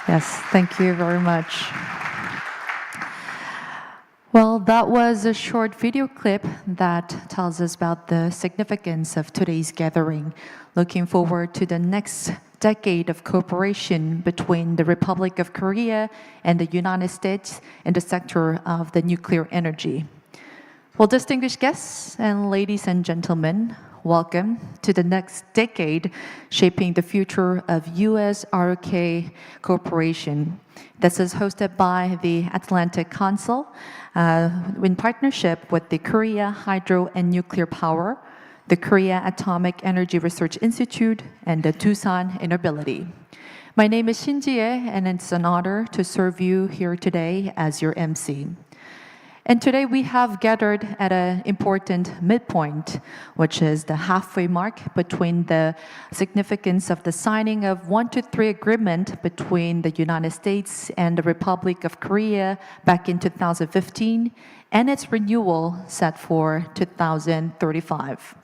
Yes, thank you very much. Well, that was a short video clip that tells us about the significance of today's gathering. Looking forward to the next decade of cooperation between the Republic of Korea and the United States in the sector of the nuclear energy. Well, distinguished guests and ladies and gentlemen, welcome to the next decade shaping the future of US-ROK cooperation. This is hosted by the Atlantic Council in partnership with the Korea Hydro and Nuclear Power, the Korea Atomic Energy Research Institute, and the Doosan Inability. My name is Shin Ji-e, and it's an honor to serve you here today as your MC. And today we have gathered at an important midpoint, which is the halfway mark between the significance of the signing of 123 agreement between the United States and the Republic of Korea back in 2015 and its renewal set for 2035.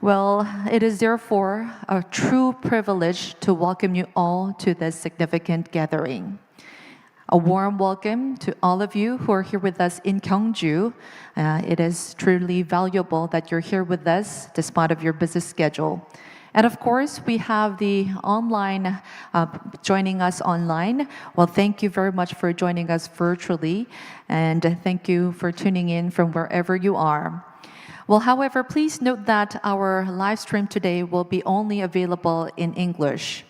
Well, it is therefore a true privilege to welcome you all to this significant gathering. A warm welcome to all of you who are here with us in Hangyu. It is truly valuable that you're here with us despite of your busy schedule. And of course, we have the online, joining us online. Well, thank you very much for joining us virtually, and thank you for tuning in from wherever you are. Well, however, please note that our live stream today will be only available in English,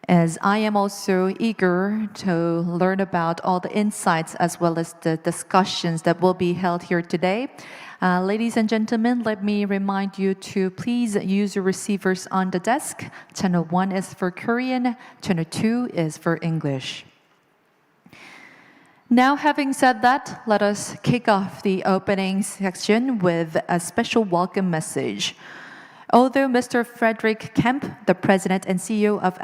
as I am also eager to learn about all the insights as well as the discussions that will be held here today. Ladies and gentlemen, let me remind you to please use your receivers on the desk. Channel 1 is for Korean, Channel 2 is for English. Now, having said that, let us kick off the opening section with a special welcome message. Although Mr. Frederick Kemp, the President and CEO of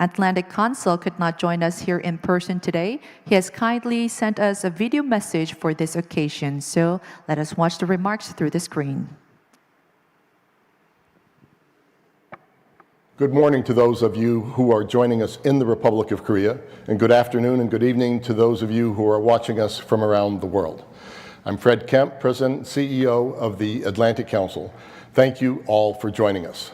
Atlantic Council, could not join us here in person today, he has kindly sent us a video message for this occasion. So let us watch the remarks through the screen. Good morning to those of you who are joining us in the Republic of Korea, and good afternoon and good evening to those of you who are watching us from around the world. I'm Fred Kemp, President and CEO of the Atlantic Council. Thank you all for joining us.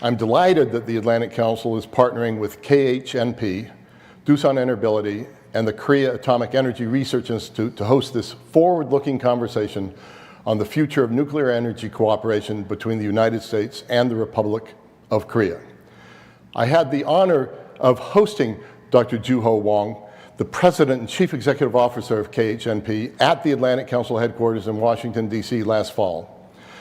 I'm delighted that the Atlantic Council is partnering with KHNP, Doosan Inability, and the Korea Atomic Energy Research Institute to host this forward-looking conversation on the future of nuclear energy cooperation between the United States and the Republic of Korea. I had the honor of hosting Dr. Joo-ho Wong, the President and Chief Executive Officer of KHNP, at the Atlantic Council headquarters in Washington, D.C. last fall.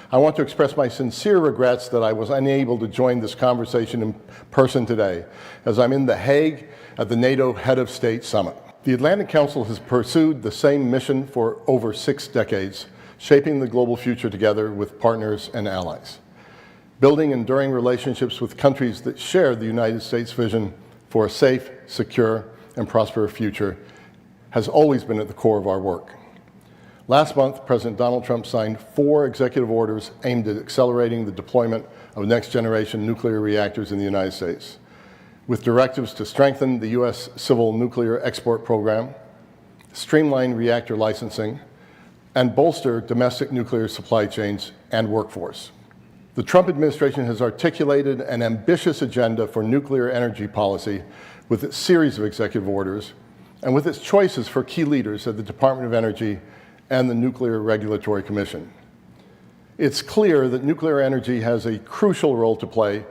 I want to express my sincere regrets that I was unable to join this conversation in person today, as I'm in The Hague at the NATO Head of State Summit. The Atlantic Council has pursued the same mission for over 6 decades, shaping the global future together with partners and allies. Building enduring relationships with countries that share the United States' vision for a safe, secure, and prosperous future has always been at the core of our work. Last month, President Donald Trump signed 4 executive orders aimed at accelerating the deployment of next-generation nuclear reactors in the United States, with directives to strengthen the U.S. civil nuclear export program, streamline reactor licensing, and bolster domestic nuclear supply chains and workforce. The Trump administration has articulated an ambitious agenda for nuclear energy policy with its series of executive orders and with its choices for key leaders at the Department of Energy and the Nuclear Regulatory Commission. It's clear that nuclear energy has a crucial role to play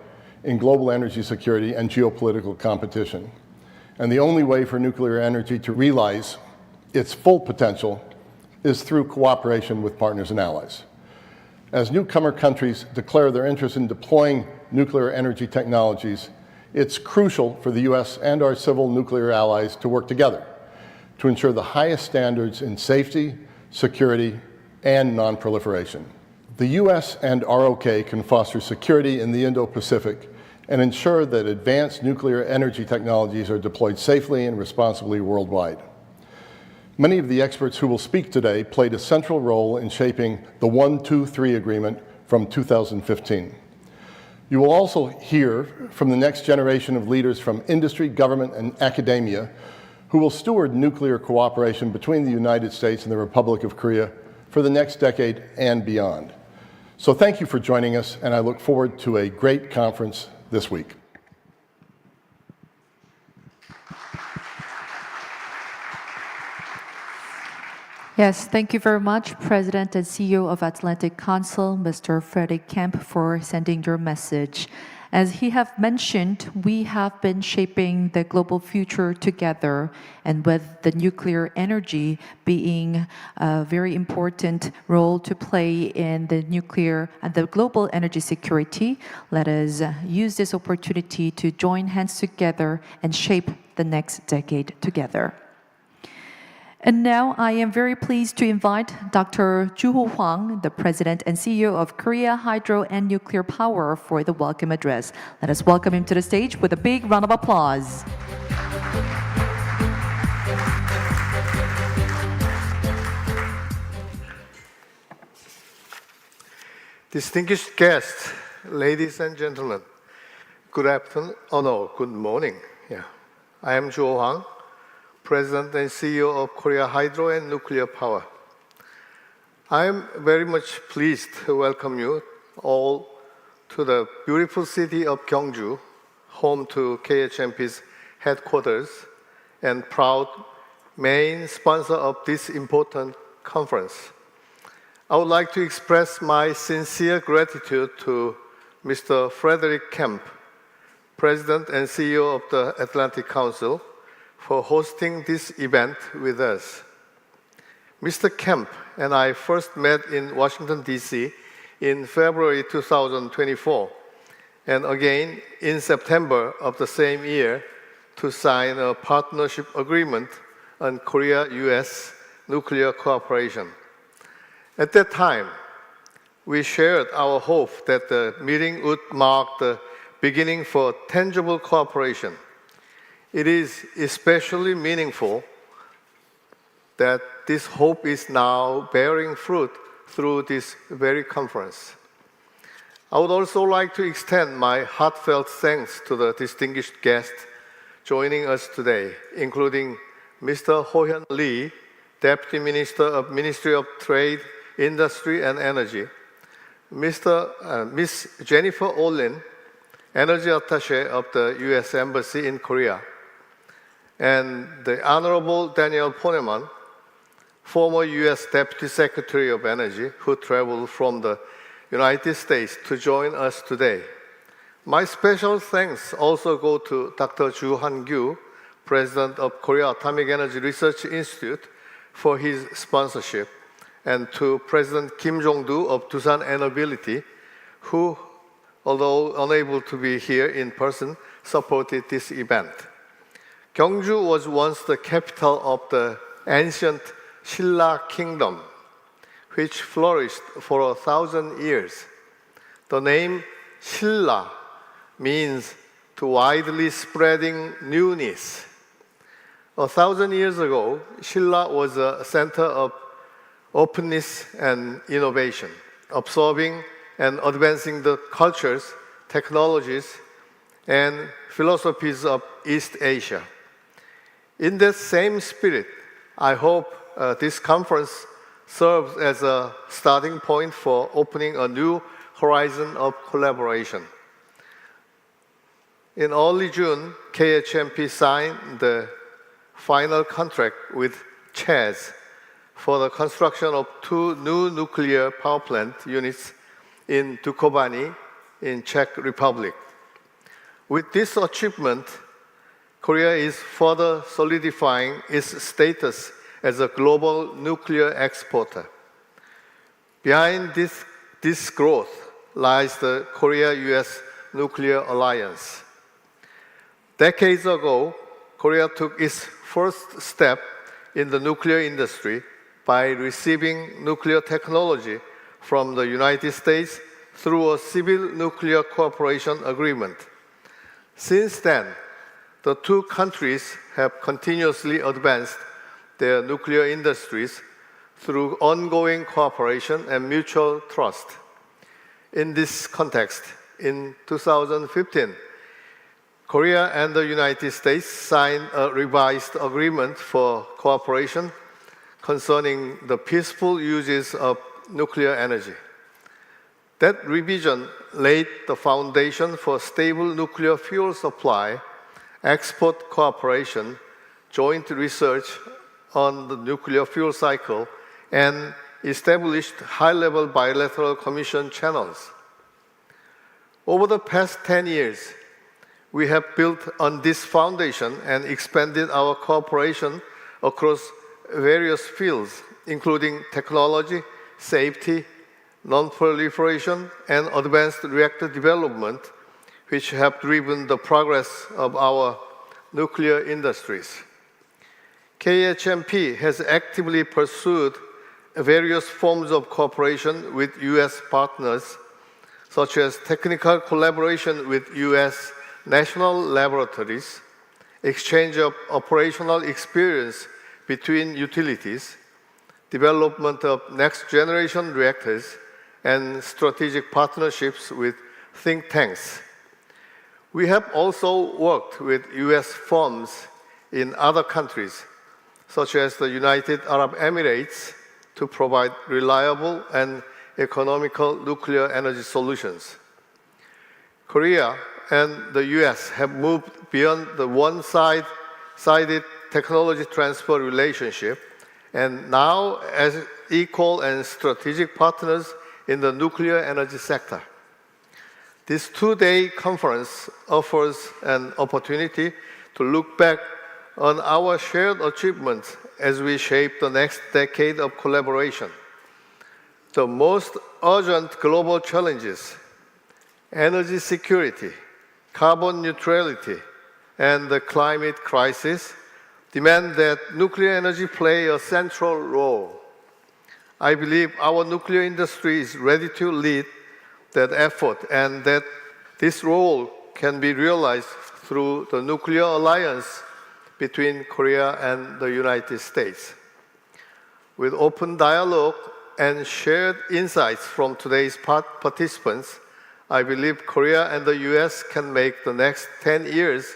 in global energy security and geopolitical competition. And the only way for nuclear energy to realize its full potential is through cooperation with partners and allies. As newcomer countries declare their interest in deploying nuclear energy technologies, it's crucial for the U.S. and our civil nuclear allies to work together to ensure the highest standards in safety, security, and non-proliferation. The U.S. and ROK can foster security in the Indo-Pacific and ensure that advanced nuclear energy technologies are deployed safely and responsibly worldwide. Many of the experts who will speak today played a central role in shaping the 123 agreement from 2015. You will also hear from the next generation of leaders from industry, government, and academia who will steward nuclear cooperation between the United States and the Republic of Korea for the next decade and beyond. So thank you for joining us, and I look forward to a great conference this week. Yes, thank you very much, President and CEO of Atlantic Council, Mr. Frederick Kemp, for sending your message. As he have mentioned, we have been shaping the global future together, and with the nuclear energy being a very important role to play in the nuclear and the global energy security, let us use this opportunity to join hands together and shape the next decade together. And now I am very pleased to invite Dr. Joo Hwang, the President and CEO of Korea Hydro and Nuclear Power, for the welcome address. Let us welcome him to the stage with a big round of applause. Distinguished guests, ladies and gentlemen, good afternoon, good morning. I am Joo Hwang, President and CEO of Korea Hydro and Nuclear Power. I am very much pleased to welcome you all to the beautiful city of Gyeongju, home to KHNP's headquarters and proud main sponsor of this important conference. I would like to express my sincere gratitude to Mr. Frederick Kemp, President and CEO of the Atlantic Council, for hosting this event with us. Mr. Kemp and I first met in Washington, D.C. in February 2024, and again in September of the same year to sign a partnership agreement on Korea-US nuclear cooperation. At that time, we shared our hope that the meeting would mark the beginning for tangible cooperation. It is especially meaningful that this hope is now bearing fruit through this very conference. I would also like to extend my heartfelt thanks to the distinguished guests joining us today, including Mr. Ho-Hyun Lee, Deputy Minister of Ministry of Trade, Industry and Energy, Ms. Jennifer Olin, Energy Attaché of the U.S. Embassy in Korea, and the Honorable Daniel Poneman, former U.S. Deputy Secretary of Energy, who traveled from the United States to join us today. My special thanks also go to Dr. Hangyu, President of Korea Atomic Energy Research Institute, for his sponsorship, and to President Kim Jong-do of Doosan Enability, who, although unable to be here in person, supported this event. Gyeongju was once the capital of the ancient Silla Kingdom, which flourished for 1,000 years. The name Silla means to widely spreading newness. 1,000 years ago, Silla was a center of openness and innovation, absorbing and advancing the cultures, technologies, and philosophies of East Asia. In that same spirit, I hope this conference serves as a starting point for opening a new horizon of collaboration. In early June, KHNP signed the final contract with ČEZ for the construction of 2 new nuclear power plant units in Dukovany in Czech Republic. With this achievement, Korea is further solidifying its status as a global nuclear exporter. Behind this growth lies the Korea-US Nuclear Alliance. Decades ago, Korea took its first step in the nuclear industry by receiving nuclear technology from the United States through a civil nuclear cooperation agreement. Since then, the two countries have continuously advanced their nuclear industries through ongoing cooperation and mutual trust. In this context, in 2015, Korea and the United States signed a revised agreement for cooperation concerning the peaceful uses of nuclear energy. That revision laid the foundation for stable nuclear fuel supply, export cooperation, joint research on the nuclear fuel cycle, and established high-level bilateral commission channels. Over the past 10 years, we have built on this foundation and expanded our cooperation across various fields, including technology, safety, non-proliferation, and advanced reactor development, which have driven the progress of our nuclear industries. KHNP has actively pursued various forms of cooperation with U.S. partners, such as technical collaboration with U.S. national laboratories, exchange of operational experience between utilities, development of next-generation reactors, and strategic partnerships with think tanks. We have also worked with U.S. firms in other countries, such as the United Arab Emirates, to provide reliable and economical nuclear energy solutions. Korea and the US have moved beyond the one-sided technology transfer relationship and now as equal and strategic partners in the nuclear energy sector. This two-day conference offers an opportunity to look back on our shared achievements as we shape the next decade of collaboration. The most urgent global challenges, energy security, carbon neutrality, and the climate crisis, demand that nuclear energy play a central role. I believe our nuclear industry is ready to lead that effort and that this role can be realized through the nuclear alliance between Korea and the United States. With open dialogue and shared insights from today's participants, I believe Korea and the US can make the next 10 years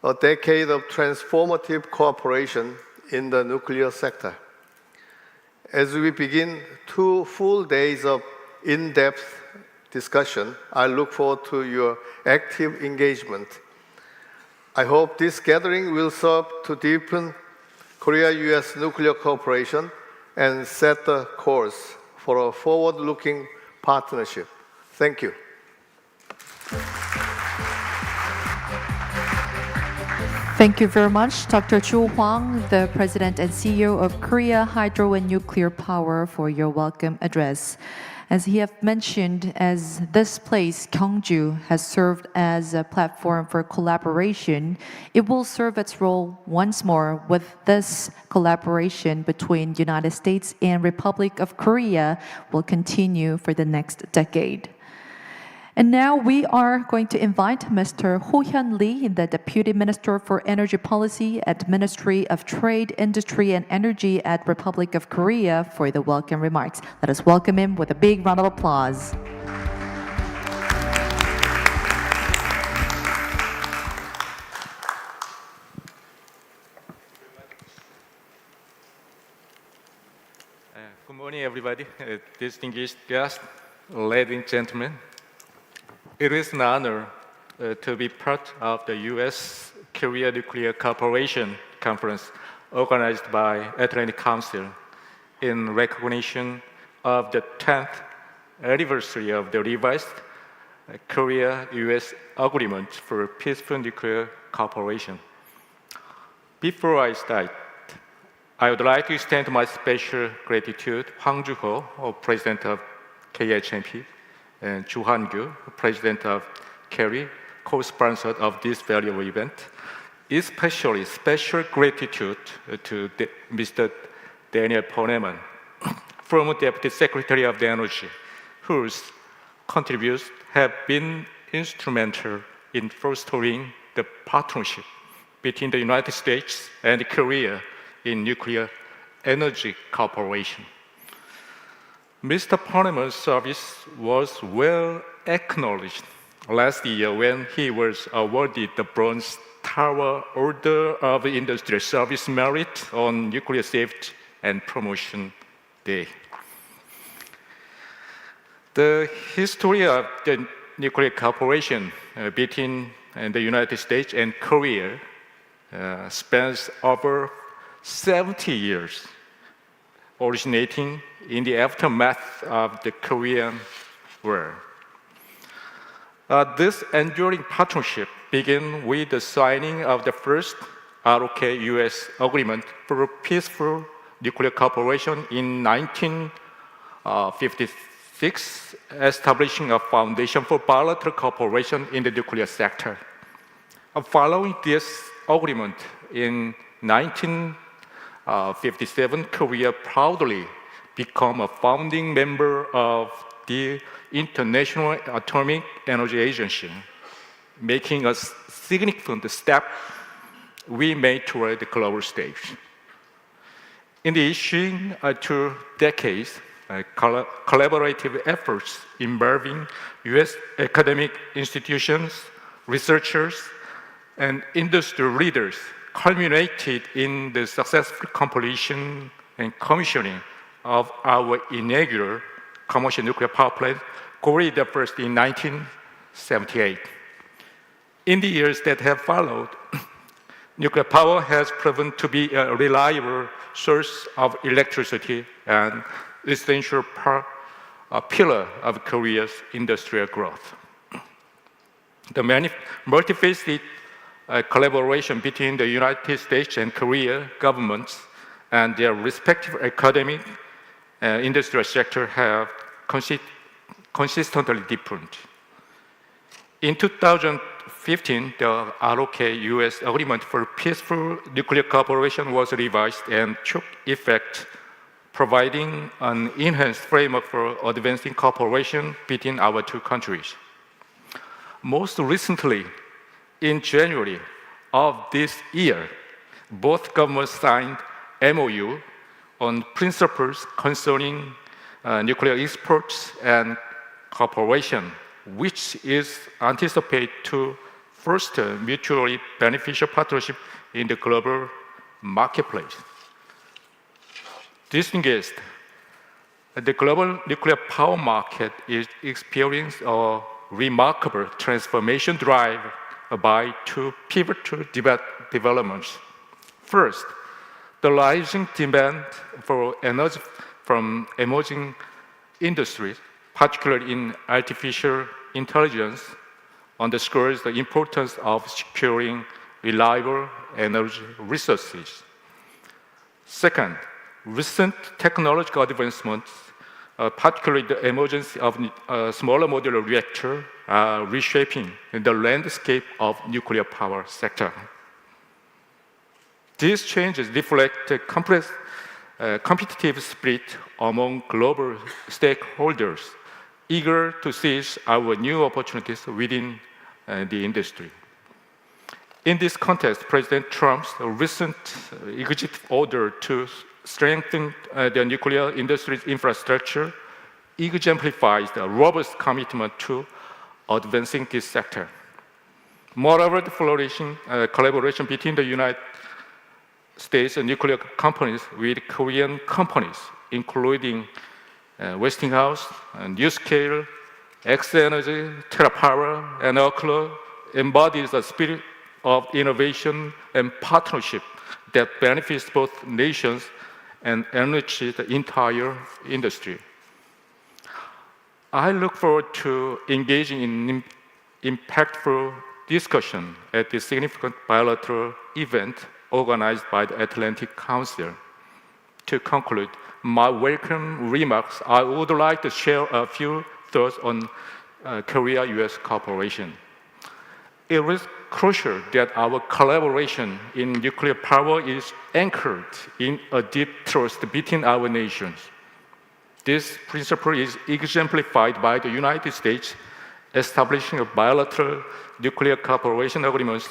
a decade of transformative cooperation in the nuclear sector. As we begin 2 full days of in-depth discussion, I look forward to your active engagement. I hope this gathering will serve to deepen Korea-US nuclear cooperation and set the course for a forward-looking partnership. Thank you. Thank you very much, Dr. Joo Hwang, the President and CEO of Korea Hydro and Nuclear Power, for your welcome address. As he have mentioned, as this place, Hangyu, has served as a platform for collaboration, it will serve its role once more with this collaboration between United States and Republic of Korea will continue for the next decade. And now we are going to invite Mr. Ho Hyun Lee, the Deputy Minister for Energy Policy at Ministry of Trade, Industry and Energy at Republic of Korea, for the welcome remarks. Let us welcome him with a big round of applause. Good morning, everybody. Distinguished guests, ladies and gentlemen. It is an honor to be part of the US-Korea Nuclear Cooperation Conference organized by Atlantic Council in recognition of the 10th anniversary of the revised Korea-US Agreement for Peaceful Nuclear Cooperation. Before I start, I would like to extend my special gratitude to Hangyu Joo, President of KHNP, and Hangyu, President of KERI, co-sponsor of this valuable event. Especially special gratitude to Mr. Daniel Poneman, former Deputy Secretary of the Energy, whose contributions have been instrumental in fostering the partnership between the United States and Korea in nuclear energy cooperation. Mr. Poneman's service was well acknowledged last year when he was awarded the Bronze Tower Order of Industrial Service Merit on Nuclear Safety and Promotion Day. The history of the nuclear cooperation between the United States and Korea spans over 70 years, originating in the aftermath of the Korean War. This enduring partnership began with the signing of the first ROK-US agreement for peaceful nuclear cooperation in 1956, establishing a foundation for bilateral cooperation in the nuclear sector. Following this agreement in 1957, Korea proudly became a founding member of the International Atomic Energy Agency, making a significant step we made toward the global stage. In the ensuing 2 decades, collaborative efforts involving US academic institutions, researchers, and industry leaders culminated in the successful completion and commissioning of our inaugural commercial nuclear power plant, Korea the first in 1978. In the years that have followed, nuclear power has proven to be a reliable source of electricity and essential pillar of Korea's industrial growth. The multifaceted collaboration between the United States and Korea governments and their respective academic and industrial sector have consistently deepened. In 2015, the ROK-US agreement for peaceful nuclear cooperation was revised and took effect, providing an enhanced framework for advancing cooperation between our 2 countries. Most recently, in January of this year, both governments signed MOU on principles concerning nuclear exports and cooperation, which is anticipated to foster mutually beneficial partnership in the global marketplace. Distinguished, the global nuclear power market is experiencing a remarkable transformation drive by 2 pivotal developments. First, the rising demand for energy from emerging industries, particularly in artificial intelligence, underscores the importance of securing reliable energy resources. Second, recent technological advancements, particularly the emergence of smaller modular reactor, are reshaping the landscape of nuclear power sector. These changes reflect a competitive spirit among global stakeholders, eager to seize our new opportunities within the industry. In this context, President Trump's recent executive order to strengthen the nuclear industry's infrastructure exemplifies the robust commitment to advancing this sector. Moreover, the flourishing collaboration between the United States and nuclear companies with Korean companies, including Westinghouse, NuScale, X-Energy, TerraPower, and Oklo, embodies a spirit of innovation and partnership that benefits both nations and enriches the entire industry. I look forward to engaging in impactful discussion at this significant bilateral event organized by the Atlantic Council. To conclude my welcome remarks, I would like to share a few thoughts on Korea-US cooperation. It is crucial that our collaboration in nuclear power is anchored in a deep trust between our nations. This principle is exemplified by the United States establishing a bilateral nuclear cooperation agreements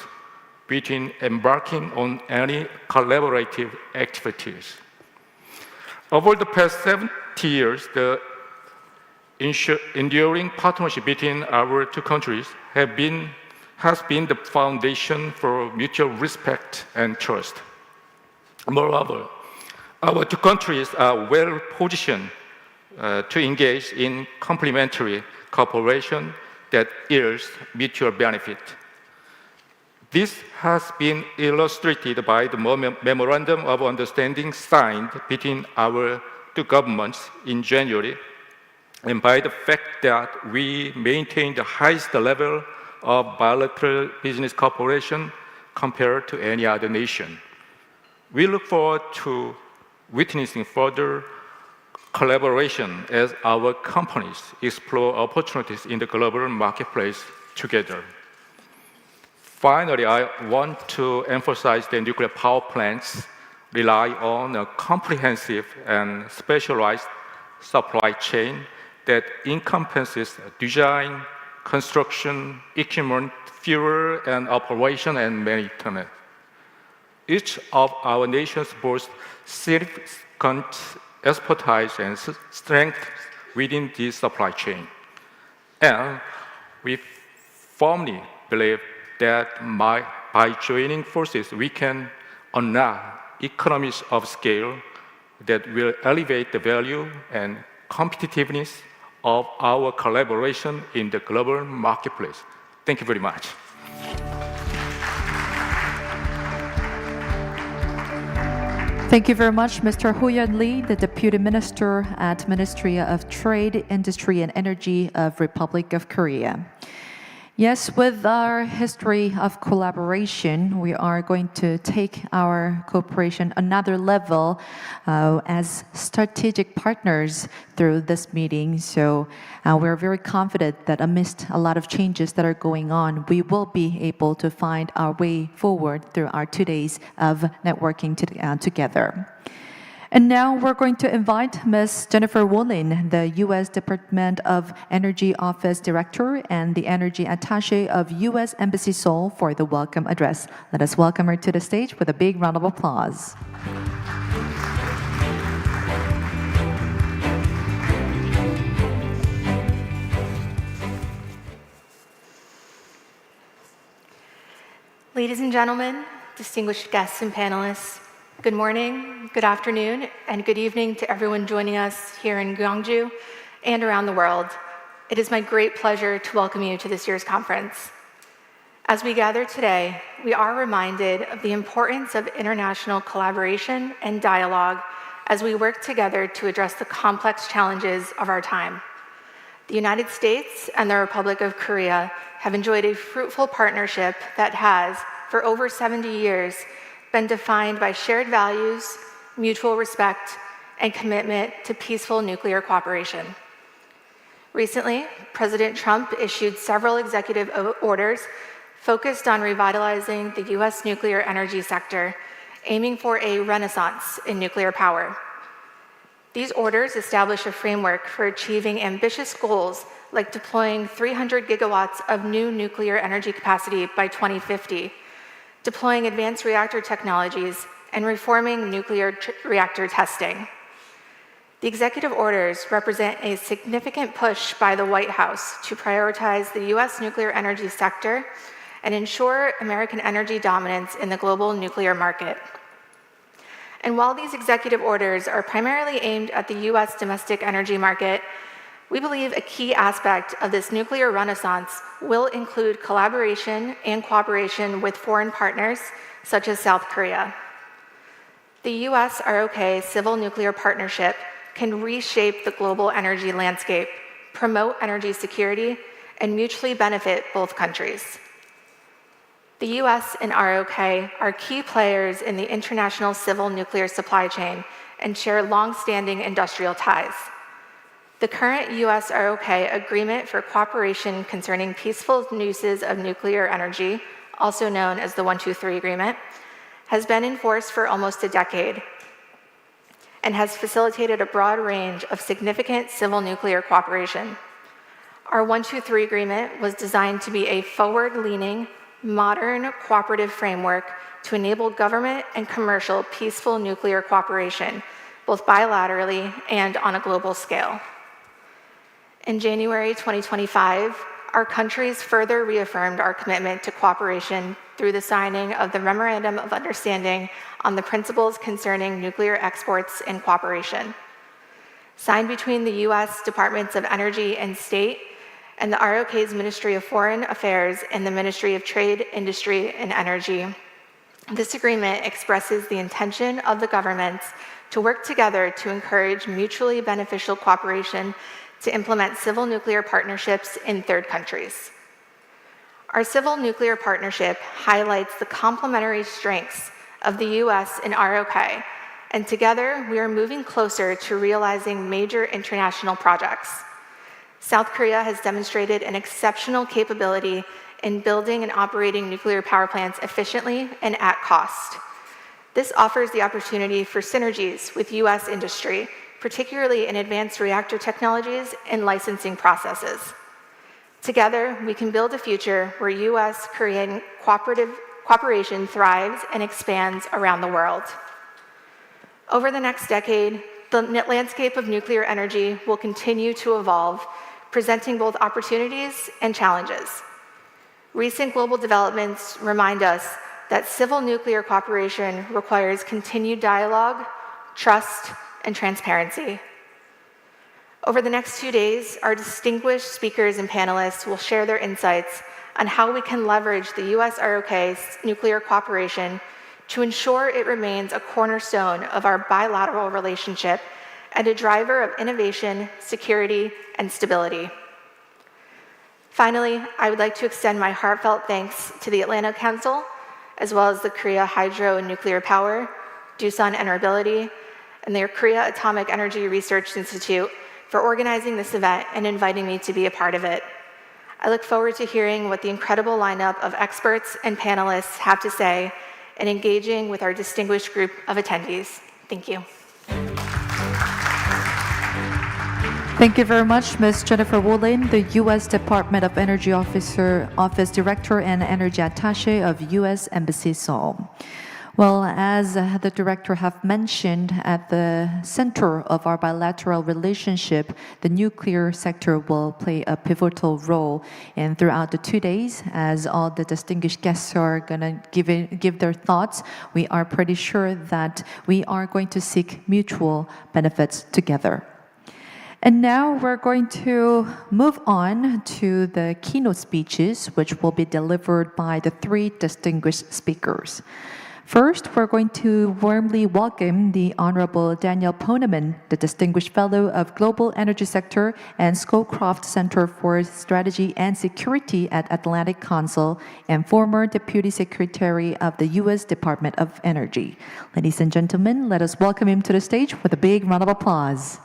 between embarking on any collaborative activities. Over the past 70 years, the enduring partnership between our two countries has been the foundation for mutual respect and trust. Moreover, our two countries are well positioned to engage in complementary cooperation that yields mutual benefit. This has been illustrated by the Memorandum of Understanding signed between our two governments in January, and by the fact that we maintain the highest level of bilateral business cooperation compared to any other nation. We look forward to witnessing further collaboration as our companies explore opportunities in the global marketplace together. Finally, I want to emphasize that nuclear power plants rely on a comprehensive and specialized supply chain that encompasses design, construction, equipment, fuel, and operation, and maintenance. Each of our nations boasts significant expertise and strength within this supply chain. And we firmly believe that by joining forces, we can unlock economies of scale that will elevate the value and competitiveness of our collaboration in the global marketplace. Thank you very much. Thank you very much, Mr. Ho-Yeon Lee, the Deputy Minister at Ministry of Trade, Industry and Energy of Republic of Korea. Yes, with our history of collaboration, we are going to take our cooperation another level as strategic partners through this meeting. So we're very confident that amidst a lot of changes that are going on, we will be able to find our way forward through our 2 days of networking together. And now we're going to invite Ms. Jennifer Wolin, the U.S. Department of Energy Office Director and the Energy Attaché of U.S. Embassy Seoul for the welcome address. Let us welcome her to the stage with a big round of applause. Ladies and gentlemen, distinguished guests and panelists, good morning, good afternoon, and good evening to everyone joining us here in Hangyu and around the world. It is my great pleasure to welcome you to this year's conference. As we gather today, we are reminded of the importance of international collaboration and dialogue as we work together to address the complex challenges of our time. The United States and the Republic of Korea have enjoyed a fruitful partnership that has, for over 70 years, been defined by shared values, mutual respect, and commitment to peaceful nuclear cooperation. Recently, President Trump issued several executive orders focused on revitalizing the U.S. nuclear energy sector, aiming for a renaissance in nuclear power. These orders establish a framework for achieving ambitious goals like deploying 300 gigawatts of new nuclear energy capacity by 2050, deploying advanced reactor technologies, and reforming nuclear reactor testing. The executive orders represent a significant push by the White House to prioritize the U.S. nuclear energy sector and ensure American energy dominance in the global nuclear market. And while these executive orders are primarily aimed at the U.S. domestic energy market, we believe a key aspect of this nuclear renaissance will include collaboration and cooperation with foreign partners, such as South Korea. The US-ROK Civil Nuclear Partnership can reshape the global energy landscape, promote energy security, and mutually benefit both countries. The US and ROK are key players in the international civil nuclear supply chain and share long-standing industrial ties. The current US-ROK Agreement for Cooperation Concerning Peaceful Uses of Nuclear Energy, also known as the 123 Agreement, has been in force for almost a decade and has facilitated a broad range of significant civil nuclear cooperation. Our 123 Agreement was designed to be a forward-leaning, modern, cooperative framework to enable government and commercial peaceful nuclear cooperation, both bilaterally and on a global scale. In January 2025, our countries further reaffirmed our commitment to cooperation through the signing of the Memorandum of Understanding on the Principles Concerning Nuclear Exports and Cooperation, signed between the U.S. Departments of Energy and State and the ROK's Ministry of Foreign Affairs and the Ministry of Trade, Industry, and Energy. This agreement expresses the intention of the governments to work together to encourage mutually beneficial cooperation to implement civil nuclear partnerships in third countries. Our civil nuclear partnership highlights the complementary strengths of the U.S. and ROK, and together we are moving closer to realizing major international projects. South Korea has demonstrated an exceptional capability in building and operating nuclear power plants efficiently and at cost. This offers the opportunity for synergies with U.S. industry, particularly in advanced reactor technologies and licensing processes. Together, we can build a future where U.S.-Korean cooperation thrives and expands around the world. Over the next decade, the landscape of nuclear energy will continue to evolve, presenting both opportunities and challenges. Recent global developments remind us that civil nuclear cooperation requires continued dialogue, trust, and transparency. Over the next 2 days, our distinguished speakers and panelists will share their insights on how we can leverage the US-ROK's nuclear cooperation to ensure it remains a cornerstone of our bilateral relationship and a driver of innovation, security, and stability. Finally, I would like to extend my heartfelt thanks to the Atlantic Council, as well as the Korea Hydro and Nuclear Power, Doosan Enerbility, and the Korea Atomic Energy Research Institute for organizing this event and inviting me to be a part of it. I look forward to hearing what the incredible lineup of experts and panelists have to say and engaging with our distinguished group of attendees. Thank you. Thank you very much, Ms. Jennifer Woolen, the U.S. Department of Energy Office Director and Energy Attaché of U.S. Embassy Seoul. Well, as the director have mentioned, at the center of our bilateral relationship, the nuclear sector will play a pivotal role. And throughout the 2 days, as all the distinguished guests are going to give their thoughts, we are pretty sure that we are going to seek mutual benefits together. And now we're going to move on to the keynote speeches, which will be delivered by the 3 distinguished speakers. First, we're going to warmly welcome the Honorable Daniel Poneman, the Distinguished Fellow of Global Energy Sector and Scowcroft Center for Strategy and Security at Atlantic Council and former Deputy Secretary of the U.S. Department of Energy. Ladies and gentlemen, let us welcome him to the stage with a big round of applause.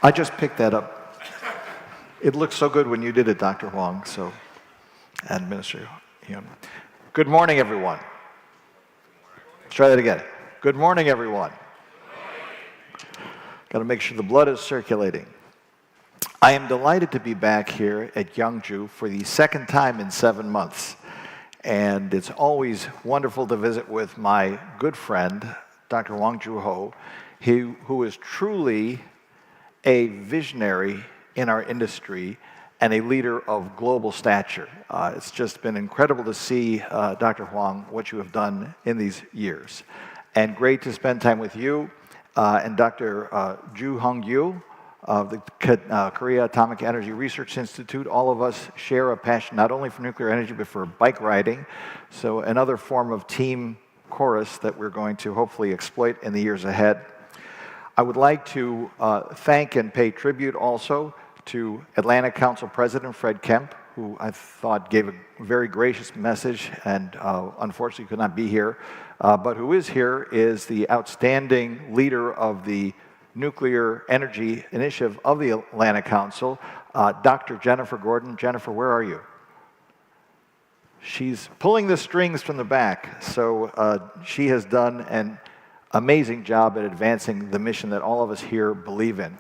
I just picked that up. It looked so good when you did it, Dr. Huang, so, and Minister Hyun. Good morning, everyone. Let's try that again. Good morning, everyone. Got to make sure the blood is circulating. I am delighted to be back here at Hangyu Joo for the 2nd time in 7 months. And it's always wonderful to visit with my good friend, Dr. Hwang Joo-ho, who is truly a visionary in our industry and a leader of global stature. It's just been incredible to see, Dr. Hwang, what you have done in these years. And great to spend time with you and Dr. Hangyu of the Korea Atomic Energy Research Institute. All of us share a passion not only for nuclear energy, but for bike riding. So another form of team chorus that we're going to hopefully exploit in the years ahead. I would like to thank and pay tribute also to Atlantic Council President Fred Kemp, who I thought gave a very gracious message and unfortunately could not be here. But who is here is the outstanding leader of the Nuclear Energy Initiative of the Atlantic Council, Dr. Jennifer Gordon. Jennifer, where are you? She's pulling the strings from the back. So she has done an amazing job at advancing the mission that all of us here believe in.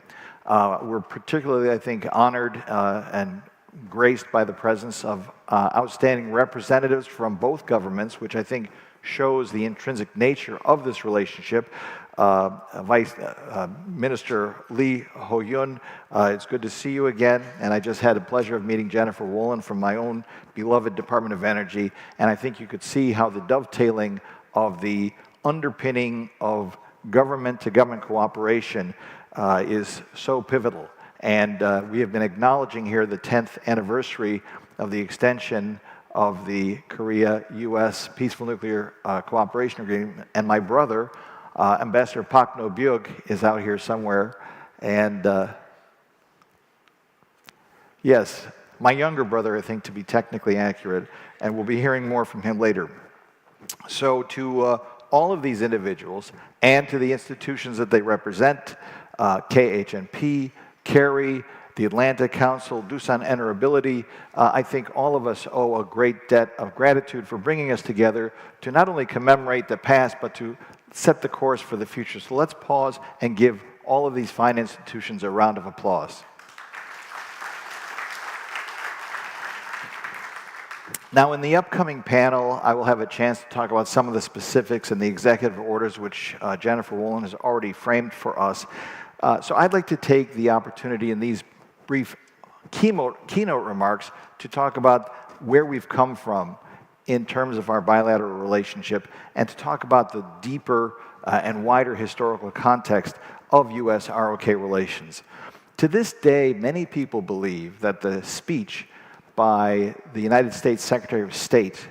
We're particularly, I think, honored and graced by the presence of outstanding representatives from both governments, which I think shows the intrinsic nature of this relationship. Vice Minister Lee Ho-yun, it's good to see you again, and I just had the pleasure of meeting Jennifer Wolin from my own beloved Department of Energy, and I think you could see how the dovetailing of the underpinning of government-to-government cooperation is so pivotal. And we have been acknowledging here the 10th anniversary of the extension of the Korea-US Peaceful Nuclear Cooperation Agreement. And my brother, Ambassador Pak No-byuk, is out here somewhere. And yes, my younger brother, I think, to be technically accurate, and we'll be hearing more from him later. So to all of these individuals and to the institutions that they represent, KHNP, CARI, the Atlantic Council, Doosan Honorability, I think all of us owe a great debt of gratitude for bringing us together to not only commemorate the past, but to set the course for the future. So let's pause and give all of these fine institutions a round of applause. Now, in the upcoming panel, I will have a chance to talk about some of the specifics and the executive orders which Jennifer Wolin has already framed for us. So I'd like to take the opportunity in these brief keynote remarks to talk about where we've come from in terms of our bilateral relationship and to talk about the deeper and wider historical context of US-ROK relations. To this day, many people believe that the speech by the United States Secretary of State,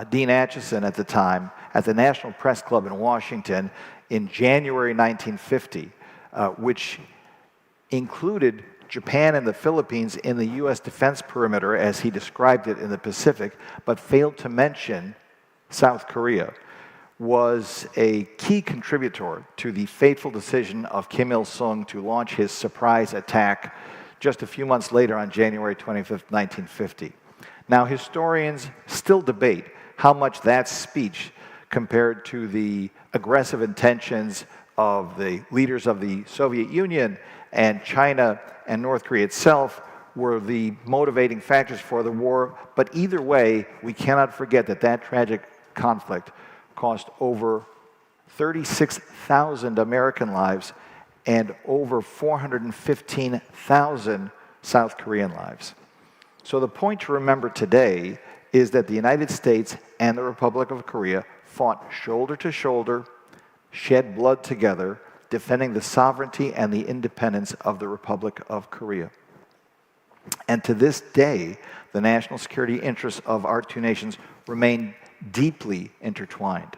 Dean Acheson at the time, at the National Press Club in Washington in January 1950, which included Japan and the Philippines in the U.S. defense perimeter, as he described it in the Pacific, but failed to mention South Korea, was a key contributor to the fateful decision of Kim Il-sung to launch his surprise attack just a few months later on January 25th, 1950. Now, historians still debate how much that speech compared to the aggressive intentions of the leaders of the Soviet Union and China and North Korea itself were the motivating factors for the war. But either way, we cannot forget that that tragic conflict cost over 36,000 American lives and over 415,000 South Korean lives. So the point to remember today is that the United States and the Republic of Korea fought shoulder to shoulder, shed blood together, defending the sovereignty and the independence of the Republic of Korea. And to this day, the national security interests of our two nations remain deeply intertwined.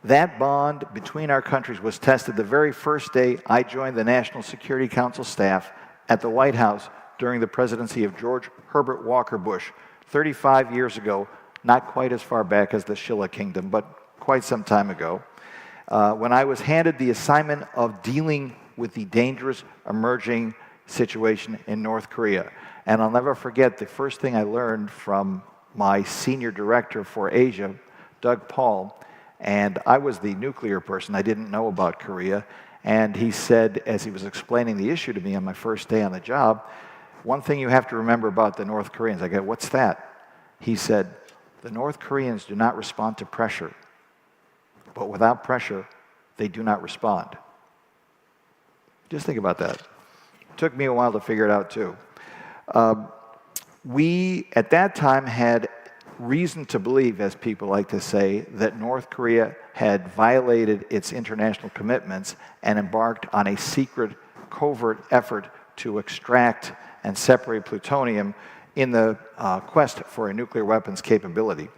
That bond between our countries was tested the very first day I joined the National Security Council staff at the White House during the presidency of George Herbert Walker Bush 35 years ago, not quite as far back as the Shilla Kingdom, but quite some time ago, when I was handed the assignment of dealing with the dangerous emerging situation in North Korea. And I'll never forget the first thing I learned from my senior director for Asia, Doug Paul, and I was the nuclear person. I didn't know about Korea. And he said, as he was explaining the issue to me on my first day on the job, one thing you have to remember about the North Koreans. I go, what's that? He said, the North Koreans do not respond to pressure, but without pressure, they do not respond. Just think about that. It took me a while to figure it out too. We, at that time, had reason to believe, as people like to say, that North Korea had violated its international commitments and embarked on a secret, covert effort to extract and separate plutonium in the quest for a nuclear weapons capability.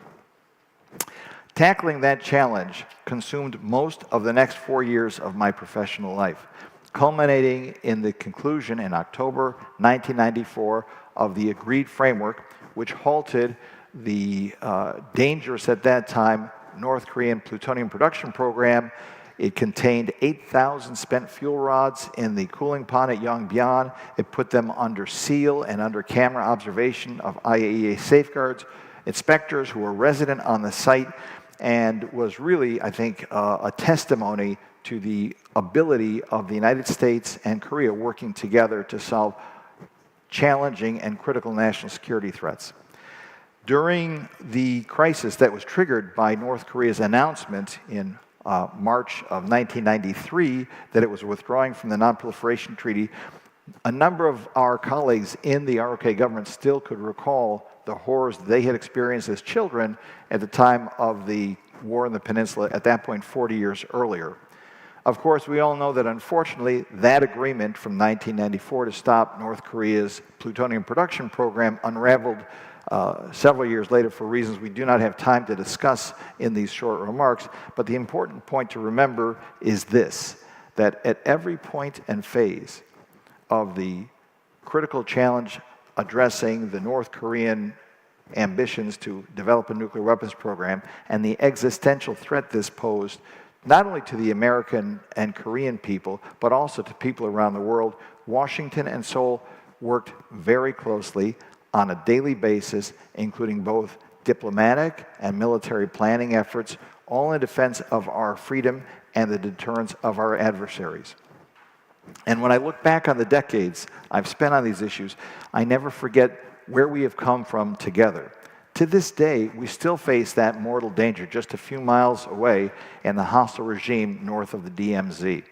Tackling that challenge consumed most of the next 4 years of my professional life, culminating in the conclusion in October 1994 of the agreed framework, which halted the dangerous at that time North Korean plutonium production program. It contained 8,000 spent fuel rods in the cooling pond at Yongbyon. It put them under seal and under camera observation of IAEA safeguards, inspectors who were resident on the site, and was really, I think, a testimony to the ability of the United States and Korea working together to solve challenging and critical national security threats. During the crisis that was triggered by North Korea's announcement in March of 1993 that it was withdrawing from the Non-Proliferation Treaty, a number of our colleagues in the ROK government still could recall the horrors they had experienced as children at the time of the war in the peninsula, at that point 40 years earlier. Of course, we all know that unfortunately that agreement from 1994 to stop North Korea's plutonium production program unraveled several years later for reasons we do not have time to discuss in these short remarks. But the important point to remember is this, that at every point and phase of the critical challenge addressing the North Korean ambitions to develop a nuclear weapons program and the existential threat this posed, not only to the American and Korean people, but also to people around the world, Washington and Seoul worked very closely on a daily basis, including both diplomatic and military planning efforts, all in defense of our freedom and the deterrence of our adversaries. And when I look back on the decades I've spent on these issues, I never forget where we have come from together. To this day, we still face that mortal danger just a few miles away in the hostile regime north of the DMZ.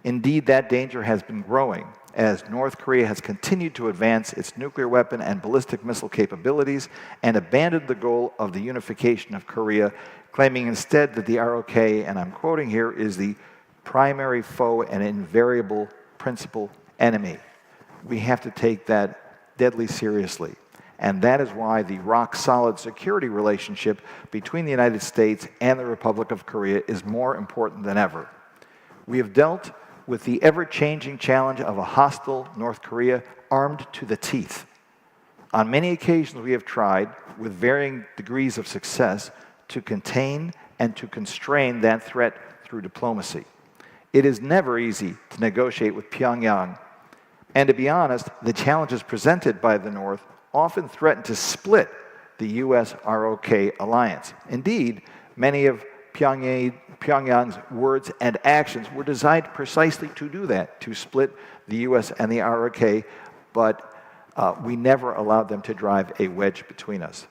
Indeed, that danger has been growing as North Korea has continued to advance its nuclear weapon and ballistic missile capabilities and abandoned the goal of the unification of Korea, claiming instead that the ROK, and I'm quoting here, is the primary foe and invariable principal enemy. We have to take that deadly seriously. And that is why the rock-solid security relationship between the United States and the Republic of Korea is more important than ever. We have dealt with the ever-changing challenge of a hostile North Korea armed to the teeth. On many occasions, we have tried, with varying degrees of success, to contain and to constrain that threat through diplomacy. It is never easy to negotiate with Pyongyang. And to be honest, the challenges presented by the North often threaten to split the US-ROK alliance. Indeed, many of Pyongyang's words and actions were designed precisely to do that, to split the US and the ROK, but we never allowed them to drive a wedge between us.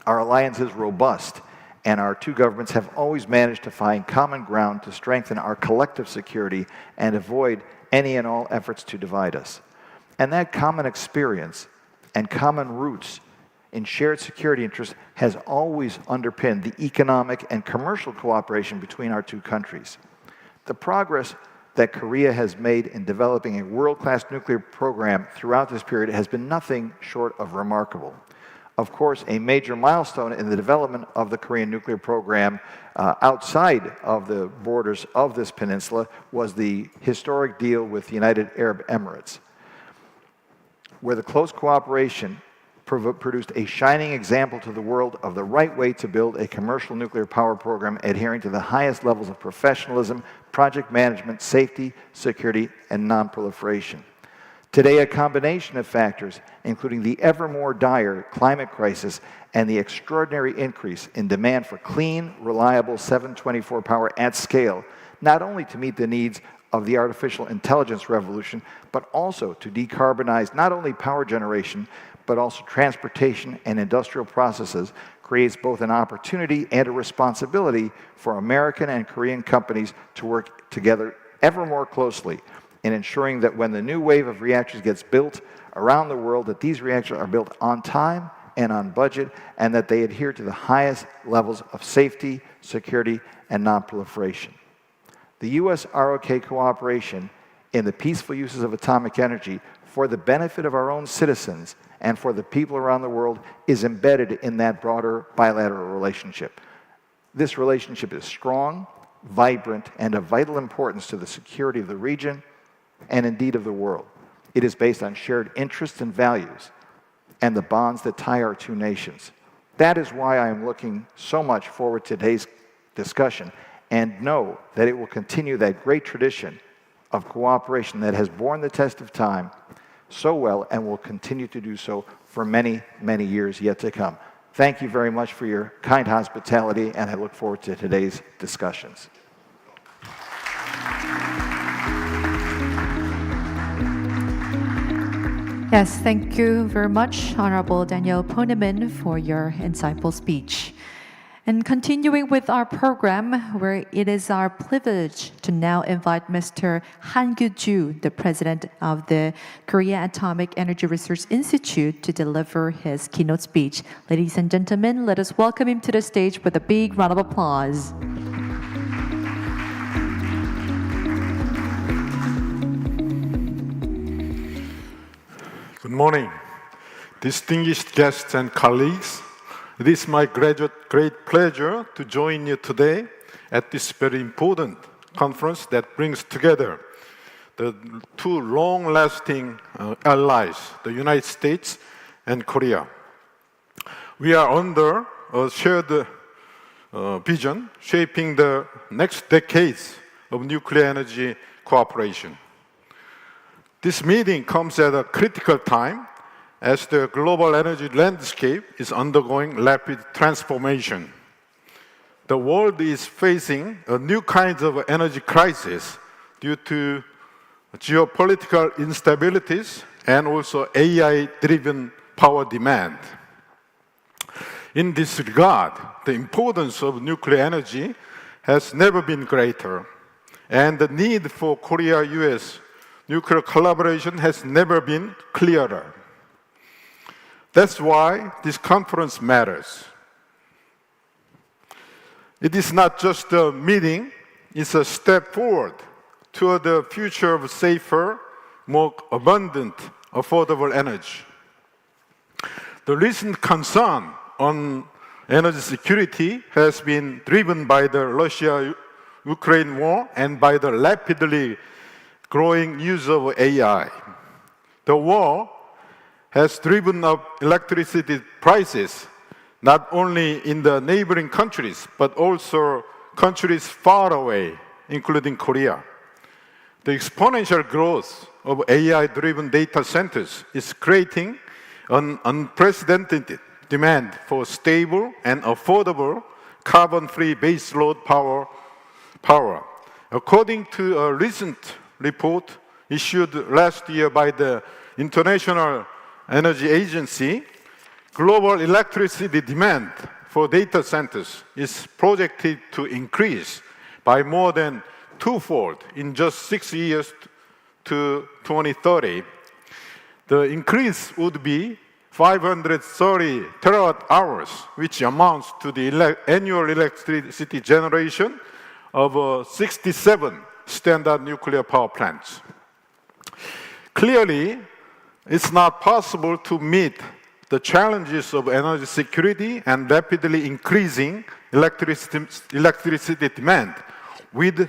Our alliance is robust, and our two governments have always managed to find common ground to strengthen our collective security and avoid any and all efforts to divide us. And that common experience and common roots in shared security interests has always underpinned the economic and commercial cooperation between our two countries. The progress that Korea has made in developing a world-class nuclear program throughout this period has been nothing short of remarkable. Of course, a major milestone in the development of the Korean nuclear program outside of the borders of this peninsula was the historic deal with the United Arab Emirates, where the close cooperation produced a shining example to the world of the right way to build a commercial nuclear power program adhering to the highest levels of professionalism, project management, safety, security, and non-proliferation. Today, a combination of factors, including the ever more dire climate crisis and the extraordinary increase in demand for clean, reliable 724 power at scale, not only to meet the needs of the artificial intelligence revolution, but also to decarbonize not only power generation, but also transportation and industrial processes, creates both an opportunity and a responsibility for American and Korean companies to work together ever more closely in ensuring that when the new wave of reactors gets built around the world, that these reactors are built on time and on budget, and that they adhere to the highest levels of safety, security, and non-proliferation. The US-ROK cooperation in the peaceful uses of atomic energy for the benefit of our own citizens and for the people around the world is embedded in that broader bilateral relationship. This relationship is strong, vibrant, and of vital importance to the security of the region and indeed of the world. It is based on shared interests and values and the bonds that tie our two nations. That is why I am looking so much forward to today's discussion and know that it will continue that great tradition of cooperation that has borne the test of time so well and will continue to do so for many, many years yet to come. Thank you very much for your kind hospitality, and I look forward to today's discussions. Yes, thank you very much, Honorable Daniel Poneman, for your insightful speech. And continuing with our program, where it is our privilege to now invite Mr. Hangyu Joo, the president of the Korea Atomic Energy Research Institute, to deliver his keynote speech. Ladies and gentlemen, let us welcome him to the stage with a big round of applause. Good morning, distinguished guests and colleagues. It is my great pleasure to join you today at this very important conference that brings together the two long-lasting allies, the United States and Korea. We are under a shared vision shaping the next decades of nuclear energy cooperation. This meeting comes at a critical time as the global energy landscape is undergoing rapid transformation. The world is facing a new kind of energy crisis due to geopolitical instabilities and also AI-driven power demand. In this regard, the importance of nuclear energy has never been greater, and the need for Korea-US nuclear collaboration has never been clearer. That's why this conference matters. It is not just a meeting, it's a step forward toward the future of safer, more abundant, affordable energy. The recent concern on energy security has been driven by the Russia-Ukraine war and by the rapidly growing use of AI. The war has driven up electricity prices, not only in the neighboring countries, but also countries far away, including Korea. The exponential growth of AI-driven data centers is creating an unprecedented demand for stable and affordable carbon-free baseload power. According to a recent report issued last year by the International Energy Agency, global electricity demand for data centers is projected to increase by more than twofold in just 6 years to 2030. The increase would be 530 terawatt hours, which amounts to the annual electricity generation of 67 standard nuclear power plants. Clearly, it's not possible to meet the challenges of energy security and rapidly increasing electricity demand with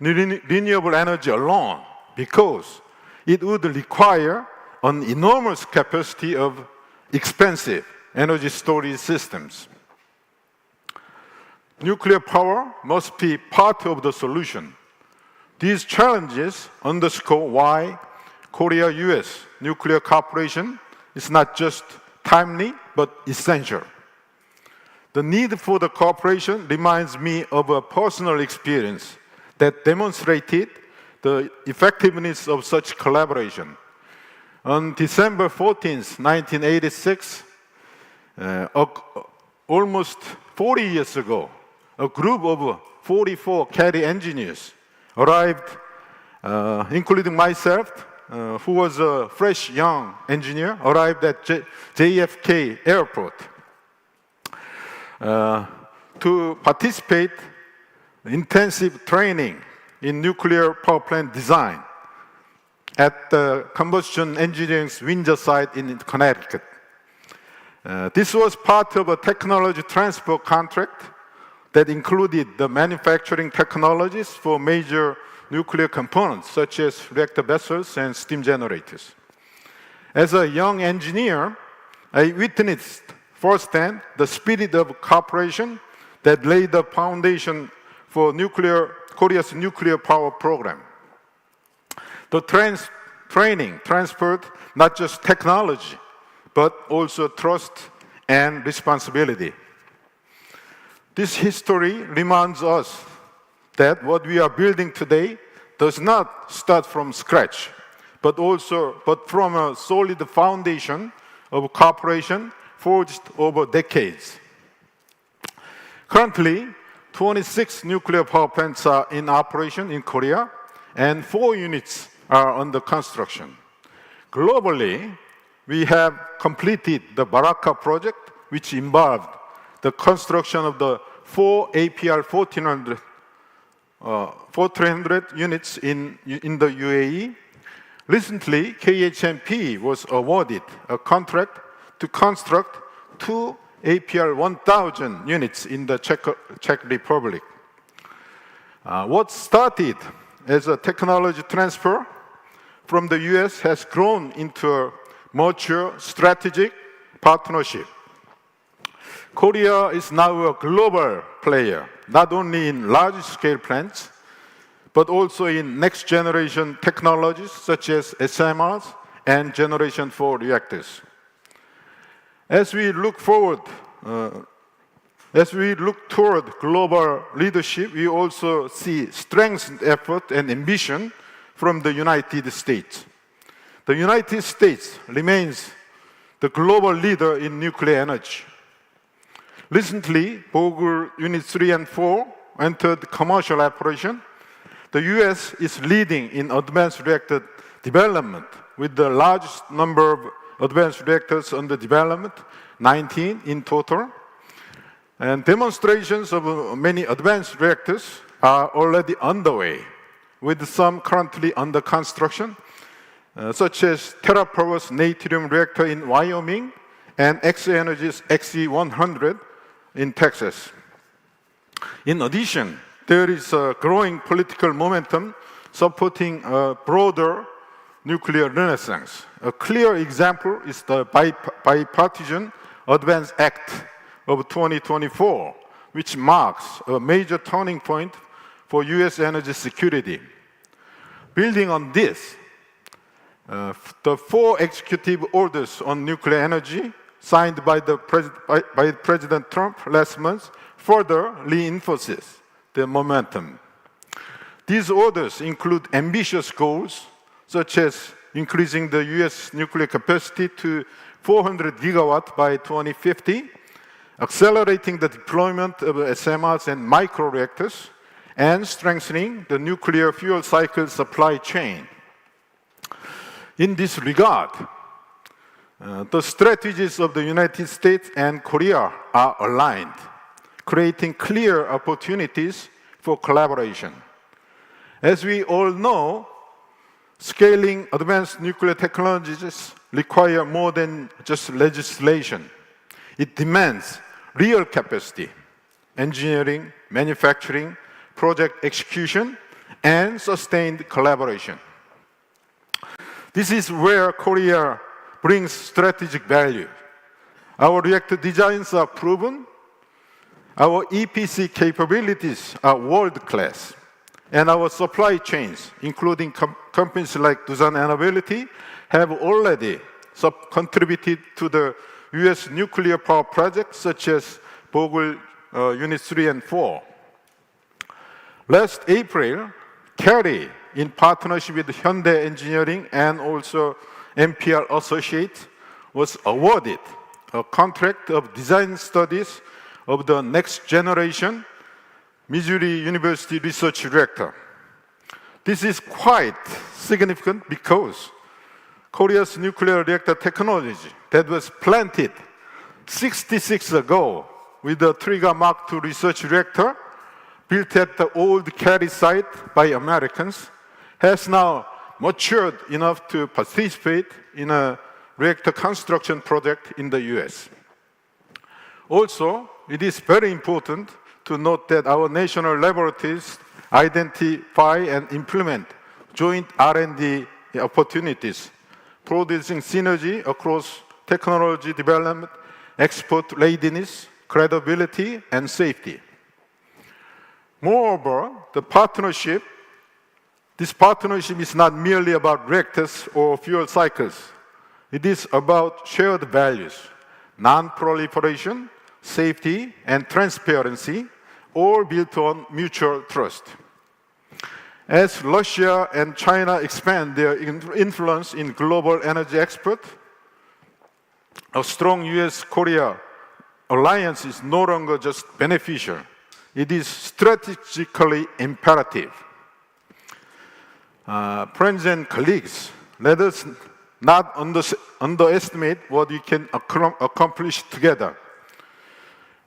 renewable energy alone, because it would require an enormous capacity of expensive energy storage systems. Nuclear power must be part of the solution. These challenges underscore why Korea-US nuclear cooperation is not just timely, but essential. The need for the cooperation reminds me of a personal experience that demonstrated the effectiveness of such collaboration. On December 14, 1986, almost 40 years ago, a group of 44 CADI engineers arrived, including myself, who was a fresh young engineer, arrived at JFK Airport to participate in intensive training in nuclear power plant design at the combustion engineering's Windsor site in Connecticut. This was part of a technology transfer contract that included the manufacturing technologies for major nuclear components, such as reactor vessels and steam generators. As a young engineer, I witnessed firsthand the spirit of cooperation that laid the foundation for Korea's nuclear power program. The training transferred not just technology, but also trust and responsibility. This history reminds us that what we are building today does not start from scratch, but from a solid foundation of cooperation forged over decades. Currently, 26 nuclear power plants are in operation in Korea, and 4 units are under construction. Globally, we have completed the Baraka project, which involved the construction of the 4 APR 4300 units in the UAE. Recently, KHNP was awarded a contract to construct 2 APR 1000 units in the Czech Republic. What started as a technology transfer from the US has grown into a mature strategic partnership. Korea is now a global player, not only in large-scale plants, but also in next-generation technologies such as SMRs and Generation 4 reactors. As we look toward global leadership, we also see strengthened effort and ambition from the United States. The United States remains the global leader in nuclear energy. Recently, Vogtle Units 3 and 4 entered commercial operation. The US is leading in advanced reactor development with the largest number of advanced reactors under development, 19 in total. And demonstrations of many advanced reactors are already underway, with some currently under construction, such as TerraPower's Natrium reactor in Wyoming and X-Energy's XE100 in Texas. In addition, there is a growing political momentum supporting a broader nuclear renaissance. A clear example is the Bipartisan Advance Act of 2024, which marks a major turning point for US energy security. Building on this, the 4 executive orders on nuclear energy signed by President Trump last month further reinforces the momentum. These orders include ambitious goals, such as increasing the US nuclear capacity to 400 gigawatts by 2050, accelerating the deployment of SMRs and microreactors, and strengthening the nuclear fuel cycle supply chain. In this regard, the strategies of the United States and Korea are aligned, creating clear opportunities for collaboration. As we all know, scaling advanced nuclear technologies require more than just legislation. It demands real capacity, engineering, manufacturing, project execution, and sustained collaboration. This is where Korea brings strategic value. Our reactor designs are proven, our EPC capabilities are world-class, and our supply chains, including companies like Doosan Enerbility, have already contributed to the US nuclear power projects such as Vogtle Units 3 and 4. Last April, CARI, in partnership with Hyundai Engineering and also MPR Associates, was awarded a contract of design studies of the next generation Missouri University Research Reactor. This is quite significant because Korea's nuclear reactor technology that was planted 66 ago with the Trigger Mark II research reactor built at the old CARI site by Americans has now matured enough to participate in a reactor construction project in the US. Also, it is very important to note that our national laboratories identify and implement joint R&D opportunities, producing synergy across technology development, export readiness, credibility, and safety. Moreover, this partnership is not merely about reactors or fuel cycles. It is about shared values, non-proliferation, safety, and transparency, all built on mutual trust. As Russia and China expand their influence in global energy export, a strong US-Korea alliance is no longer just beneficial. It is strategically imperative. Friends and colleagues, let us not underestimate what we can accomplish together.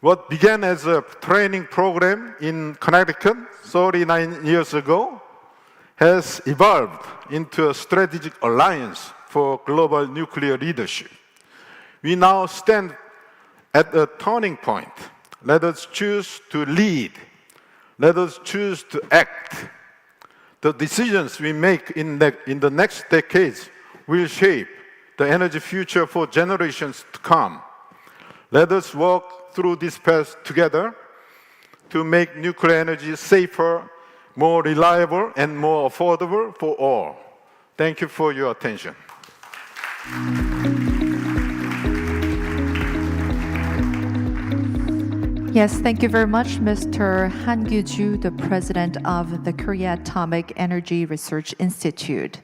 What began as a training program in Connecticut 39 years ago has evolved into a strategic alliance for global nuclear leadership. We now stand at a turning point. Let us choose to lead. Let us choose to act. The decisions we make in the next decades will shape the energy future for generations to come. Let us walk through this path together to make nuclear energy safer, more reliable, and more affordable for all. Thank you for your attention. Yes, thank you very much, Mr. Hangyu Joo, the president of the Korea Atomic Energy Research Institute.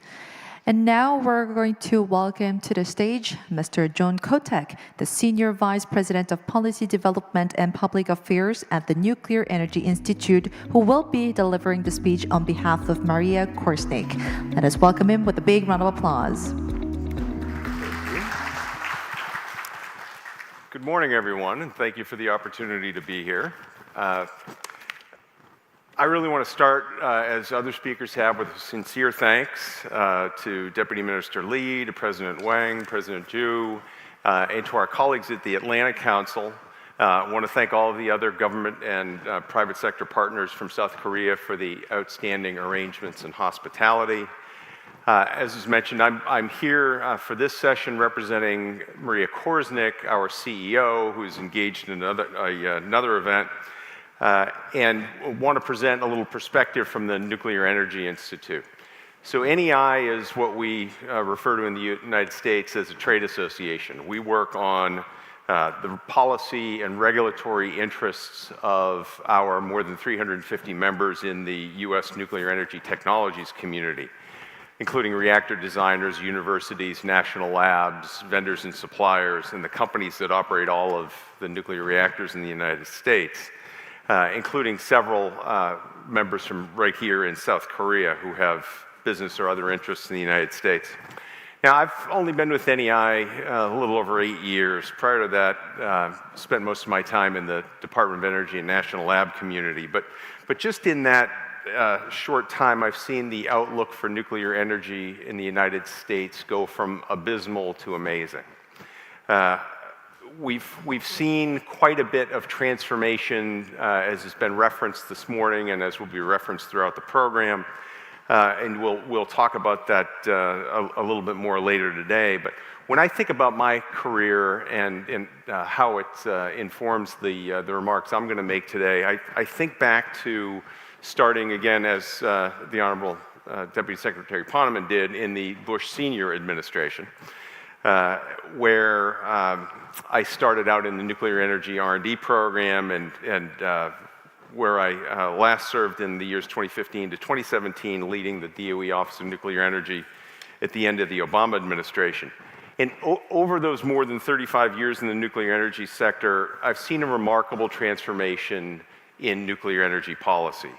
And now we're going to welcome to the stage Mr. John Kotek, the Senior Vice President of Policy Development and Public Affairs at the Nuclear Energy Institute, who will be delivering the speech on behalf of Maria Korsnick. Let us welcome him with a big round of applause. Good morning, everyone, and thank you for the opportunity to be here. I really want to start, as other speakers have, with sincere thanks to Deputy Minister Lee, to President Wang, President Joo, and to our colleagues at the Atlantic Council. I want to thank all of the other government and private sector partners from South Korea for the outstanding arrangements and hospitality. As was mentioned, I'm here for this session representing Maria Korsnick, our CEO, who's engaged in another event, and want to present a little perspective from the Nuclear Energy Institute. So NEI is what we refer to in the United States as a trade association. We work on the policy and regulatory interests of our more than 350 members in the US nuclear energy technologies community, including reactor designers, universities, national labs, vendors and suppliers, and the companies that operate all of the nuclear reactors in the United States, including several members from right here in South Korea who have business or other interests in the United States. Now, I've only been with NEI a little over 8 years. Prior to that, spent most of my time in the Department of Energy and National Lab community. But just in that short time, I've seen the outlook for nuclear energy in the United States go from abysmal to amazing. We've seen quite a bit of transformation, as has been referenced this morning and as will be referenced throughout the program. And we'll talk about that a little bit more later today. But when I think about my career and how it informs the remarks I'm going to make today, I think back to starting again as the Honorable Deputy Secretary Poneman did in the Bush Senior administration, where I started out in the nuclear energy R&D program and where I last served in the years 2015 to 2017, leading the DOE Office of Nuclear Energy at the end of the Obama administration. And over those more than 35 years in the nuclear energy sector, I've seen a remarkable transformation in nuclear energy policy.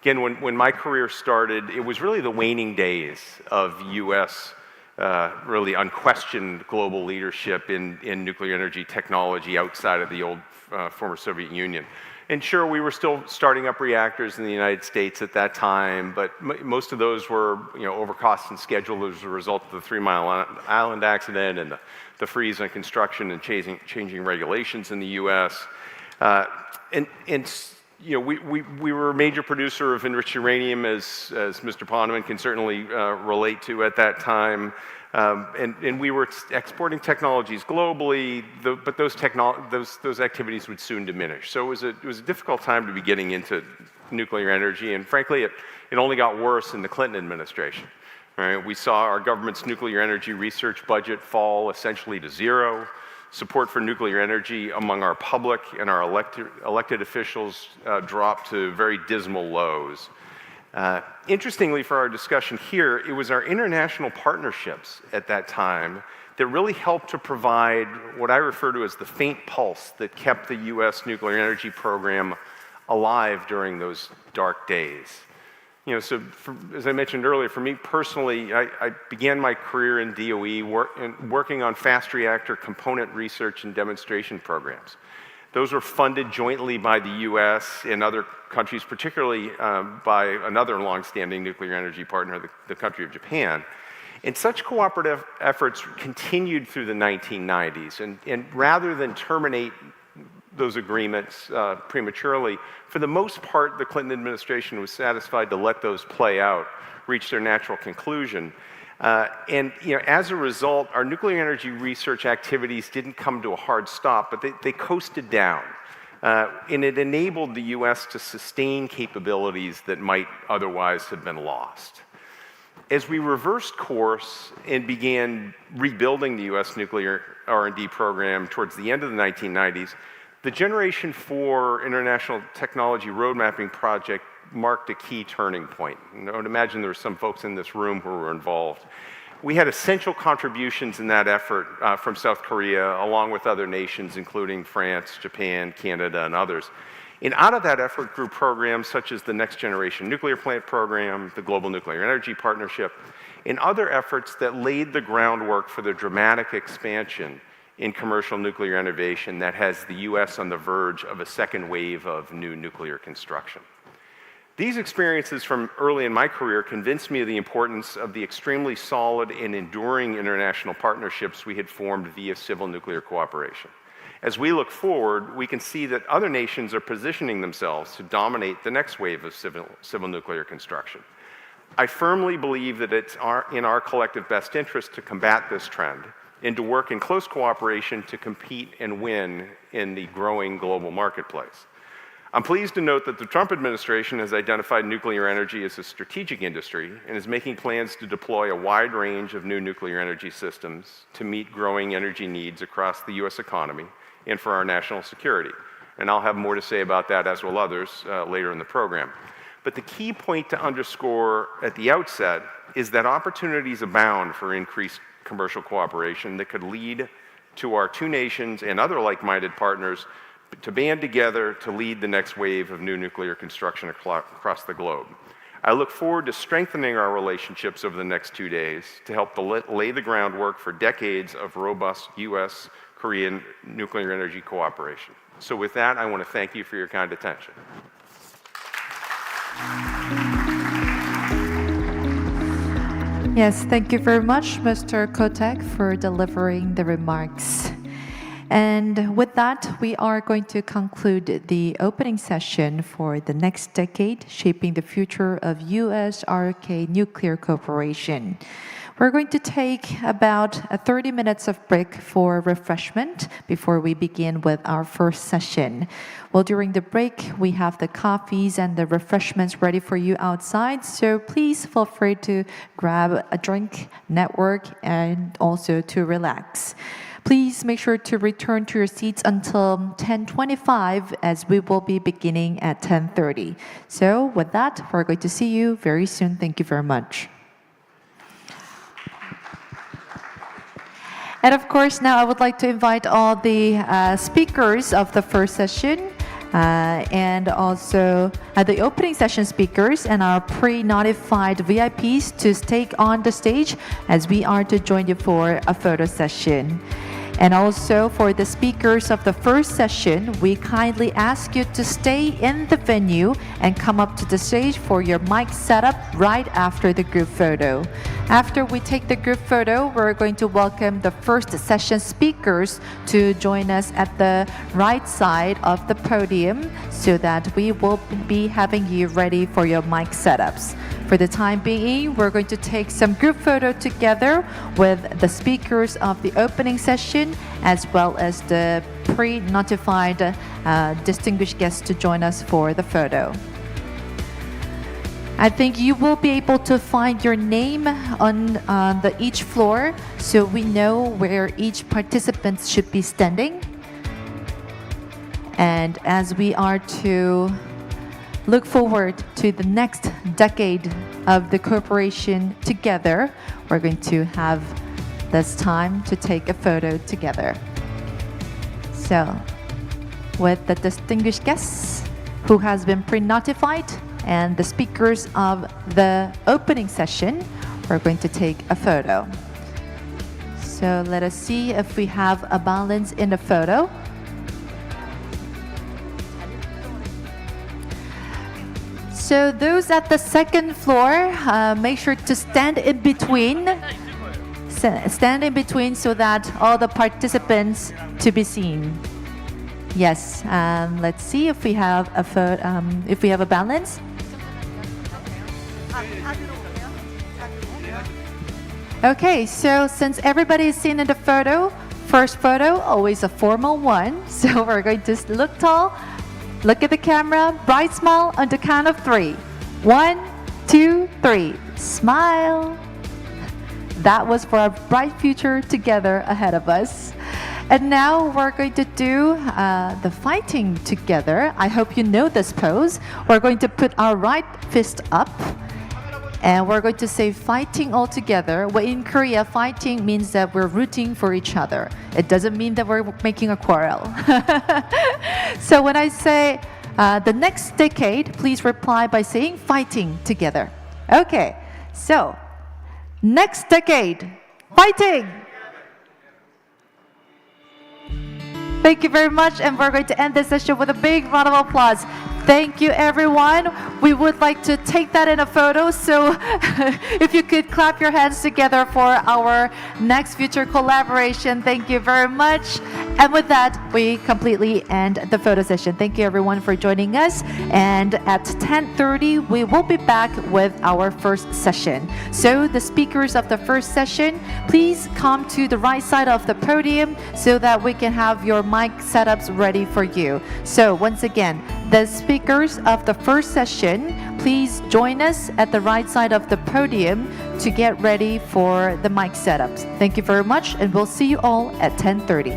Again, when my career started, it was really the waning days of US really unquestioned global leadership in nuclear energy technology outside of the old former Soviet Union. And sure, we were still starting up reactors in the United States at that time, but most of those were over cost and schedule as a result of the 3 Mile Island accident and the freeze on construction and changing regulations in the US. We were a major producer of enriched uranium, as Mr. Poneman can certainly relate to at that time. And we were exporting technologies globally, but those activities would soon diminish. So it was a difficult time to be getting into nuclear energy, and frankly, it only got worse in the Clinton administration. Right? We saw our government's nuclear energy research budget fall essentially to zero. Support for nuclear energy among our public and our elected officials dropped to very dismal lows. Interestingly, for our discussion here, it was our international partnerships at that time that really helped to provide what I refer to as the faint pulse that kept the US nuclear energy program alive during those dark days. So as I mentioned earlier, for me personally, I began my career in DOE working on fast reactor component research and demonstration programs. Those were funded jointly by the US and other countries, particularly by another longstanding nuclear energy partner, the country of Japan. And such cooperative efforts continued through the 1990s. And rather than terminate those agreements prematurely, for the most part, the Clinton administration was satisfied to let those play out, reach their natural conclusion. As a result, our nuclear energy research activities didn't come to a hard stop, but they coasted down. And it enabled the US to sustain capabilities that might otherwise have been lost. As we reversed course and began rebuilding the US nuclear R&D program towards the end of the 1990s, the Generation 4 International Technology Road Mapping Project marked a key turning point. And I would imagine there were some folks in this room who were involved. We had essential contributions in that effort from South Korea, along with other nations, including France, Japan, Canada, and others. And out of that effort grew programs such as the Next Generation Nuclear Plant Program, the Global Nuclear Energy Partnership, and other efforts that laid the groundwork for the dramatic expansion in commercial nuclear innovation that has the US on the verge of a second wave of new nuclear construction. These experiences from early in my career convinced me of the importance of the extremely solid and enduring international partnerships we had formed via civil nuclear cooperation. As we look forward, we can see that other nations are positioning themselves to dominate the next wave of civil nuclear construction. I firmly believe that it's in our collective best interest to combat this trend and to work in close cooperation to compete and win in the growing global marketplace. I'm pleased to note that the Trump administration has identified nuclear energy as a strategic industry and is making plans to deploy a wide range of new nuclear energy systems to meet growing energy needs across the US economy and for our national security. And I'll have more to say about that, as will others, later in the program. But the key point to underscore at the outset is that opportunities abound for increased commercial cooperation that could lead to our two nations and other like-minded partners to band together to lead the next wave of new nuclear construction across the globe. I look forward to strengthening our relationships over the next 2 days to help lay the groundwork for decades of robust US-Korean nuclear energy cooperation. So with that, I want to thank you for your kind attention. Yes, thank you very much, Mr. Kotek, for delivering the remarks. And with that, we are going to conclude the opening session for the next decade, shaping the future of US-ROK nuclear cooperation. We're going to take about 30 minutes of break for refreshment before we begin with our first session. Well, during the break, we have the coffees and the refreshments ready for you outside, so please feel free to grab a drink, network, and also to relax. Please make sure to return to your seats until 10:25 as we will be beginning at 10:30. So with that, we're going to see you very soon. Thank you very much. And of course, now I would like to invite all the speakers of the first session and also the opening session speakers and our pre-notified VIPs to take on the stage as we are to join you for a photo session. And also for the speakers of the first session, we kindly ask you to stay in the venue and come up to the stage for your mic setup right after the group photo. After we take the group photo, we're going to welcome the first session speakers to join us at the right side of the podium so that we will be having you ready for your mic setups. For the time being, we're going to take some group photo together with the speakers of the opening session as well as the pre-notified distinguished guests to join us for the photo. I think you will be able to find your name on each floor so we know where each participant should be standing. And as we are to look forward to the next decade of the cooperation together, we're going to have this time to take a photo together. So, with the distinguished guests who has been pre-notified and the speakers of the opening session, we're going to take a photo. So let us see if we have a balance in the photo. So those at the second floor, make sure to stand in between. Stand in between so that all the participants to be seen. Yes, let's see if we have a balance. Okay, so since everybody is seen in the photo, first photo, always a formal one. So we're going to look tall, look at the camera, bright smile on the count of 3. 1, 2, 3, smile. That was for our bright future together ahead of us. And now we're going to do the fighting together. I hope you know this pose. We're going to put our right fist up. And we're going to say fighting all together. Well, in Korea, fighting means that we're rooting for each other. It doesn't mean that we're making a quarrel. So when I say the next decade, please reply by saying fighting together. Okay, so next decade, fighting! Thank you very much, and we're going to end this session with a big round of applause. Thank you, everyone. We would like to take that in a photo, so if you could clap your hands together for our next future collaboration. Thank you very much. And with that, we completely end the photo session. Thank you, everyone, for joining us. And at 10:30, we will be back with our first session. So the speakers of the first session, please come to the right side of the podium so that we can have your mic setups ready for you. So once again, the speakers of the first session, please join us at the right side of the podium to get ready for the mic setups. Thank you very much, and we'll see you all at 10:30.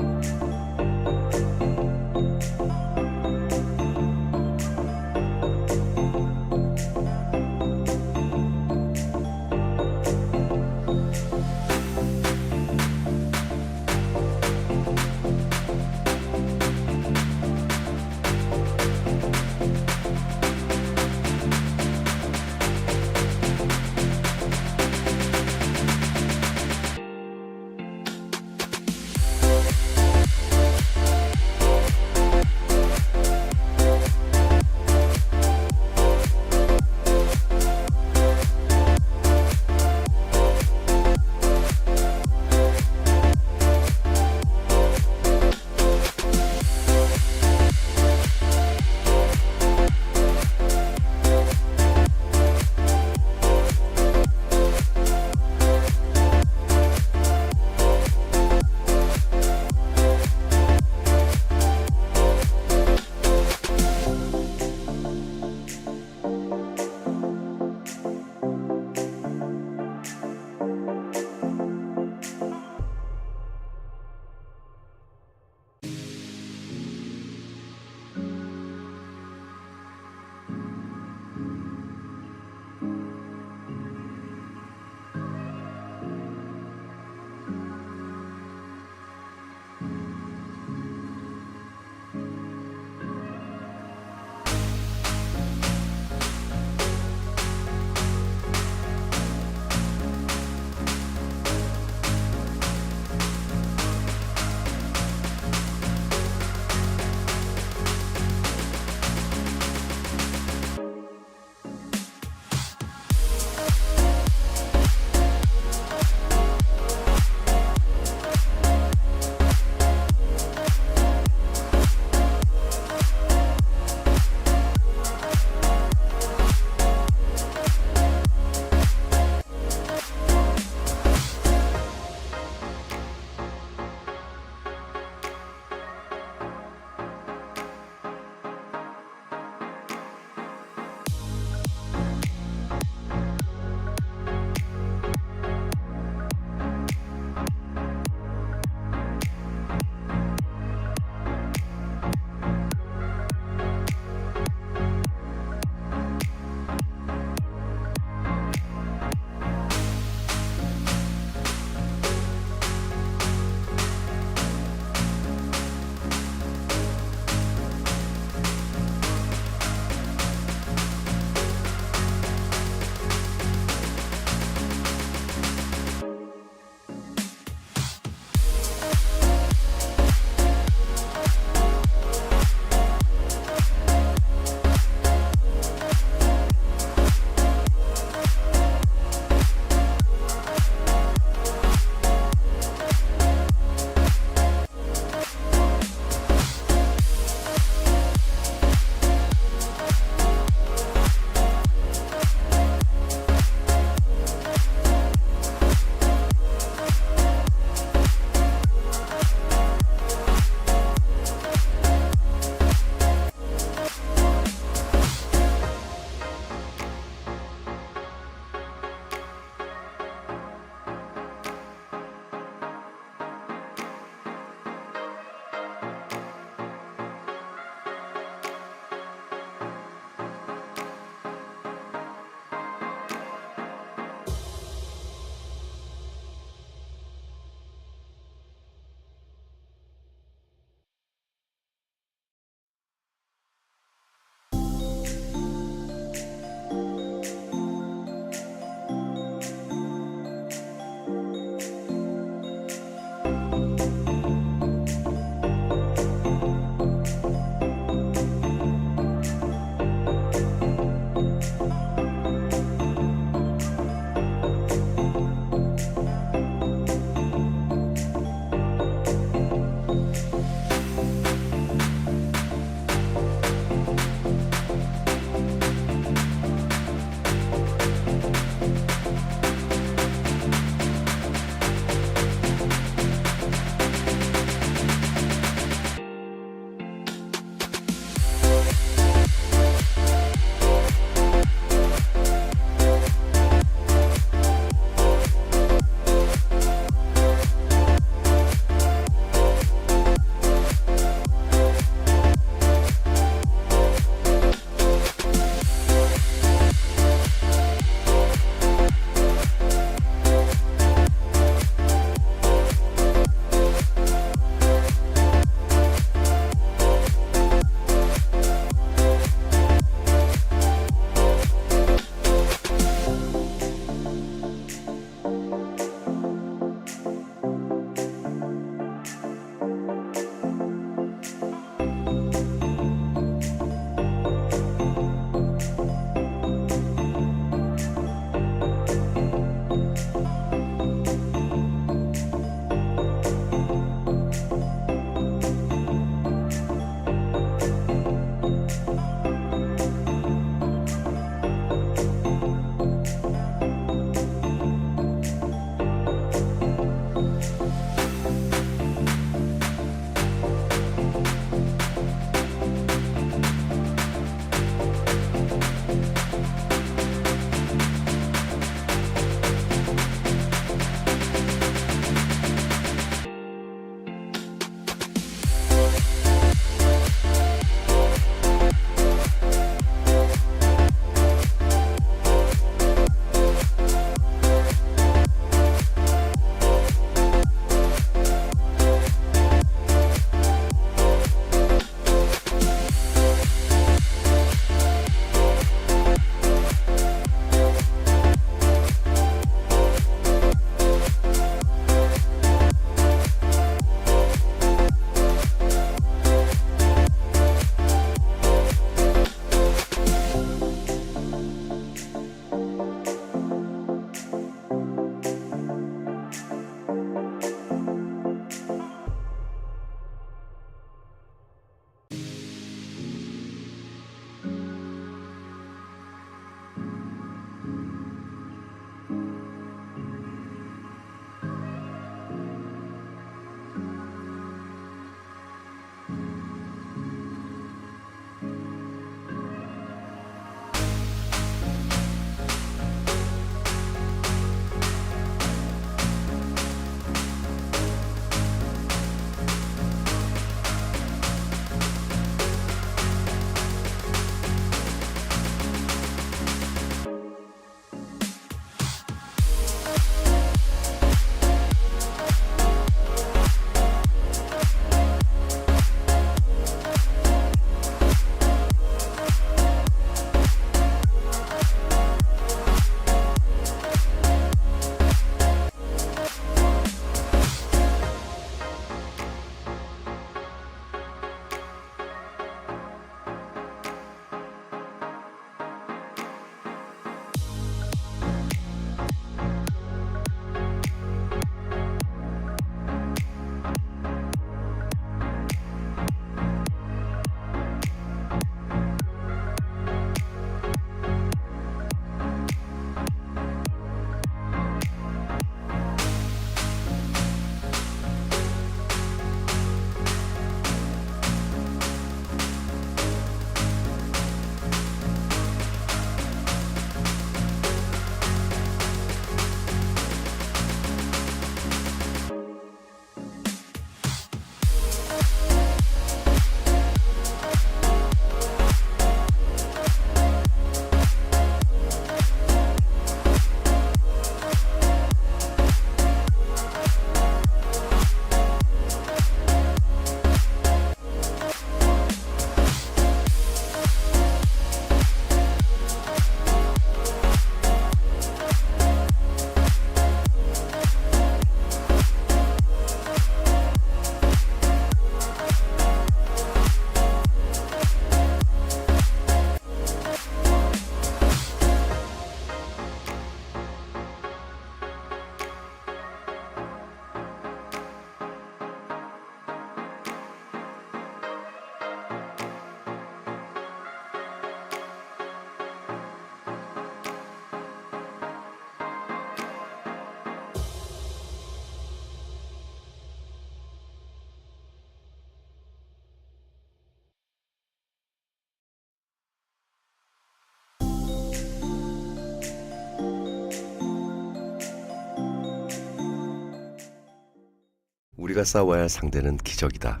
우리가 싸워야 할 상대는 기적이다.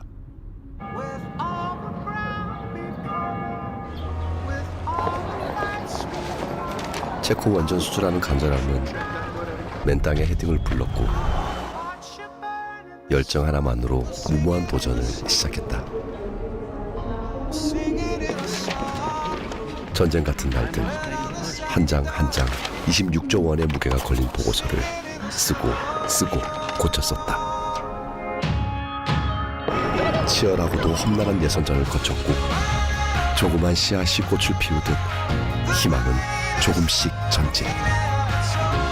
체코 원전 수출하는 간절함은 맨 땅에 헤딩을 불렀고 열정 하나만으로 무모한 도전을 시작했다. 전쟁 같은 날들 한 장 한 장 26조 원의 무게가 걸린 보고서를 쓰고 고쳤었다. 치열하고도 험난한 예선전을 거쳤고 조그만 씨앗이 꽃을 피우듯 희망은 조금씩 전진.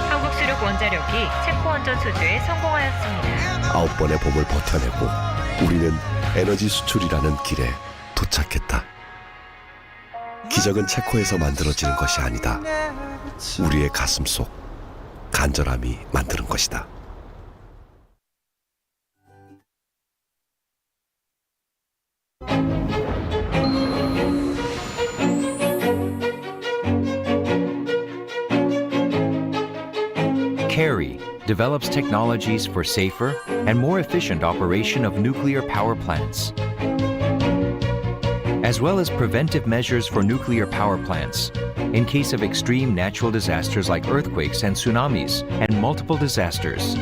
한국 수력 원자력이 체코 원전 수주에 성공하였습니다. 9번의 봄을 버텨내고 우리는 에너지 수출이라는 길에 도착했다. 기적은 체코에서 만들어지는 것이 아니다. 우리의 가슴 속 간절함이 만드는 것이다. CARI develops technologies for safer and more efficient operation of nuclear power plants, as well as preventive measures for nuclear power plants in case of extreme natural disasters like earthquakes and tsunamis and multiple disasters.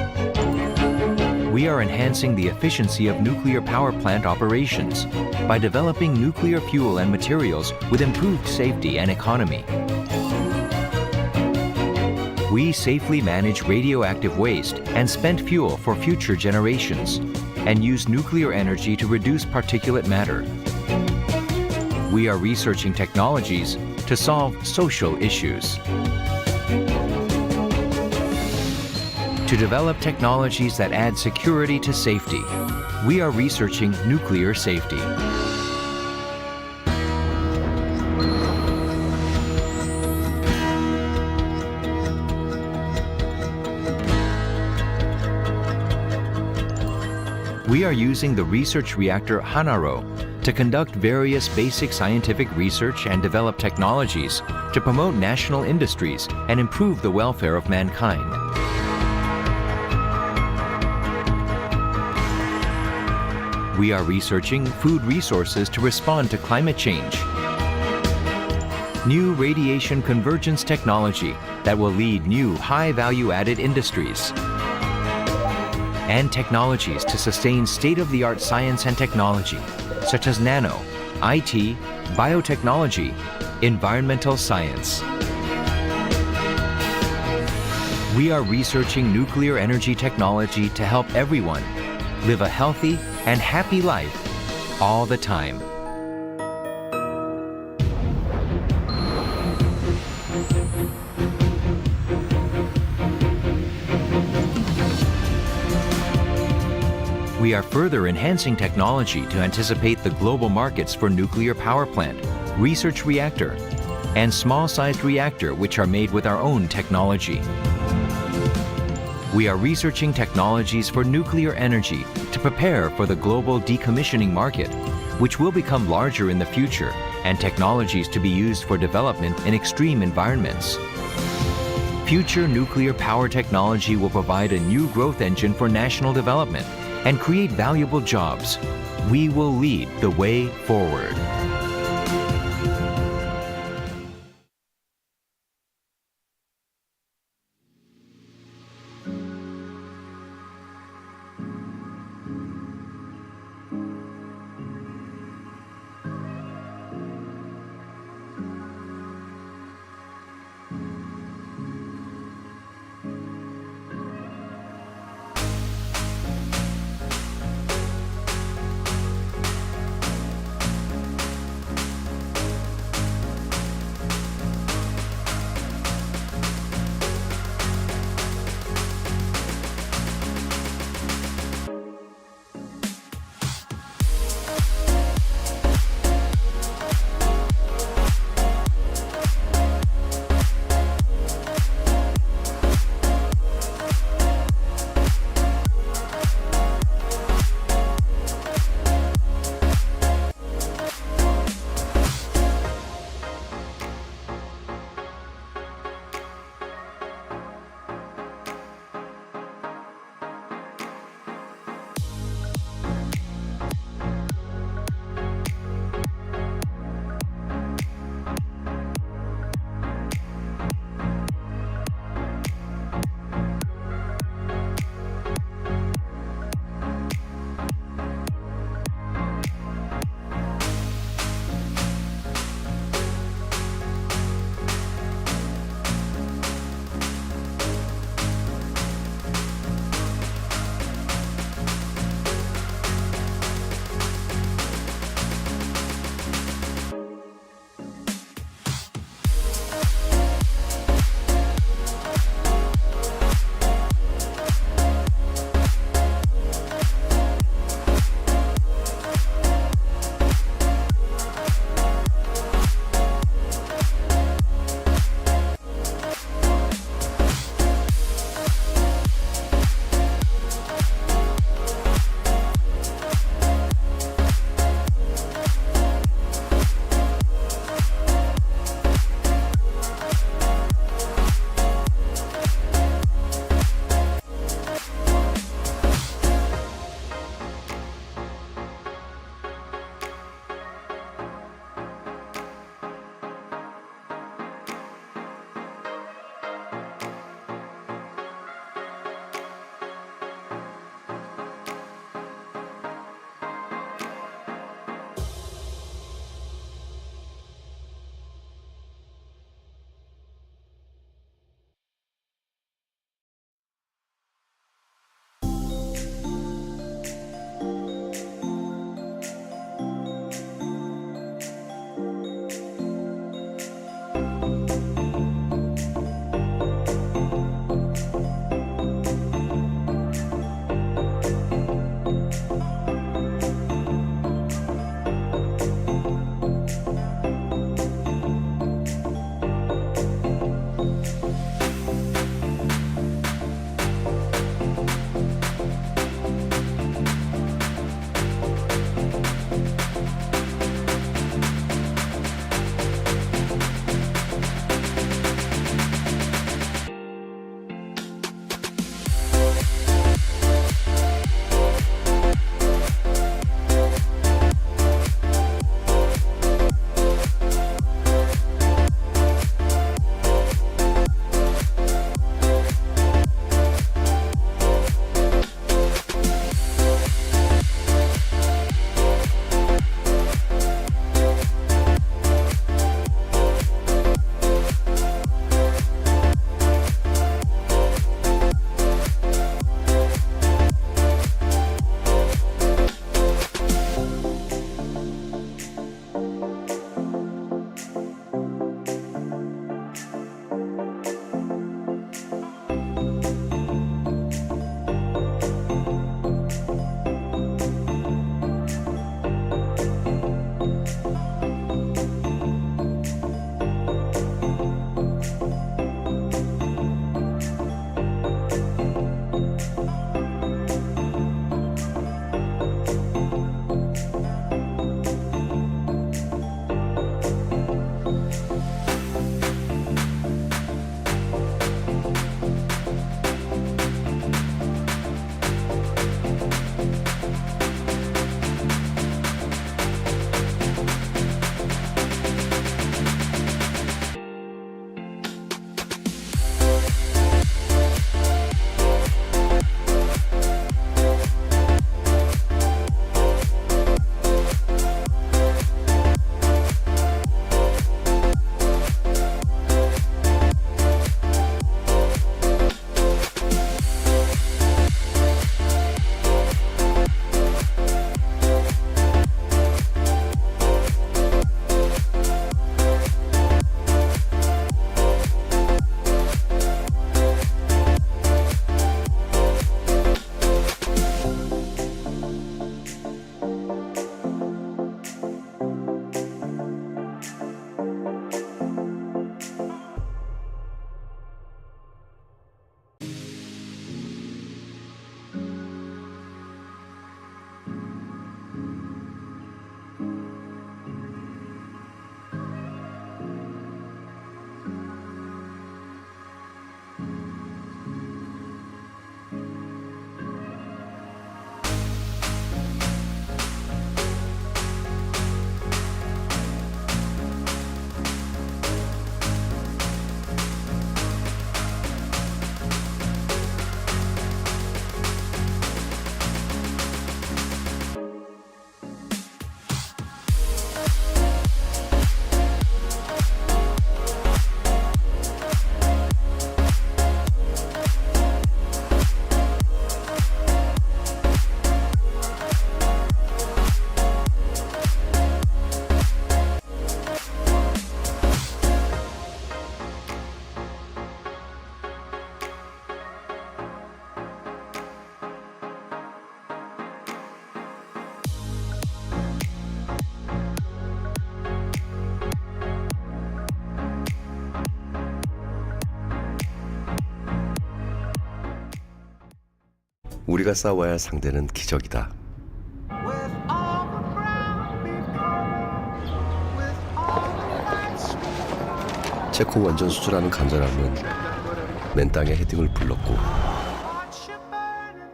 We are enhancing the efficiency of nuclear power plant operations by developing nuclear fuel and materials with improved safety and economy. We safely manage radioactive waste and spent fuel for future generations and use nuclear energy to reduce particulate matter. We are researching technologies to solve social issues. To develop technologies that add security to safety, we are researching nuclear safety. We are using the research reactor Hanaro to conduct various basic scientific research and develop technologies to promote national industries and improve the welfare of mankind. We are researching food resources to respond to climate change. New radiation convergence technology that will lead new high value-added industries. And technologies to sustain state-of-the-art science and technology, such as nano, IT, biotechnology, environmental science. We are researching nuclear energy technology to help everyone live a healthy and happy life all the time. We are further enhancing technology to anticipate the global markets for nuclear power plant, research reactor, and small-sized reactor which are made with our own technology. We are researching technologies for nuclear energy to prepare for the global decommissioning market, which will become larger in the future, and technologies to be used for development in extreme environments. Future nuclear power technology will provide a new growth engine for national development and create valuable jobs. We will lead the way forward. 우리가 싸워야 할 상대는 기적이다. 체코 원전 수출하는 간절함은 맨 땅에 헤딩을 불렀고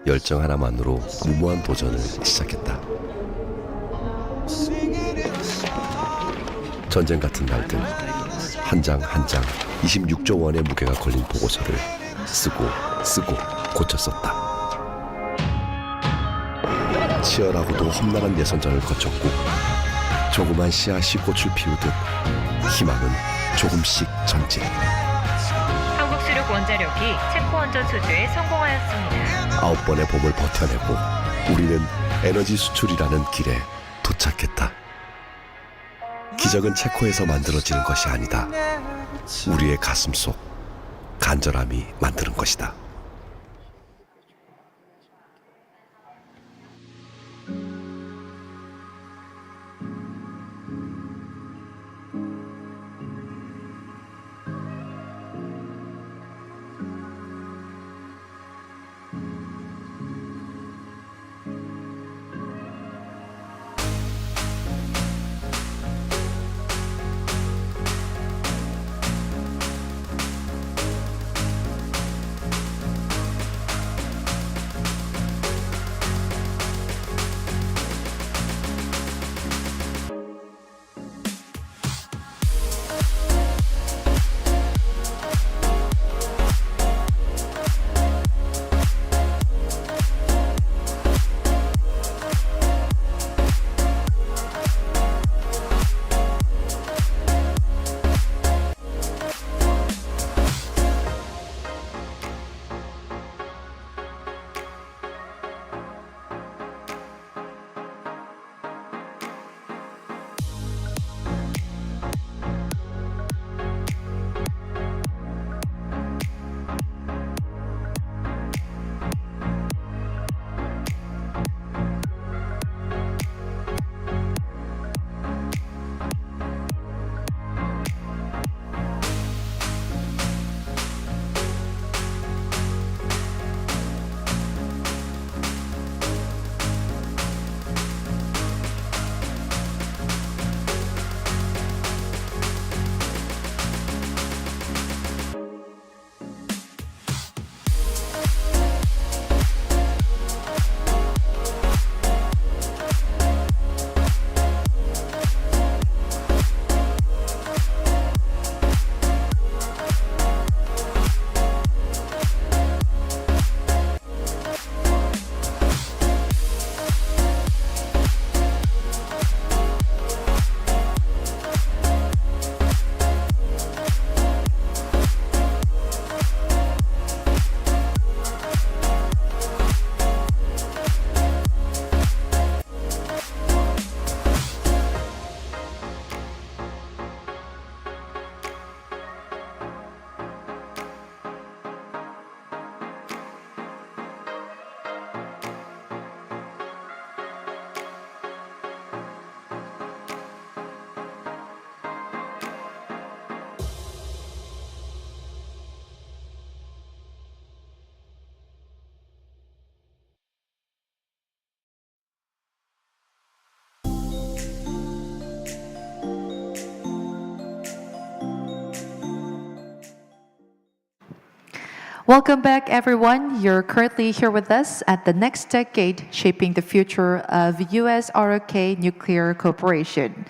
열정 하나만으로 무모한 도전을 시작했다. 전쟁 같은 날들 한 장 한 장 26조 원의 무게가 걸린 보고서를 쓰고 고쳤었다. 치열하고도 험난한 예선전을 거쳤고 조그만 씨앗이 꽃을 피우듯 희망은 조금씩 전진. 한국 수력 원자력이 체코 원전 수주에 성공하였습니다. 9번의 봄을 버텨내고 우리는 에너지 수출이라는 길에 도착했다. 기적은 체코에서 만들어지는 것이 아니다. 우리의 가슴 속 간절함이 만드는 것이다. Welcome back, everyone. You're currently here with us at the next decade shaping the future of US-ROK nuclear cooperation.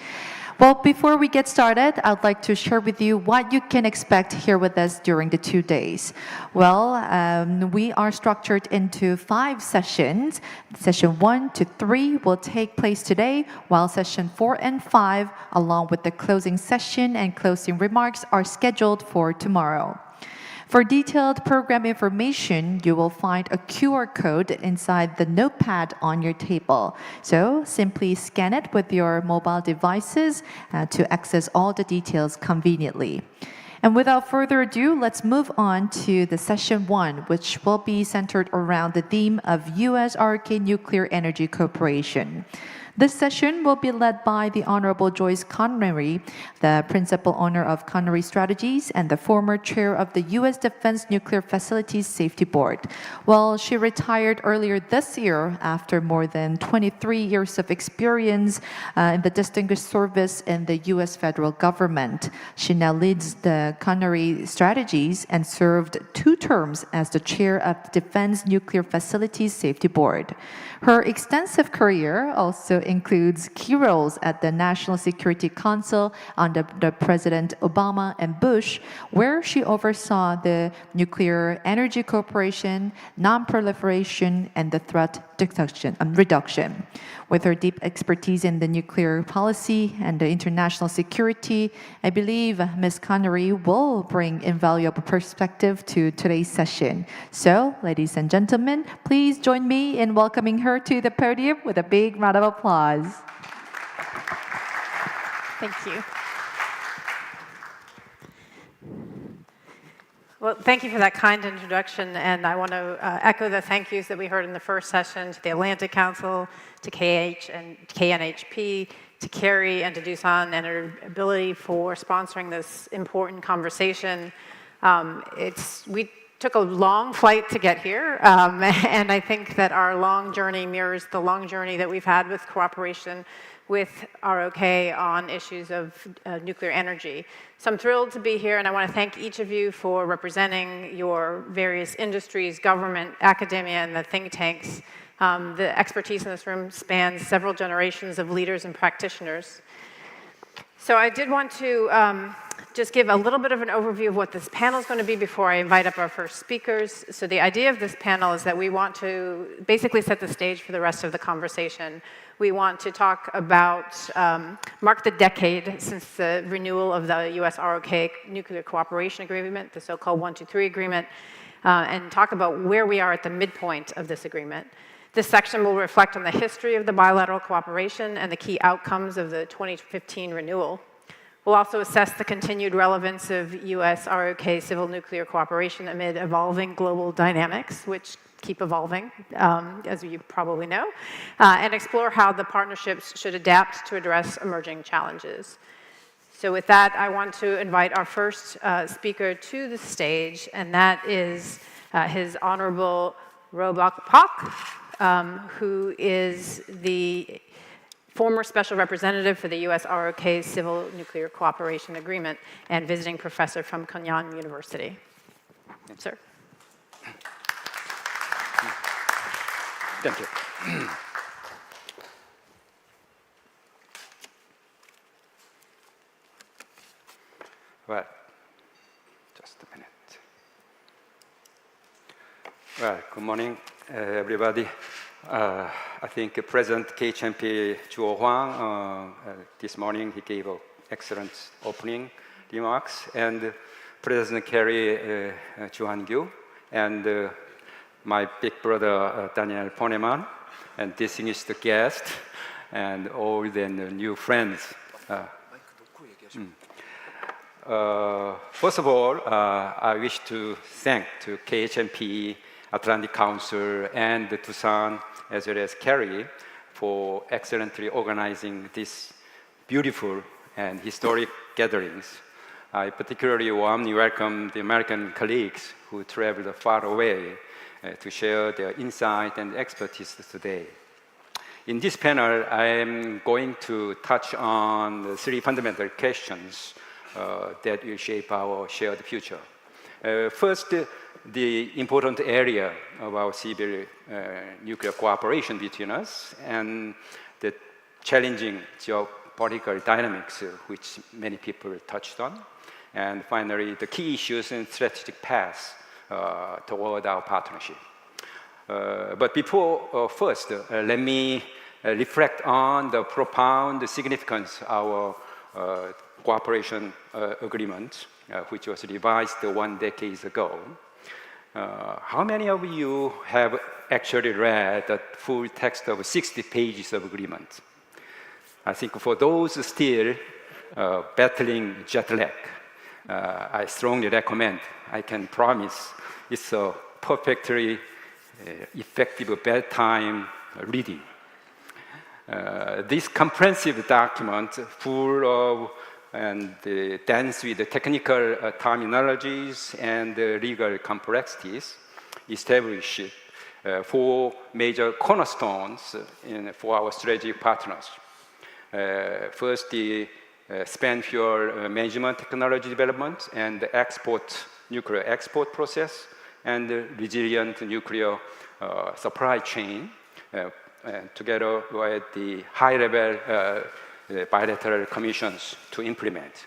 Well, before we get started, I'd like to share with you what you can expect here with us during the 2 days. Well, we are structured into 5 sessions. Session 1 to 3 will take place today, while session 4 and 5, along with the closing session and closing remarks, are scheduled for tomorrow. For detailed program information, you will find a QR code inside the notepad on your table. So simply scan it with your mobile devices to access all the details conveniently. And without further ado, let's move on to the session 1, which will be centered around the theme of US-ROK nuclear energy cooperation. This session will be led by the Honorable Joyce Connery, the Principal Owner of Connery Strategies and the former Chair of the U.S. Defense Nuclear Facilities Safety Board. Well, she retired earlier this year after more than 23 years of experience in the distinguished service in the U.S. federal government. She now leads the Connery Strategies and served 2 terms as the Chair of the Defense Nuclear Facilities Safety Board. Her extensive career also includes key roles at the National Security Council under the President Obama and Bush, where she oversaw the Nuclear Energy Cooperation, Non-Proliferation, and the Threat Reduction. With her deep expertise in the nuclear policy and the international security, I believe Ms. Connery will bring invaluable perspective to today's session. So, ladies and gentlemen, please join me in welcoming her to the podium with a big round of applause. Thank you. Well, thank you for that kind introduction, and I want to echo the thank yous that we heard in the first session to the Atlantic Council, to KH and KNHP, to Carrie and to Doosan and her ability for sponsoring this important conversation. We took a long flight to get here, and I think that our long journey mirrors the long journey that we've had with cooperation with ROK on issues of nuclear energy. So I'm thrilled to be here, and I want to thank each of you for representing your various industries, government, academia, and the think tanks. The expertise in this room spans several generations of leaders and practitioners. So I did want to just give a little bit of an overview of what this panel is going to be before I invite up our first speakers. So the idea of this panel is that we want to basically set the stage for the rest of the conversation. We want to talk about, mark the decade since the renewal of the US-ROK Nuclear Cooperation Agreement, the so-called 123 Agreement, and talk about where we are at the midpoint of this agreement. This section will reflect on the history of the bilateral cooperation and the key outcomes of the 2015 renewal. We'll also assess the continued relevance of US-ROK civil nuclear cooperation amid evolving global dynamics, which keep evolving, as you probably know, and explore how the partnerships should adapt to address emerging challenges. So with that, I want to invite our first speaker to the stage, and that is His Honorable Robok Pak, who is the former Special Representative for the US-ROK Civil Nuclear Cooperation Agreement and visiting professor from Konya University. Sir. Thank you. Well, just a minute. Well, good morning, everybody. I think President KHMP Joo Hwang, this morning he gave an excellent opening remarks, and President Kerry Hangyu, and my big brother Daniel Poneman, and distinguished guest, and all the new friends. First of all, I wish to thank to KHMP, Atlantic Council, and Doosan, as well as Kerry, for excellently organizing this beautiful and historic gatherings. I particularly warmly welcome the American colleagues who traveled far away to share their insight and expertise today. In this panel, I am going to touch on the 3 fundamental questions that will shape our shared future. First, the important area of our civil nuclear cooperation between us and the challenging geopolitical dynamics which many people touched on. And finally, the key issues and strategic paths toward our partnership. But before first, let me reflect on the profound significance of our cooperation agreement, which was revised 1 decade ago. How many of you have actually read the full text of 60 pages of agreement? I think for those still battling jet lag, I strongly recommend, I can promise, it's a perfectly effective bedtime reading. This comprehensive document, full of and dense with the technical terminologies and legal complexities, established 4 major cornerstones for our strategic partners. First, the spent fuel management technology development and the nuclear export process, and the resilient nuclear supply chain, together with the high-level bilateral commissions to implement.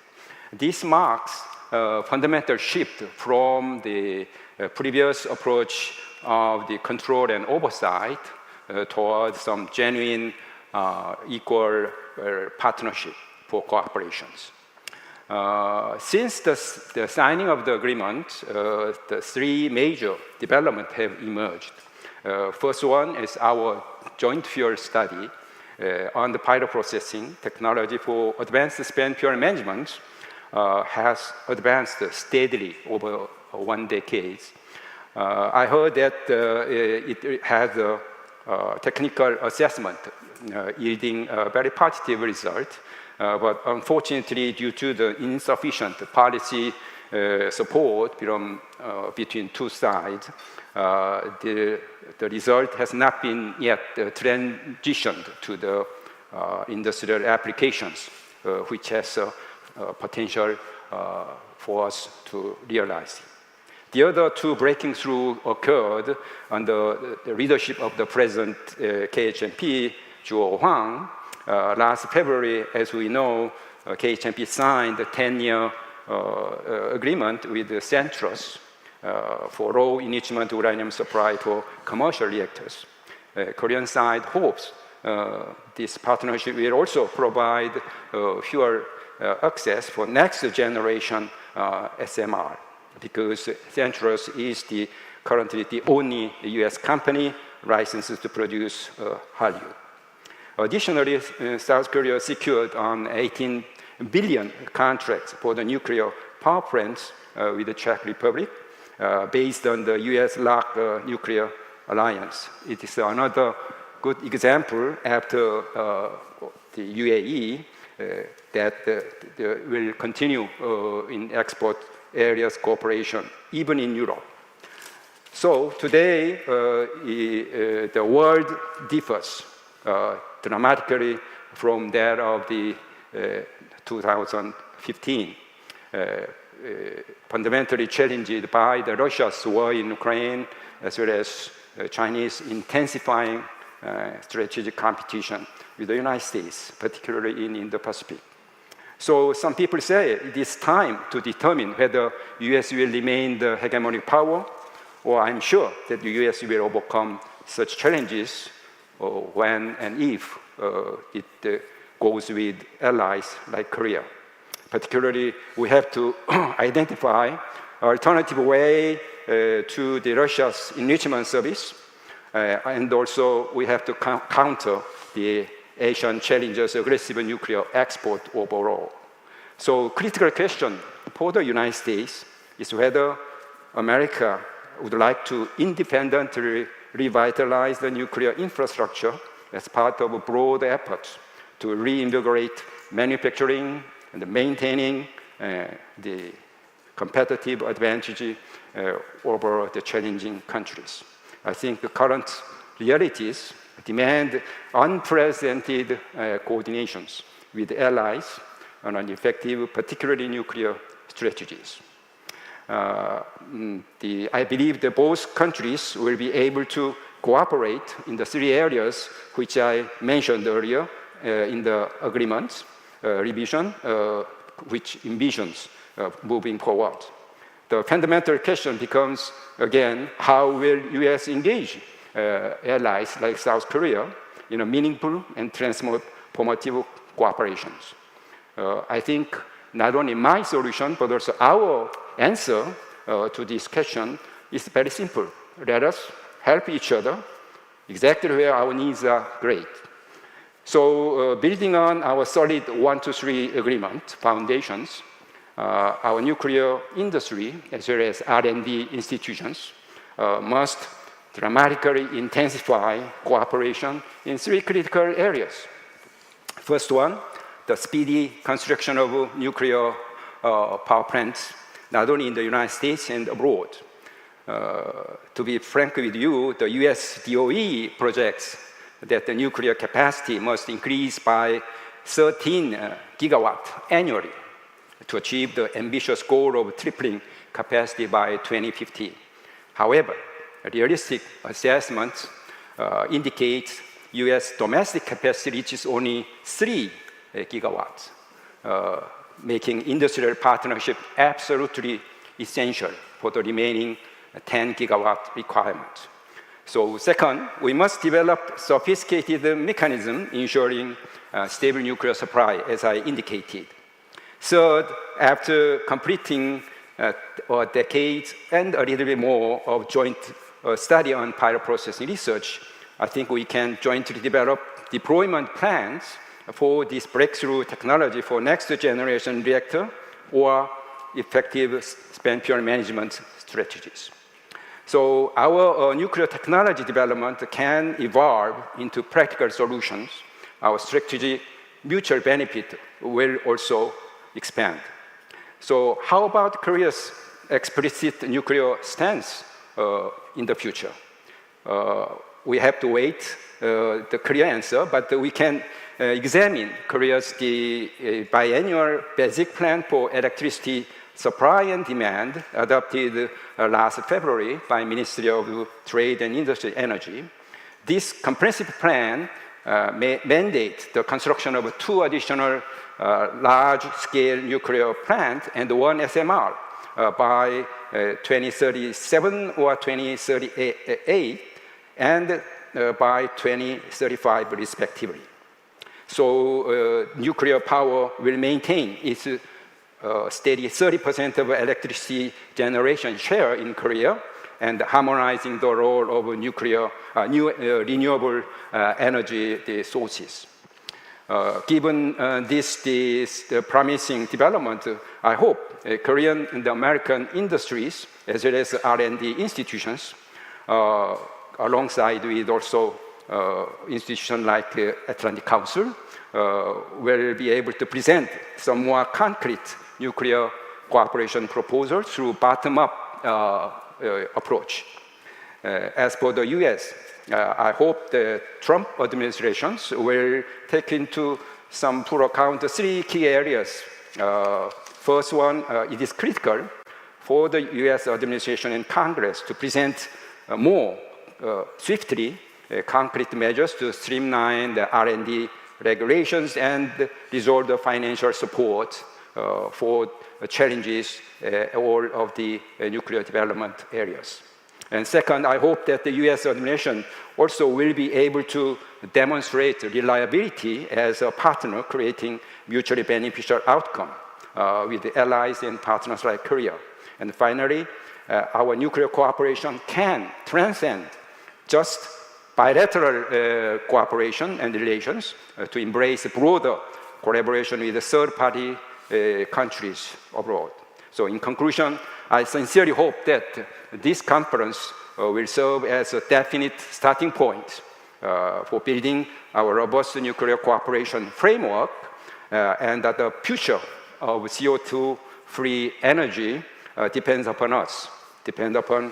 This marks a fundamental shift from the previous approach of the control and oversight towards some genuine equal partnership for cooperations. Since the signing of the agreement, the 3 major developments have emerged. First one is our joint fuel study on the pilot processing technology for advanced spent fuel management has advanced steadily over 1 decade. I heard that it has a technical assessment yielding a very positive result, but unfortunately, due to the insufficient policy support between 2 sides, the result has not been yet transitioned to the industrial applications, which has potential for us to realize. The other 2 breaking through occurred under the leadership of the President KHNP, Joo Hwang. Last February, as we know, KHNP signed a 10-year agreement with Centrus for low enrichment uranium supply for commercial reactors. Korean side hopes this partnership will also provide fuel access for next generation SMR, because Centrus is currently the only US company licensed to produce HALEU. Additionally, South Korea secured an 18 billion contracts for the nuclear power plants with the Czech Republic, based on the US-ROK nuclear alliance. It is another good example after the UAE that will continue in export areas cooperation, even in Europe. So today, the world differs dramatically from that of the 2015, fundamentally challenged by the Russia's war in Ukraine, as well as Chinese intensifying strategic competition with the United States, particularly in Indo-Pacific. So some people say it is time to determine whether the US will remain the hegemonic power, or I'm sure that the US will overcome such challenges when and if it goes with allies like Korea. Particularly, we have to identify alternative way to the Russia's enrichment service, and also we have to counter the Asian challengers' aggressive nuclear export overall. So critical question for the United States is whether America would like to independently revitalize the nuclear infrastructure as part of a broad effort to reinvigorate manufacturing and maintaining the competitive advantage over the challenging countries. I think the current realities demand unprecedented coordinations with allies on an effective, particularly nuclear strategies. I believe that both countries will be able to cooperate in the 3 areas which I mentioned earlier in the agreement revision, which envisions moving forward. The fundamental question becomes, again, how will US engage allies like South Korea in a meaningful and transformative cooperations? I think not only my solution, but also our answer to this question is very simple. Let us help each other exactly where our needs are great. So building on our solid 1-2-3 agreement foundations, our nuclear industry, as well as R&D institutions, must dramatically intensify cooperation in three critical areas. First one, the speedy construction of nuclear power plants, not only in the United States and abroad. To be frank with you, the US DOE projects that the nuclear capacity must increase by 13 gigawatt annually to achieve the ambitious goal of tripling capacity by 2050. However, realistic assessments indicate US domestic capacity reaches only 3 gigawatts, making industrial partnership absolutely essential for the remaining 10 gigawatt requirement. So second, we must develop sophisticated mechanism ensuring stable nuclear supply, as I indicated. Third, after completing a decade and a little bit more of joint study on pilot processing research, I think we can jointly develop deployment plans for this breakthrough technology for next generation reactor or effective spent fuel management strategies. So our nuclear technology development can evolve into practical solutions. Our strategic mutual benefit will also expand. So how about Korea's explicit nuclear stance in the future? We have to wait the clear answer, but we can examine Korea's biannual basic plan for electricity supply and demand adopted last February by Ministry of Trade and Industry Energy. This comprehensive plan mandates the construction of 2 additional large-scale nuclear plants and 1 SMR by 2037 or 2038 and by 2035 respectively. So nuclear power will maintain its steady 30% of electricity generation share in Korea and harmonizing the role of nuclear, new renewable energy sources. Given this promising development, I hope Korean and American industries, as well as R&D institutions, alongside with also institutions like Atlantic Council, will be able to present some more concrete nuclear cooperation proposals through bottom-up approach. As for the US, I hope the Trump administrations will take into some full account 3 key areas. First one, it is critical for the US administration and Congress to present more swiftly concrete measures to streamline the R&D regulations and resolve the financial support for challenges all of the nuclear development areas. And second, I hope that the US administration also will be able to demonstrate reliability as a partner creating mutually beneficial outcome with the allies and partners like Korea. And finally, our nuclear cooperation can transcend just bilateral cooperation and relations to embrace broader collaboration with the third-party countries abroad. So in conclusion, I sincerely hope that this conference will serve as a definite starting point for building our robust nuclear cooperation framework and that the future of CO2-free energy depends upon us, depends upon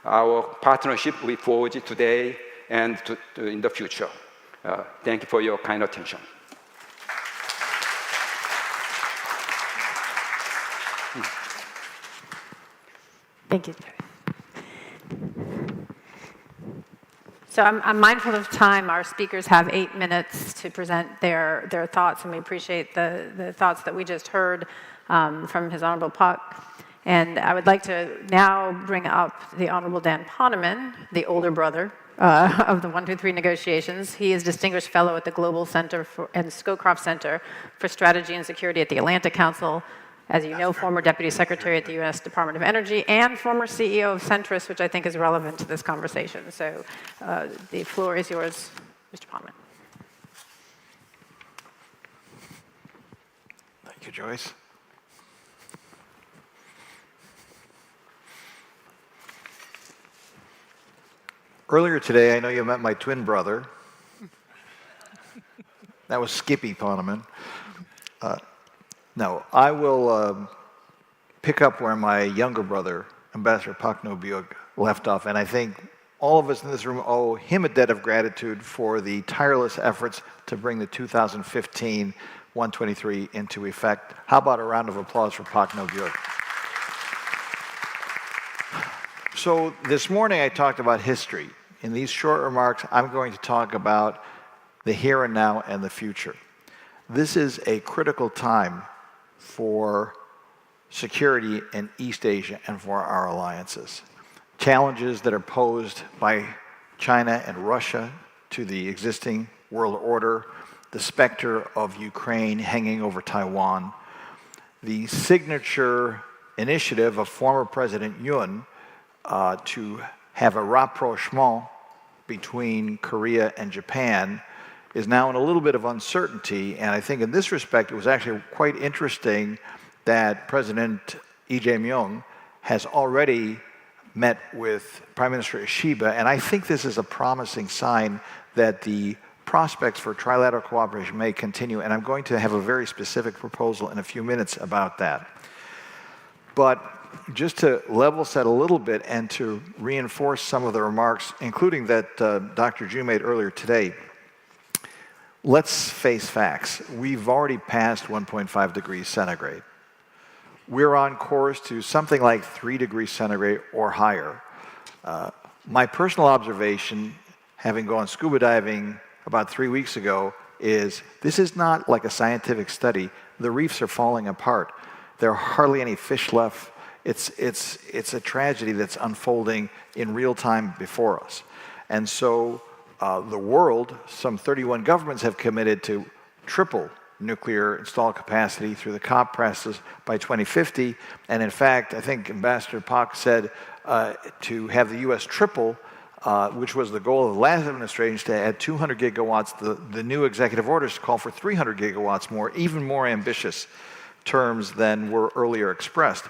our partnership we forge today and in the future. Thank you for your kind attention. Thank you. So I'm mindful of time. Our speakers have 8 minutes to present their thoughts, and we appreciate the thoughts that we just heard from His Honorable Pak. And I would like to now bring up the Honorable Dan Poneman, the older brother of the 123 negotiations. He is Distinguished Fellow at the Global Center and Scowcroft Center for Strategy and Security at the Atlantic Council. As you know, former Deputy Secretary at the U.S. Department of Energy and former CEO of Centrus, which I think is relevant to this conversation. So the floor is yours, Mr. Poneman. Thank you, Joyce. Earlier today, I know you met my twin brother. That was Skippy Poneman. No, I will pick up where my younger brother, Ambassador Park No-byuk, left off, and I think all of us in this room owe him a debt of gratitude for the tireless efforts to bring the 2015 123 into effect. How about a round of applause for Park No-byuk? So this morning I talked about history. In these short remarks, I'm going to talk about the here and now and the future. This is a critical time for security in East Asia and for our alliances. Challenges that are posed by China and Russia to the existing world order, the specter of Ukraine hanging over Taiwan, the signature initiative of former President Yoon to have a rapprochement between Korea and Japan is now in a little bit of uncertainty, and I think in this respect it was actually quite interesting that President Lee Jae-myung has already met with Prime Minister Ishiba, and I think this is a promising sign that the prospects for trilateral cooperation may continue, and I'm going to have a very specific proposal in a few minutes about that. But just to level set a little bit and to reinforce some of the remarks, including that Dr. Joo made earlier today, let's face facts. We've already passed 1.5 degrees centigrade. We're on course to something like 3 degrees centigrade or higher. My personal observation, having gone scuba diving about 3 weeks ago, is this is not like a scientific study. The reefs are falling apart. There are hardly any fish left. It's a tragedy that's unfolding in real time before us. And so the world, some 31 governments have committed to triple nuclear installed capacity through the COP process by 2050. And in fact, I think Ambassador Park said to have the US triple, which was the goal of the last administration, to add 200 gigawatts. The new executive orders call for 300 gigawatts more, even more ambitious terms than were earlier expressed.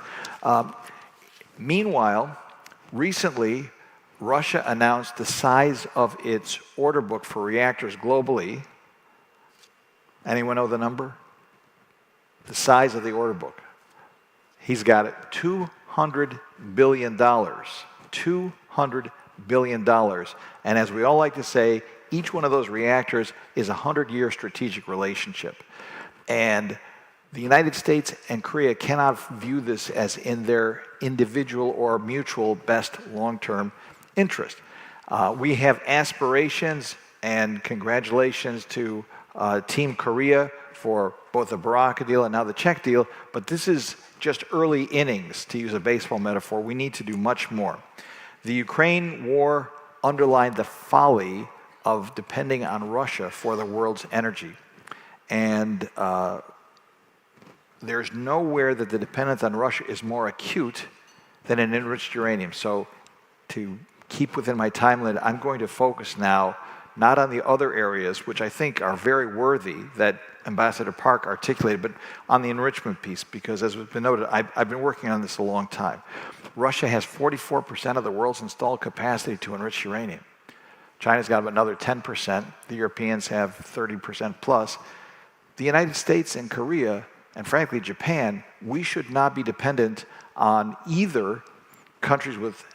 Meanwhile, recently, Russia announced the size of its order book for reactors globally. Anyone know the number? The size of the order book. He's got it, $200 billion. $200 billion. And as we all like to say, each one of those reactors is a 100-year strategic relationship. And the United States and Korea cannot view this as in their individual or mutual best long-term interest. We have aspirations, and congratulations to Team Korea for both the Baraka deal and now the Czech deal, but this is just early innings, to use a baseball metaphor. We need to do much more. The Ukraine war underlined the folly of depending on Russia for the world's energy. And there's nowhere that the dependence on Russia is more acute than in enriched uranium. So to keep within my time limit, I'm going to focus now not on the other areas, which I think are very worthy that Ambassador Park articulated, but on the enrichment piece, because as has been noted, I've been working on this a long time. Russia has 44% of the world's installed capacity to enrich uranium. China's got another 10%. The Europeans have 30% plus. The United States and Korea, and frankly Japan, we should not be dependent on either countries with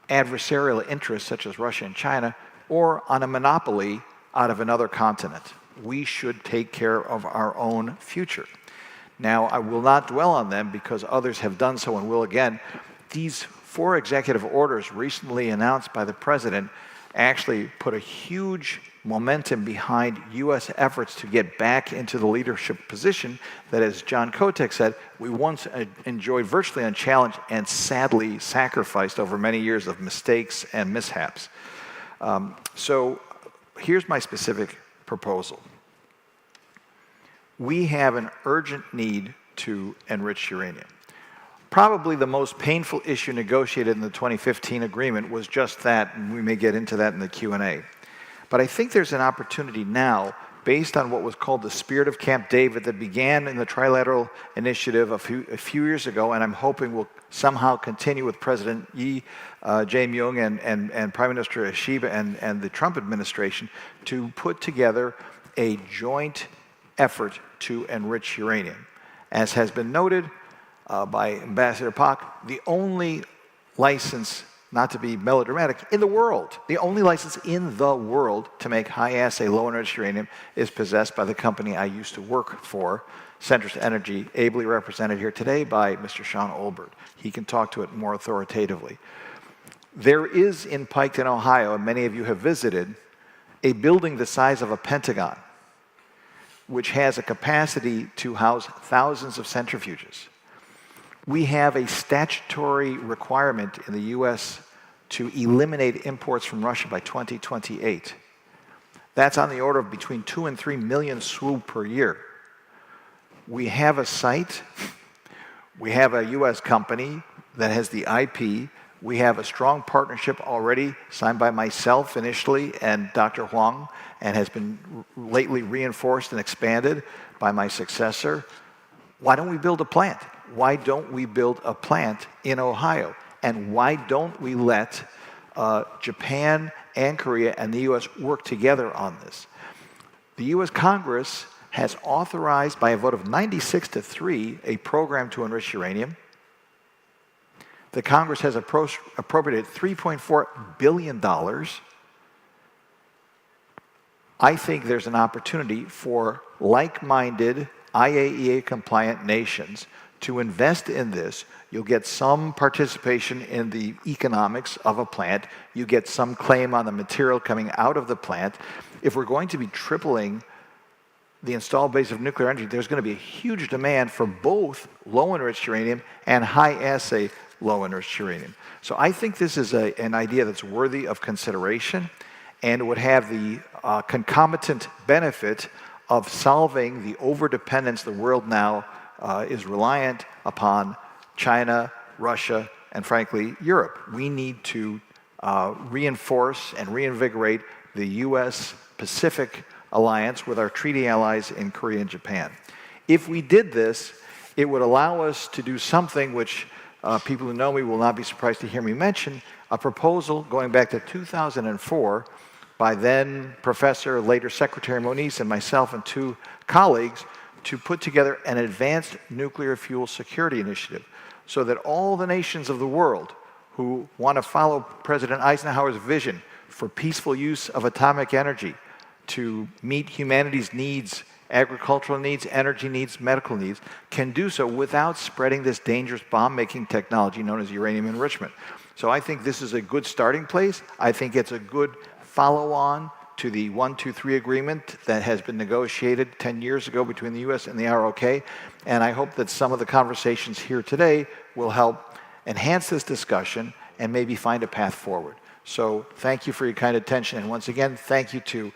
adversarial interests such as Russia and China, or on a monopoly out of another continent. We should take care of our own future. Now, I will not dwell on them because others have done so and will again. These 4 executive orders recently announced by the President actually put a huge momentum behind U.S. efforts to get back into the leadership position that, as John Kotek said, we once enjoyed virtually unchallenged and sadly sacrificed over many years of mistakes and mishaps. So here's my specific proposal. We have an urgent need to enrich uranium. Probably the most painful issue negotiated in the 2015 agreement was just that, and we may get into that in the Q&A. But I think there's an opportunity now based on what was called the spirit of Camp David that began in the Trilateral Initiative a few years ago, and I'm hoping will somehow continue with President Jae-myung and Prime Minister Shiba and the Trump administration to put together a joint effort to enrich uranium. As has been noted by Ambassador Pak, the only license, not to be melodramatic, in the world, the only license in the world to make high-assay, low-enriched uranium is possessed by the company I used to work for, Centrus Energy, ably represented here today by Mr. Sean Olbert. He can talk to it more authoritatively. There is in Piketon, Ohio, and many of you have visited, a building the size of a Pentagon, which has a capacity to house thousands of centrifuges. We have a statutory requirement in the U.S. to eliminate imports from Russia by 2028. That's on the order of between 2 and 3 million SWU per year. We have a site, we have a U.S. company that has the IP, we have a strong partnership already signed by myself initially and Dr. Huang, and has been lately reinforced and expanded by my successor. Why don't we build a plant? Why don't we build a plant in Ohio? And why don't we let Japan and Korea and the U.S. work together on this? The U.S. Congress has authorized by a vote of 96-3 a program to enrich uranium. The Congress has appropriated $3.4 billion. I think there's an opportunity for like-minded IAEA-compliant nations to invest in this. You'll get some participation in the economics of a plant. You get some claim on the material coming out of the plant. If we're going to be tripling the installed base of nuclear energy, there's going to be a huge demand for both low-enriched uranium and high-assay low-enriched uranium. So I think this is an idea that's worthy of consideration, and it would have the concomitant benefit of solving the overdependence the world now is reliant upon China, Russia, and frankly, Europe. We need to reinforce and reinvigorate the U.S.-Pacific alliance with our treaty allies in Korea and Japan. If we did this, it would allow us to do something which people who know me will not be surprised to hear me mention, a proposal going back to 2004 by then Professor, later Secretary Moniz, and myself and 2 colleagues to put together an advanced nuclear fuel security initiative so that all the nations of the world who want to follow President Eisenhower's vision for peaceful use of atomic energy to meet humanity's needs, agricultural needs, energy needs, medical needs, can do so without spreading this dangerous bomb-making technology known as uranium enrichment. So I think this is a good starting place. I think it's a good follow-on to the 1-2-3 agreement that has been negotiated 10 years ago between the US and the ROK. And I hope that some of the conversations here today will help enhance this discussion and maybe find a path forward. So thank you for your kind attention. And once again, thank you to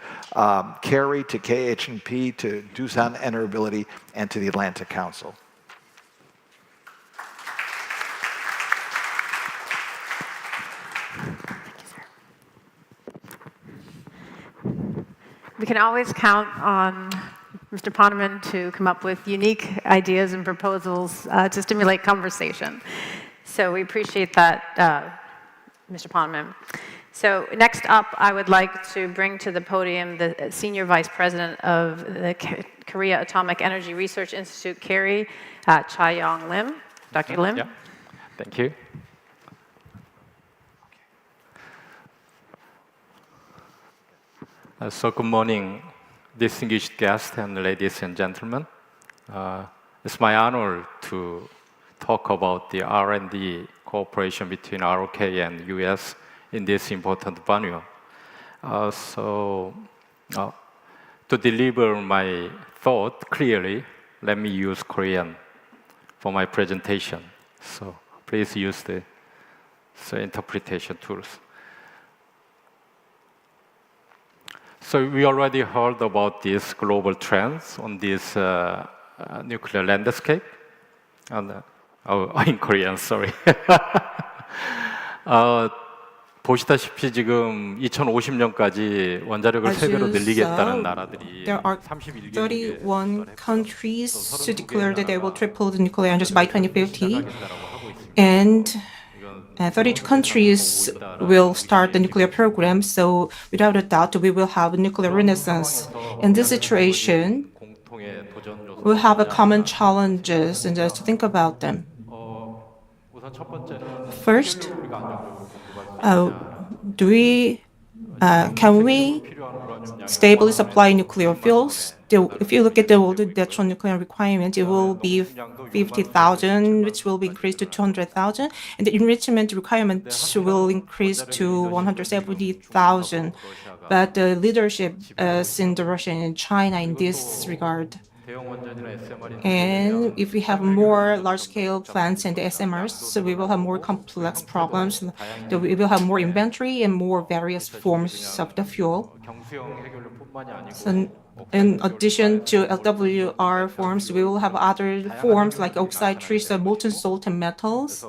Kerry, to KHNP, to Doosan Enerbility, and to the Atlantic Council. We can always count on Mr. Poneman to come up with unique ideas and proposals to stimulate conversation. So we appreciate that, Mr. Poneman. So next up, I would like to bring to the podium the Senior Vice President of the Korea Atomic Energy Research Institute, Kerry, Cha-Young Lim. Dr. Lim. Yeah. Thank you. So good morning, distinguished guests and ladies and gentlemen. It's my honor to talk about the R&D cooperation between ROK and US in this important venue. To deliver my thought clearly, let me use Korean for my presentation. So please use the interpretation tools. So we already heard about these global trends on this nuclear landscape. And, in Korean, sorry. 보시다시피 지금 2050년까지 원자력을 As 3배로 you 늘리겠다는 saw, 나라들이 there are 31 countries to declare that they will triple the nuclear energy by 2050, and 32 countries will start the nuclear program. So without a doubt, we will have a nuclear renaissance. In this situation, we have a common challenges, and just to think about them. First, can we stably supply nuclear fuels? If you look at the natural nuclear requirement, it will be 50,000, which will be increased to 200,000, and the enrichment requirement will increase to 170,000. But the leadership is in the Russia and China in this regard. And if we have more large-scale plants and SMRs, so we will have more complex problems. We will have more inventory and more various forms of the fuel. So in addition to LWR forms, we will have other forms like oxide, tracer, molten salt, and metals.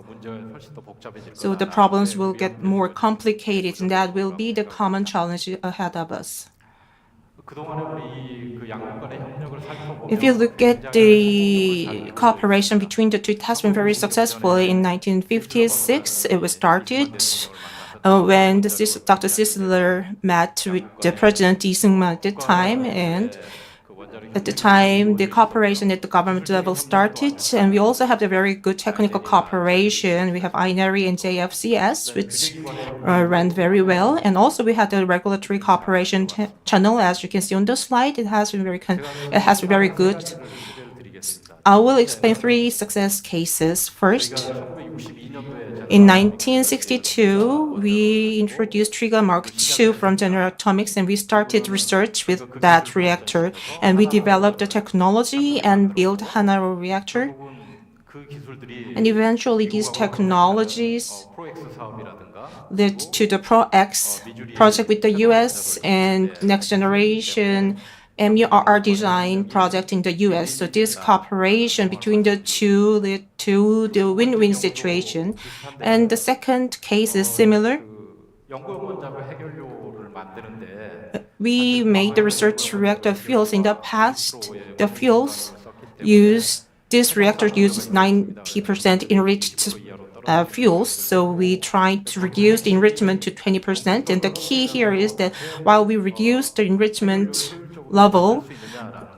So the problems will get more complicated, and that will be the common challenge ahead of us. If you look at the cooperation between the two, it has been very successful. In 1956, it was started when Dr. Sisler met with the President Lee Seung-man at the time, and at the time, the cooperation at the government level started, and we also have a very good technical cooperation. We have INERI and JFCS, which ran very well, and also we had the regulatory cooperation channel. As you can see on the slide, it has been very good. I will explain 3 success cases. First, in 1962, we introduced Trigger Mark II from General Atomics, and we started research with that reactor. And we developed the technology and built Hangyu Reactor. And eventually, these technologies led to the Pro-X project with the US and next generation MURR design project in the US. So this cooperation between the two led to the win-win situation. And the second case is similar. We made the research reactor fuels in the past. The fuels this reactor uses 90% enriched fuels, so we tried to reduce the enrichment to 20%. And the key here is that while we reduce the enrichment level,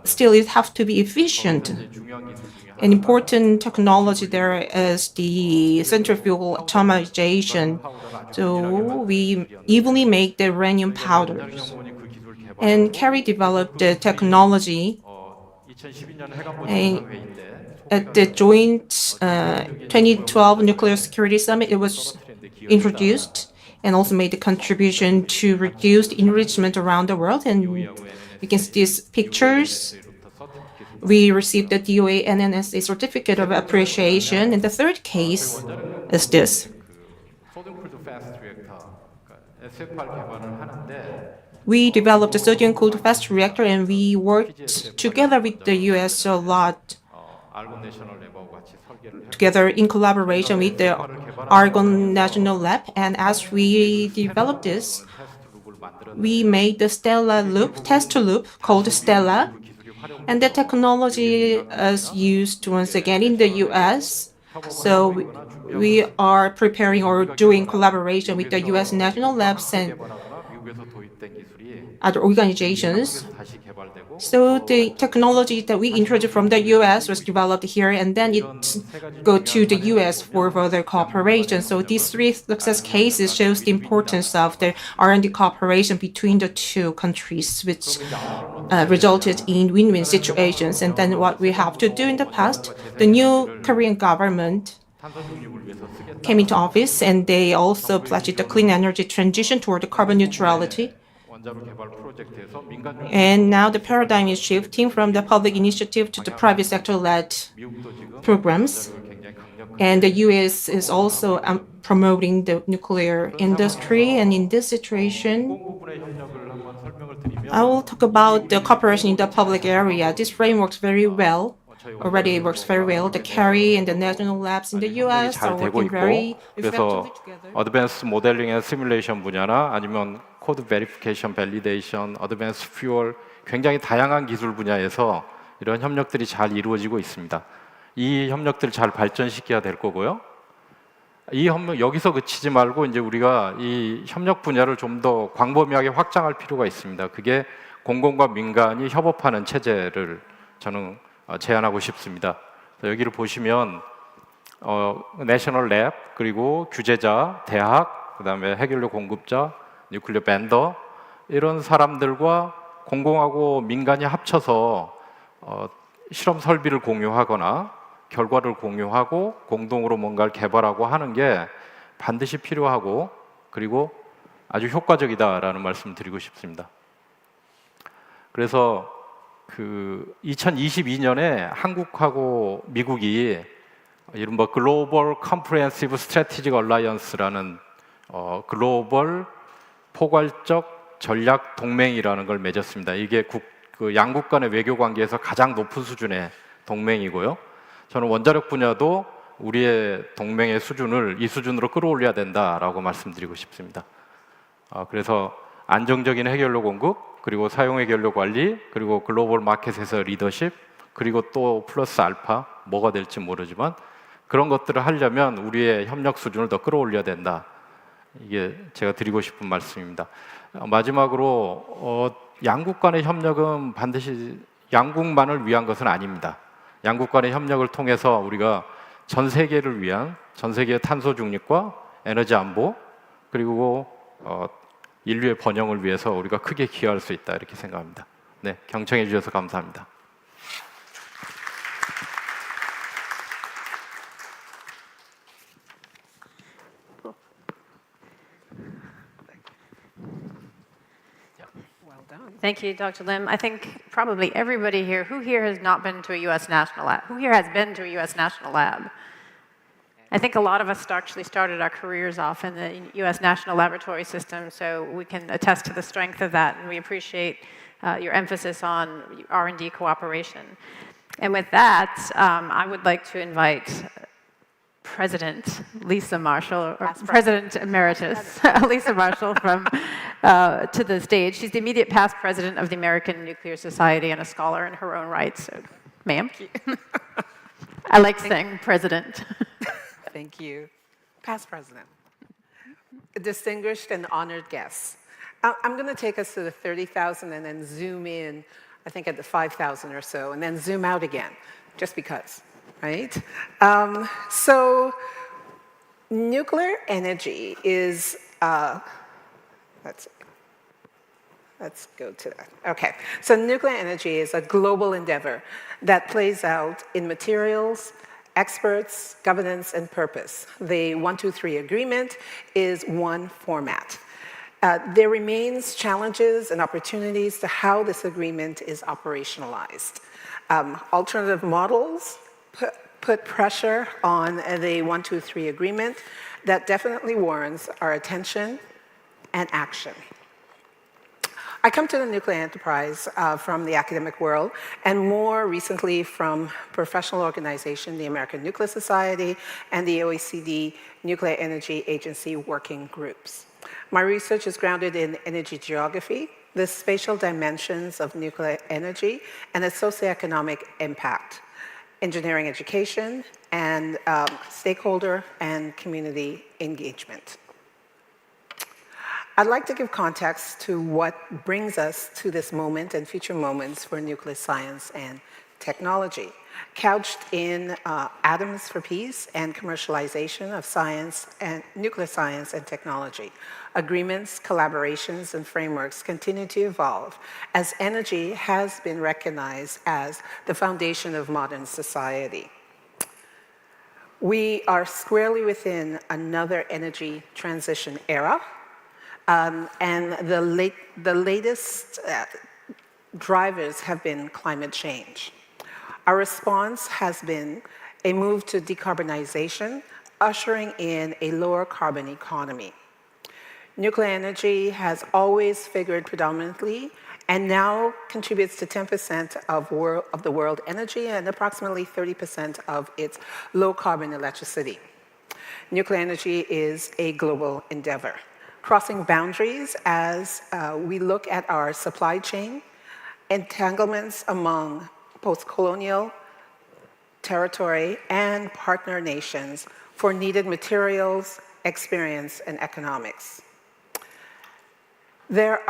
still it has to be efficient. An important technology there is the centrifugal atomization. So we evenly make the uranium powders. And Kerry developed the technology. And at the joint 2012 Nuclear Security Summit, it was introduced and also made a contribution to reduce the enrichment around the world. And you can see these pictures. We received the DOA NNSA certificate of appreciation. And the third case is this. We developed a sodium-cooled fast reactor, and we worked together with the US a lot, together in collaboration with the Argonne National Lab. And as we developed this, we made the Stella loop, test loop called Stella. And the technology is used once again in the US. So we are preparing or doing collaboration with the US National Labs and other organizations. So the technology that we introduced from the US was developed here, and then it go to the US for further cooperation. So these 3 success cases shows the importance of the R&D cooperation between the two countries, which resulted in win-win situations. And then what we have to do in the past, the new Korean government came into office, and they also pledged the clean energy transition toward the carbon neutrality. And now the paradigm is shifting from the public initiative to the private sector-led programs. And the US is also promoting the nuclear industry. And in this situation, I will talk about the cooperation in the public area. This framework works very well. already works very well. The Kerry and the national labs in the US 잘 are 되고 working very 있고, 그래서 effectively together. 어드밴스 모델링 앤 시뮬레이션 분야나 아니면 코드 베리피케이션, 밸리데이션, 어드밴스 퓨얼 굉장히 다양한 기술 분야에서 이런 협력들이 잘 이루어지고 있습니다. 이 협력들을 잘 발전시켜야 될 거고요. 이 협력 여기서 그치지 말고 이제 우리가 이 협력 분야를 좀 더 광범위하게 확장할 필요가 있습니다. 그게 공공과 민간이 협업하는 체제를 저는 제안하고 싶습니다. 여기를 보시면 내셔널 랩 그리고 규제자, 대학, 그다음에 해결료 공급자, 뉴클리어 밴더 이런 사람들과 공공하고 민간이 합쳐서 실험 설비를 공유하거나 결과를 공유하고 공동으로 뭔가를 개발하고 하는 게 반드시 필요하고 그리고 아주 효과적이다라는 말씀을 드리고 싶습니다. 그래서 그 2022년에 한국하고 미국이 이른바 글로벌 컴프레hensive 스트래티직 얼라이언스라는 글로벌 포괄적 전략 동맹이라는 걸 맺었습니다. 이게 그 양국 간의 외교 관계에서 가장 높은 수준의 동맹이고요. 저는 원자력 분야도 우리의 동맹의 수준을 이 수준으로 끌어올려야 된다라고 말씀드리고 싶습니다. 그래서 안정적인 해결료 공급, 그리고 사용 해결료 관리, 그리고 글로벌 마켓에서 리더십, 그리고 또 플러스 알파, 뭐가 될지 모르지만 그런 것들을 하려면 우리의 협력 수준을 더 끌어올려야 된다. 이게 제가 드리고 싶은 말씀입니다. 마지막으로 양국 간의 협력은 반드시 양국만을 위한 것은 아닙니다. 양국 간의 협력을 통해서 우리가 전 세계를 위한 전 세계의 탄소 중립과 에너지 안보 그리고 인류의 번영을 위해서 우리가 크게 기여할 수 있다 이렇게 생각합니다. 네, 경청해 주셔서 감사합니다. Thank you, Dr. Lim. I think probably everybody here, who here has not been to a U.S. national lab? Who here has been to a U.S. national lab? I think a lot of us actually started our careers off in the U.S. national laboratory system, so we can attest to the strength of that, and we appreciate your emphasis on R&D cooperation. And with that, I would like to invite President Lisa Marshall, or President Emeritus Lisa Marshall to the stage. She's the immediate past president of the American Nuclear Society and a scholar in her own right. So, ma'am. I like saying president. Thank you. Past president. Distinguished and honored guests. I'm going to take us to the 30,000 and then zoom in, I think at the 5,000 or so, and then zoom out again, just because. Right? So nuclear energy is, let's go to that. Okay, so nuclear energy is a global endeavor that plays out in materials, experts, governance, and purpose. The 123 agreement is one format. There remains challenges and opportunities to how this agreement is operationalized. Alternative models put pressure on the 123 agreement that definitely warrants our attention and action. I come to the nuclear enterprise from the academic world, and more recently from professional organization, the American Nuclear Society, and the OECD Nuclear Energy Agency working groups. My research is grounded in energy geography, the spatial dimensions of nuclear energy, and its socioeconomic impact, engineering education, and stakeholder and community engagement. I'd like to give context to what brings us to this moment and future moments for nuclear science and technology, couched in atoms for peace and commercialization of science and nuclear science and technology. Agreements, collaborations, and frameworks continue to evolve as energy has been recognized as the foundation of modern society. We are squarely within another energy transition era, and the latest drivers have been climate change. Our response has been a move to decarbonization, ushering in a lower carbon economy. Nuclear energy has always figured predominantly and now contributes to 10% of the world energy and approximately 30% of its low-carbon electricity. Nuclear energy is a global endeavor, crossing boundaries as we look at our supply chain, entanglements among post-colonial territory and partner nations for needed materials, experience, and economics. There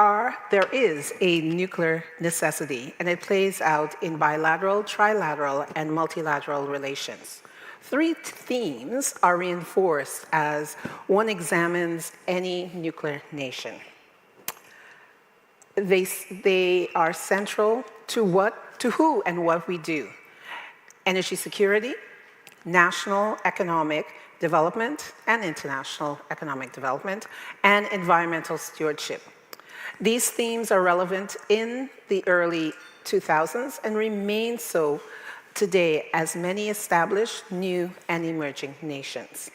is a nuclear necessity, and it plays out in bilateral, trilateral, and multilateral relations. Three themes are reinforced as one examines any nuclear nation. They are central to who and what we do. Energy security, national economic development and international economic development, and environmental stewardship. These themes are relevant in the early 2000s and remain so today as many established, new, and emerging nations.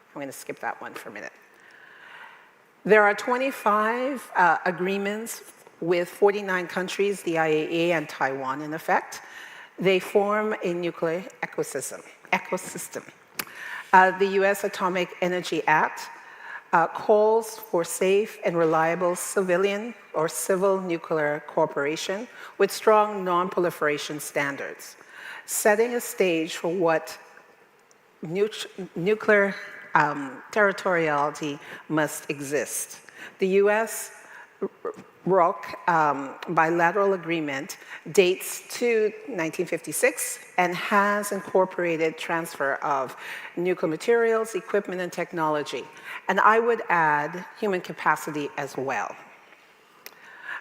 I'm going to skip that one for a minute. There are 25 agreements with 49 countries, the IAEA and Taiwan in effect. They form a nuclear ecosystem. The US Atomic Energy Act calls for safe and reliable civilian or civil nuclear cooperation with strong non-proliferation standards, setting a stage for what nuclear territoriality must exist. The US-ROK bilateral agreement dates to 1956 and has incorporated transfer of nuclear materials, equipment, and technology. And I would add human capacity as well.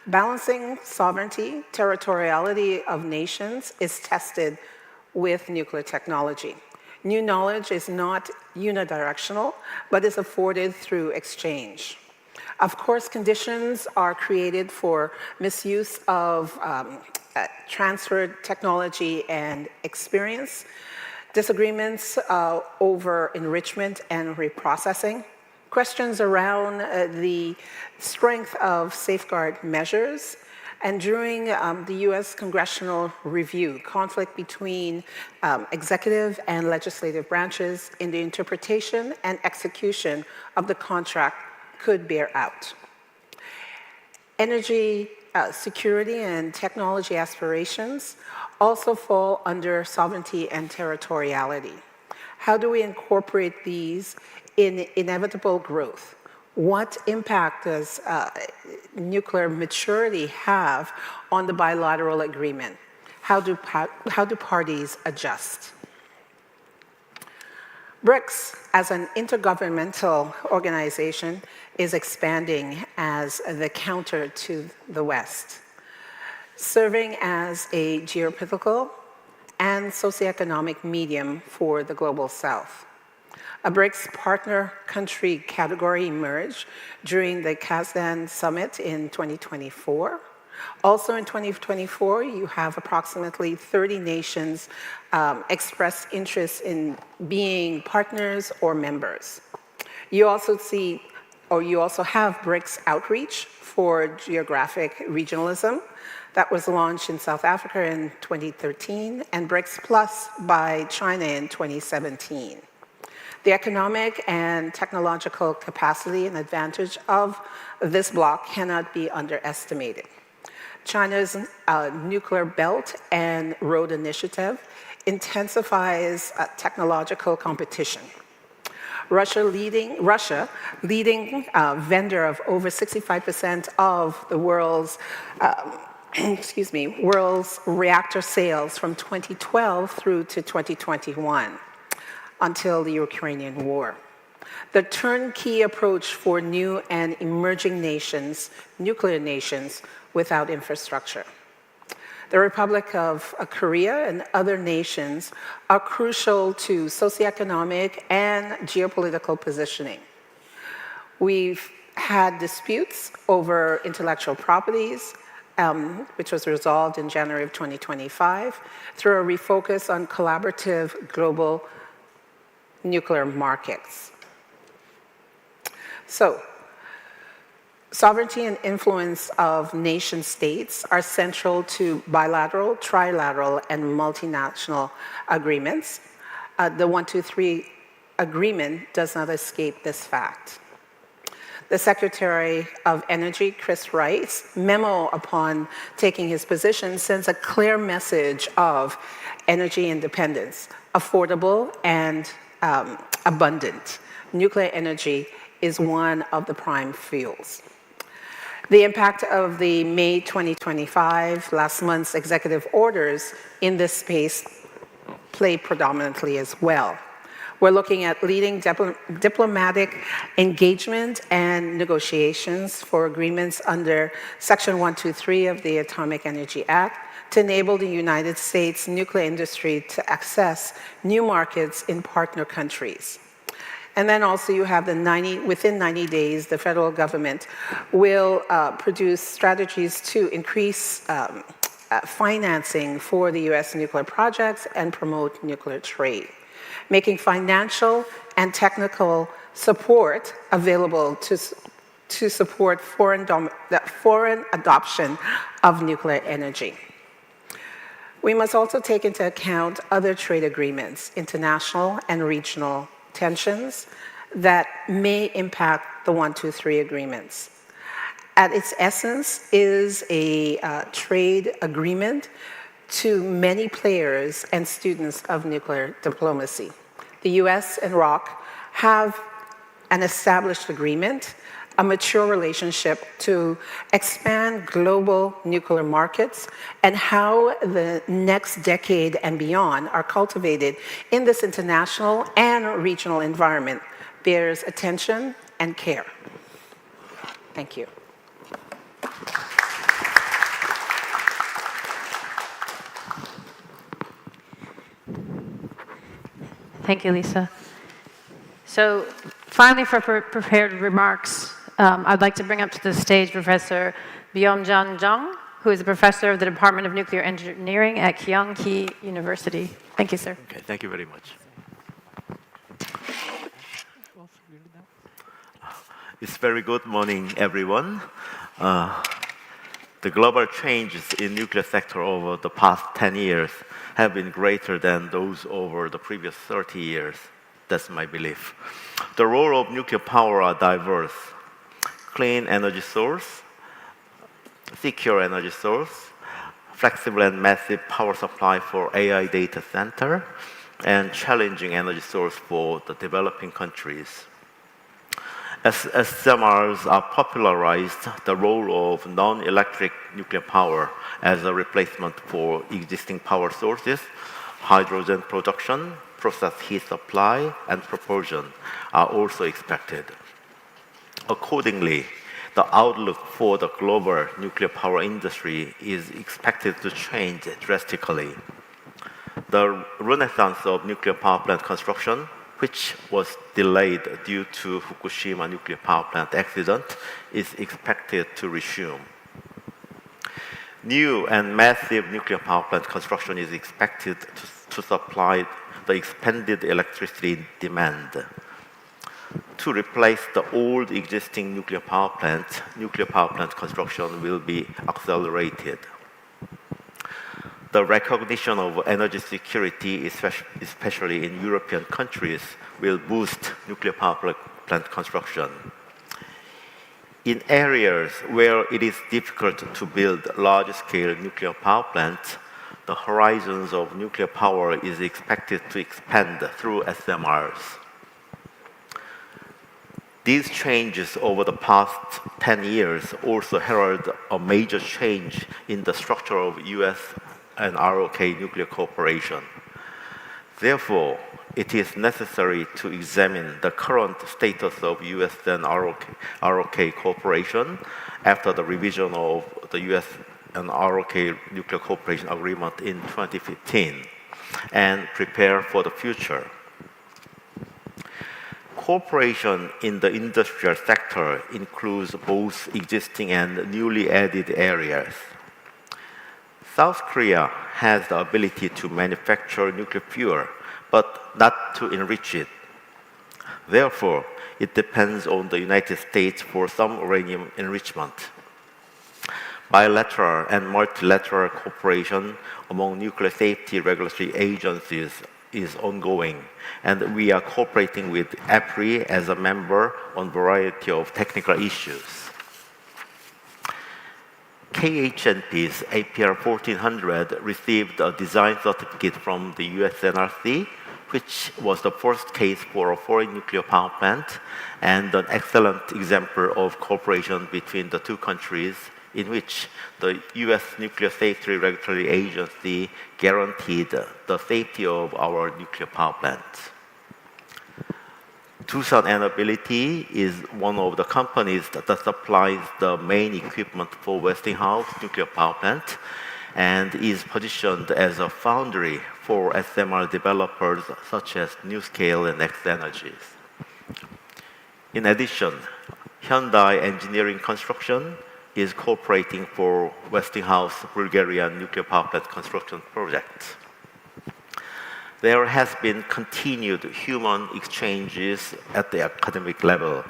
Balancing sovereignty, territoriality of nations is tested with nuclear technology. New knowledge is not unidirectional, but is afforded through exchange. Of course, conditions are created for misuse of transferred technology and experience, disagreements over enrichment and reprocessing, questions around the strength of safeguard measures, and during the US congressional review, conflict between executive and legislative branches in the interpretation and execution of the contract could bear out. Energy security and technology aspirations also fall under sovereignty and territoriality. How do we incorporate these in inevitable growth? What impact does nuclear maturity have on the bilateral agreement? How do parties adjust? BRICS, as an intergovernmental organization, is expanding as the counter to the West, serving as a geopolitical and socioeconomic medium for the global South. A BRICS partner country category emerged during the Kazan summit in 2024. Also in 2024, you have approximately 30 nations express interest in being partners or members. You also have BRICS outreach for geographic regionalism that was launched in South Africa in 2013 and BRICS Plus by China in 2017. The economic and technological capacity and advantage of this bloc cannot be underestimated. China's nuclear belt and road initiative intensifies technological competition. Russia, leading vendor of over 65% of the world's world's reactor sales from 2012 through to 2021. Until the Ukrainian war. The turnkey approach for new and emerging nations, nuclear nations, without infrastructure. The Republic of Korea and other nations are crucial to socioeconomic and geopolitical positioning. We've had disputes over intellectual properties, which was resolved in January of 2025, through a refocus on collaborative global nuclear markets. So, sovereignty and influence of nation states are central to bilateral, trilateral, and multinational agreements. The 123 agreement does not escape this fact. The Secretary of Energy, Chris Wright's memo upon taking his position sends a clear message of energy independence, affordable and abundant. Nuclear energy is one of the prime fuels. The impact of the May 2025, last month's executive orders in this space play predominantly as well. We're looking at leading diplomatic engagement and negotiations for agreements under Section 123 of the Atomic Energy Act to enable the United States nuclear industry to access new markets in partner countries. And then also you have within 90 days, the federal government will produce strategies to increase financing for the US nuclear projects and promote nuclear trade, making financial and technical support available to support foreign adoption of nuclear energy. We must also take into account other trade agreements, international and regional tensions that may impact the 123 agreements. At its essence is a trade agreement to many players and students of nuclear diplomacy. The US and ROK have an established agreement, a mature relationship to expand global nuclear markets, and how the next decade and beyond are cultivated in this international and regional environment bears attention and care. Thank you. Thank you, Lisa. So finally, for prepared remarks, I'd like to bring up to the stage Professor Byung-Jun Jang, who is a professor of the Department of Nuclear Engineering at Kyung-Hee University. Thank you, sir. Okay, thank you very much. It's very good morning, everyone. The global changes in nuclear sector over the past 10 years have been greater than those over the previous 30 years. That's my belief. The role of nuclear power are diverse. Clean energy source, secure energy source, flexible and massive power supply for AI data center, and challenging energy source for the developing countries. As SMRs are popularized, the role of non-electric nuclear power as a replacement for existing power sources, hydrogen production, process heat supply, and propulsion are also expected. Accordingly, the outlook for the global nuclear power industry is expected to change drastically. The renaissance of nuclear power plant construction, which was delayed due to Fukushima nuclear power plant accident, is expected to resume. New and massive nuclear power plant construction is expected to supply the expanded electricity demand. To replace the old existing nuclear power plant construction will be accelerated. The recognition of energy security, especially in European countries, will boost nuclear power plant construction. In areas where it is difficult to build large-scale nuclear power plants, the horizons of nuclear power is expected to expand through SMRs. These changes over the past 10 years also herald a major change in the structure of US-ROK nuclear cooperation. Therefore, it is necessary to examine the current status of US-ROK cooperation after the revision of the US-ROK nuclear cooperation agreement in 2015 and prepare for the future. Cooperation in the industrial sector includes both existing and newly added areas. South Korea has the ability to manufacture nuclear fuel, but not to enrich it. Therefore, it depends on the United States for some uranium enrichment. Bilateral and multilateral cooperation among nuclear safety regulatory agencies is ongoing, and we are cooperating with EPRI as a member on a variety of technical issues. KHNP's APR 1400 received a design certificate from the US NRC, which was the first case for a foreign nuclear power plant and an excellent example of cooperation between the two countries, in which the US Nuclear Safety Regulatory Agency guaranteed the safety of our nuclear power plants. Doosan Enerbility is one of the companies that supplies the main equipment for Westinghouse nuclear power plant and is positioned as a foundry for SMR developers such as NuScale and X Energies. In addition, Hyundai Engineering Construction is cooperating for Westinghouse Bulgarian nuclear power plant construction project. There has been continued human exchanges at the academic level.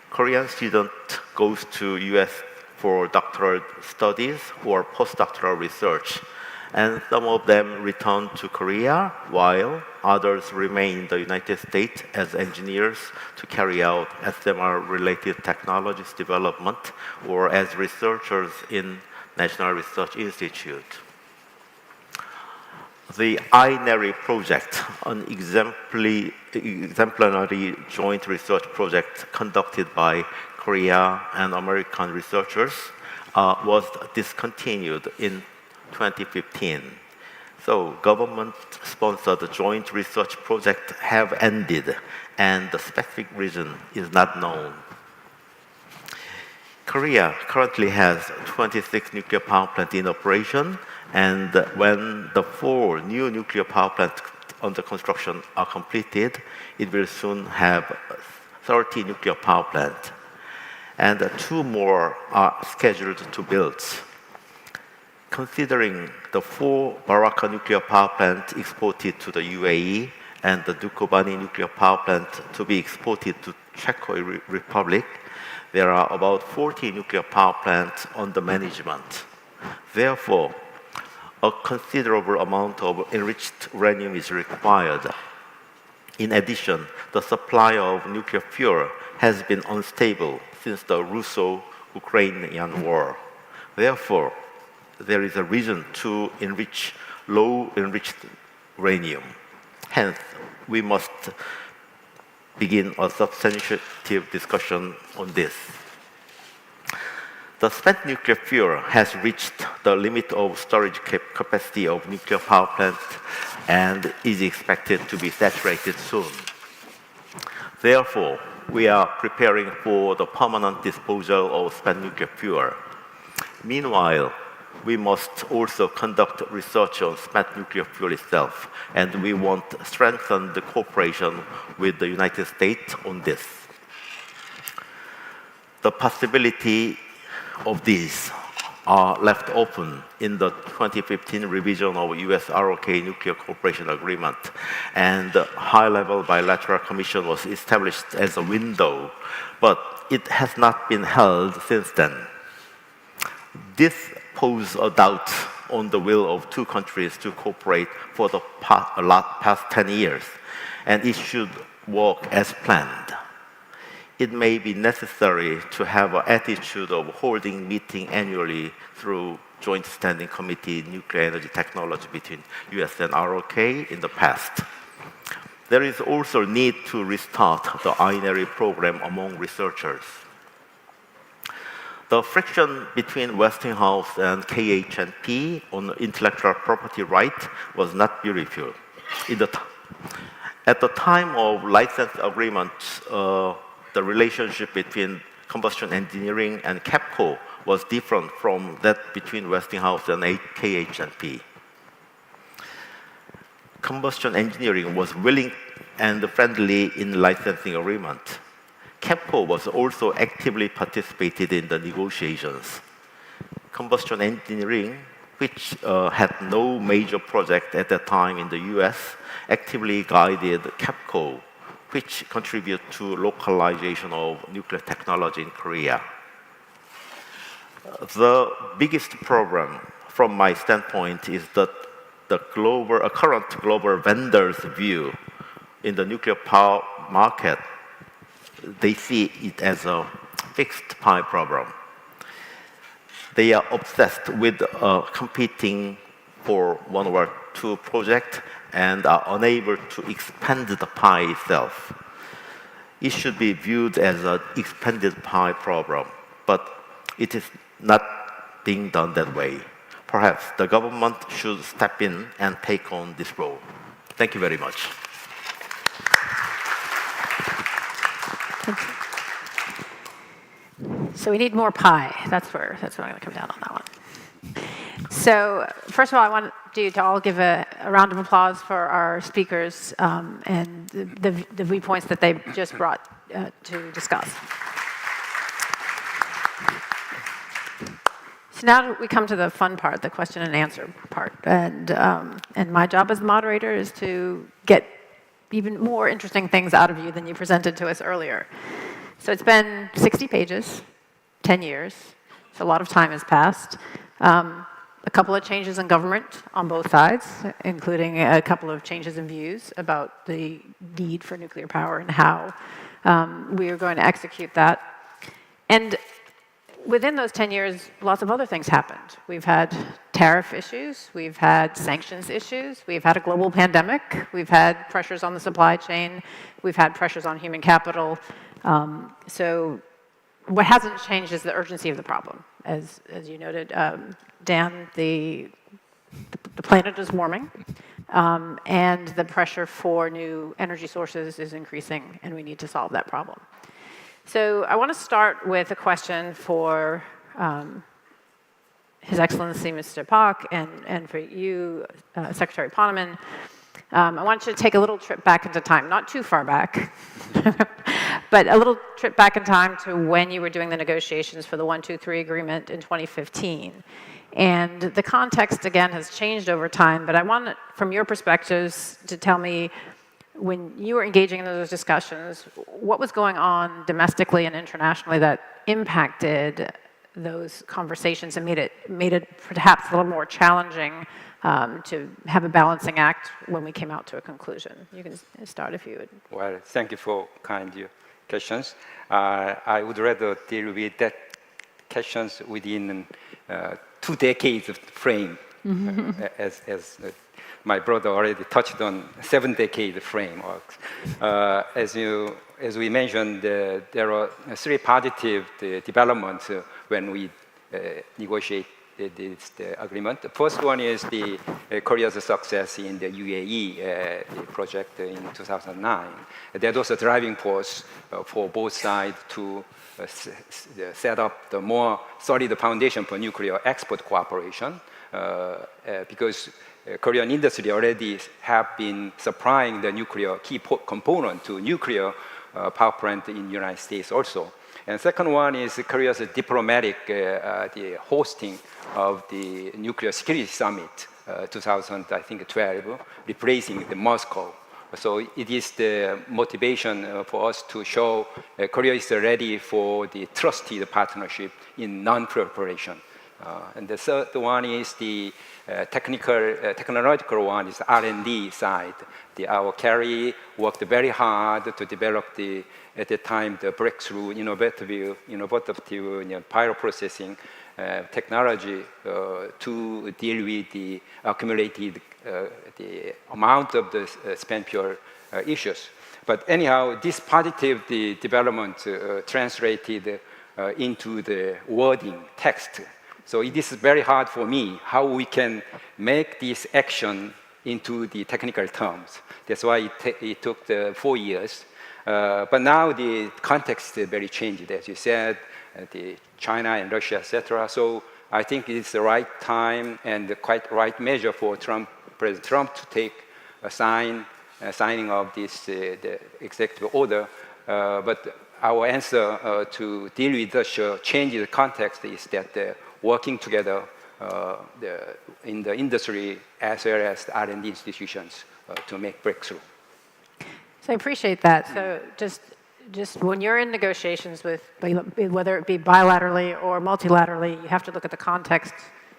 Korean student goes to US for doctoral studies or postdoctoral research, and some of them return to Korea, while others remain in the United States as engineers to carry out SMR-related technologies development or as researchers in National Research Institute. The INERI project, an exemplary joint research project conducted by Korea and American researchers, was discontinued in 2015. So government-sponsored joint research projects have ended, and the specific reason is not known. Korea currently has 26 nuclear power plants in operation, and when the 4 new nuclear power plants under construction are completed, it will soon have 30 nuclear power plants. And 2 more are scheduled to build. Considering the 4 Baraka nuclear power plants exported to the UAE and the Dukovany nuclear power plant to be exported to Czech Republic, there are about 40 nuclear power plants under management. Therefore, a considerable amount of enriched uranium is required. In addition, the supply of nuclear fuel has been unstable since the Russo-Ukrainian war. Therefore, there is a reason to enrich low-enriched uranium. Hence, we must begin a substantive discussion on this. The spent nuclear fuel has reached the limit of storage capacity of nuclear power plants and is expected to be saturated soon. Therefore, we are preparing for the permanent disposal of spent nuclear fuel. Meanwhile, we must also conduct research on spent nuclear fuel itself, and we want to strengthen the cooperation with the United States on this. The possibility of these are left open in the 2015 revision of US-ROK Nuclear Cooperation Agreement, and the high-level bilateral commission was established as a window, but it has not been held since then. This poses a doubt on the will of 2 countries to cooperate for the past 10 years, and it should work as planned. It may be necessary to have an attitude of holding meetings annually through Joint Standing Committee Nuclear Energy Technology between US and ROK in the past. There is also a need to restart the INERI program among researchers. The friction between Westinghouse and KHNP on intellectual property right was not beautiful. At the time of license agreement, the relationship between combustion engineering and KEPCO was different from that between Westinghouse and KHNP. Combustion engineering was willing and friendly in licensing agreement. KEPCO was also actively participated in the negotiations. Combustion engineering, which had no major project at that time in the US, actively guided KEPCO which contribute to localization of nuclear technology in Korea. The biggest problem from my standpoint is that the current global vendors' view in the nuclear power market, they see it as a fixed pie problem. They are obsessed with competing for one or two projects and are unable to expand the pie itself. It should be viewed as an expanded pie problem, but it is not being done that way. Perhaps the government should step in and take on this role. Thank you very much. So we need more pie. That's where I'm going to come down on that one. So first of all, I want you to all give a round of applause for our speakers and the viewpoints that they just brought to discuss. So now we come to the fun part, the question and answer part. And my job as moderator is to get even more interesting things out of you than you presented to us earlier. So it's been 60 pages, 10 years. So a lot of time has passed. A couple of changes in government on both sides, including a couple of changes in views about the need for nuclear power and how we are going to execute that. And within those 10 years, lots of other things happened. We've had tariff issues, we've had sanctions issues, we've had a global pandemic, we've had pressures on the supply chain, we've had pressures on human capital. So what hasn't changed is the urgency of the problem. As you noted, Dan, the planet is warming, and the pressure for new energy sources is increasing, and we need to solve that problem. So I want to start with a question for His Excellency Mr. Park and for you, Secretary Poneman. I want you to take a little trip back into time, not too far back, but a little trip back in time to when you were doing the negotiations for the 123 agreement in 2015. And the context, again, has changed over time, but I want, from your perspectives, to tell me, when you were engaging in those discussions, what was going on domestically and internationally that impacted those conversations and made it perhaps a little more challenging to have a balancing act when we came out to a conclusion? You can start if you would. Well, thank you for kind questions. I would rather deal with that questions within 2 decades of frame, as my brother already touched on 7-decade frameworks. As we mentioned, there are 3 positive developments when we negotiate this agreement. The first one is Korea's success in the UAE project in 2009. That was a driving force for both sides to set up the more solid foundation for nuclear export cooperation, because Korean industry already have been supplying the nuclear key component to nuclear power plant in the United States also. And second one is Korea's diplomatic the hosting of the Nuclear Security Summit 2012, replacing the Moscow. So it is the motivation for us to show Korea is ready for the trusted partnership in non-proliferation. And the third one is the technological one, is R&D side. Our carry worked very hard to develop at the time, the breakthrough innovative pyroprocessing technology to deal with the accumulated the amount of the spent fuel issues. But anyhow, this positive development translated into the wording text. So it is very hard for me how we can make this action into the technical terms. That's why it took 4 years. But now the context is very changed, as you said, the China and Russia, etc. So I think it's the right time and the quite right measure for President Trump to take a signing of this the executive order. But our answer to deal with the change in the context is that working together in the industry as well as the R&D institutions to make breakthrough. So I appreciate that. So just when you're in negotiations with, whether it be bilaterally or multilaterally, you have to look at the context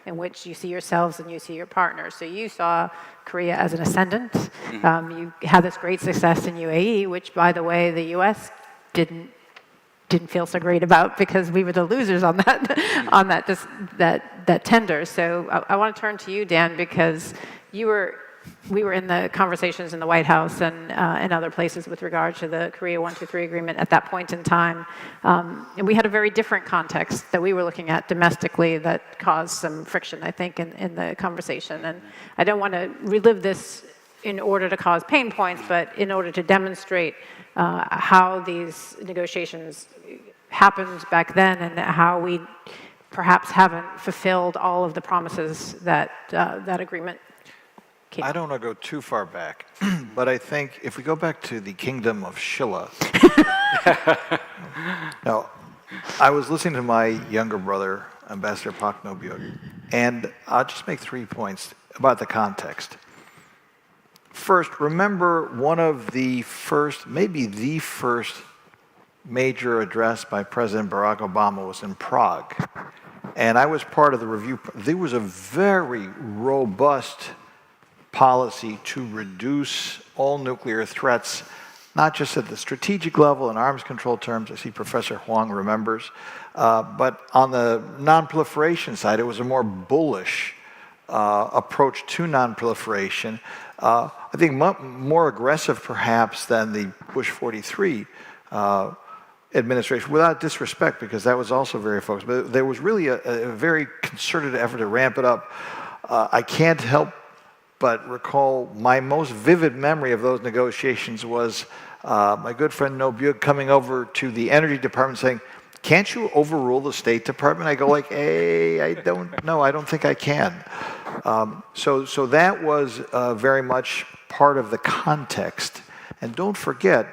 in which you see yourselves and you see your partners. So you saw Korea as an ascendant. You had this great success in UAE, which, by the way, the US didn't feel so great about because we were the losers on that tender. So I want to turn to you, Dan, because we were in the conversations in the White House and other places with regard to the Korea 123 agreement at that point in time. And we had a very different context that we were looking at domestically that caused some friction, I think, in the conversation. And I don't want to relive this in order to cause pain points, but in order to demonstrate how these negotiations happened back then and how we perhaps haven't fulfilled all of the promises that that agreement came. I don't want to go too far back, but I think if we go back to the kingdom of Shilla. Now, I was listening to my younger brother, Ambassador Park No-byuk, and I'll just make 3 points about the context. First, remember one of the first, maybe the first major address by President Barack Obama was in Prague. And I was part of the review. There was a very robust policy to reduce all nuclear threats, not just at the strategic level in arms control terms, I see Professor Huang remembers, but on the non-proliferation side, it was a more bullish approach to non-proliferation. I think more aggressive perhaps than the Bush 43 administration, without disrespect, because that was also very focused. But there was really a very concerted effort to ramp it up. I can't help but recall my most vivid memory of those negotiations was my good friend No-byuk coming over to the Energy Department saying, "Can't you overrule the State Department?" I go like, "Hey, I don't think I can." So that was very much part of the context. And don't forget,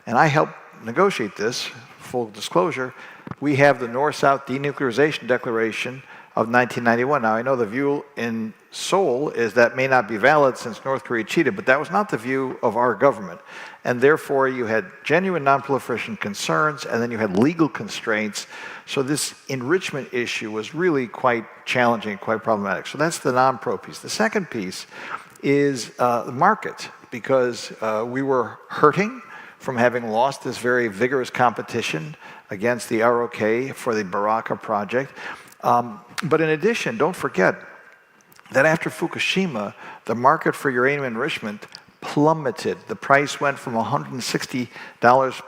and I helped negotiate this, full disclosure, we have the North-South Denuclearization Declaration of 1991. Now, I know the view in Seoul is that may not be valid since North Korea cheated, but that was not the view of our government. And therefore, you had genuine non-proliferation concerns, and then you had legal constraints. So this enrichment issue was really quite challenging, quite problematic. So that's the non-pro piece. The second piece is the market, because we were hurting from having lost this very vigorous competition against the ROK for the Baraka project. But in addition, don't forget that after Fukushima, the market for uranium enrichment plummeted. The price went from $160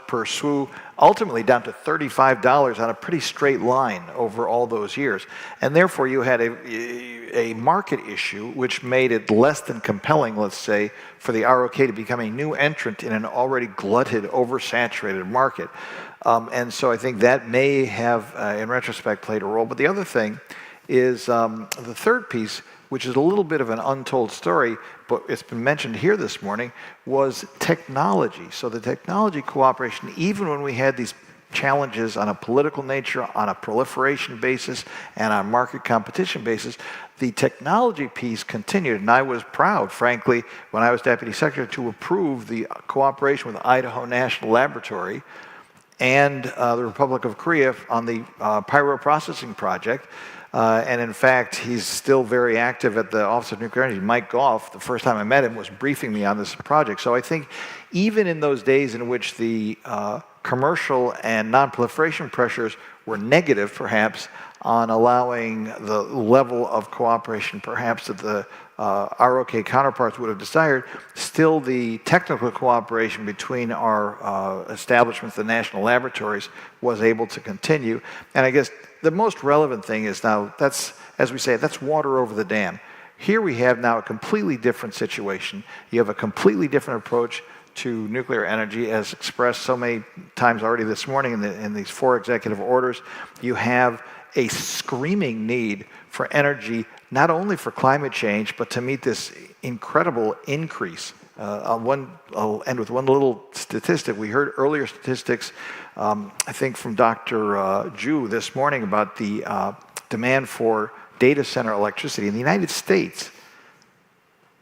per SWU, ultimately down to $35 on a pretty straight line over all those years. And therefore, you had a market issue which made it less than compelling, let's say, for the ROK to become a new entrant in an already glutted, oversaturated market. And so I think that may have, in retrospect, played a role. But the other thing is the third piece, which is a little bit of an untold story, but it's been mentioned here this morning, was technology. So the technology cooperation, even when we had these challenges on a political nature, on a proliferation basis, and on market competition basis, the technology piece continued. And I was proud, frankly, when I was Deputy Secretary, to approve the cooperation with Idaho National Laboratory and the Republic of Korea on the pyroprocessing project. And in fact, he's still very active at the Office of Nuclear Energy. Mike Goff, the first time I met him, was briefing me on this project. So I think even in those days in which the commercial and non-proliferation pressures were negative, perhaps, on allowing the level of cooperation perhaps that the ROK counterparts would have desired, still the technical cooperation between our establishments, the national laboratories, was able to continue. And I guess the most relevant thing is now, that's, as we say, that's water over the dam. Here we have now a completely different situation. You have a completely different approach to nuclear energy, as expressed so many times already this morning in these 4 executive orders. You have a screaming need for energy, not only for climate change, but to meet this incredible increase. I'll end with one little statistic. We heard earlier statistics, I think from Dr. Joo this morning, about the demand for data center electricity. In the United States,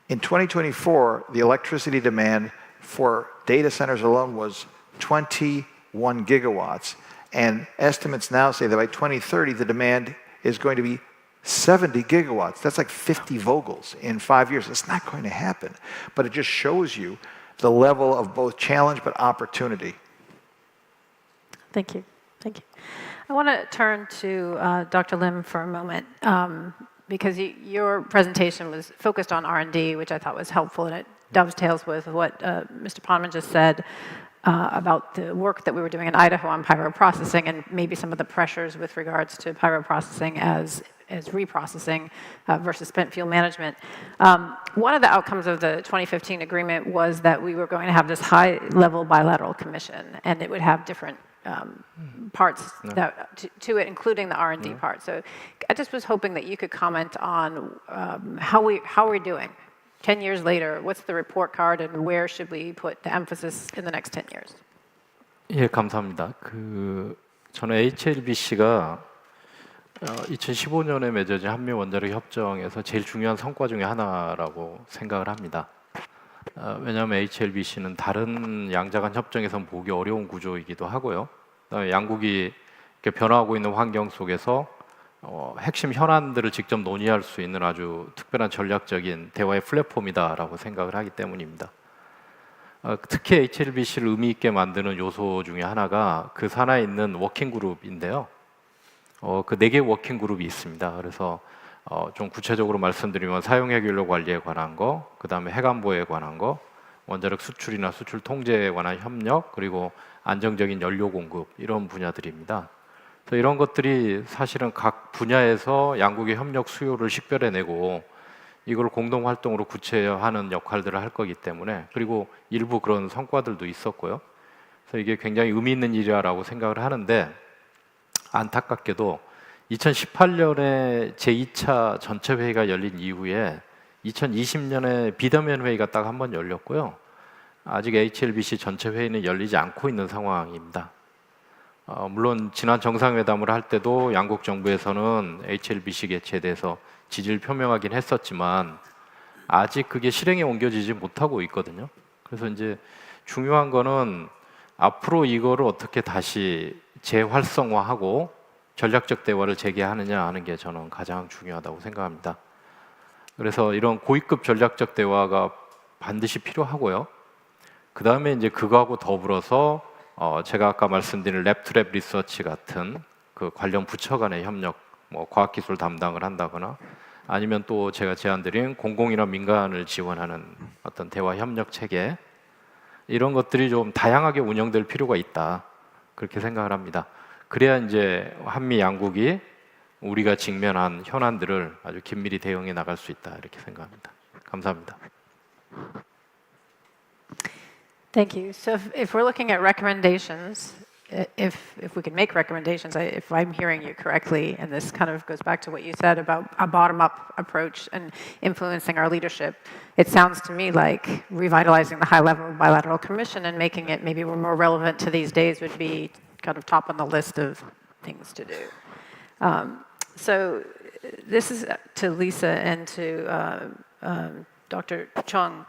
in 2024, the electricity demand for data centers alone was 21 gigawatts. And estimates now say that by 2030, the demand is going to be 70 gigawatts. That's like 50 Vogels in 5 years. It's not going to happen. But it just shows you the level of both challenge but opportunity. Thank you. Thank you. I want to turn to Dr. Lim for a moment, because your presentation was focused on R&D, which I thought was helpful, and it dovetails with what Mr. Poneman just said about the work that we were doing in Idaho on pyroprocessing and maybe some of the pressures with regards to pyroprocessing as reprocessing versus spent fuel management. One of the outcomes of the 2015 agreement was that we were going to have this high-level bilateral commission, and it would have different parts to it, including the R&D part. So I just was hoping that you could comment on how we're doing. 10 years later, what's the report card and where should we put the emphasis in the next 10 years? 예, 감사합니다. 저는 HLBC가 2015년에 맺어진 한미 원자력 협정에서 제일 중요한 성과 중에 하나라고 생각을 합니다. 왜냐하면 HLBC는 다른 양자간 협정에선 보기 어려운 구조이기도 하고요. 그다음에 양국이 이렇게 변화하고 있는 환경 속에서 핵심 현안들을 직접 논의할 수 있는 아주 특별한 전략적인 대화의 플랫폼이다라고 생각을 하기 때문입니다. 특히 HLBC를 의미 있게 만드는 요소 중에 하나가 그 산하에 있는 워킹 그룹인데요. 그 4개의 워킹 그룹이 있습니다. 그래서 좀 구체적으로 말씀드리면 사용 해결료 관리에 관한 거, 그 다음에 해관보에 관한 거, 원자력 수출이나 수출 통제에 관한 협력, 그리고 안정적인 연료 공급 이런 분야들입니다. 그래서 이런 것들이 사실은 각 분야에서 양국의 협력 수요를 식별해내고 이걸 공동 활동으로 구체화하는 역할들을 할 거기 때문에, 그리고 일부 그런 성과들도 있었고요. 그래서 이게 굉장히 의미 있는 일이라고 생각을 하는데, 안타깝게도 2018년에 제2차 전체 회의가 열린 이후에 2020년에 비대면 회의가 딱 한 번 열렸고요. 아직 HLBC 전체 회의는 열리지 않고 있는 상황입니다. 물론 지난 정상회담을 할 때도 양국 정부에서는 HLBC 개최에 대해서 지지를 표명하긴 했었지만 아직 그게 실행에 옮겨지지 못하고 있거든요. 그래서 이제 중요한 거는 앞으로 이거를 어떻게 다시 재활성화하고 전략적 대화를 재개하느냐 하는 게 저는 가장 중요하다고 생각합니다. 그래서 이런 고위급 전략적 대화가 반드시 필요하고요. 그 다음에 이제 그거하고 더불어서 제가 아까 말씀드린 랩투랩 리서치 같은 그 관련 부처 간의 협력, 뭐 과학기술 담당을 한다거나 아니면 또 제가 제안드린 공공이나 민간을 지원하는 어떤 대화 협력 체계, 이런 것들이 좀 다양하게 운영될 필요가 있다, 그렇게 생각을 합니다. 그래야 이제 한미 양국이 우리가 직면한 현안들을 아주 긴밀히 대응해 나갈 수 있다, 이렇게 생각합니다. 감사합니다. Thank you. So if we're looking at recommendations, if we can make recommendations, if I'm hearing you correctly, and this kind of goes back to what you said about a bottom-up approach and influencing our leadership, it sounds to me like revitalizing the high-level bilateral commission and making it maybe more relevant to these days would be kind of top on the list of things to do. So this is to Lisa and to Dr. Chung.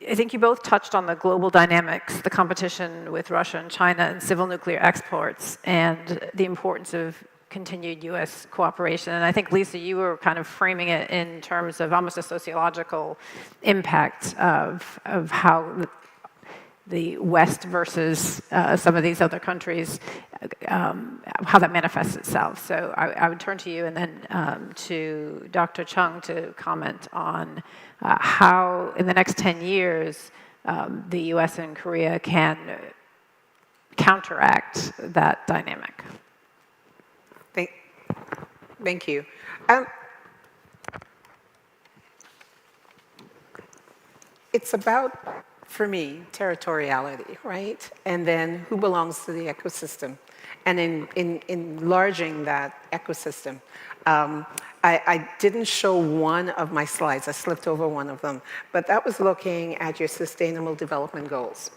I think you both touched on the global dynamics, the competition with Russia and China and civil nuclear exports, and the importance of continued US cooperation. And I think, Lisa, you were kind of framing it in terms of almost a sociological impact of how the West versus some of these other countries, how that manifests itself. So I would turn to you and then to Dr. Chung to comment on how, in the next 10 years, the US and Korea can counteract that dynamic. Thank you. It's about, for me, territoriality, right? And then who belongs to the ecosystem. And in enlarging that ecosystem, I didn't show one of my slides. I slipped over one of them. But that was looking at your Sustainable Development Goals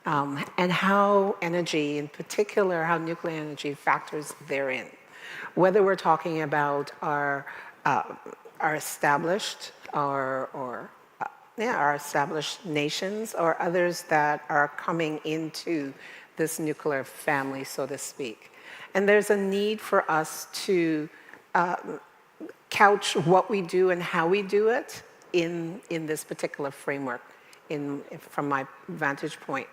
and how energy, in particular, how nuclear energy factors therein. Whether we're talking about our established or our established nations or others that are coming into this nuclear family, so to speak. And there's a need for us to couch what we do and how we do it in this particular framework, from my vantage point,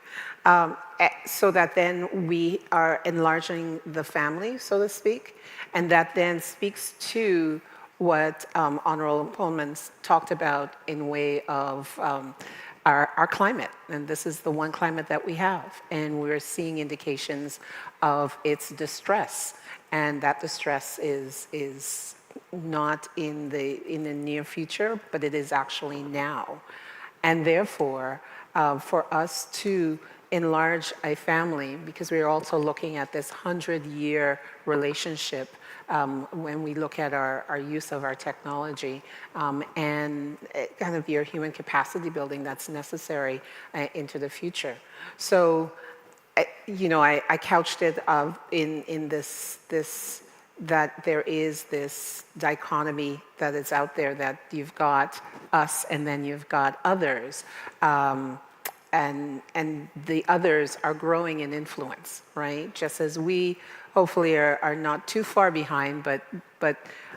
so that then we are enlarging the family, so to speak, and that then speaks to what Honorable Poneman talked about in way of our climate. And this is the one climate that we have. And we're seeing indications of its distress. And that distress is not in the near future, but it is actually now. And therefore, for us to enlarge a family, because we're also looking at this 100-year relationship when we look at our use of our technology and kind of your human capacity building that's necessary into the future. So, I couched it in this that there is this dichotomy that is out there, that you've got us and then you've got others. And the others are growing in influence, right? Just as we hopefully are not too far behind, but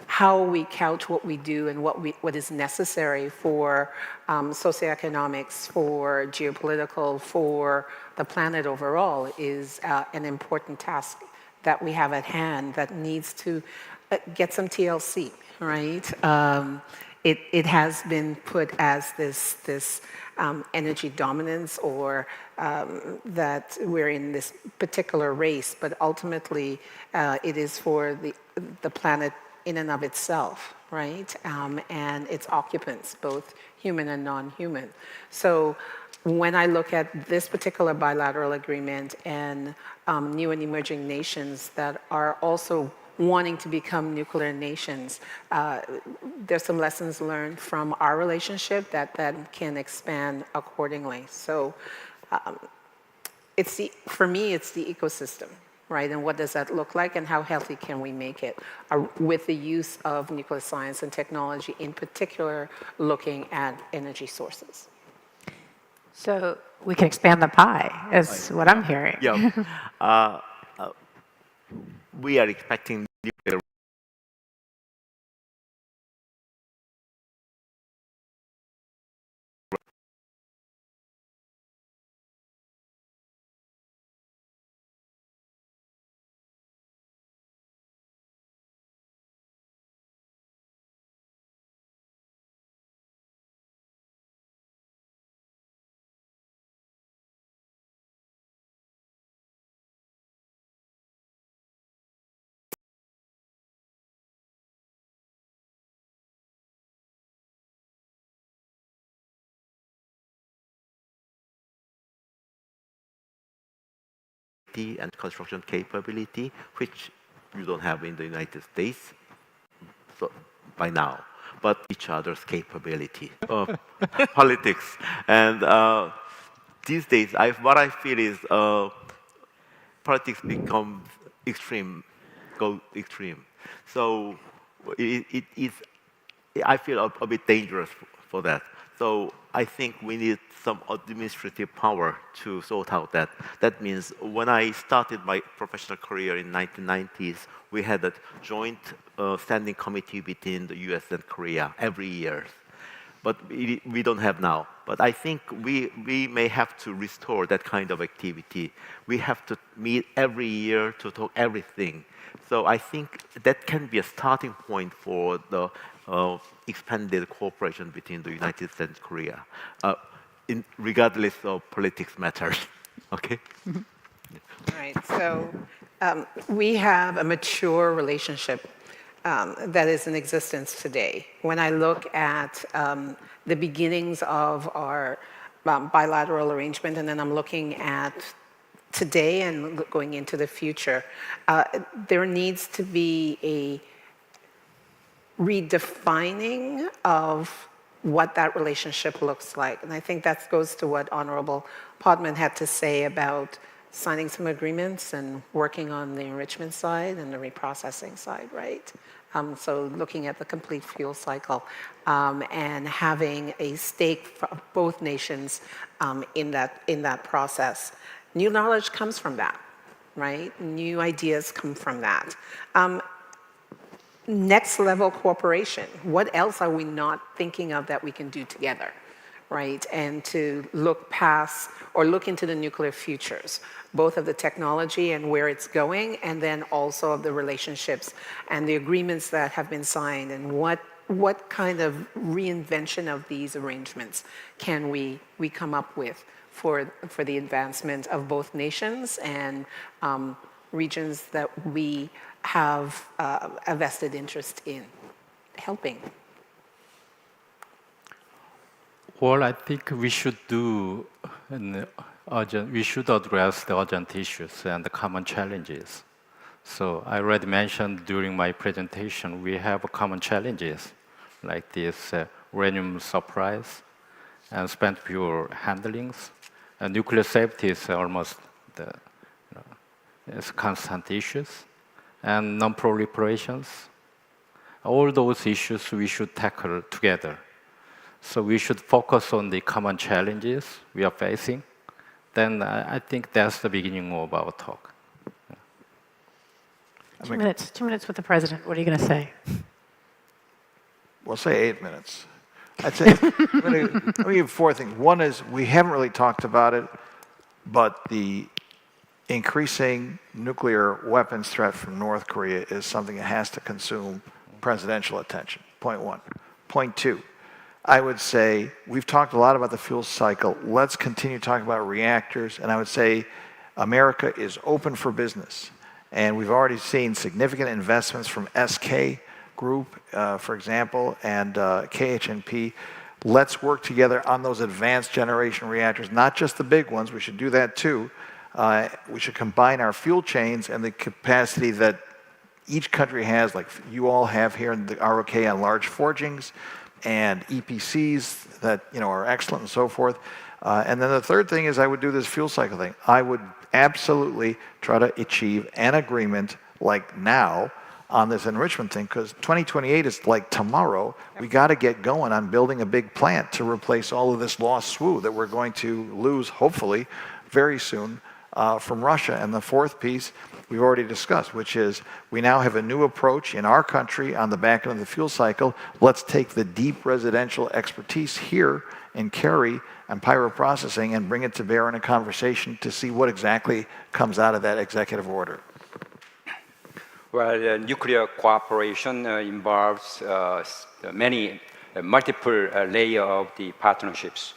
how we couch what we do and what is necessary for socioeconomics, for geopolitical, for the planet overall is an important task that we have at hand that needs to get some TLC, right? It has been put as this energy dominance, or that we're in this particular race, but ultimately it is for the planet in and of itself, right? And its occupants, both human and non-human. So when I look at this particular bilateral agreement and new and emerging nations that are also wanting to become nuclear nations, there's some lessons learned from our relationship that can expand accordingly. So for me, it's the ecosystem, right? And what does that look like, and how healthy can we make it with the use of nuclear science and technology, in particular looking at energy sources. So we can expand the pie, is what I'm hearing. Yeah. We are expecting nuclear and construction capability, which you don't have in the United States so by now, but each other's capability of politics. And these days, what I feel is politics become extreme, go extreme. So I feel a bit dangerous for that. So I think we need some administrative power to sort out that. That means when I started my professional career in 1990s, we had a joint standing committee between the US and Korea every year. But we don't have now. But I think we may have to restore that kind of activity. We have to meet every year to talk everything. So I think that can be a starting point for the expanded cooperation between the United States and Korea, regardless of politics matters. Okay? Right. So we have a mature relationship that is in existence today. When I look at the beginnings of our bilateral arrangement, and then I'm looking at today and going into the future, there needs to be a redefining of what that relationship looks like. And I think that goes to what Honorable Poneman had to say about signing some agreements and working on the enrichment side and the reprocessing side, right? So looking at the complete fuel cycle and having a stake for both nations in that process. New knowledge comes from that, right? New ideas come from that. Next level cooperation. What else are we not thinking of that we can do together, right? And to look past or look into the nuclear futures, both of the technology and where it's going, and then also of the relationships and the agreements that have been signed, and what kind of reinvention of these arrangements can we come up with for the advancement of both nations and regions that we have a vested interest in helping. Well, I think we should we should address the urgent issues and the common challenges. So I already mentioned during my presentation, we have common challenges like this uranium supplies and spent fuel handlings. Nuclear safety is almost it's constant issues. And non-proliferations. All those issues we should tackle together. So we should focus on the common challenges we are facing. Then I think that's the beginning of our talk. 2 minutes. 2 minutes with the president. What are you going to say? We'll say 8 minutes. I'd say, let me give 4 things. One is we haven't really talked about it, but the increasing nuclear weapons threat from North Korea is something that has to consume presidential attention, point 1. Point 2, I would say we've talked a lot about the fuel cycle. Let's continue talking about reactors, and I would say America is open for business. And we've already seen significant investments from SK Group, for example, and KHNP. Let's work together on those advanced generation reactors, not just the big ones. We should do that too. We should combine our fuel chains and the capacity that each country has, like you all have here in the ROK on large forgings and EPCs that are excellent and so forth. And then the third thing is I would do this fuel cycle thing. I would absolutely try to achieve an agreement like now on this enrichment thing, because 2028 is like tomorrow. We got to get going on building a big plant to replace all of this lost SWU that we're going to lose, hopefully, very soon from Russia. And the fourth piece we've already discussed, which is we now have a new approach in our country on the back end of the fuel cycle. Let's take the deep residential expertise here in Kerry and pyroprocessing and bring it to bear in a conversation to see what exactly comes out of that executive order. Well, nuclear cooperation involves multiple layers of the partnerships,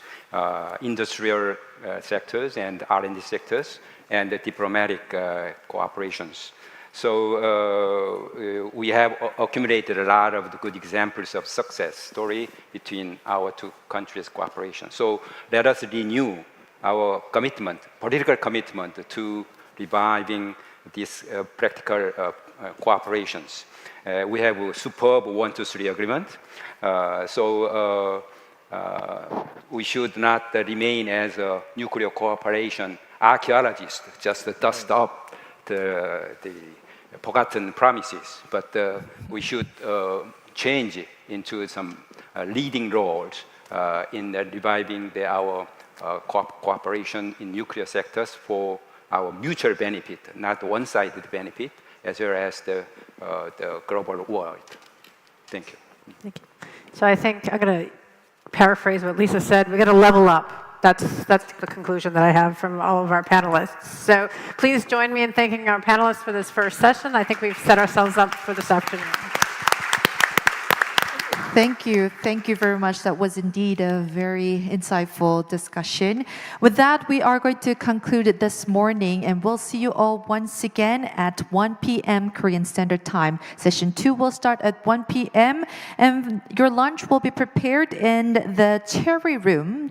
industrial sectors and R&D sectors, and the diplomatic cooperations. So we have accumulated a lot of the good examples of success story between our two countries' cooperation. So let us renew our commitment, political commitment to reviving these practical cooperations. We have a superb 1, 2, 3 agreement. So we should not remain as a nuclear cooperation archaeologist, just dust up the forgotten promises, but we should change into some leading roles in reviving our cooperation in nuclear sectors for our mutual benefit, not one-sided benefit, as well as the global world. Thank you. Thank you. So I think I'm going to paraphrase what Lisa said. We're going to level up. That's the conclusion that I have from all of our panelists. So please join me in thanking our panelists for this first session. I think we've set ourselves up for this afternoon. Thank you. Thank you very much. That was indeed a very insightful discussion. With that, we are going to conclude it this morning, and we'll see you all once again at 1 p.m. Korean Standard Time. Session 2 will start at 1 p.m., and your lunch will be prepared in the Cherry Room,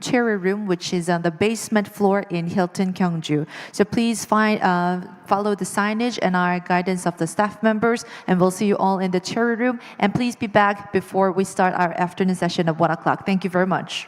which is on the basement floor in Hilton, Gyeongju. So please follow the signage and our guidance of the staff members, and we'll see you all in the Cherry Room. And please be back before we start our afternoon session at 1 o'clock. Thank you very much.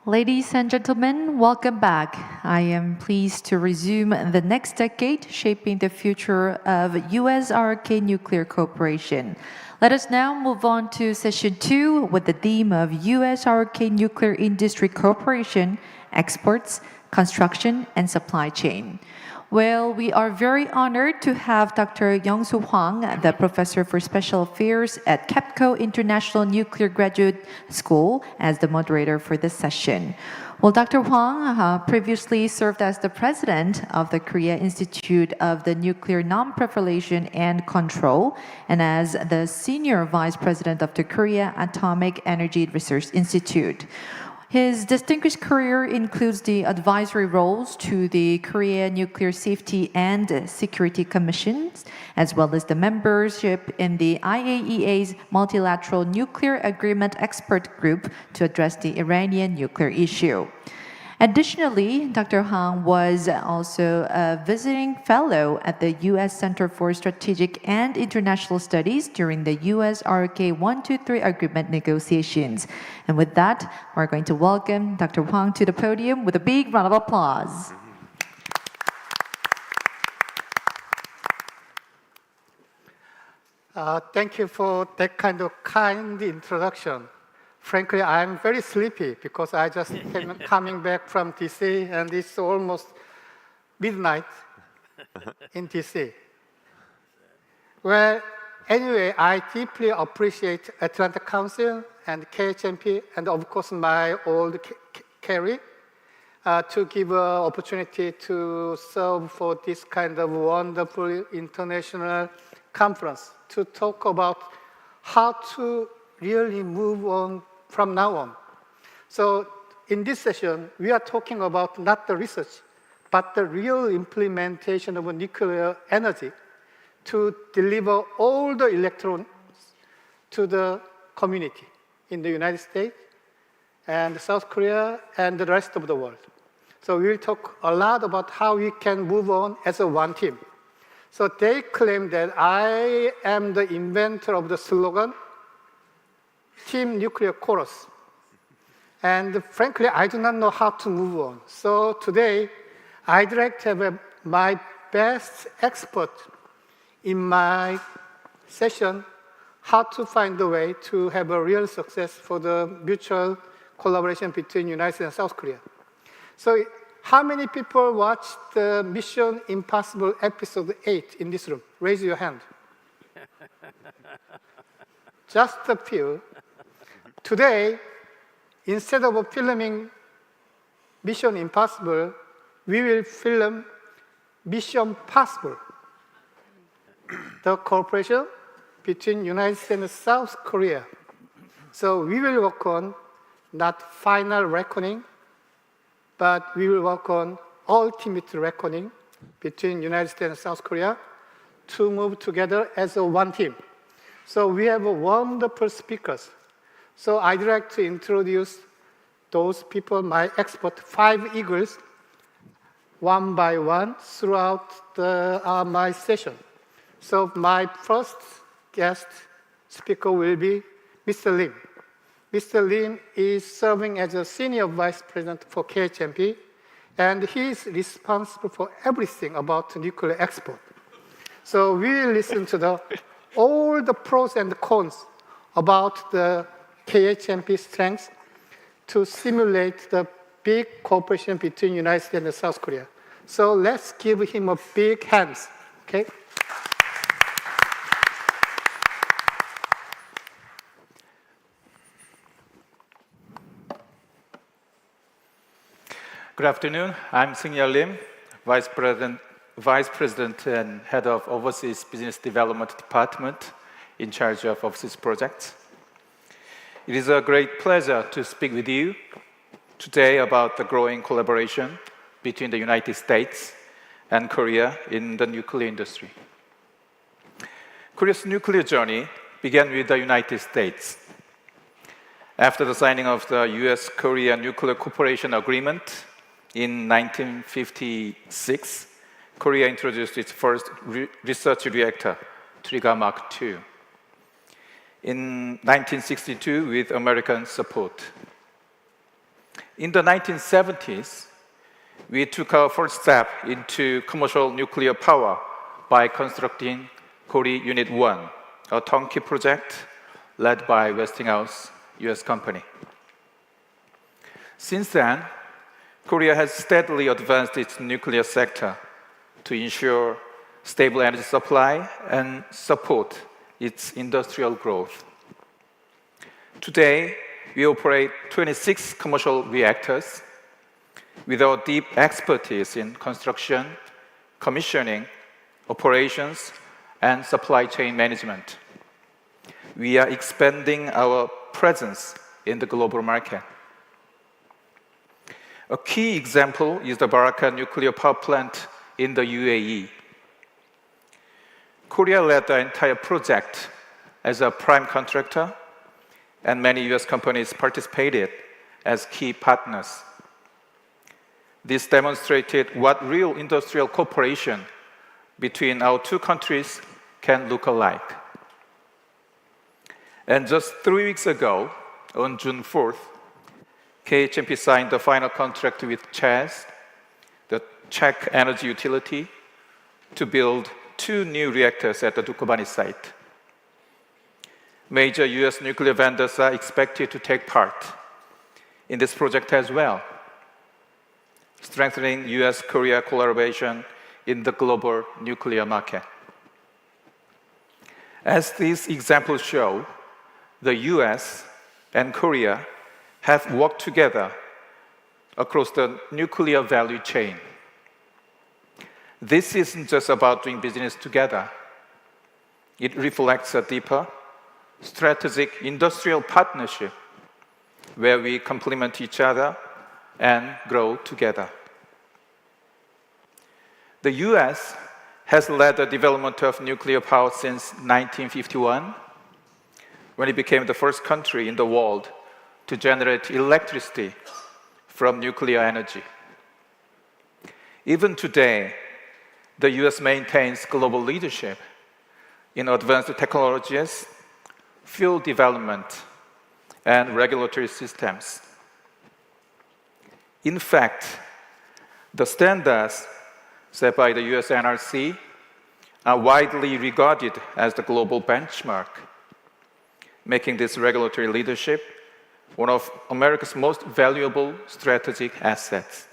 Ladies and gentlemen, welcome back. I am pleased to resume the next decade shaping the future of US-ROK nuclear cooperation. Let us now move on to session 2 with the theme of US-ROK nuclear industry cooperation, exports, construction, and supply chain. Well, we are very honored to have Dr. Young-Soo Hwang, the Professor for Special Affairs at KEPCO International Nuclear Graduate School, as the moderator for this session. Well, Dr. Hwang previously served as the president of the Korea Institute of the Nuclear Non-Proliferation and Control and as the senior vice president of the Korea Atomic Energy Research Institute. His distinguished career includes the advisory roles to the Korea Nuclear Safety and Security Commissions, as well as the membership in the IAEA's Multilateral Nuclear Agreement Expert Group to address the Iranian nuclear issue. Additionally, Dr. Hwang was also a visiting fellow at the U.S. Center for Strategic and International Studies during the US-ROK 123 agreement negotiations. And with that, we're going to welcome Dr. Hwang to the podium with a big round of applause. Thank you for that kind introduction. Frankly, I'm very sleepy because I just came coming back from DC and it's almost midnight in DC. Well, anyway, I deeply appreciate Atlantic Council and KHNP and of course my old Kerry to give an opportunity to serve for this kind of wonderful international conference to talk about how to really move on from now on. So in this session, we are talking about not the research, but the real implementation of nuclear energy to deliver all the electrons to the community in the United States and South Korea and the rest of the world. So we will talk a lot about how we can move on as a one team. So they claim that I am the inventor of the slogan, Team Nuclear Chorus. And frankly, I do not know how to move on. So today, I'd like to have my best expert in my session how to find a way to have a real success for the mutual collaboration between United States and South Korea. So how many people watched the Mission Impossible Episode 8 in this room? Raise your hand. Just a few. Today, instead of filming Mission Impossible, we will film Mission Possible, the cooperation between United States and South Korea. So we will work on not final reckoning, but we will work on ultimate reckoning between United States and South Korea to move together as a one team. So we have wonderful speakers. So I'd like to introduce those people, my expert, 5 eagles, one by one throughout my session. So my first guest speaker will be Mr. Lim. Mr. Lim is serving as a senior vice president for KHNP, and he is responsible for everything about nuclear export. So we will listen to all the pros and cons about the KHNP strengths to simulate the big cooperation between United States and South Korea. So let's give him a big hands, okay? Good afternoon. I'm Seung-Yeol Lim, Vice President and Head of Overseas Business Development Department in charge of overseas projects. It is a great pleasure to speak with you today about the growing collaboration between the United States and Korea in the nuclear industry. Korea's nuclear journey began with the United States. After the signing of the US-Korea Nuclear Cooperation Agreement in 1956, Korea introduced its first research reactor, Trigger Mark II. In 1962, with American support. In the 1970s, we took our first step into commercial nuclear power by constructing Korea Unit 1, a turnkey project led by Westinghouse US company. Since then, Korea has steadily advanced its nuclear sector to ensure stable energy supply and support its industrial growth. Today, we operate 26 commercial reactors with our deep expertise in construction, commissioning, operations, and supply chain management. We are expanding our presence in the global market. A key example is the Baraka nuclear power plant in the UAE. Korea led the entire project as a prime contractor, and many US companies participated as key partners. This demonstrated what real industrial cooperation between our two countries can look alike. And just 3 weeks ago, on June 4th, KHNP signed the final contract with ČEZ, the Czech energy utility, to build 2 new reactors at the Dukovany site. Major US nuclear vendors are expected to take part in this project as well, strengthening US-Korea collaboration in the global nuclear market. As these examples show, the US and Korea have worked together across the nuclear value chain. This isn't just about doing business together. It reflects a deeper, strategic industrial partnership where we complement each other and grow together. The US has led the development of nuclear power since 1951, when it became the first country in the world to generate electricity from nuclear energy. Even today, the US maintains global leadership in advanced technologies, fuel development, and regulatory systems. In fact, the standards set by the US NRC are widely regarded as the global benchmark, making this regulatory leadership one of America's most valuable strategic assets.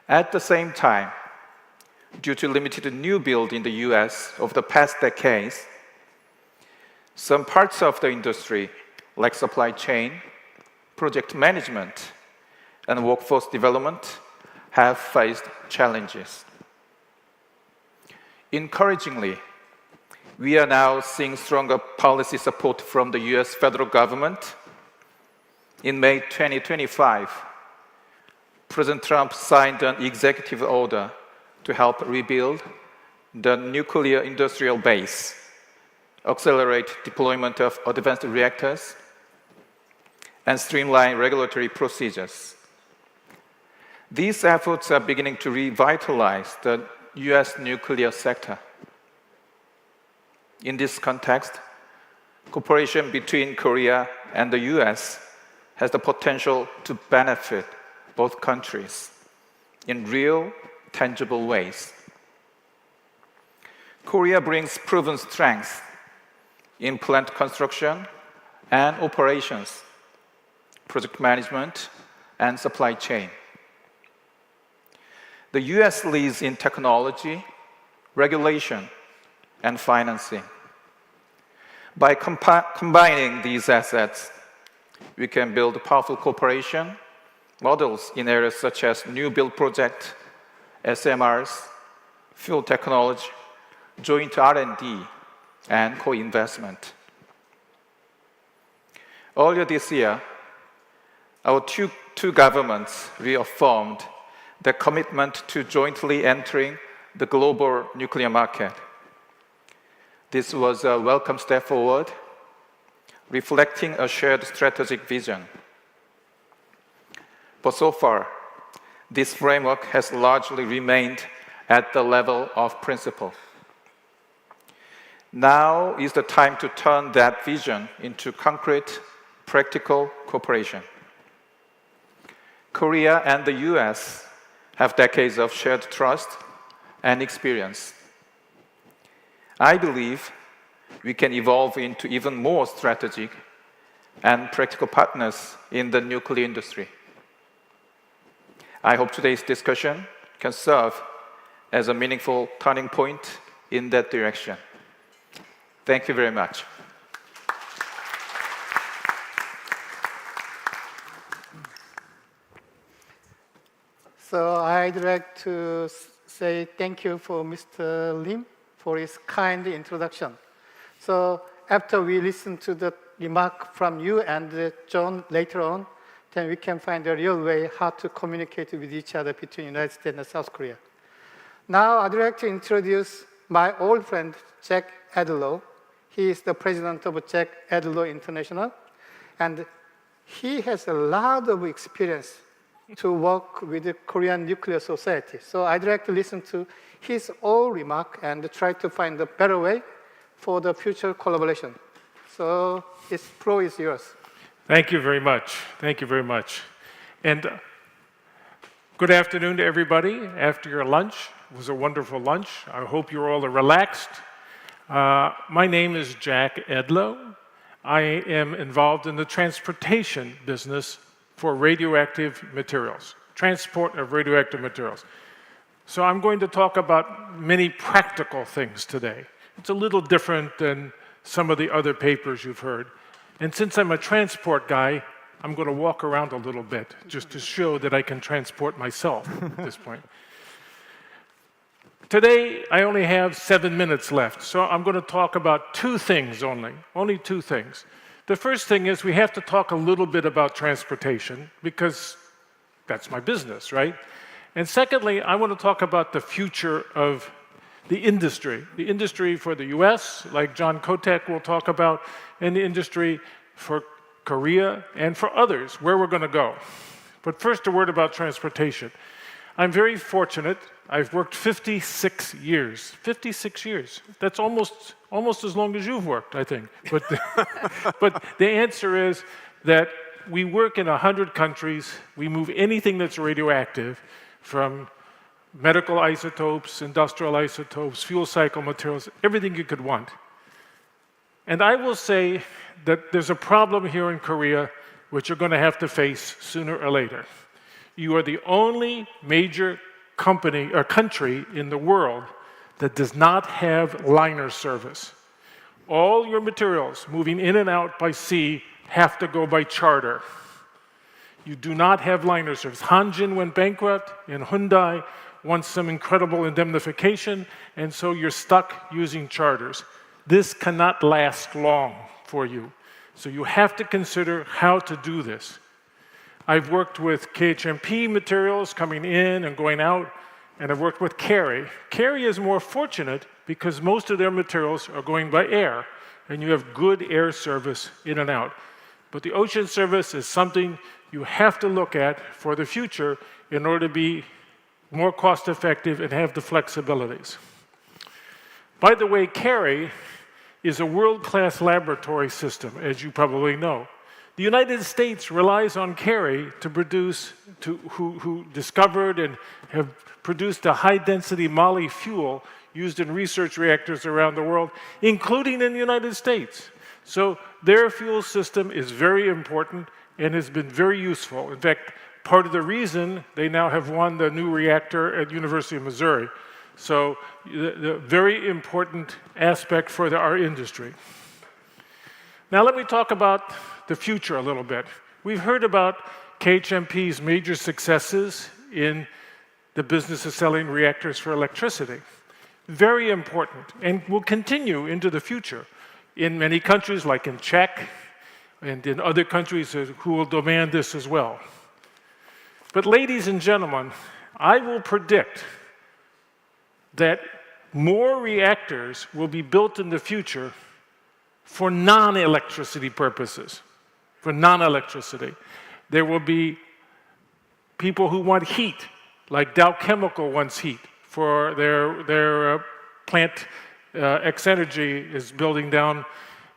At the same time, due to limited new build in the US over the past decades, some parts of the industry, like supply chain, project management, and workforce development, have faced challenges. Encouragingly, we are now seeing stronger policy support from the US federal government. In May 2025, President Trump signed an executive order to help rebuild the nuclear industrial base, accelerate deployment of advanced reactors, and streamline regulatory procedures. These efforts are beginning to revitalize the US nuclear sector. In this context, cooperation between Korea and the US has the potential to benefit both countries in real, tangible ways. Korea brings proven strengths in plant construction and operations, project management, and supply chain. The US leads in technology, regulation, and financing. By combining these assets, we can build powerful cooperation models in areas such as new build project, SMRs, fuel technology, joint R&D, and co-investment. Earlier this year, our two governments reaffirmed their commitment to jointly entering the global nuclear market. This was a welcome step forward, reflecting a shared strategic vision. But so far, this framework has largely remained at the level of principle. Now is the time to turn that vision into concrete, practical cooperation. Korea and the US have decades of shared trust and experience. I believe we can evolve into even more strategic and practical partners in the nuclear industry. I hope today's discussion can serve as a meaningful turning point in that direction. Thank you very much. So I'd like to say thank you for Mr. Lim for his kind introduction. So after we listen to the remark from you and John later on, then we can find a real way how to communicate with each other between United States and South Korea. Now I'd like to introduce my old friend, Jack Adel. He is the president of Jack Adel International, and he has a lot of experience to work with the Korean nuclear society. So I'd like to listen to his own remark and try to find a better way for the future collaboration. So this floor is yours. Thank you very much. Thank you very much. And good afternoon to everybody after your lunch. It was a wonderful lunch. I hope you're all relaxed. My name is Jack Adel. I am involved in the transportation business for radioactive materials, transport of radioactive materials. So I'm going to talk about many practical things today. It's a little different than some of the other papers you've heard. And since I'm a transport guy, I'm going to walk around a little bit just to show that I can transport myself at this point. Today, I only have 7 minutes left, so I'm going to talk about two things only two things. The first thing is we have to talk a little bit about transportation because that's my business, right? And secondly, I want to talk about the future of the industry for the US, like John Kotek will talk about, and the industry for Korea and for others, where we're going to go. But first, a word about transportation. I'm very fortunate. I've worked 56 years. 56 years. That's almost as long as you've worked, I think. But but the answer is that we work in 100 countries. We move anything that's radioactive, from medical isotopes, industrial isotopes, fuel cycle materials, everything you could want. And I will say that there's a problem here in Korea which you're going to have to face sooner or later. You are the only major company or country in the world that does not have liner service. All your materials moving in and out by sea have to go by charter. You do not have liner service. Hanjin went bankrupt, and Hyundai wants some incredible indemnification, and so you're stuck using charters. This cannot last long for you. So you have to consider how to do this. I've worked with KHMP materials coming in and going out, and I've worked with Kerry. Kerry is more fortunate because most of their materials are going by air, and you have good air service in and out. But the ocean service is something you have to look at for the future in order to be more cost-effective and have the flexibilities. By the way, Kerry is a world-class laboratory system, as you probably know. The United States relies on Kerry to produce, who discovered and have produced a high-density moly fuel used in research reactors around the world, including in the United States. So their fuel system is very important and has been very useful. In fact, part of the reason they now have won the new reactor at University of Missouri. So the very important aspect for our industry. Now let me talk about the future a little bit. We've heard about KHMP's major successes in the business of selling reactors for electricity. Very important, and will continue into the future in many countries, like in Czech, and in other countries who will demand this as well. But ladies and gentlemen, I will predict that more reactors will be built in the future for non-electricity purposes. For non-electricity. There will be people who want heat, like Dow Chemical wants heat for their plant. X-Energy is building down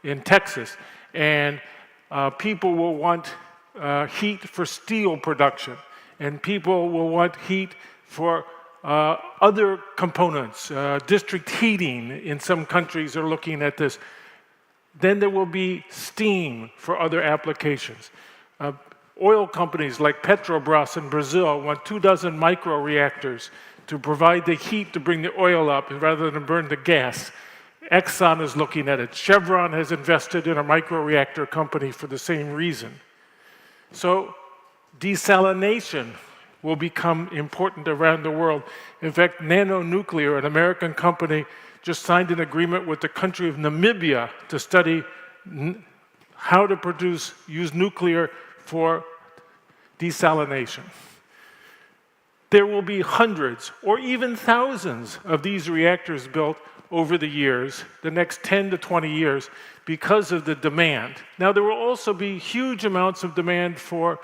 in Texas. And people will want heat for steel production. and people will want heat for other components. District heating in some countries are looking at this. Then there will be steam for other applications. Oil companies like Petrobras in Brazil want 24 microreactors to provide the heat to bring the oil up rather than burn the gas. Exxon is looking at it. Chevron has invested in a microreactor company for the same reason. So desalination will become important around the world. In fact, Nanonuclear, an American company, just signed an agreement with the country of Namibia to study how to use nuclear for desalination. There will be hundreds or even thousands of these reactors built over the years, the next 10 to 20 years, because of the demand. Now, there will also be huge amounts of demand for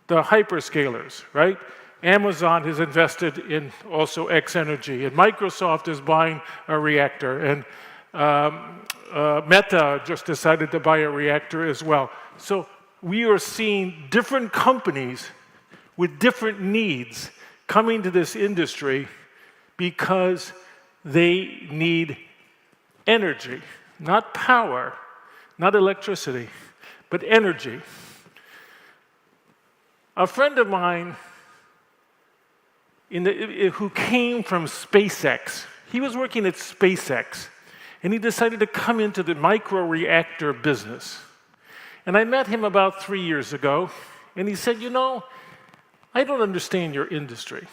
the hyperscalers, right? Amazon has invested in also X Energy, and Microsoft is buying a reactor, and Meta just decided to buy a reactor as well. So we are seeing different companies with different needs coming to this industry because they need energy, not power, not electricity, but energy. A friend of mine who came from SpaceX, he was working at SpaceX, and he decided to come into the microreactor business. And I met him about 3 years ago, and he said, you know, I don't understand your industry.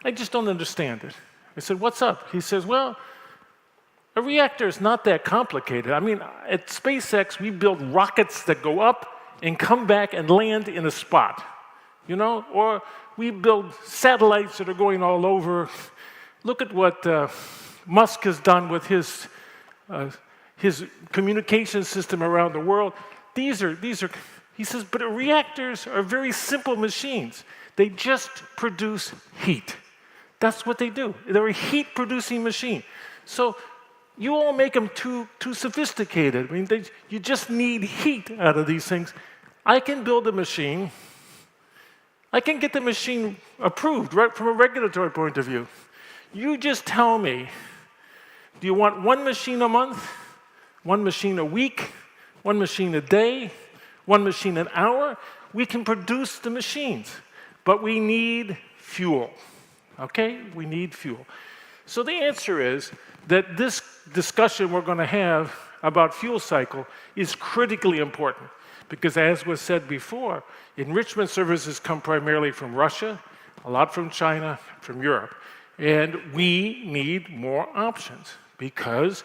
I just don't understand it. I said, what's up? He says, well, a reactor is not that complicated. I mean, at SpaceX, we build rockets that go up and come back and land in a spot, you know? Or we build satellites that are going all over. Look at what Musk has done with his communication system around the world. These are, he says, but reactors are very simple machines. They just produce heat. That's what they do. They're a heat-producing machine. So you all make them too sophisticated. I mean, you just need heat out of these things. I can build a machine. I can get the machine approved right from a regulatory point of view. You just tell me, do you want one machine a month, one machine a week, one machine a day, one machine an hour? We can produce the machines, but we need fuel. Okay? We need fuel. So the answer is that this discussion we're going to have about fuel cycle is critically important because, as was said before, enrichment services come primarily from Russia, a lot from China, from Europe. And we need more options because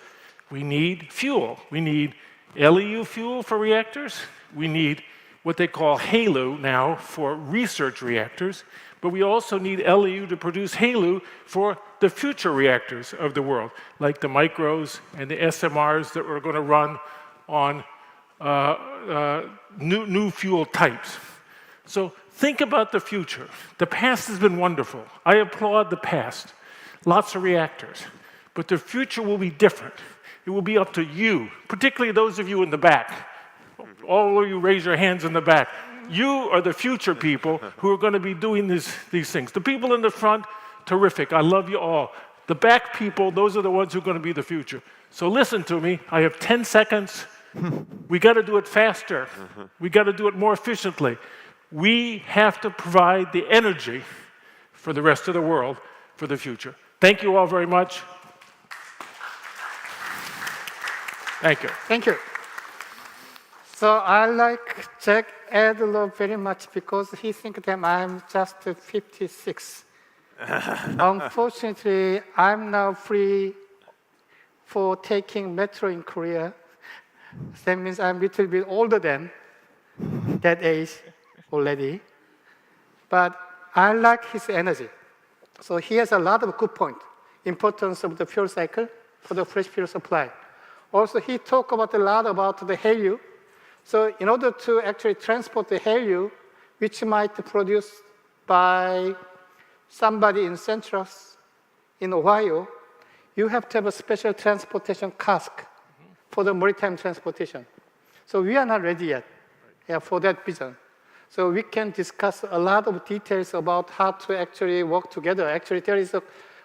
we need fuel. We need LEU fuel for reactors. We need what they call HALEU now for research reactors. But we also need LEU to produce HALEU for the future reactors of the world, like the micros and the SMRs that we're going to run on new fuel types. So think about the future. The past has been wonderful. I applaud the past. Lots of reactors. But the future will be different. It will be up to you, particularly those of you in the back. All of you raise your hands in the back. You are the future people who are going to be doing these things. The people in the front, terrific. I love you all. The back people, those are the ones who are going to be the future. So listen to me. I have 10 seconds. We got to do it faster. We got to do it more efficiently. We have to provide the energy for the rest of the world for the future. Thank you all very much. Thank you. Thank you. So I like Adel very much because he thinks that I'm just 56. Unfortunately, I'm now free for taking metro in Korea. That means I'm a little bit older than that age already. But I like his energy. So he has a lot of good points. Importance of the fuel cycle for the fresh fuel supply. Also, he talked about a lot about the HALEU. So in order to actually transport the HALEU, which might be produced by somebody in Central, in Ohio, you have to have a special transportation cask for the maritime transportation. So we are not ready yet for that reason. So we can discuss a lot of details about how to actually work together. Actually, there is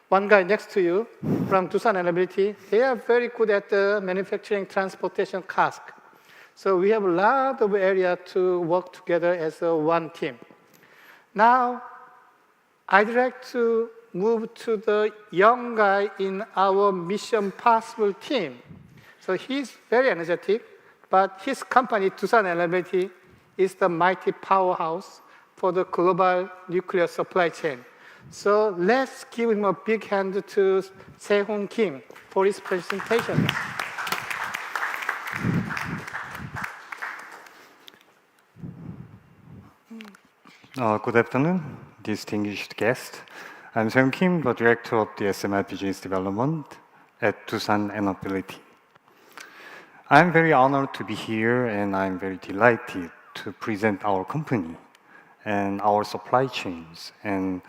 one guy next to you from Doosan Enerbility. They are very good at the manufacturing transportation cask. So we have a lot of area to work together as one team. Now, I'd like to move to the young guy in our Mission Possible team. So he's very energetic, but his company, Doosan Enerbility, is the mighty powerhouse for the global nuclear supply chain. So let's give him a big hand to Se-Hoon Kim for his presentation. Good afternoon, distinguished guests. I'm Syang Kim, the Director of the SMI Business Development at Doosan Enerbility. I'm very honored to be here, and I'm very delighted to present our company and our supply chains and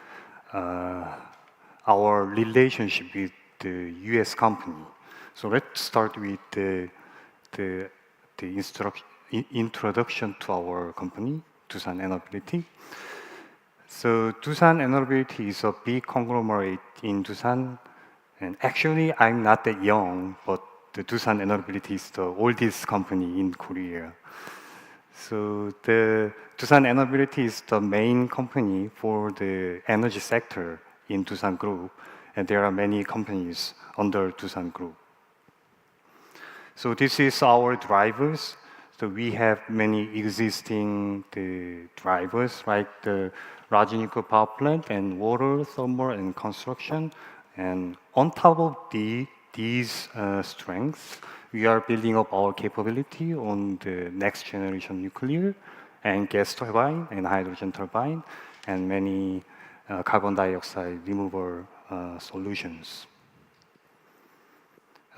our relationship with the US company. So let's start with the introduction to our company, Doosan Enerbility. So Doosan Enerbility is a big conglomerate in Doosan, and actually I'm not that young, but the Doosan Enerbility is the oldest company in Korea. So the Doosan Enerbility is the main company for the energy sector in Doosan Group, and there are many companies under Doosan Group. So this is our drivers. So we have many existing drivers, like the large nuclear power plant and water, thermal, and construction. And on top of these strengths, we are building up our capability on the next generation nuclear and gas turbine and hydrogen turbine and many carbon dioxide removal solutions.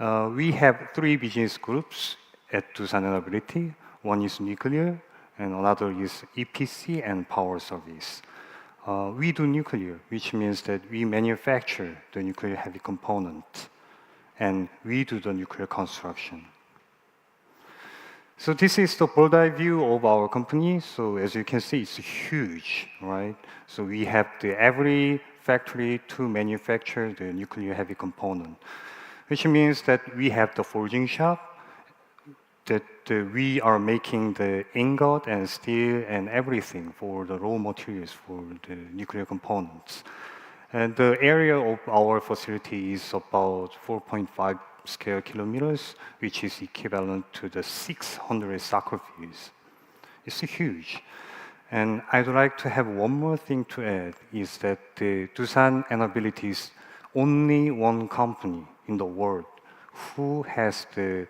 We have 3 business groups at Doosan Enerbility. One is nuclear, and another is EPC and power service. We do nuclear, which means that we manufacture the nuclear heavy component, and we do the nuclear construction. So this is the bird's eye view of our company. So as you can see, it's huge, right? So we have every factory to manufacture the nuclear heavy component, which means that we have the forging shop, that we are making the ingot and steel and everything for the raw materials for the nuclear components. And the area of our facility is about 4.5 square kilometers, which is equivalent to the 600 soccer fields. It's huge. And I'd like to have one more thing to add, is that the Doosan Enerbility is only one company in the world who has the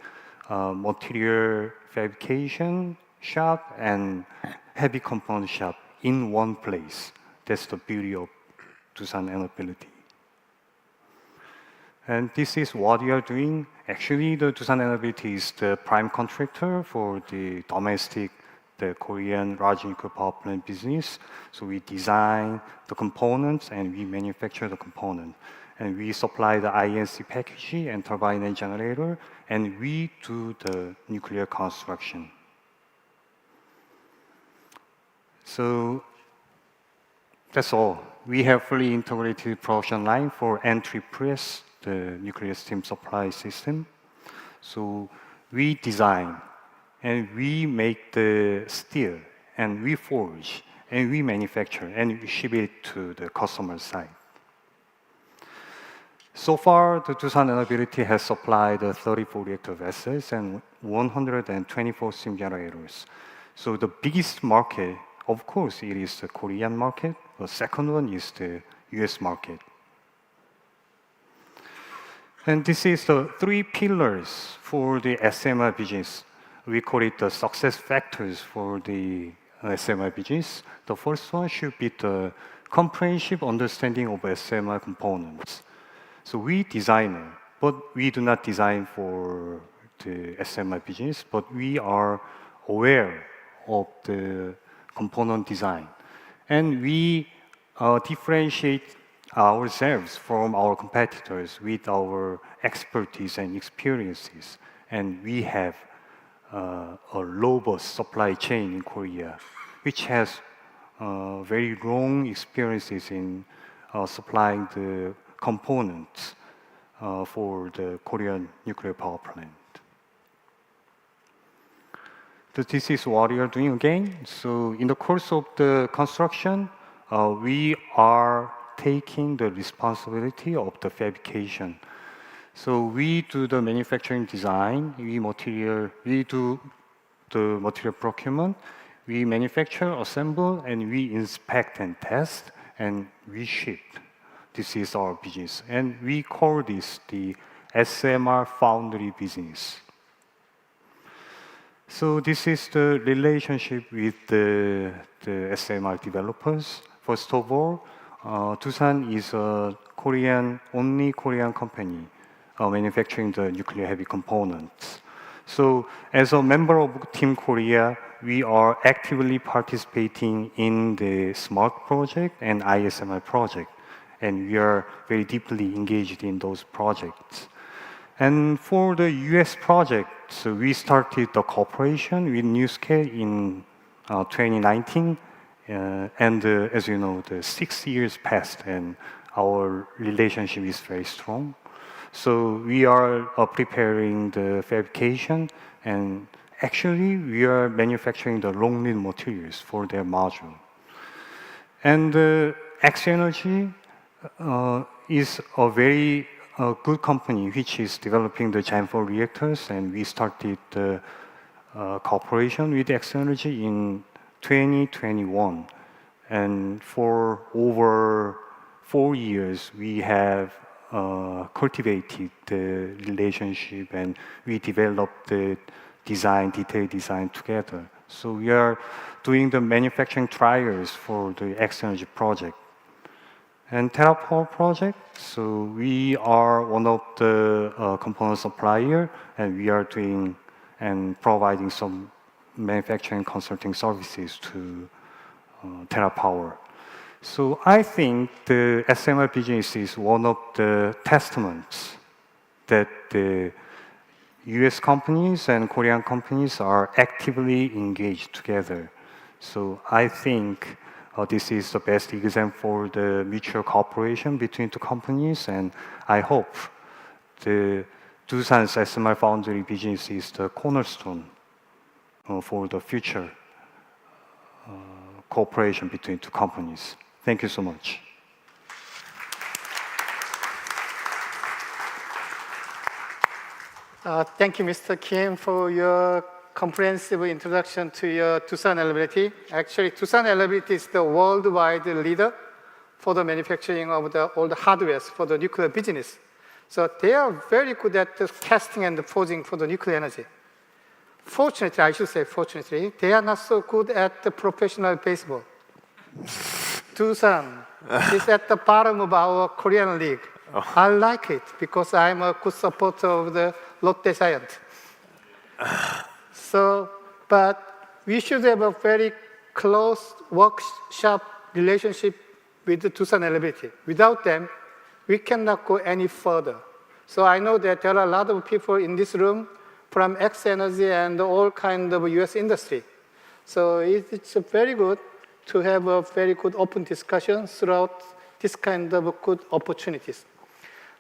material fabrication shop and heavy component shop in one place. That's the beauty of Doosan Enerbility. And this is what we are doing. Actually, the Doosan Enerbility is the prime contractor for the domestic, the Korean large nuclear power plant business. So we design the components and we manufacture the component. And we supply the INC package and turbine and generator, and we do the nuclear construction. So that's all. We have fully integrated production line for entry press, the nuclear steam supply system. So we design and we make the steel and we forge and we manufacture and we ship it to the customer site. So far, the Doosan Enerbility has supplied 34 reactor vessels and 124 steam generators. So the biggest market, of course, it is the Korean market. The second one is the US market. And this is the 3 pillars for the SMI business. We call it the success factors for the SMI business. The first one should be the comprehensive understanding of SMI components. So we design, but we do not design for the SMI business, but we are aware of the component design. And we differentiate ourselves from our competitors with our expertise and experiences. And we have a robust supply chain in Korea, which has very long experiences in supplying the components for the Korean nuclear power plant. This is what we are doing again. So in the course of the construction, we are taking the responsibility of the fabrication. So we do the manufacturing design, we do the material procurement, we manufacture, assemble, and we inspect and test, and we ship. This is our business. And we call this the SMR foundry business. So this is the relationship with the SMR developers. First of all, Doosan is a only Korean company manufacturing the nuclear heavy components. So as a member of Team Korea, we are actively participating in the SMART project and ISMR project, and we are very deeply engaged in those projects. And for the US project, so we started the cooperation with NuScale in 2019, and as you know, the 6 years passed, and our relationship is very strong. So we are preparing the fabrication, and actually we are manufacturing the long lead materials for their module. And X Energy is a very good company which is developing the Gen 4 reactors, and we started the cooperation with X Energy in 2021. And for over 4 years, we have cultivated the relationship, and we developed the detailed design together. So we are doing the manufacturing trials for the X Energy project. And TerraPower project, so we are one of the component supplier, and we are doing and providing some manufacturing consulting services to TerraPower. So I think the SMR business is one of the testaments that the US companies and Korean companies are actively engaged together. So I think this is the best example for the mutual cooperation between two companies, and I hope the Doosan's SMR foundry business is the cornerstone for the future cooperation between two companies. Thank you so much. Thank you, Mr. Kim, for your comprehensive introduction to your Doosan Reliability. Actually, Doosan Reliability is the worldwide leader for the manufacturing of all the hardware for the nuclear business. So they are very good at the testing and the forging for the nuclear energy. Fortunately, I should say fortunately, they are not so good at the professional baseball. Doosan is at the bottom of our Korean league. Oh. I like it because I'm a good supporter of the Lotte Giant. So, but we should have a very close workshop relationship with the Doosan Reliability. Without them, we cannot go any further. So I know that there are a lot of people in this room from X Energy and all kinds of US industry. So it's very good to have a very good open discussion throughout this kind of good opportunities.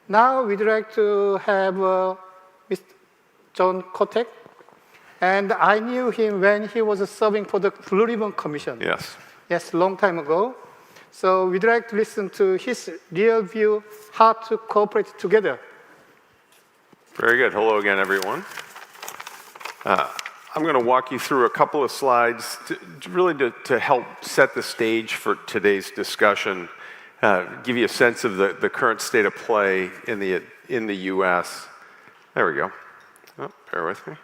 Now we'd like to have Mr. John Kotek. And I knew him when he was serving for the Blue Ribbon Commission. Yes. Yes, long time ago. So we'd like to listen to his real view, how to cooperate together. Very good. Hello again, everyone. I'm going to walk you through a couple of slides to help set the stage for today's discussion, give you a sense of the current state of play in the U.S. There we go. Oh, bear with me.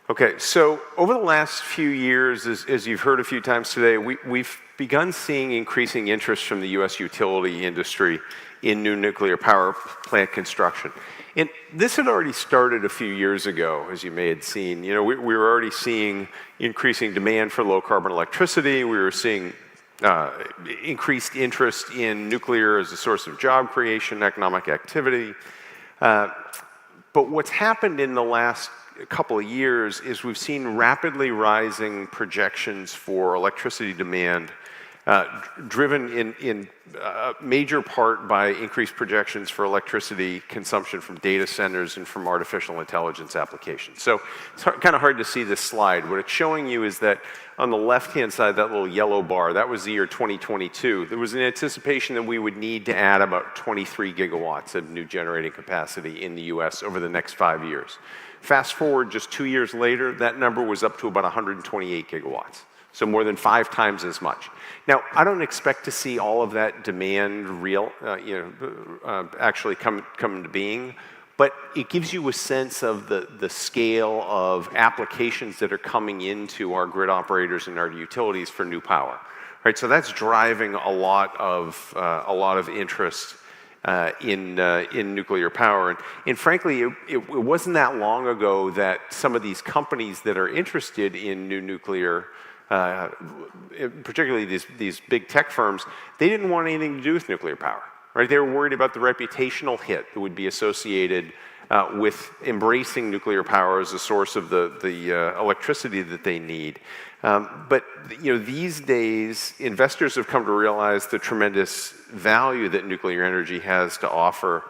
Okay, so over the last few years, as you've heard a few times today, we've begun seeing increasing interest from the U.S. utility industry in new nuclear power plant construction. And this had already started a few years ago, as you may have seen. You know, we were already seeing increasing demand for low-carbon electricity. We were seeing increased interest in nuclear as a source of job creation, economic activity. But what's happened in the last couple of years is we've seen rapidly rising projections for electricity demand, driven in major part by increased projections for electricity consumption from data centers and from artificial intelligence applications. So it's kind of hard to see this slide. What it's showing you is that on the left-hand side, that little yellow bar, that was the year 2022. There was an anticipation that we would need to add about 23 gigawatts of new generating capacity in the US over the next 5 years. Fast forward just 2 years later, that number was up to about 128 gigawatts. So more than 5 times as much. Now, I don't expect to see all of that demand actually come into being, but it gives you a sense of the scale of applications that are coming into our grid operators and our utilities for new power. Right, so that's driving a lot of interest in nuclear power, and frankly, it wasn't that long ago that some of these companies that are interested in new nuclear, particularly these big tech firms, they didn't want anything to do with nuclear power. Right? They were worried about the reputational hit that would be associated with embracing nuclear power as a source of the electricity that they need. But these days, investors have come to realize the tremendous value that nuclear energy has to offer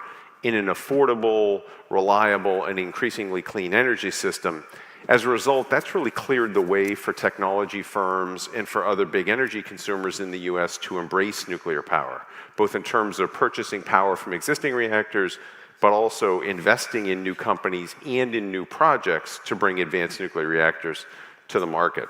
in an affordable, reliable, and increasingly clean energy system. As a result, that's really cleared the way for technology firms and for other big energy consumers in the US to embrace nuclear power, both in terms of purchasing power from existing reactors, but also investing in new companies and in new projects to bring advanced nuclear reactors to the market.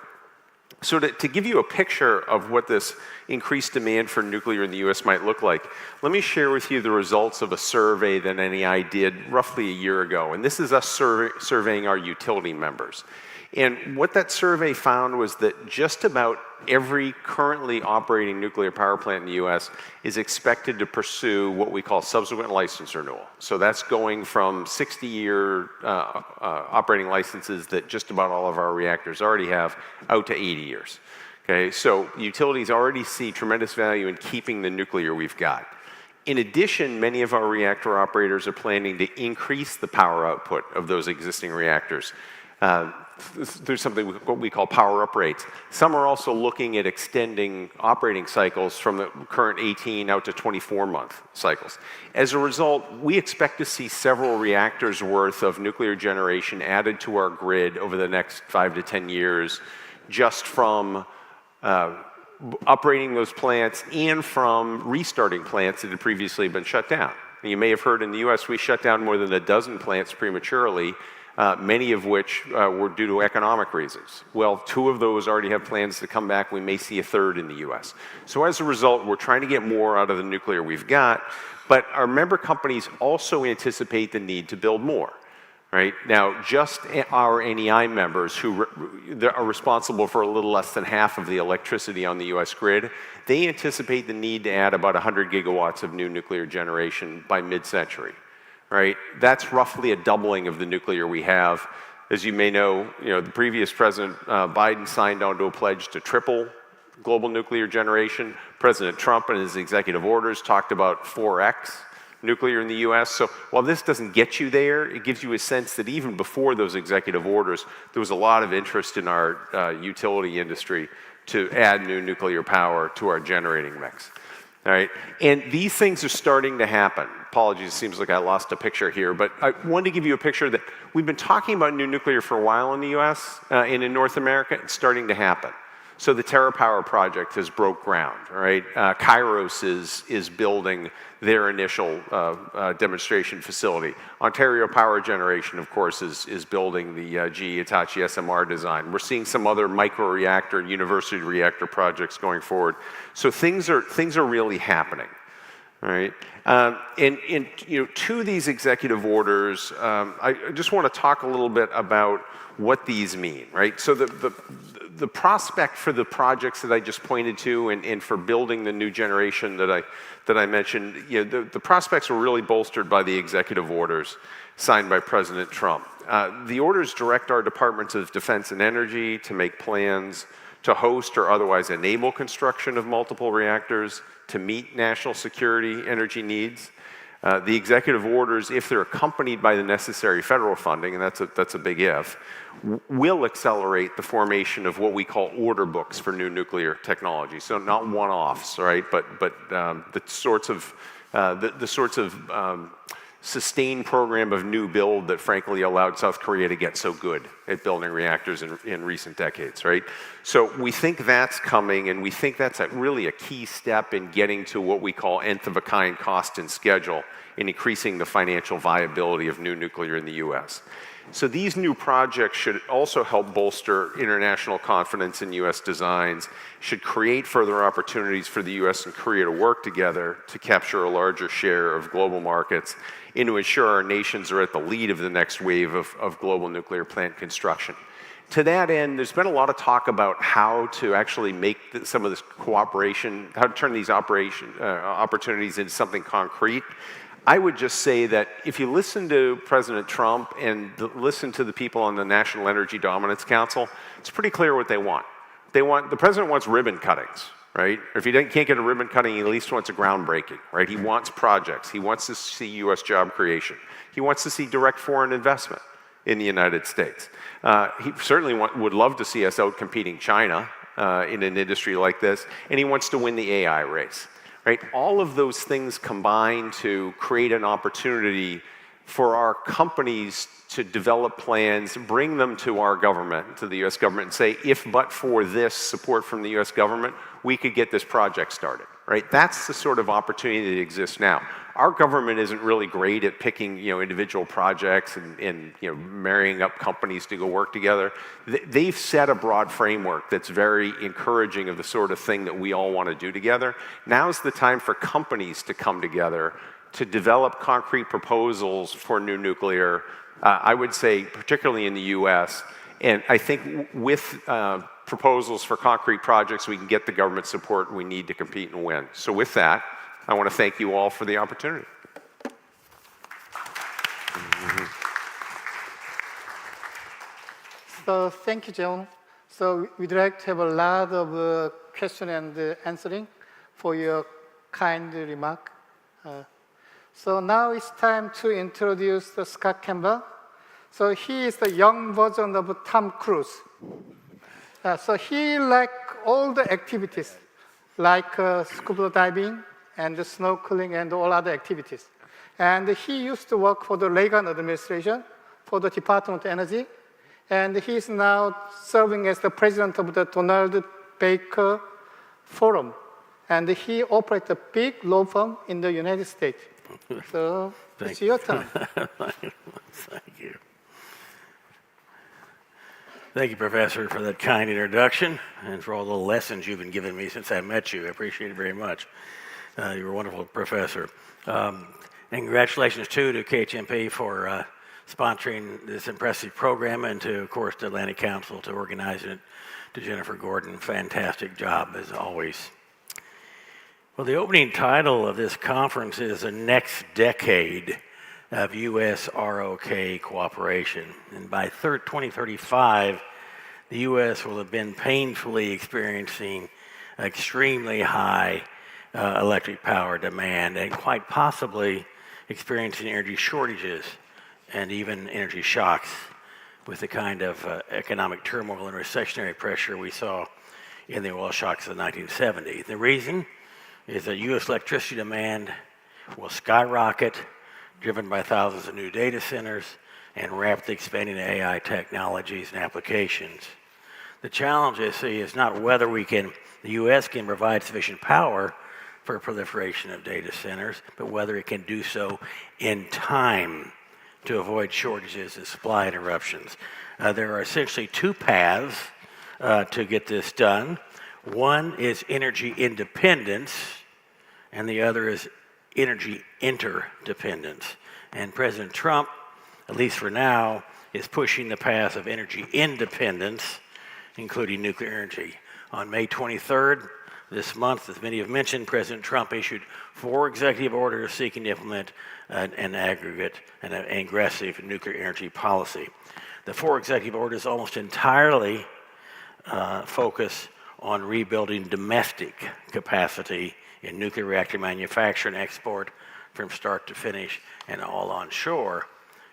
So to give you a picture of what this increased demand for nuclear in the US might look like, let me share with you the results of a survey that NEI did roughly a year ago. And this is us surveying our utility members. And what that survey found was that just about every currently operating nuclear power plant in the US is expected to pursue what we call subsequent license renewal. So that's going from 60-year operating licenses that just about all of our reactors already have out to 80 years. Okay, so utilities already see tremendous value in keeping the nuclear we've got. In addition, many of our reactor operators are planning to increase the power output of those existing reactors. There's something what we call power up rates. Some are also looking at extending operating cycles from the current 18 out to 24-month cycles. As a result, we expect to see several reactors worth of nuclear generation added to our grid over the next 5 to 10 years, just from operating those plants and from restarting plants that had previously been shut down. You may have heard in the US we shut down more than a dozen plants prematurely, many of which were due to economic reasons. Well, 2 of those already have plans to come back. We may see a 3rd in the US. So as a result, we're trying to get more out of the nuclear we've got, but our member companies also anticipate the need to build more. Right? Now, just our NEI members who are responsible for a little less than half of the electricity on the US grid, they anticipate the need to add about 100 gigawatts of new nuclear generation by mid-century. Right? That's roughly a doubling of the nuclear we have. As you may know, the previous President Biden signed onto a pledge to triple global nuclear generation. President Trump in his executive orders talked about 4x nuclear in the US. So while this doesn't get you there, it gives you a sense that even before those executive orders, there was a lot of interest in our utility industry to add new nuclear power to our generating mix. All right? And these things are starting to happen. Apologies, it seems like I lost a picture here, but I wanted to give you a picture that we've been talking about new nuclear for a while in the US and in North America. It's starting to happen. So the TerraPower project has broke ground, right? Kairos is building their initial demonstration facility. Ontario Power Generation, of course, is building the GE Hitachi SMR design. We're seeing some other microreactor and university reactor projects going forward. So things are really happening, right? And to these executive orders, I just want to talk a little bit about what these mean, right? So the prospect for the projects that I just pointed to and for building the new generation that I mentioned, the prospects were really bolstered by the executive orders signed by President Trump. The orders direct our Departments of Defense and Energy to make plans to host or otherwise enable construction of multiple reactors to meet national security energy needs. The executive orders, if they're accompanied by the necessary federal funding, and that's a big if, will accelerate the formation of what we call order books for new nuclear technology. So not one-offs, right? But the sorts of sustained program of new build that frankly allowed South Korea to get so good at building reactors in recent decades, right? So we think that's coming, and we think that's really a key step in getting to what we call nth-of-a-kind cost and schedule in increasing the financial viability of new nuclear in the US. So these new projects should also help bolster international confidence in US designs, should create further opportunities for the US and Korea to work together to capture a larger share of global markets, and to ensure our nations are at the lead of the next wave of global nuclear plant construction. To that end, there's been a lot of talk about how to actually make some of this cooperation, how to turn these opportunities into something concrete. I would just say that if you listen to President Trump and listen to the people on the National Energy Dominance Council, it's pretty clear what they want. The president wants ribbon cuttings, right? Or if he can't get a ribbon cutting, he at least wants a groundbreaking, right? He wants projects. He wants to see U.S. job creation. He wants to see direct foreign investment in the United States. He certainly would love to see us out-competing China in an industry like this, and he wants to win the AI race. Right? All of those things combine to create an opportunity for our companies to develop plans, bring them to our government, to the US government, and say, if but for this support from the US government, we could get this project started. Right? That's the sort of opportunity that exists now. Our government isn't really great at picking individual projects and marrying up companies to go work together. They've set a broad framework that's very encouraging of the sort of thing that we all want to do together. Now's the time for companies to come together to develop concrete proposals for new nuclear, I would say particularly in the US. And I think with proposals for concrete projects, we can get the government support we need to compete and win. So with that, I want to thank you all for the opportunity. So thank you, Jang. So we'd like to have a lot of question and answering for your kind remark. So now it's time to introduce Scott Campbell. So he is the young version of Tom Cruise. So he likes all the activities, like scuba diving and snorkeling and all other activities. And he used to work for the Reagan administration, for the Department of Energy. And he's now serving as the president of the Donald Baker Forum. And he operates a big law firm in the United States. So it's your turn. Thank you. Thank you, Professor, for that kind introduction and for all the lessons you've been giving me since I met you. I appreciate it very much. You're a wonderful professor. And congratulations, too, to KHMP for sponsoring this impressive program, and to, of course, the Atlantic Council to organizing it, to Jennifer Gordon. Fantastic job, as always. Well, the opening title of this conference is The Next Decade of US-ROK Cooperation. And by 2035, the US will have been painfully experiencing extremely high electric power demand, and quite possibly experiencing energy shortages and even energy shocks with the kind of economic turmoil and recessionary pressure we saw in the oil shocks of the 1970s. The reason is that US electricity demand will skyrocket, driven by thousands of new data centers and rapidly expanding AI technologies and applications. The challenge, I see, is not whether the US can provide sufficient power for proliferation of data centers, but whether it can do so in time to avoid shortages and supply interruptions. There are essentially two paths to get this done. One is energy independence, and the other is energy interdependence. And President Trump, at least for now, is pushing the path of energy independence, including nuclear energy. On May 23rd, this month, as many have mentioned, President Trump issued 4 executive orders seeking to implement an aggregate and an aggressive nuclear energy policy. The 4 executive orders almost entirely focus on rebuilding domestic capacity in nuclear reactor manufacture and export from start to finish and all onshore.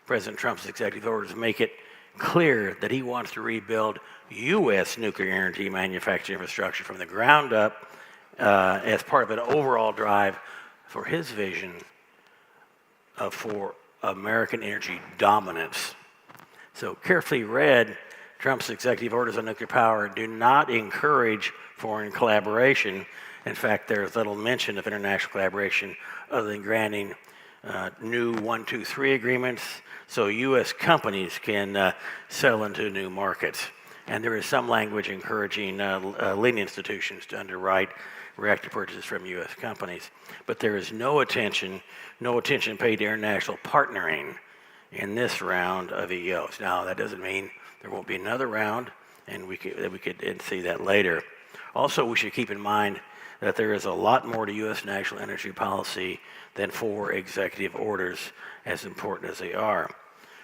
President Trump's executive orders make it clear that he wants to rebuild U.S. nuclear energy manufacturing infrastructure from the ground up as part of an overall drive for his vision for American energy dominance. So carefully read, Trump's executive orders on nuclear power do not encourage foreign collaboration. In fact, there's little mention of international collaboration other than granting new 123 agreements so U.S. companies can sell into new markets. And there is some language encouraging leading institutions to underwrite reactor purchases from U.S. companies. But there is no attention paid to international partnering in this round of EOs. Now, that doesn't mean there won't be another round, and we could see that later. Also, we should keep in mind that there is a lot more to U.S. national energy policy than 4 executive orders, as important as they are.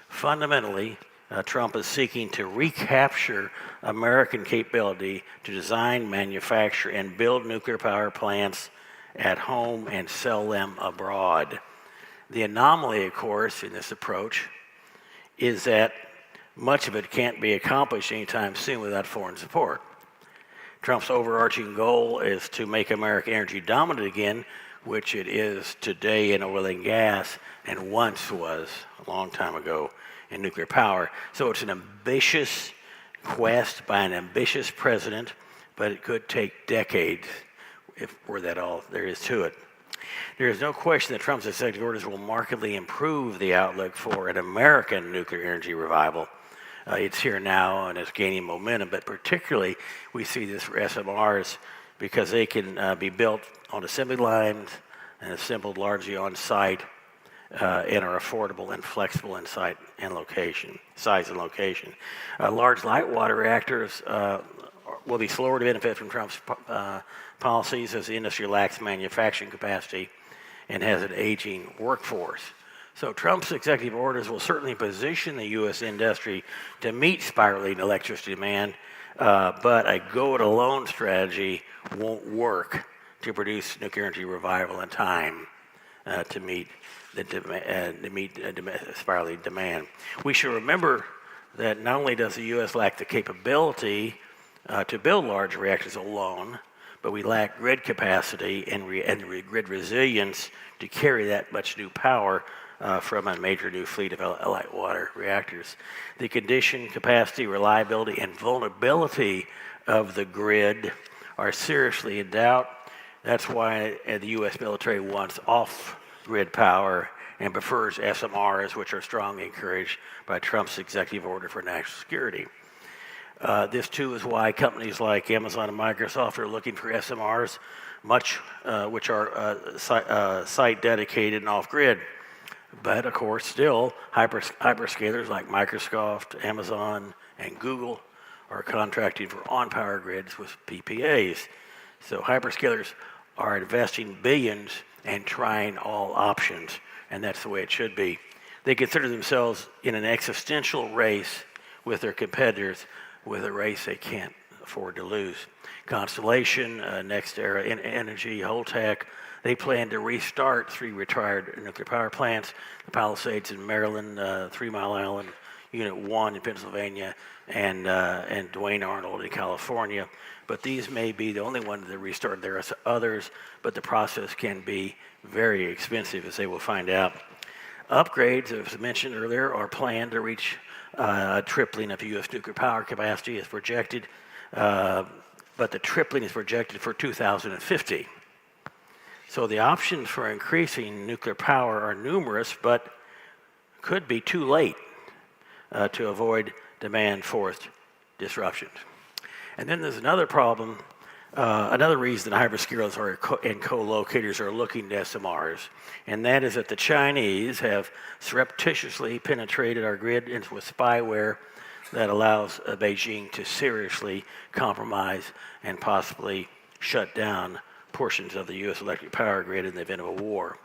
Fundamentally, Trump is seeking to recapture American capability to design, manufacture, and build nuclear power plants at home and sell them abroad. The anomaly, of course, in this approach is that much of it can't be accomplished anytime soon without foreign support. Trump's overarching goal is to make America energy dominant again, which it is today in oil and gas and once was a long time ago in nuclear power. So it's an ambitious quest by an ambitious president, but it could take decades if we're that all there is to it. There is no question that Trump's executive orders will markedly improve the outlook for an American nuclear energy revival. It's here now and it's gaining momentum, but particularly we see this for SMRs because they can be built on assembly lines and assembled largely on site and are affordable and flexible in size and location. Large light water reactors will be slower to benefit from Trump's policies as the industry lacks manufacturing capacity and has an aging workforce. So Trump's executive orders will certainly position the U.S. industry to meet spiraling electricity demand, but a go-it-alone strategy won't work to produce nuclear energy revival in time to meet spiraling demand. We should remember that not only does the U.S. lack the capability to build large reactors alone, but we lack grid capacity and grid resilience to carry that much new power from a major new fleet of light water reactors. The condition, capacity, reliability, and vulnerability of the grid are seriously in doubt. That's why the U.S. military wants off-grid power and prefers SMRs, which are strongly encouraged by Trump's executive order for national security. This, too, is why companies like Amazon and Microsoft are looking for SMRs, which are site-dedicated and off-grid. But, of course, still, hyperscalers like Microsoft, Amazon, and Google are contracting for on-power grids with PPAs. So hyperscalers are investing billions and trying all options, and that's the way it should be. They consider themselves in an existential race with their competitors, with a race they can't afford to lose. Constellation, Next Era Energy, Holtec, they plan to restart 3 retired nuclear power plants, the Palisades in Maryland, 3 Mile Island, Unit 1 in Pennsylvania, and Duane Arnold in California. But these may be the only ones that restart. There are others, but the process can be very expensive, as they will find out. Upgrades, as mentioned earlier, are planned to reach a tripling of U.S. nuclear power capacity as projected, but the tripling is projected for 2050. So the options for increasing nuclear power are numerous, but could be too late to avoid demand-forced disruptions. And then there's another problem, another reason hyperscalers and co-locators are looking at SMRs, and that is that the Chinese have surreptitiously penetrated our grid with spyware that allows Beijing to seriously compromise and possibly shut down portions of the U.S. electric power grid in the event of a war.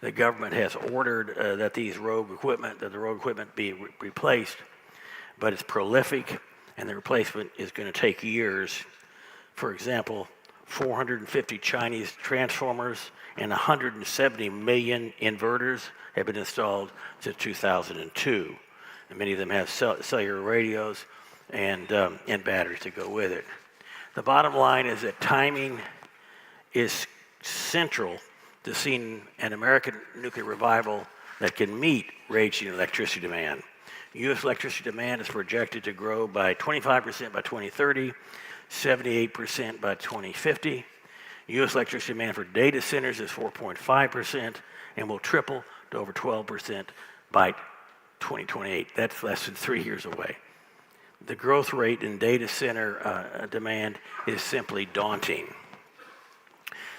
The government has ordered that the rogue equipment be replaced, but it's prolific, and the replacement is going to take years. For example, 450 Chinese transformers and 170 million inverters have been installed since 2002. And many of them have cellular radios and batteries to go with it. The bottom line is that timing is central to seeing an American nuclear revival that can meet raging electricity demand. U.S. electricity demand is projected to grow by 25% by 2030, 78% by 2050. U.S. electricity demand for data centers is 4.5% and will triple to over 12% by 2028. That's less than 3 years away. The growth rate in data center demand is simply daunting.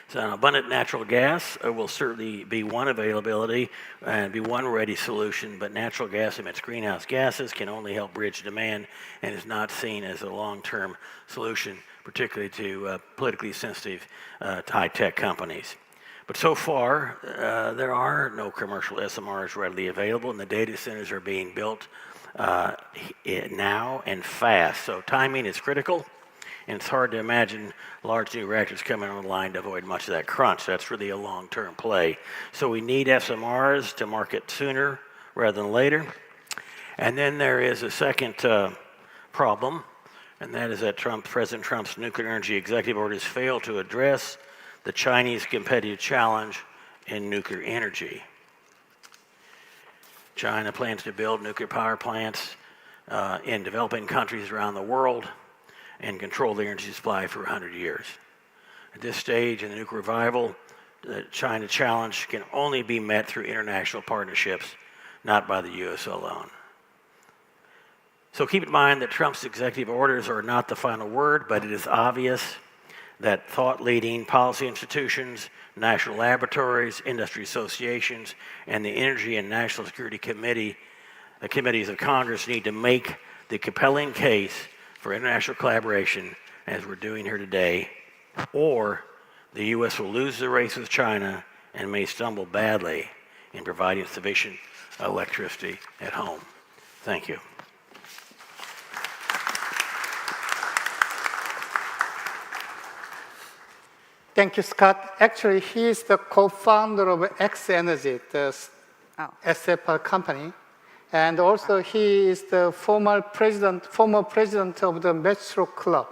So abundant natural gas will certainly be one availability and be one ready solution, but natural gas emits greenhouse gases, can only help bridge demand, and is not seen as a long-term solution, particularly to politically sensitive high-tech companies. But so far, there are no commercial SMRs readily available, and the data centers are being built now and fast. So timing is critical. And it's hard to imagine large new reactors coming online to avoid much of that crunch. That's really a long-term play. So we need SMRs to market sooner rather than later. And then there is a second problem, and that is that President Trump's nuclear energy executive orders fail to address the Chinese competitive challenge in nuclear energy. China plans to build nuclear power plants in developing countries around the world and control the energy supply for 100 years. At this stage in the nuclear revival, the China challenge can only be met through international partnerships, not by the U.S. alone. So keep in mind that Trump's executive orders are not the final word, but it is obvious that thought-leading policy institutions, national laboratories, industry associations, and the Energy and National Security Committees of Congress need to make the compelling case for international collaboration, as we're doing here today, or the U.S. will lose the race with China and may stumble badly in providing sufficient electricity at home. Thank you. Thank you, Scott. Actually, he is the co-founder of X Energy, the SFR company. And also, he is the former president of the Metro Club.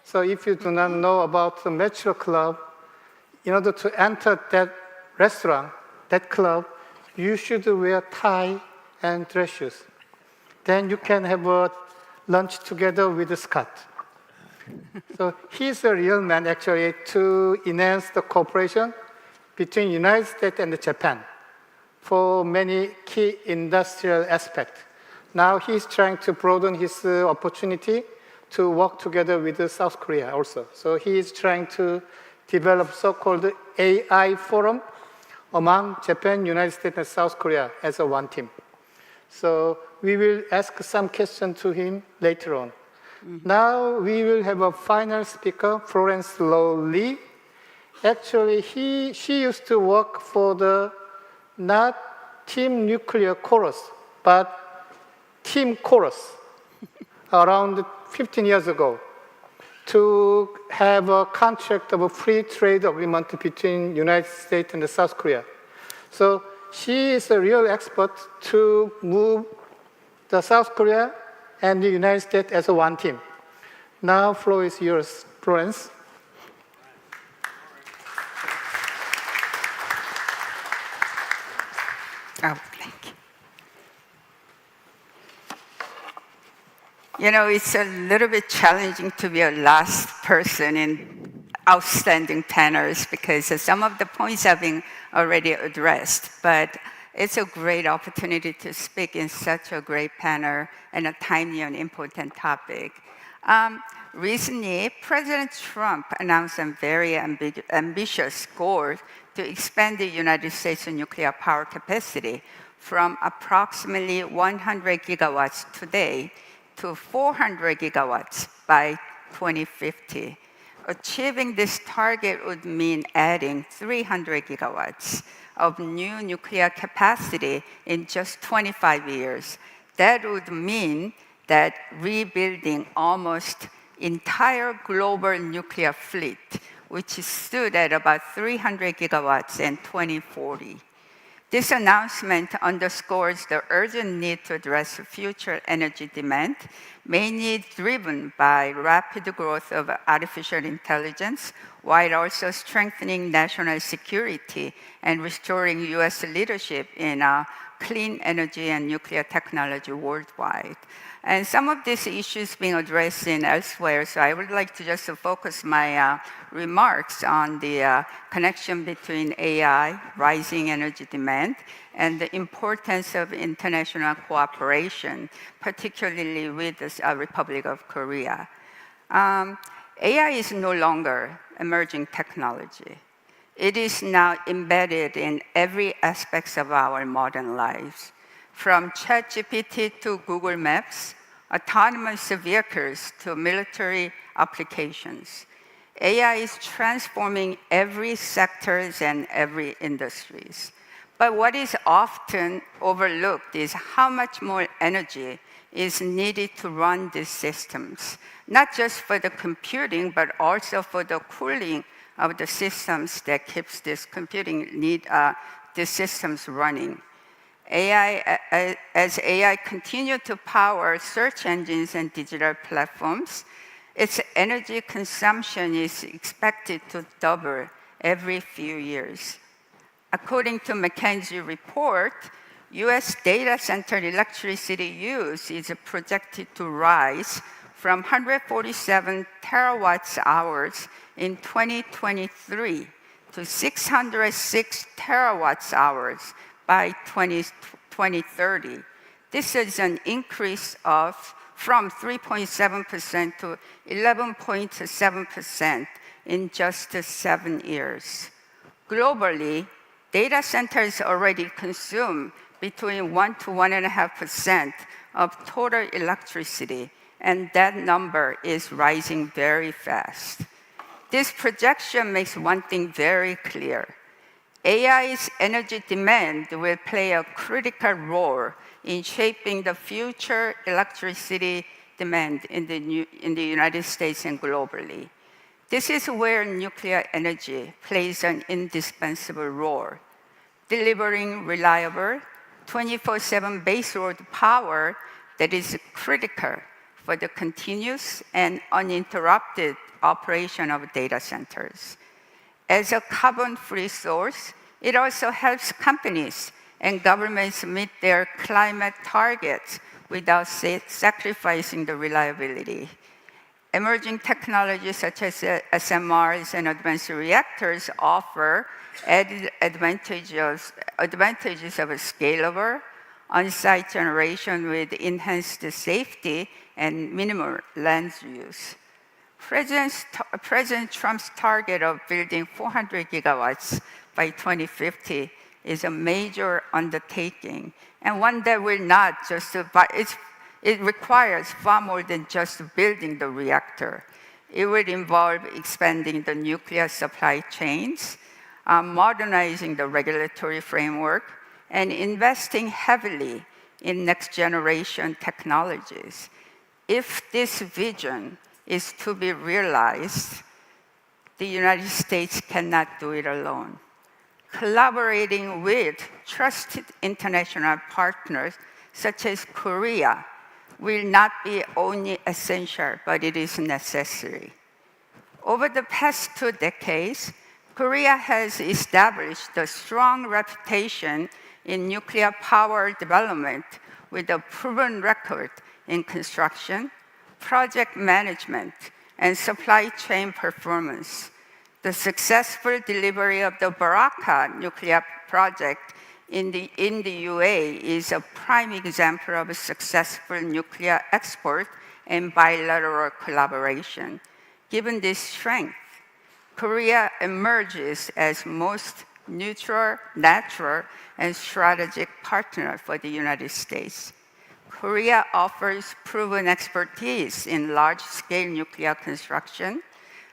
So if you do not know about the Metro Club, in order to enter that restaurant, that club, you should wear tie and dress shoes. Then you can have a lunch together with Scott. So he's a real man, actually, to enhance the cooperation between the United States and Japan for many key industrial aspects. Now he's trying to broaden his opportunity to work together with South Korea also. So he is trying to develop so-called AI forum among Japan, United States, and South Korea as a one team. So we will ask some questions to him later on. Now we will have a final speaker, Florence Lee. Actually, she used to work for the not Team Nuclear Chorus, but Team Chorus around 15 years ago to have a contract of a free trade agreement between United States and South Korea. So she is a real expert to move the South Korea and the United States as a one team. Now, floor is yours, Florence. Oh, thank you. You know, it's a little bit challenging to be a last person in outstanding panels because some of the points have been already addressed, but it's a great opportunity to speak in such a great panel and a timely and important topic. Recently, President Trump announced a very ambitious goal to expand the United States nuclear power capacity from approximately 100 gigawatts today to 400 gigawatts by 2050. Achieving this target would mean adding 300 gigawatts of new nuclear capacity in just 25 years. That would mean that rebuilding almost entire global nuclear fleet which stood at about 300 gigawatts in 2040. This announcement underscores the urgent need to address future energy demand, mainly driven by rapid growth of artificial intelligence, while also strengthening national security and restoring US leadership in clean energy and nuclear technology worldwide. And some of these issues being addressed in elsewhere, so I would like to just focus my remarks on the connection between AI, rising energy demand, and the importance of international cooperation, particularly with the Republic of Korea. AI is no longer emerging technology. It is now embedded in every aspect of our modern lives, from ChatGPT to Google Maps, autonomous vehicles to military applications. AI is transforming every sectors and every industries. But what is often overlooked is how much more energy is needed to run these systems, not just for the computing, but also for the cooling of the systems that keeps this these systems running. As AI continue to power search engines and digital platforms, its energy consumption is expected to double every few years. According to McKinsey report, US data center electricity use is projected to rise from 147 terawatts hours in 2023 to 606 terawatts hours by 2030. This is an increase from 3.7% to 11.7% in just 7 years. Globally, data centers already consume between 1 to 1.5% of total electricity, and that number is rising very fast. This projection makes one thing very clear. AI's energy demand will play a critical role in shaping the future electricity demand in the United States and globally. This is where nuclear energy plays an indispensable role, delivering reliable 24/7 baseload power that is critical for the continuous and uninterrupted operation of data centers. As a carbon-free source, it also helps companies and governments meet their climate targets without sacrificing the reliability. Emerging technologies such as SMRs and advanced reactors offer added advantages of a scalable, on-site generation with enhanced safety and minimal land use. President Trump's target of building 400 gigawatts by 2050 is a major undertaking, and one that will not just, it requires far more than just building the reactor. It would involve expanding the nuclear supply chains, modernizing the regulatory framework, and investing heavily in next generation technologies. If this vision is to be realized, the United States cannot do it alone. Collaborating with trusted international partners such as Korea will not be only essential, but it is necessary. Over the past 2 decades, Korea has established a strong reputation in nuclear power development with a proven record in construction, project management, and supply chain performance. The successful delivery of the Baraka nuclear project in the UAE is a prime example of a successful nuclear export and bilateral collaboration. Given this strength, Korea emerges as most neutral, natural, and strategic partner for the United States. Korea offers proven expertise in large-scale nuclear construction,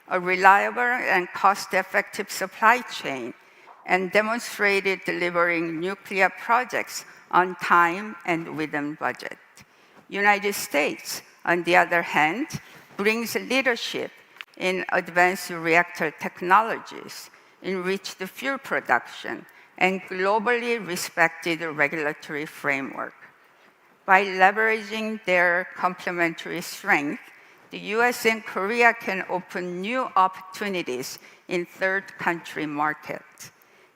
a reliable and cost-effective supply chain, and demonstrated delivering nuclear projects on time and within budget. United States, on the other hand, brings leadership in advanced reactor technologies, enriched fuel production, and globally respected regulatory framework. By leveraging their complementary strength, the US and Korea can open new opportunities in third country markets.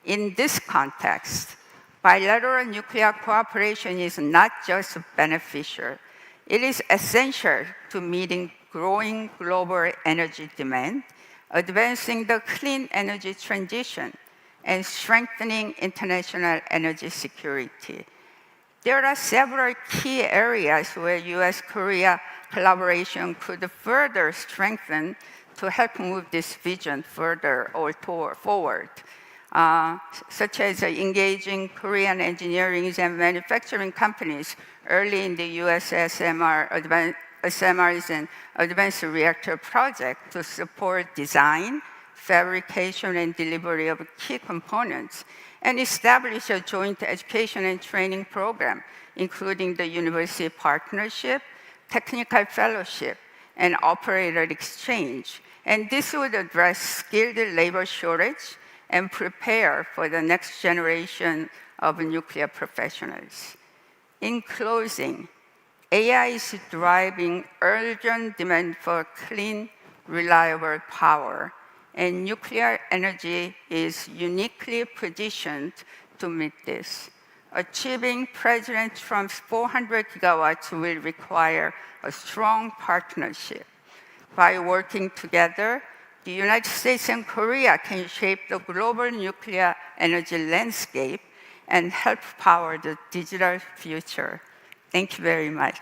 In this context, bilateral nuclear cooperation is not just beneficial, it is essential to meeting growing global energy demand, advancing the clean energy transition, and strengthening international energy security. There are several key areas where US-Korea collaboration could further strengthen to help move this vision further or forward, such as engaging Korean engineering and manufacturing companies early in the US SMRs and advanced reactor project to support design, fabrication, and delivery of key components, and establish a joint education and training program, including the university partnership, technical fellowship, and operator exchange. And this would address skilled labor shortage and prepare for the next generation of nuclear professionals. In closing, AI is driving urgent demand for clean, reliable power, and nuclear energy is uniquely positioned to meet this. Achieving President Trump's 400 gigawatts will require a strong partnership. By working together, the United States and Korea can shape the global nuclear energy landscape and help power the digital future. Thank you very much.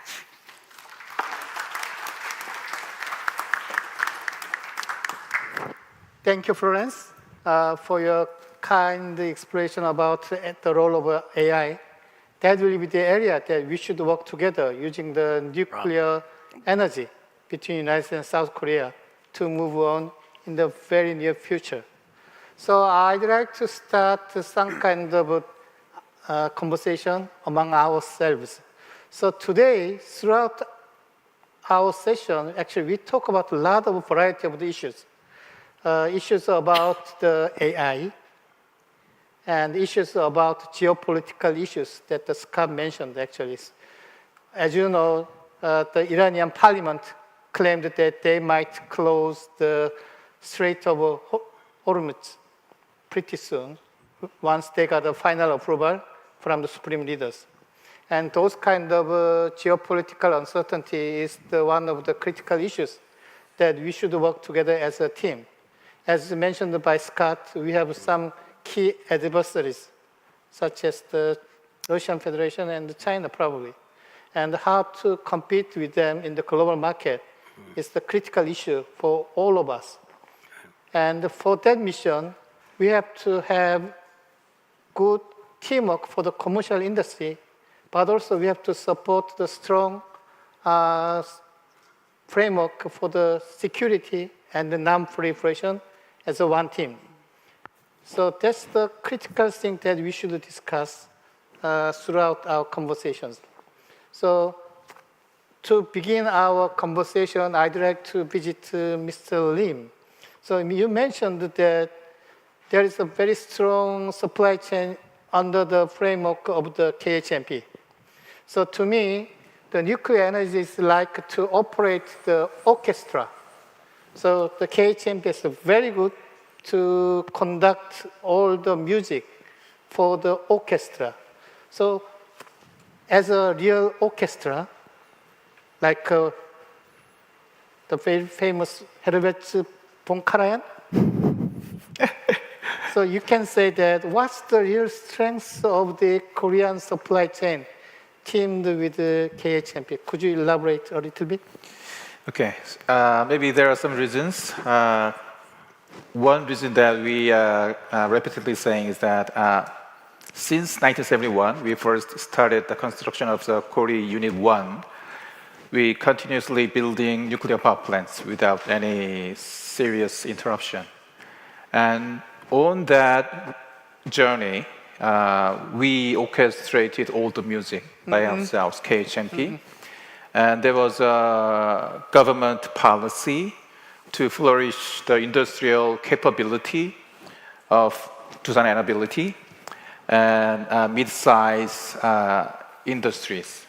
Thank you, Florence, for your kind explanation about the role of AI. That will be the area that we should work together using the nuclear energy between the United States and South Korea to move on in the very near future. So I'd like to start some kind of conversation among ourselves. So today, throughout our session, actually, we talk about a lot of variety of the issues. Issues about the AI, and issues about geopolitical issues that Scott mentioned, actually. As you know, the Iranian parliament claimed that they might close the Strait of Hormuz pretty soon, once they got a final approval from the supreme leaders. And those kind of geopolitical uncertainty is one of the critical issues that we should work together as a team. As mentioned by Scott, we have some key adversaries, such as the Russian Federation and China, probably. And how to compete with them in the global market is the critical issue for all of us. And for that mission, we have to have good teamwork for the commercial industry, but also we have to support the strong framework for the security and the non-proliferation as a one team. So that's the critical thing that we should discuss throughout our conversations. So to begin our conversation, I'd like to visit Mr. Lim. So you mentioned that there is a very strong supply chain under the framework of the KHNP. So to me, the nuclear energy is like to operate the orchestra. So the KHNP is very good to conduct all the music for the orchestra. So as a real orchestra, like the very famous Herbert von Karajan, so you can say that what's the real strength of the Korean supply chain teamed with the KHNP? Could you elaborate a little bit? Okay, maybe there are some reasons. One reason that we are repeatedly saying is that since 1971, we first started the construction of the Korea Unit 1. We continuously building nuclear power plants without any serious interruption. And on that journey, we orchestrated all the music by ourselves, KHNP. And there was a government policy to flourish the industrial capability of Doosan Enerbility and mid-size industries.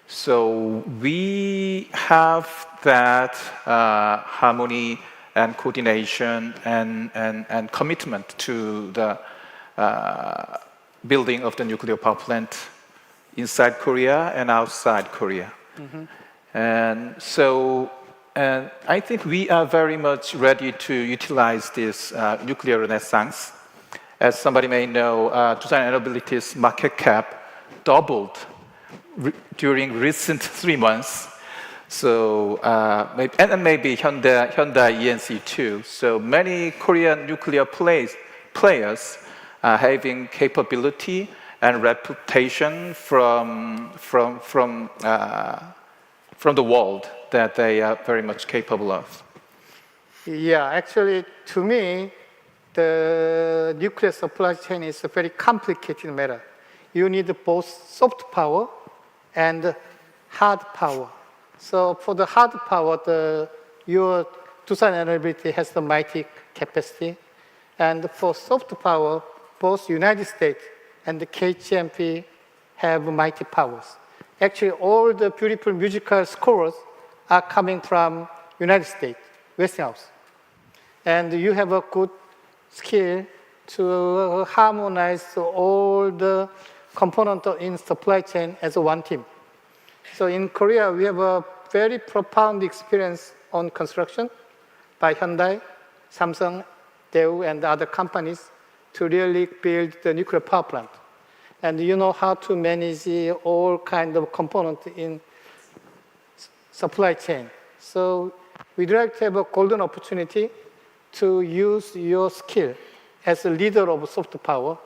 So we have that harmony and coordination and commitment to the building of the nuclear power plant inside Korea and outside Korea. And so I think we are very much ready to utilize this nuclear renaissance. As somebody may know, Doosan Enerbility's market cap doubled during recent 3 months. So, maybe Hyundai ENC too. So many Korean nuclear players are having capability and reputation from the world that they are very much capable of. Yeah, actually, to me, the nuclear supply chain is a very complicated matter. You need both soft power and hard power. So for the hard power, your Doosan Enerbility has the mighty capacity. And for soft power, both United States and the KHNP have mighty powers. Actually, all the beautiful musical scores are coming from United States, Westinghouse. And you have a good skill to harmonize all the components in supply chain as one team. So in Korea, we have a very profound experience on construction by Hyundai, Samsung, Daewoo, and other companies to really build the nuclear power plant. And you know how to manage all kinds of components in supply chain. So we'd like to have a golden opportunity to use your skill as a leader of soft power.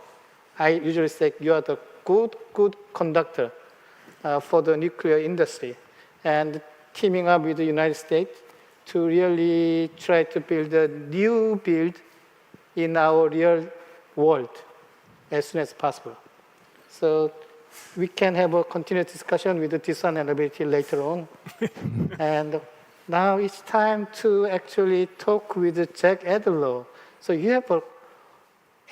I usually say you are the good conductor for the nuclear industry, and teaming up with the United States to really try to build a new build in our real world as soon as possible. So we can have a continuous discussion with the Doosan Enerbility later on. And now it's time to actually talk with Jack Adel. So you have an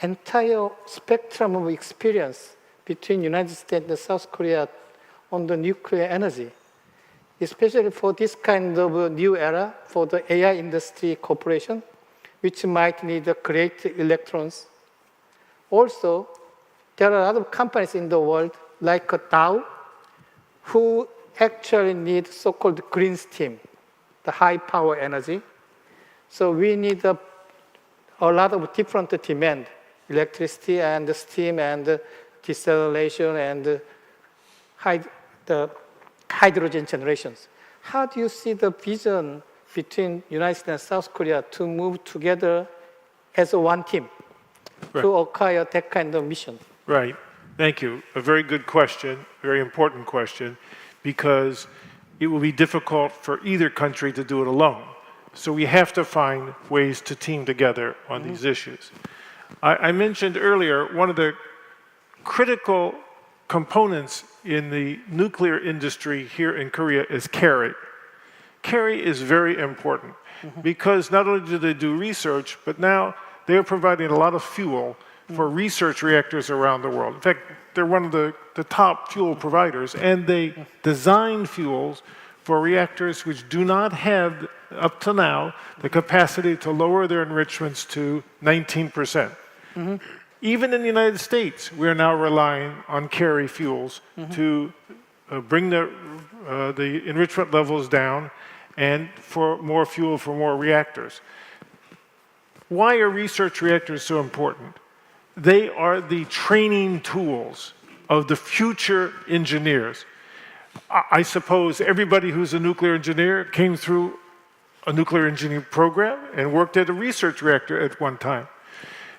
entire spectrum of experience between United States and South Korea on the nuclear energy, especially for this kind of a new era for the AI industry cooperation, which might need great electrons. Also, there are a lot of companies in the world, like Dow, who actually need so-called green steam, the high power energy. So we need a lot of different demand, electricity and steam and desalination and the hydrogen generations. How do you see the vision between United States and South Korea to move together as one team to acquire that kind of mission? Right. Thank you. A very good question, very important question, because it will be difficult for either country to do it alone. So we have to find ways to team together on these issues. I mentioned earlier one of the critical components in the nuclear industry here in Korea is carry. Carry is very important because not only do they do research, but now they are providing a lot of fuel for research reactors around the world. In fact, they're one of the top fuel providers, and they design fuels for reactors which do not have, up to now, the capacity to lower their enrichments to 19%. Even in the United States, we're now relying on carry fuels to bring the enrichment levels down and for more fuel for more reactors. Why are research reactors so important? They are the training tools of the future engineers. I suppose everybody who's a nuclear engineer came through a nuclear engineering program and worked at a research reactor at one time.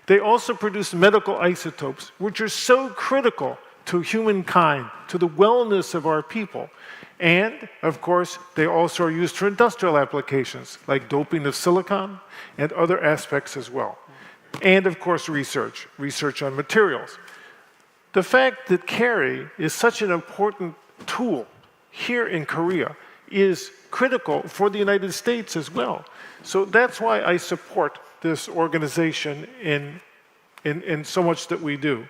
They also produce medical isotopes, which are so critical to humankind, to the wellness of our people. And, of course, they also are used for industrial applications, like doping of silicon and other aspects as well. And, of course, research on materials. The fact that carry is such an important tool here in Korea is critical for the United States as well. So that's why I support this organization in so much that we do.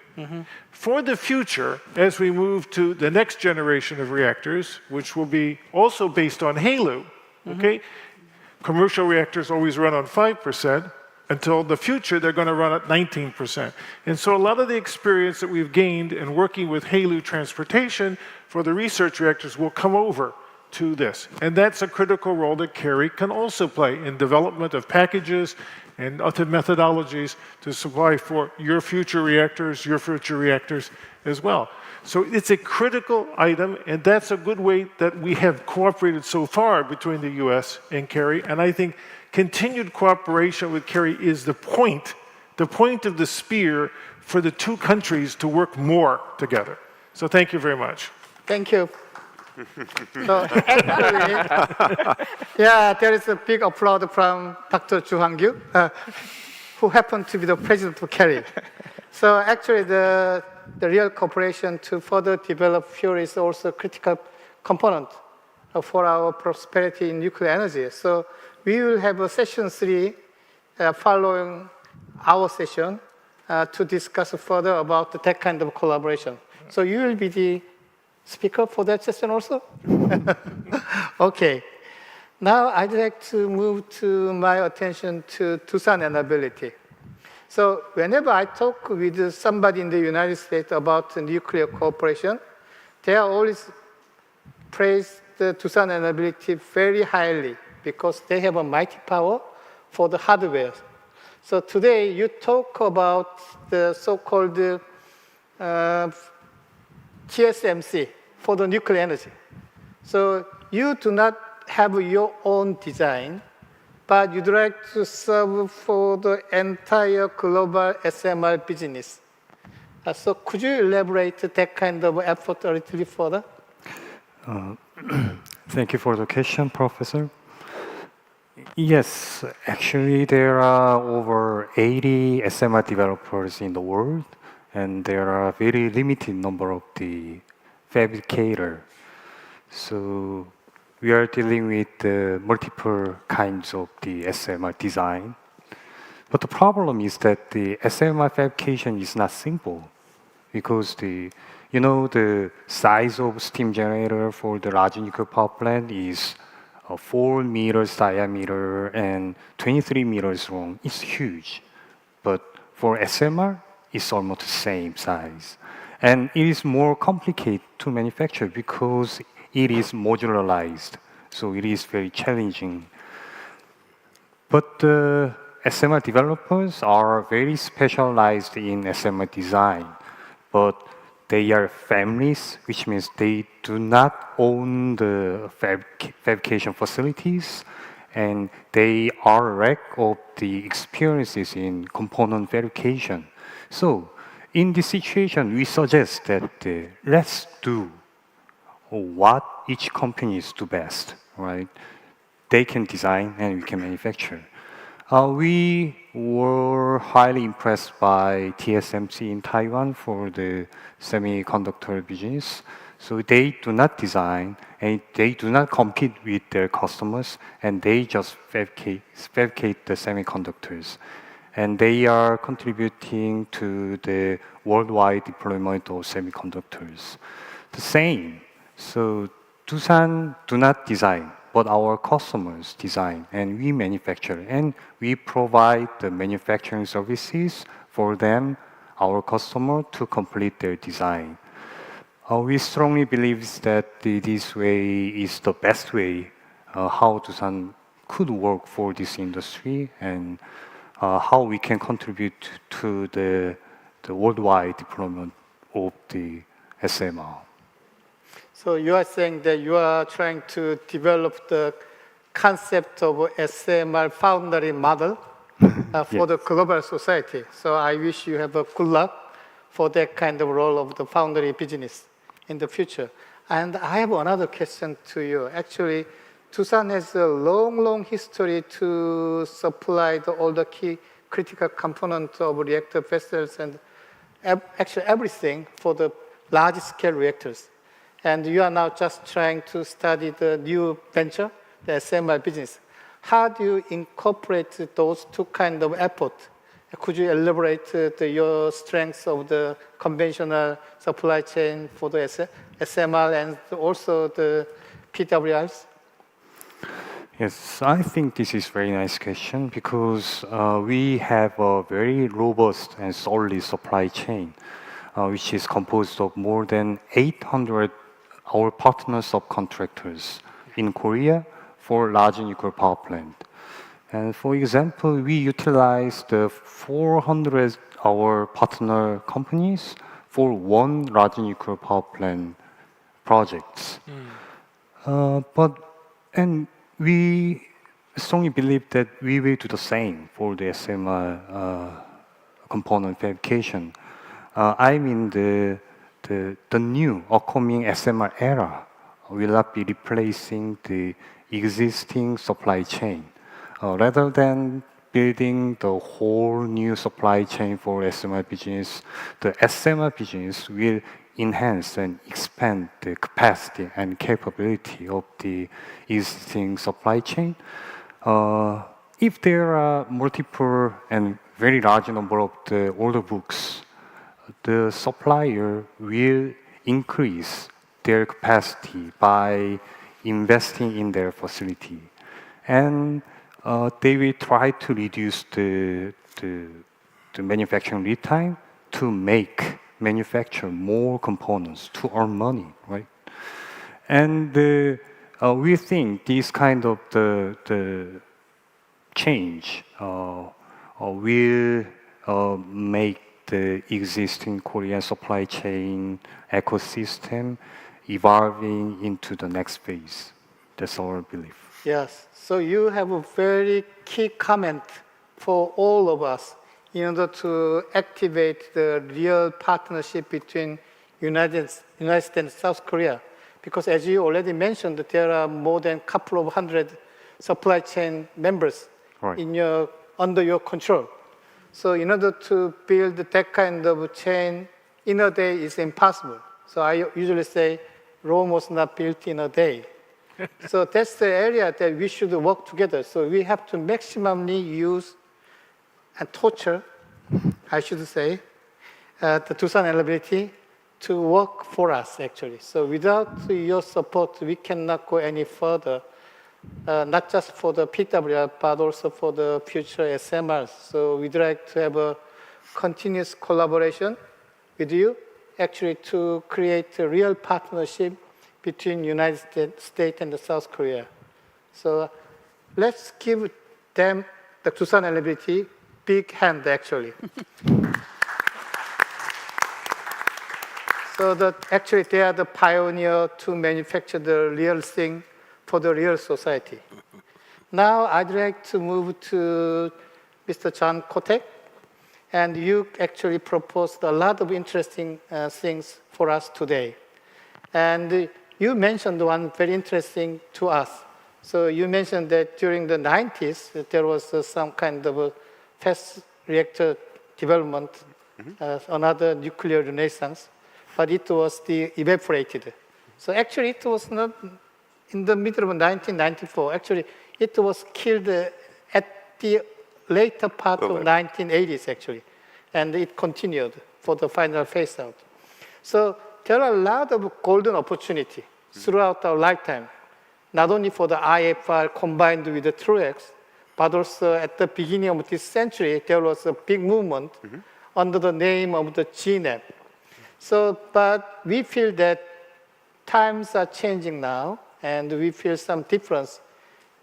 For the future, as we move to the next generation of reactors, which will be also based on HALEU, okay? Commercial reactors always run on 5%. Until the future, they're going to run at 19%. And so a lot of the experience that we've gained in working with HALEU transportation for the research reactors will come over to this. And that's a critical role that Kerry can also play in development of packages and other methodologies to supply for your future reactors as well. So it's a critical item, and that's a good way that we have cooperated so far between the US and Kerry. And I think continued cooperation with Kerry is the point of the spear for the two countries to work more together. So thank you very much. Thank you. So actually, yeah, there is a big applause from Dr. Hangyu Joo, who happened to be the president of Kerry. So actually, the real cooperation to further develop fuel is also a critical component for our prosperity in nuclear energy. So we will have a session 3 following our session to discuss further about that kind of collaboration. So you will be the speaker for that session also? Okay. Now I'd like to move to my attention to Doosan and ability. So whenever I talk with somebody in the United States about nuclear cooperation, they always praise the Doosan and ability very highly, because they have a mighty power for the hardware. So today you talk about the so-called TSMC for the nuclear energy. So you do not have your own design, but you'd like to serve for the entire global SMR business. So could you elaborate that kind of effort a little bit further? Thank you for the question, Professor. Yes, actually there are over 80 SMR developers in the world, and there are a very limited number of the fabricators. So we are dealing with multiple kinds of the SMR design. But the problem is that the SMR fabrication is not simple, because the size of steam generator for the large nuclear power plant is 4 meters diameter and 23 meters long. It's huge. But for SMR, it's almost the same size. And it is more complicated to manufacture because it is modularized. So it is very challenging. But the SMR developers are very specialized in SMR design. But they are families, which means they do not own the fabrication facilities, and they are lack of the experiences in component fabrication. So in this situation, we suggest that let's do what each company is do best, right? They can design and we can manufacture. We were highly impressed by TSMC in Taiwan for the semiconductor business. So they do not design and they do not compete with their customers, and they just fabricate the semiconductors. And they are contributing to the worldwide deployment of semiconductors. The same. So Doosan do not design, but our customers design and we manufacture, and we provide the manufacturing services for them, our customer, to complete their design. We strongly believe that this way is the best way how Doosan could work for this industry, and how we can contribute to the worldwide deployment of the SMR. So you are saying that you are trying to develop the concept of SMR foundry model for the global society. So I wish you have a good luck for that kind of role of the foundry business in the future. And I have another question to you. Actually, Doosan has a long history to supply all the key critical components of reactor vessels and actually everything for the large-scale reactors. and you are now just trying to study the new venture, the SMR business. How do you incorporate those two kinds of efforts? Could you elaborate your strengths of the conventional supply chain for the SMR and also the PWRs? Yes, I think this is a very nice question because we have a very robust and solid supply chain, which is composed of more than 800 our partner subcontractors in Korea for large nuclear power plant. And for example, we utilize the 400 our partner companies for one large nuclear power plant projects. And we strongly believe that we will do the same for the SMR component fabrication. I mean the new upcoming SMR era will not be replacing the existing supply chain. Rather than building the whole new supply chain for SMR business, the SMR business will enhance and expand the capacity and capability of the existing supply chain. If there are multiple and very large number of the order books, the supplier will increase their capacity by investing in their facility. And they will try to reduce the manufacturing lead time to manufacture more components to earn money, right? And we think this kind of the change will make the existing Korean supply chain ecosystem evolving into the next phase. That's our belief. Yes, so you have a very key comment for all of us in order to activate the real partnership between United States and South Korea. Because as you already mentioned, there are more than a couple of hundred supply chain members under your control. So in order to build that kind of chain in a day is impossible. So I usually say Rome was not built in a day. So that's the area that we should work together. So we have to maximally use and torture, I should say, the Doosan ability to work for us, actually. So without your support, we cannot go any further, not just for the PWR, but also for the future SMRs. So we'd like to have a continuous collaboration with you, actually to create a real partnership between United States and South Korea. So let's give them, the Doosan LBT, big hand, actually. So that actually they are the pioneer to manufacture the real thing for the real society. Now I'd like to move to Mr. John Kotek. And you actually proposed a lot of interesting things for us today. And you mentioned one very interesting to us. So you mentioned that during the 90s, that there was some kind of a test reactor development, another nuclear renaissance, but it was evaporated. So actually it was not in the middle of 1994. Actually, it was killed at the later part of 1980s, actually. And it continued for the final phase out. So there are a lot of golden opportunity throughout our lifetime, not only for the IFR combined with the TrueX, but also at the beginning of this century, there was a big movement under the name of the GNAP. So, but we feel that times are changing now, and we feel some difference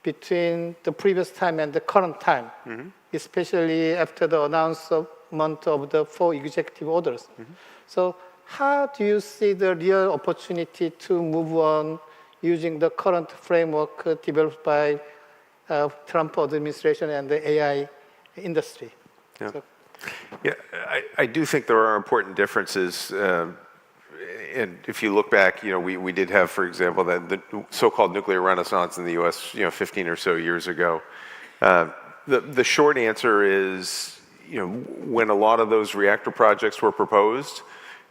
between the previous time and the current time, especially after the announcement of the 4 executive orders. So how do you see the real opportunity to move on using the current framework developed by Trump administration and the AI industry? Yeah, So, yeah, I do think there are important differences. And if you look back, you know, we did have, for example, the so-called nuclear renaissance in the U.S., 15 or so years ago. The short answer is, when a lot of those reactor projects were proposed,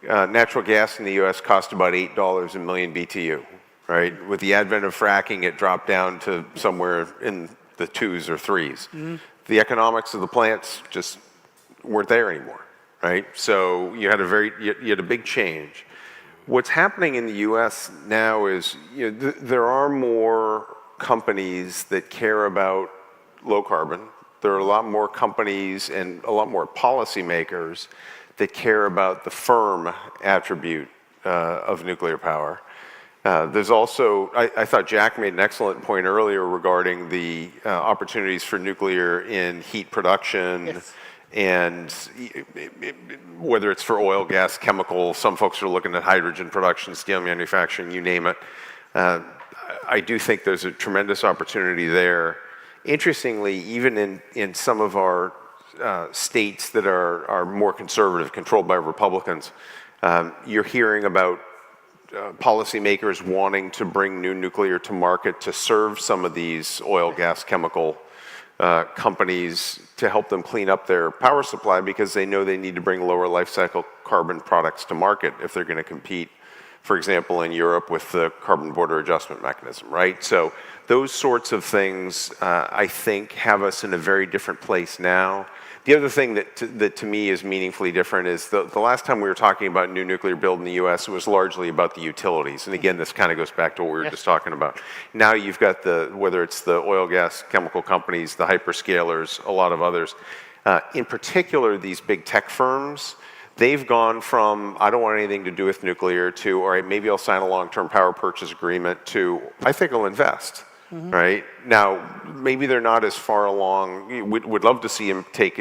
natural gas in the US cost about $8 a million BTU, right? With the advent of fracking, it dropped down to somewhere in the 2s or 3s. The economics of the plants just weren't there anymore, right? So you had a big change. What's happening in the US now is there are more companies that care about low carbon. There are a lot more companies and a lot more policymakers that care about the firm attribute of nuclear power. There's also, I thought Jack made an excellent point earlier regarding the opportunities for nuclear in heat production. Yes. And whether it's for oil, gas, chemical, some folks are looking at hydrogen production, steel manufacturing, you name it. I do think there's a tremendous opportunity there. Interestingly, even in some of our states that are more conservative, controlled by Republicans, you're hearing about policymakers wanting to bring new nuclear to market to serve some of these oil, gas, chemical companies to help them clean up their power supply because they know they need to bring lower life cycle carbon products to market if they're going to compete, for example, in Europe with the carbon border adjustment mechanism, right? So those sorts of things, I think, have us in a very different place now. The other thing that to me is meaningfully different is the last time we were talking about new nuclear build in the US, it was largely about the utilities. And again, this kind of goes back to what we were just talking about. Now you've got whether it's the oil, gas, chemical companies, the hyperscalers, a lot of others. In particular, these big tech firms, they've gone from, I don't want anything to do with nuclear, to, all right, maybe I'll sign a long-term power purchase agreement, to, I think I'll invest. Right? Now, maybe they're not as far along. We'd love to see them take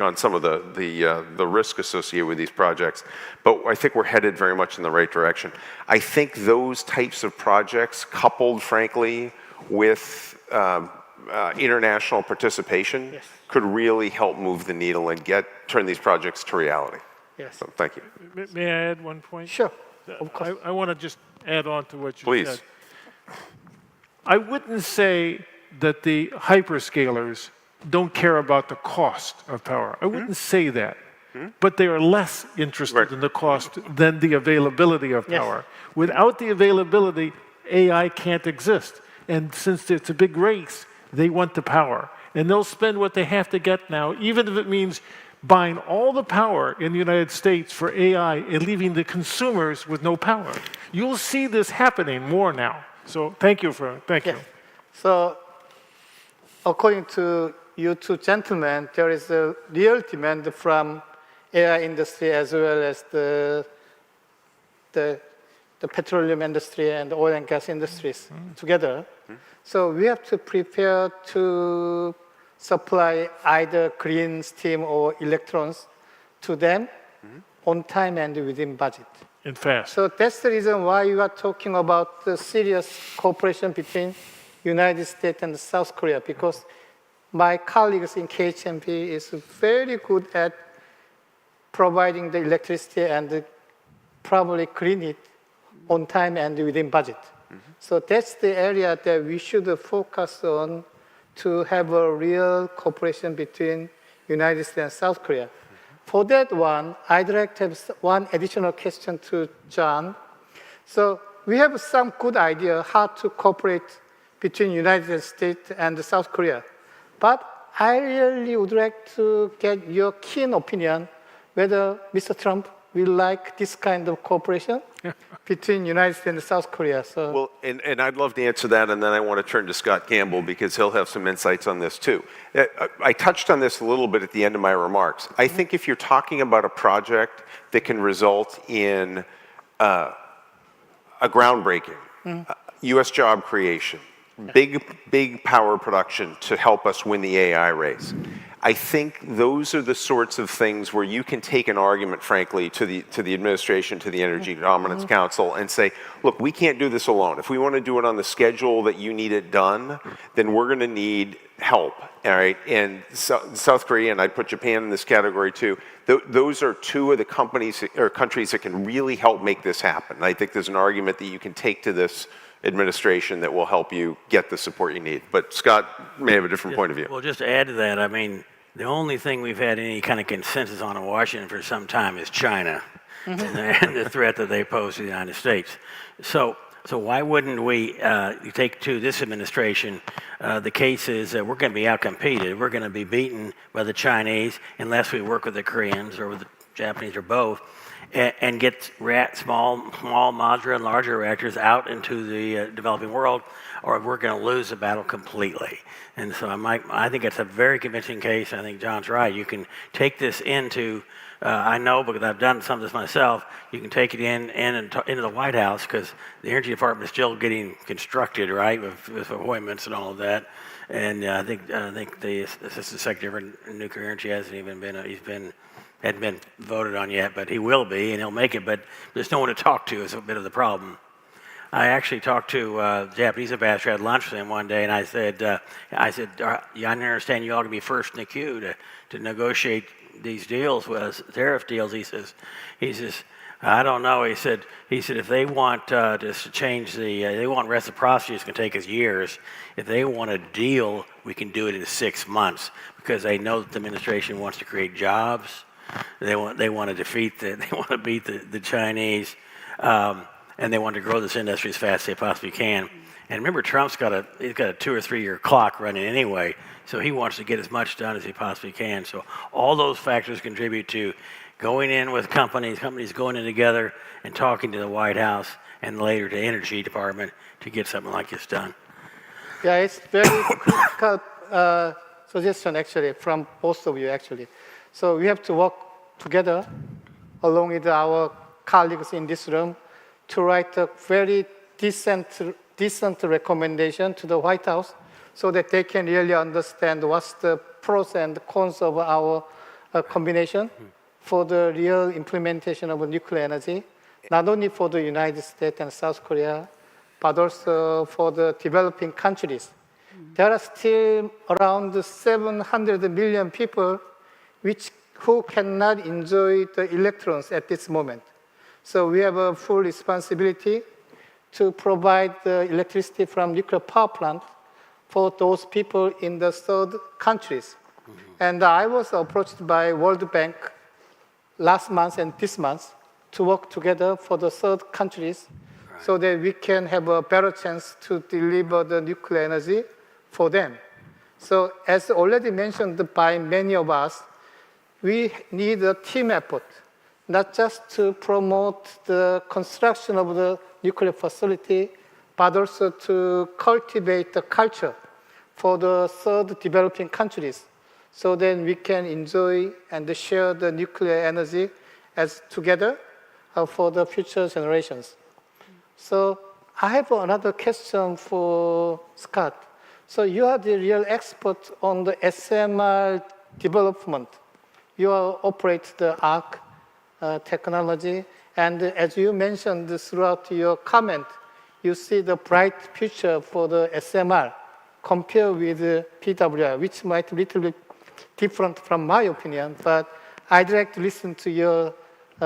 on some of the risk associated with these projects, but I think we're headed very much in the right direction. I think those types of projects, coupled, frankly, with international participation, could really help move the needle and turn these projects to reality. Yes. So, thank you. May I add one point? Sure. Of course. I want to just add on to what you Please. said. I wouldn't say that the hyperscalers don't care about the cost of power. I wouldn't say that. But they are less interested in the cost than the availability of power. Without the availability, AI can't exist. And since it's a big race, they want the power. And they'll spend what they have to get now, even if it means buying all the power in the United States for AI and leaving the consumers with no power. You'll see this happening more now. So thank you. So according to you two gentlemen, there is a real demand from AI industry as well as the petroleum industry and oil and gas industries together. So we have to prepare to supply either green steam or electrons to them on time and within budget. And fast. So that's the reason why you are talking about the serious cooperation between United States and South Korea, because my colleagues in KHNP is very good at providing the electricity and probably green it on time and within budget. So that's the area that we should focus on to have a real cooperation between United States and South Korea. For that one, I'd like to have one additional question to John. So we have some good idea how to cooperate between United States and South Korea. But I really would like to get your keen opinion whether Mr. Trump will like this kind of cooperation between United States and South Korea. So. Well, and I'd love to answer that, and then I want to turn to Scott Campbell because he'll have some insights on this too. I touched on this a little bit at the end of my remarks. I think if you're talking about a project that can result in a groundbreaking, U.S. job creation, big power production to help us win the AI race, I think those are the sorts of things where you can take an argument, frankly, to the administration, to the Energy Dominance Council, and say, look, we can't do this alone. If we want to do it on the schedule that you need it done, then we're going to need help, all right? And South Korea, and I'd put Japan in this category too, those are two of the companies or countries that can really help make this happen. And I think there's an argument that you can take to this administration that will help you get the support you need. But Scott may have a different point of view. Well, just to add to that, I mean, the only thing we've had any kind of consensus on in Washington for some time is China. and the threat that they pose to the United States. So why wouldn't we take to this administration the case is that we're going to be outcompeted. We're going to be beaten by the Chinese unless we work with the Koreans or with the Japanese or both, and get small modular and larger reactors out into the developing world, or we're going to lose the battle completely. And so I think it's a very convincing case. I think John's right. You can take this into, I know because I've done some of this myself, you can take it into the White House because the Energy Department is still getting constructed, right, with appointments and all of that. And I think the Assistant Secretary for Nuclear Energy hasn't even hadn't been voted on yet, but he will be, and he'll make it, but there's no one to talk to is a bit of the problem. I actually talked to the Japanese ambassador, had lunch with him one day, and I said, I understand you all to be first in the queue to negotiate these deals with us, tariff deals. He says, I don't know. He said if they want to change they want reciprocity, it's going to take us years. If they want a deal, we can do it in 6 months because they know that the administration wants to create jobs. They want to beat the Chinese, and they want to grow this industry as fast as they possibly can. And remember, Trump's got a 2 or 3 year clock running anyway, so he wants to get as much done as he possibly can. So all those factors contribute to going in with companies going in together and talking to the White House and later to the Energy Department to get something like this done. Yeah, it's very critical suggestion actually from both of you actually. So we have to work together along with our colleagues in this room to write a very decent recommendation to the White House so that they can really understand what's the pros and cons of our combination for the real implementation of nuclear energy, not only for the United States and South Korea, but also for the developing countries. There are still around 700 million people who cannot enjoy the electrons at this moment. So we have a full responsibility to provide the electricity from nuclear power plant for those people in the third countries. And I was approached by World Bank last month and this month to work together for the third countries so that we can have a better chance to deliver the nuclear energy for them. So as already mentioned by many of us, we need a team effort, not just to promote the construction of the nuclear facility, but also to cultivate the culture for the third developing countries, so then we can enjoy and share the nuclear energy as together for the future generations. So I have another question for Scott. So you are the real expert on the SMR development. You operate the ARC technology, and as you mentioned throughout your comment, you see the bright future for the SMR compared with PWR, which might be a little bit different from my opinion, but I'd like to listen to your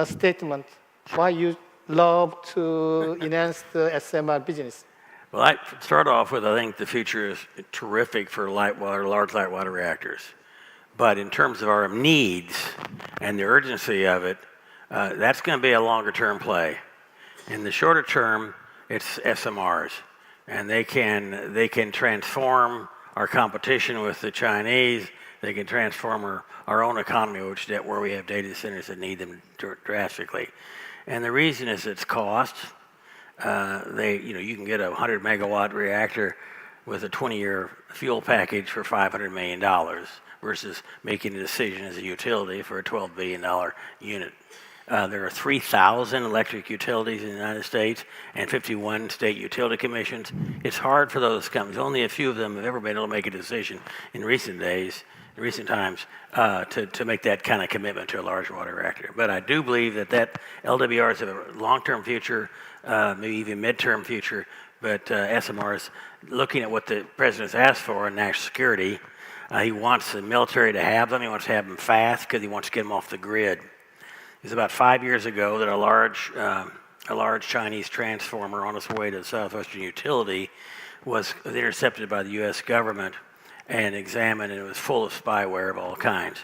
statement, why you love to enhance the SMR business. Well, I start off with, I think the future is terrific for large light water reactors. But in terms of our needs and the urgency of it, that's going to be a longer term play. In the shorter term, it's SMRs. And they can transform our competition with the Chinese. They can transform our own economy, where we have data centers that need them drastically. And the reason is it's cost. You can get a 100 megawatt reactor with a 20-year fuel package for $500 million versus making a decision as a utility for a $12 billion unit. There are 3,000 electric utilities in the United States and 51 state utility commissions. It's hard for those companies. Only a few of them have ever been able to make a decision in recent times, to make that kind of commitment to a large water reactor. But I do believe that LWRs have a long-term future, maybe even mid-term future, but SMRs, looking at what the president's asked for in national security, he wants the military to have them. He wants to have them fast because he wants to get them off the grid. It was about 5 years ago that a large Chinese transformer on its way to the Southwestern utility was intercepted by the U.S. government and examined, and it was full of spyware of all kinds.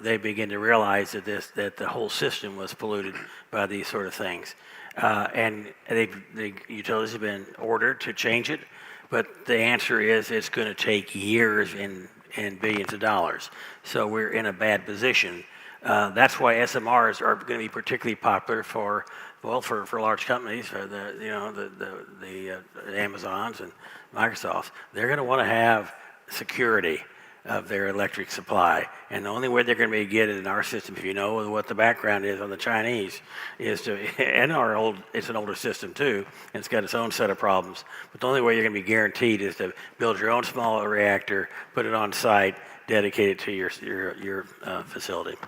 they begin to realize that the whole system was polluted by these sort of things. And the utilities have been ordered to change it, but the answer is it's going to take years and billions of dollars. So we're in a bad position. That's why SMRs are going to be particularly popular for large companies, for the Amazons and Microsofts. They're going to want to have security of their electric supply, and the only way they're going to be get it in our system, if you know what the background is on the Chinese, is to it's an older system too, and it's got its own set of problems. But the only way you're going to be guaranteed is to build your own small reactor, put it on site, dedicate it to your facility.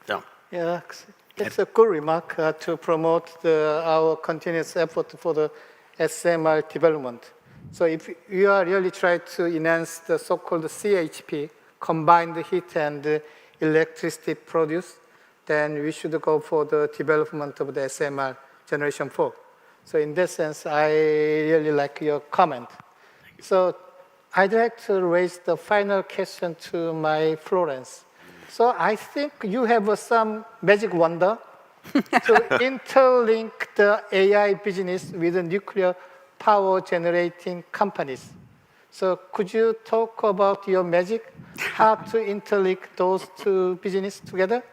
So. Yeah, it's a good remark to promote our continuous effort for the SMR development. So if you are really trying to enhance the so-called CHP, combined heat and electricity produced, then we should go for the development of the SMR generation 4. So in that sense, I really like your comment. So I'd like to raise the final question to my Florence. So I think you have some magic wonder to interlink the AI business with the nuclear power generating companies. So could you talk about your magic, how to interlink those two businesses together?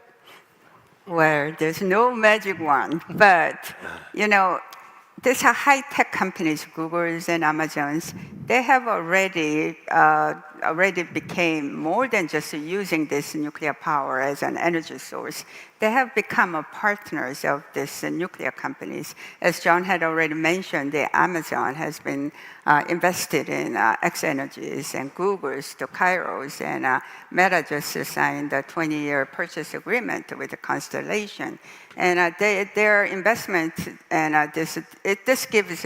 Well, there's no magic one, but these are high-tech companies, Googles and Amazons. They have already became more than just using this nuclear power as an energy source. They have become partners of these nuclear companies. As John had already mentioned, the Amazon has been invested in X Energies and Google's, the Kairos, and Meta just signed a 20-year purchase agreement with the Constellation. And their investment, and this gives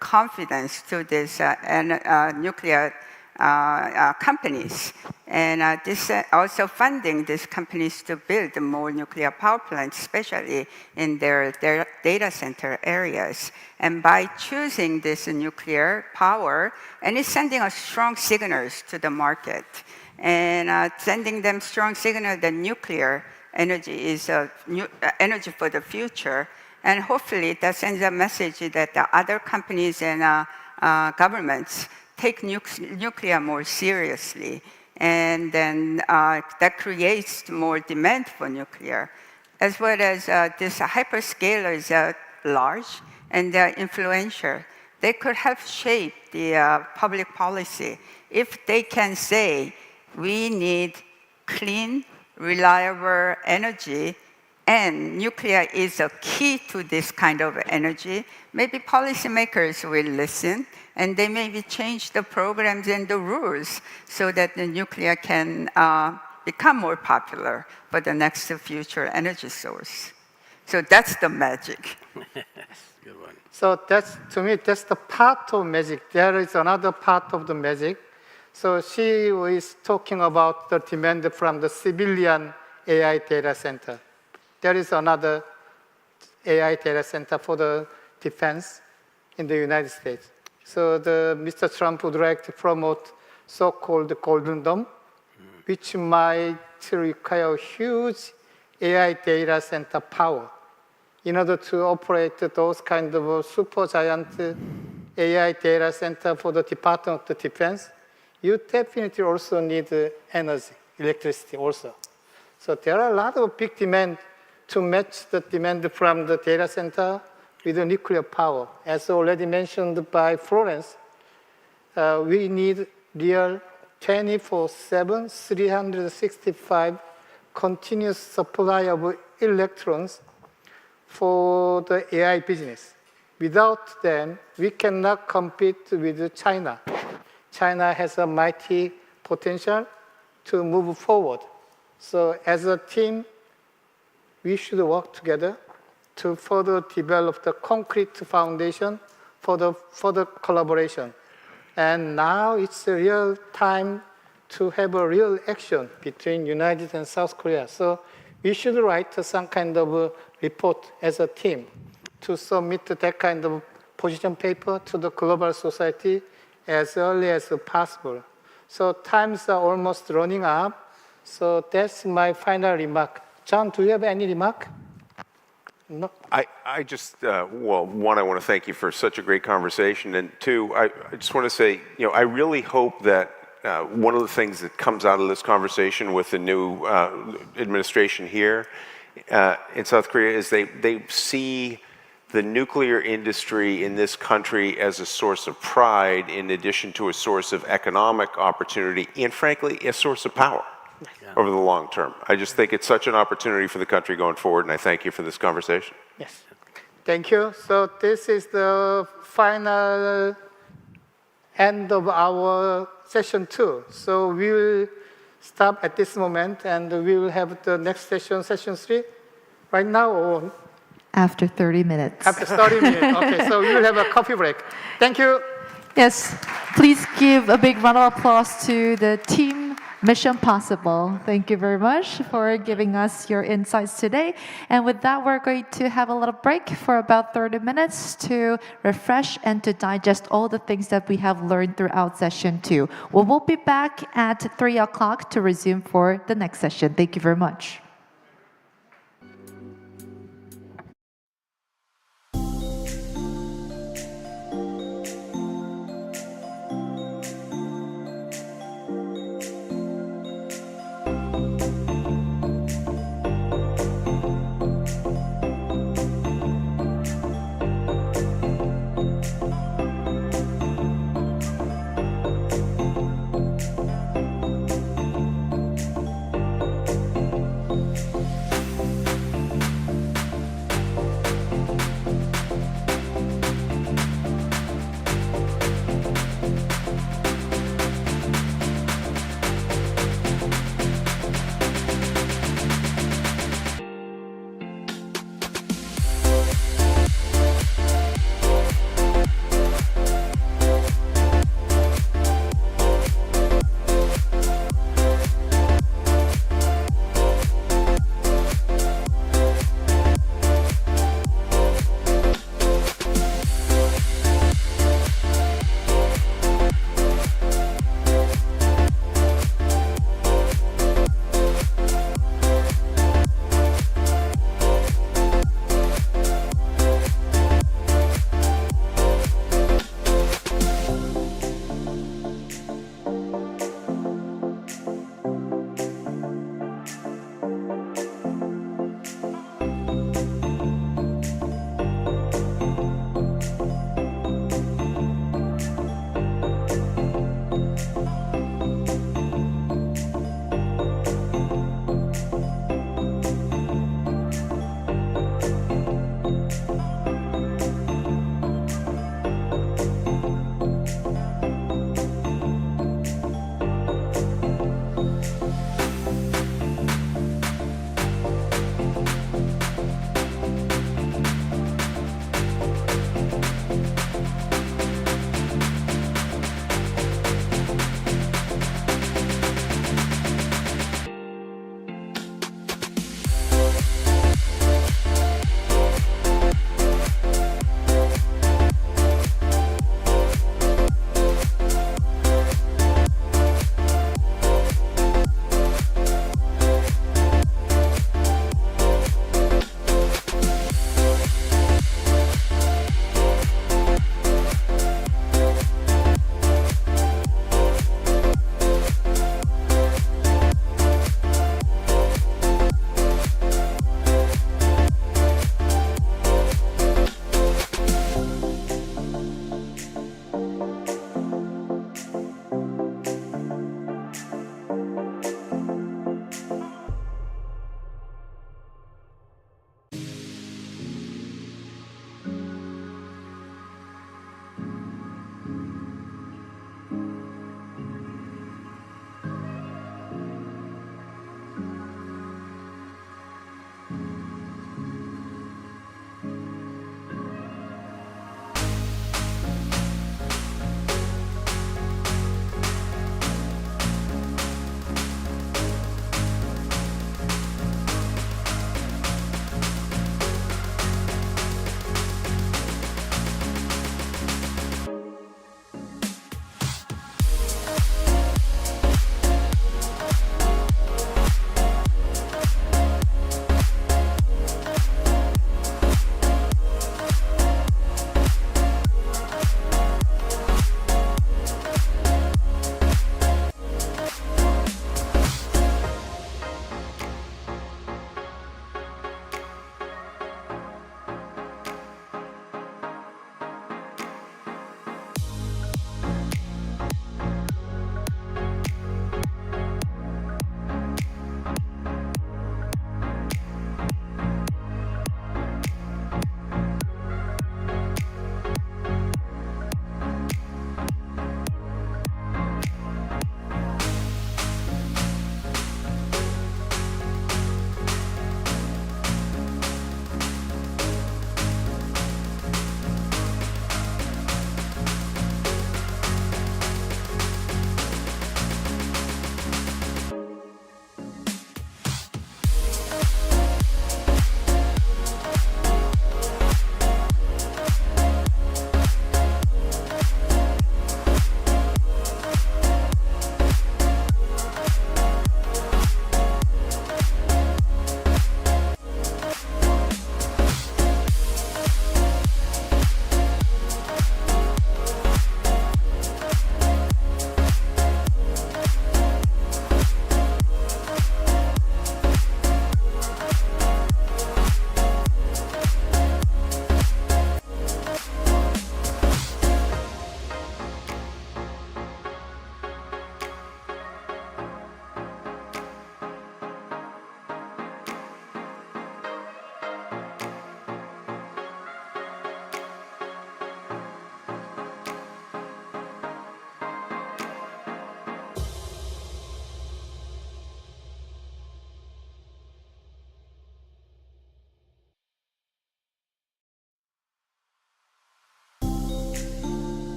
confidence to these nuclear companies. And this also funding these companies to build more nuclear power plants, especially in their data center areas. And by choosing this nuclear power, and it's sending us strong signals to the market, and sending them strong signal that nuclear energy is energy for the future. And hopefully that sends a message that the other companies and governments take nuclear more seriously. And then that creates more demand for nuclear. As well as these hyperscalers are large and they're influential. They could help shape the public policy if they can say, we need clean, reliable energy, and nuclear is a key to this kind of energy. Maybe policymakers will listen, and they maybe change the programs and the rules so that the nuclear can become more popular for the next future energy source. So that's the magic. Good one. So to me, that's the part of magic. There is another part of the magic. So she was talking about the demand from the civilian AI data center. There is another AI data center for the defense in the United States. So Mr. Trump would like to promote so-called Golden Dome, which might require huge AI data center power in order to operate those kind of super giant AI data center for the Department of the Defense. You definitely also need energy, electricity also. So there are a lot of big demand to match the demand from the data center with the nuclear power. As already mentioned by Florence, we need real 24/7, 365 continuous supply of electrons for the AI business. Without them, we cannot compete with China. China has a mighty potential to move forward. So as a team, we should work together to further develop the concrete foundation for the further collaboration. And now it's a real time to have a real action between United and South Korea. So we should write some kind of a report as a team to submit that kind of position paper to the global society as early as possible. So times are almost running up. So that's my final remark. John, do you have any remark? No. I just, well, one, I want to thank you for such a great conversation. And two, I just want to say, I really hope that one of the things that comes out of this conversation with the new administration here in South Korea is they see the nuclear industry in this country as a source of pride in addition to a source of economic opportunity and, frankly, a source of power over the long term. I just think it's such an opportunity for the country going forward, and I thank you for this conversation. Yes. Thank you. So this is the final end of our session 2. So we will stop at this moment, and we will have the next session, session 3, right now, or After 30 minutes. after 30 minutes. Okay, so we will have a coffee break. Thank you. Yes, please give a big round of applause to the team Mission Possible. Thank you very much for giving us your insights today. And with that, we're going to have a little break for about 30 minutes to refresh and to digest all the things that we have learned throughout session 2. We will be back at 3 o'clock to resume for the next session. Thank you very much.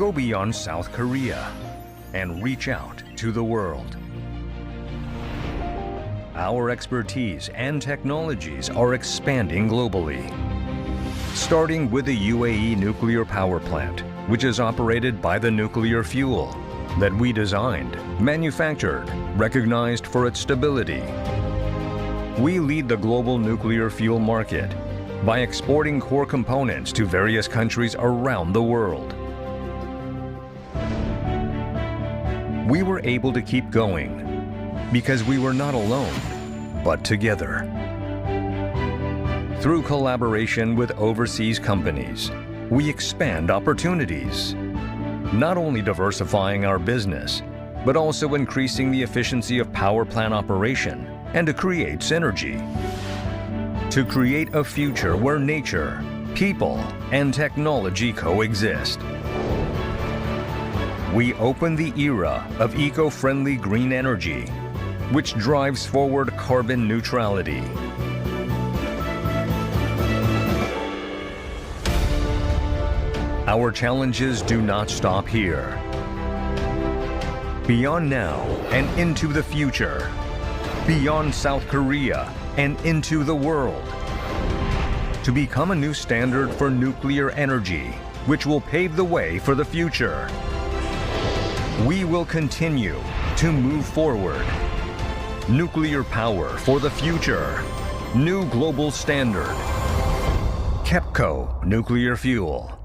go beyond South Korea and reach out to the world. Our expertise and technologies are expanding globally, starting with the UAE nuclear power plant, which is operated by the nuclear fuel that we designed, manufactured, recognized for its stability. We lead the global nuclear fuel market by exporting core components to various countries around the world. We were able to keep going because we were not alone, but together. Through collaboration with overseas companies, we expand opportunities, not only diversifying our business, but also increasing the efficiency of power plant operation and to create synergy. To create a future where nature, people, and technology coexist. We open the era of eco-friendly green energy, which drives forward carbon neutrality. Our challenges do not stop here. Beyond now and into the future. Beyond South Korea and into the world. To become a new standard for nuclear energy, which will pave the way for the future. We will continue to move forward. Nuclear power for the future. New global standard. KEPCO Nuclear Fuel.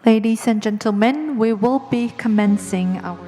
Ladies and gentlemen, we will be commencing our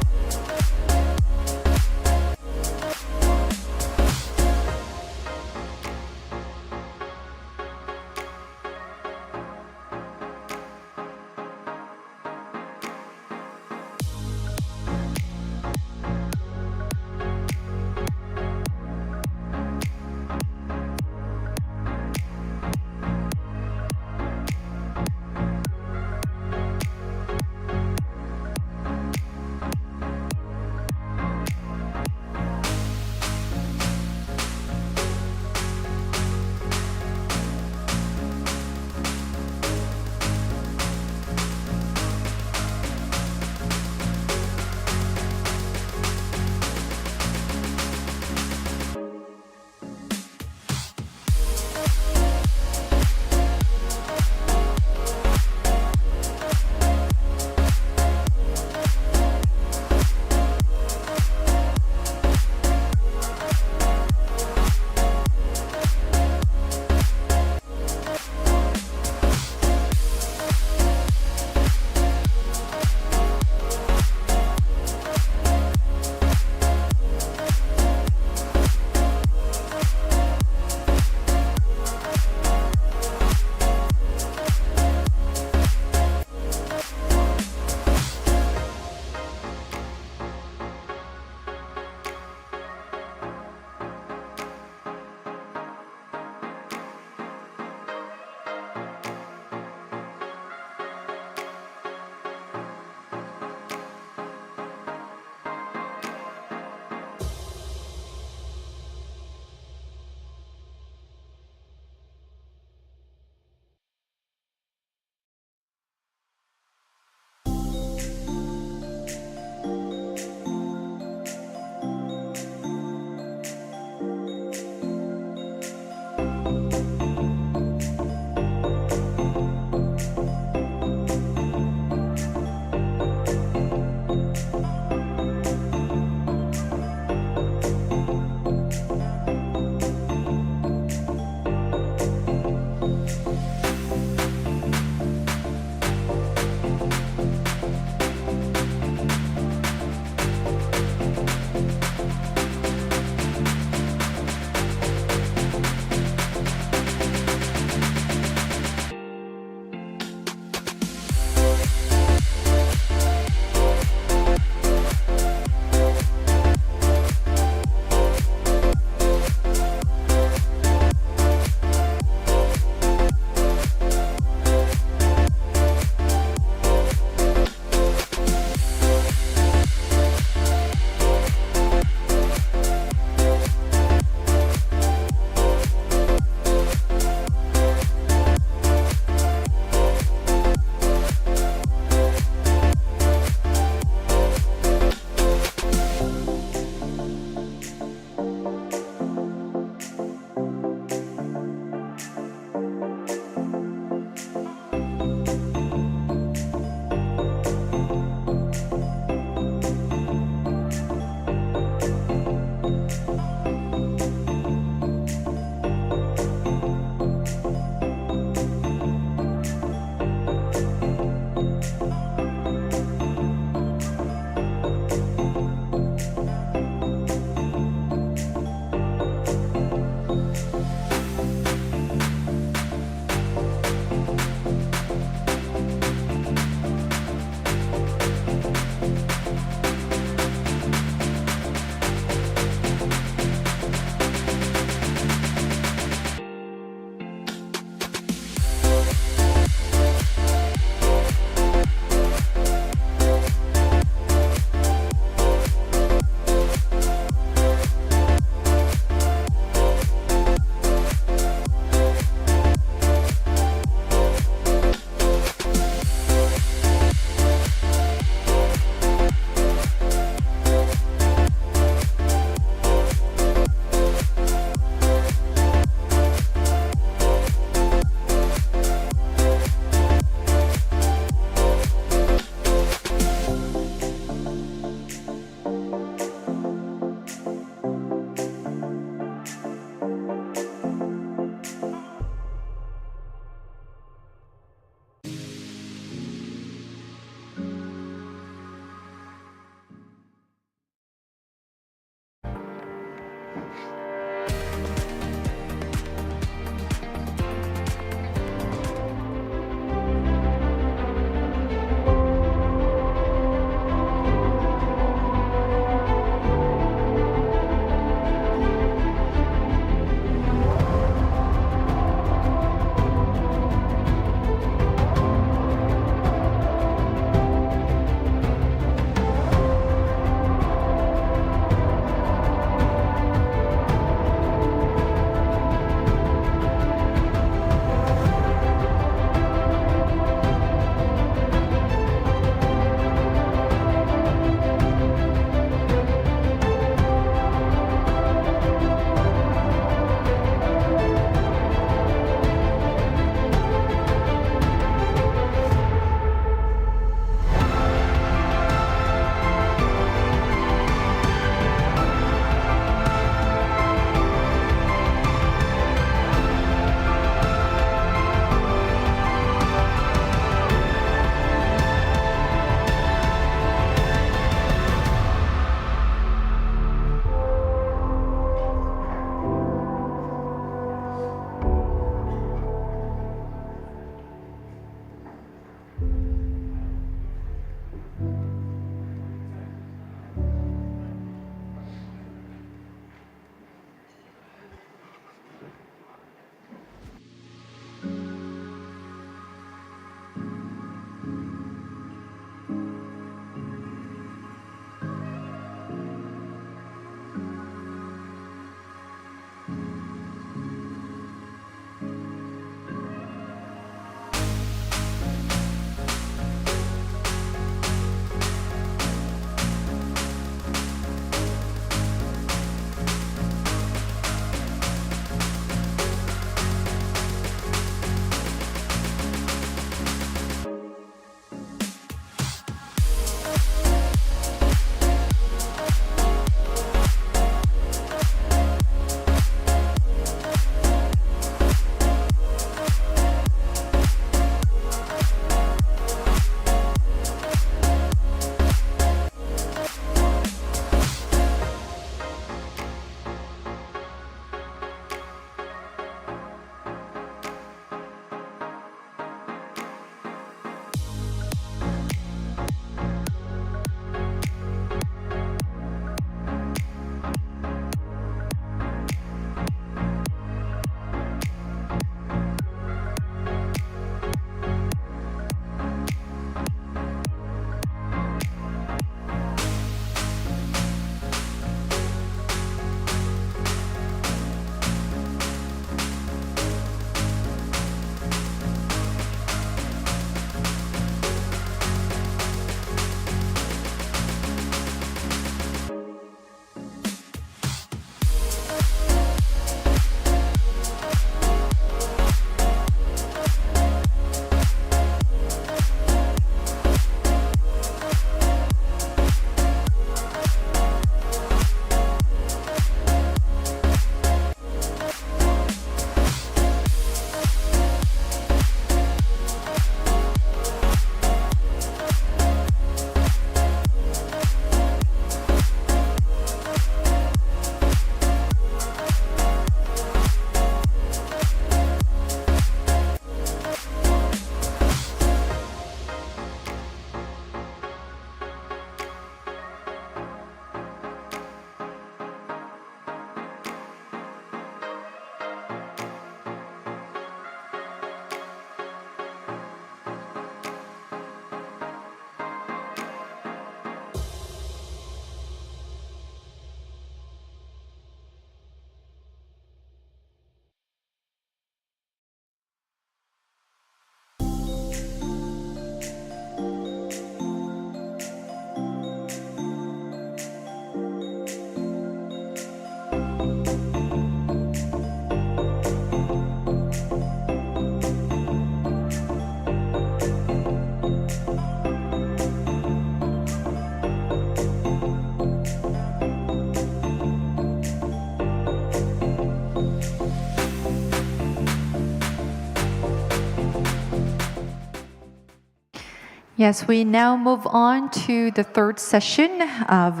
Yes, we now move on to the third session of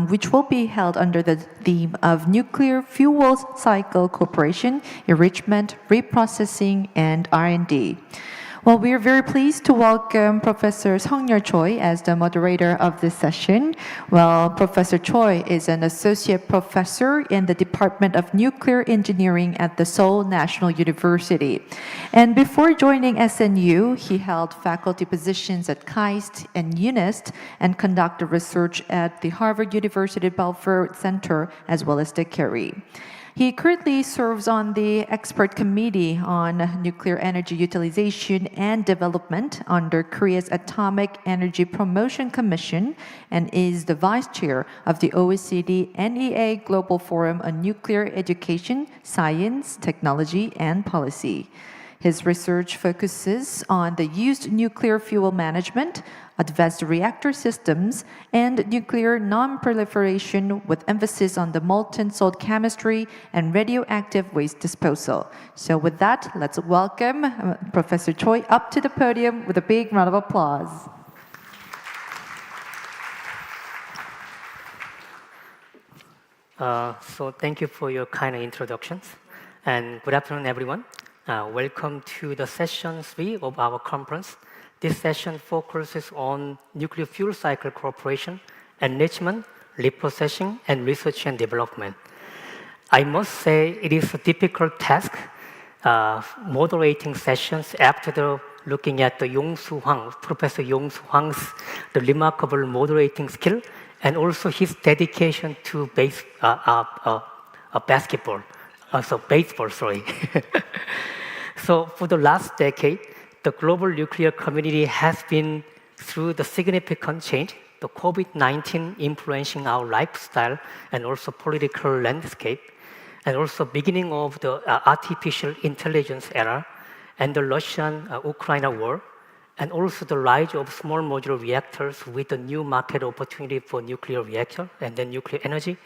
which will be held under the theme of Nuclear Fuel Cycle Cooperation, Enrichment, Reprocessing, and R&D. Well, we are very pleased to welcome Professor Hangyu Joo as the moderator of this session. Well, Professor Choi is an associate professor in the Department of Nuclear Engineering at the Seoul National University. And before joining SNU, he held faculty positions at KAIST and UNIST and conducted research at the Harvard University Belfer Center as well as the Carey. He currently serves on the expert committee on nuclear energy utilization and development under Korea's Atomic Energy Promotion Commission and is the vice chair of the OECD NEA Global Forum on Nuclear Education, Science, Technology, and Policy. His research focuses on the used nuclear fuel management, advanced reactor systems, and nuclear non-proliferation with emphasis on the molten salt chemistry and radioactive waste disposal. So with that, let's welcome Professor Choi up to the podium with a big round of applause. So thank you for your kind introductions. And good afternoon, everyone. Welcome to the session 3 of our conference. This session focuses on nuclear fuel cycle cooperation, enrichment, reprocessing, and research and development. I must say it is a difficult task moderating sessions after looking at the Professor Yong-Soo Hwang's the remarkable moderating skill and also his dedication to baseball. So for the last decade, the global nuclear community has been through the significant change, the COVID-19 influencing our lifestyle and also political landscape, and also beginning of the artificial intelligence era, and the Russian-Ukraine war, and also the rise of small modular reactors with the new market opportunity for nuclear reactor and then nuclear energy,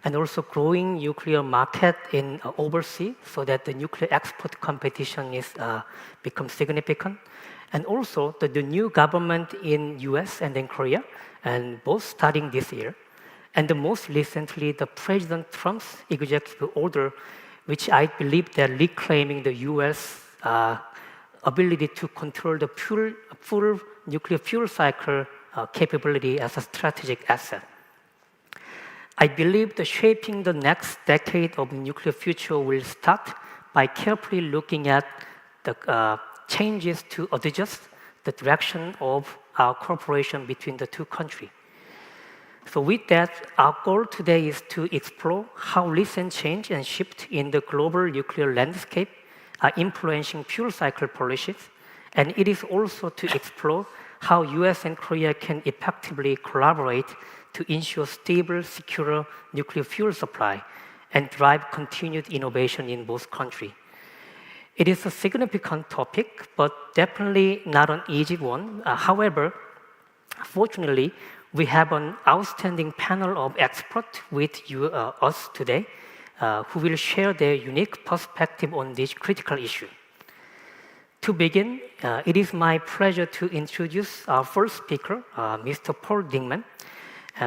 and also growing nuclear market in overseas so that the nuclear export competition is become significant. And also the new government in US and in Korea, and both starting this year. And the most recently, the President Trump's executive order, which I believe they're reclaiming the US ability to control the full nuclear fuel cycle capability as a strategic asset. I believe the shaping the next decade of nuclear future will start by carefully looking at the changes to adjust the direction of our cooperation between the two countries. So with that, our goal today is to explore how recent change and shift in the global nuclear landscape are influencing fuel cycle policies, and it is also to explore how US and Korea can effectively collaborate to ensure stable, secure nuclear fuel supply and drive continued innovation in both countries. It is a significant topic, but definitely not an easy one. However, fortunately, we have an outstanding panel of experts with us today who will share their unique perspective on this critical issue. To begin, it is my pleasure to introduce our first speaker, Mr. Paul Dingman,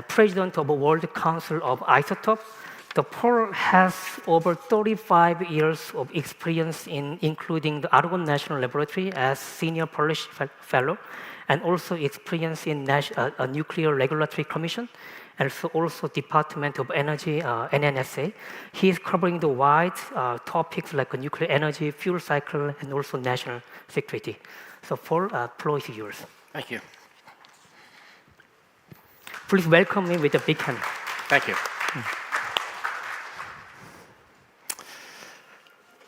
President of the World Council of Isotopes. Paul has over 35 years of experience including the Argonne National Laboratory as Senior Polish Fellow, and also experience in a Nuclear Regulatory Commission, and also Department of Energy, NNSA. He is covering the wide topics like nuclear energy, fuel cycle, and also national security. So Paul, floor is yours. Thank you. Please welcome me with a big hand. Thank you.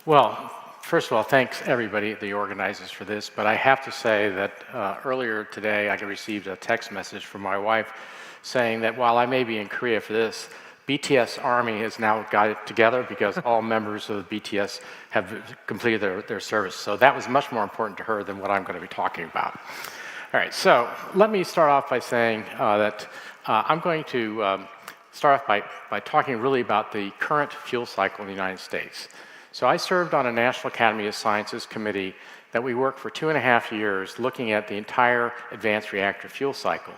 Well, first of all, thanks everybody, the organizers, for this. But I have to say that earlier today, I received a text message from my wife saying that while I may be in Korea for this, BTS Army has now got it together because all members of the BTS have completed their service. So that was much more important to her than what I'm going to be talking about. All right, so let me start off by saying that I'm going to start off by talking really about the current fuel cycle in the United States. So I served on a National Academy of Sciences committee that that we worked for 2.5 years looking at the entire advanced reactor fuel cycle.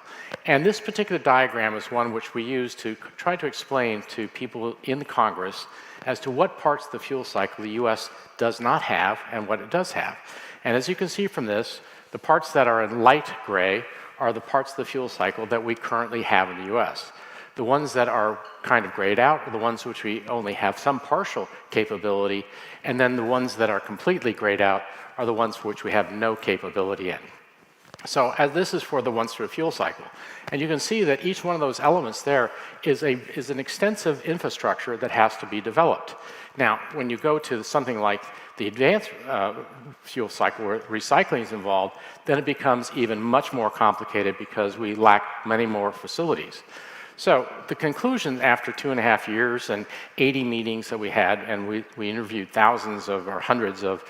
And this particular diagram is one which we use to try to explain to people in Congress as to what parts of the fuel cycle the US does not have and what it does have. And as you can see from this, the parts that are in light gray are the parts of the fuel cycle that we currently have in the US. The ones that are kind of grayed out are the ones which we only have some partial capability, and then the ones that are completely grayed out are the ones for which we have no capability in. So as this is for the once through a fuel cycle. And you can see that each one of those elements there is an extensive infrastructure that has to be developed. Now, when you go to something like the advanced fuel cycle where recycling is involved, then it becomes even much more complicated because we lack many more facilities. So the conclusion after 2.5 years and 80 meetings that we had, and we interviewed thousands of or hundreds of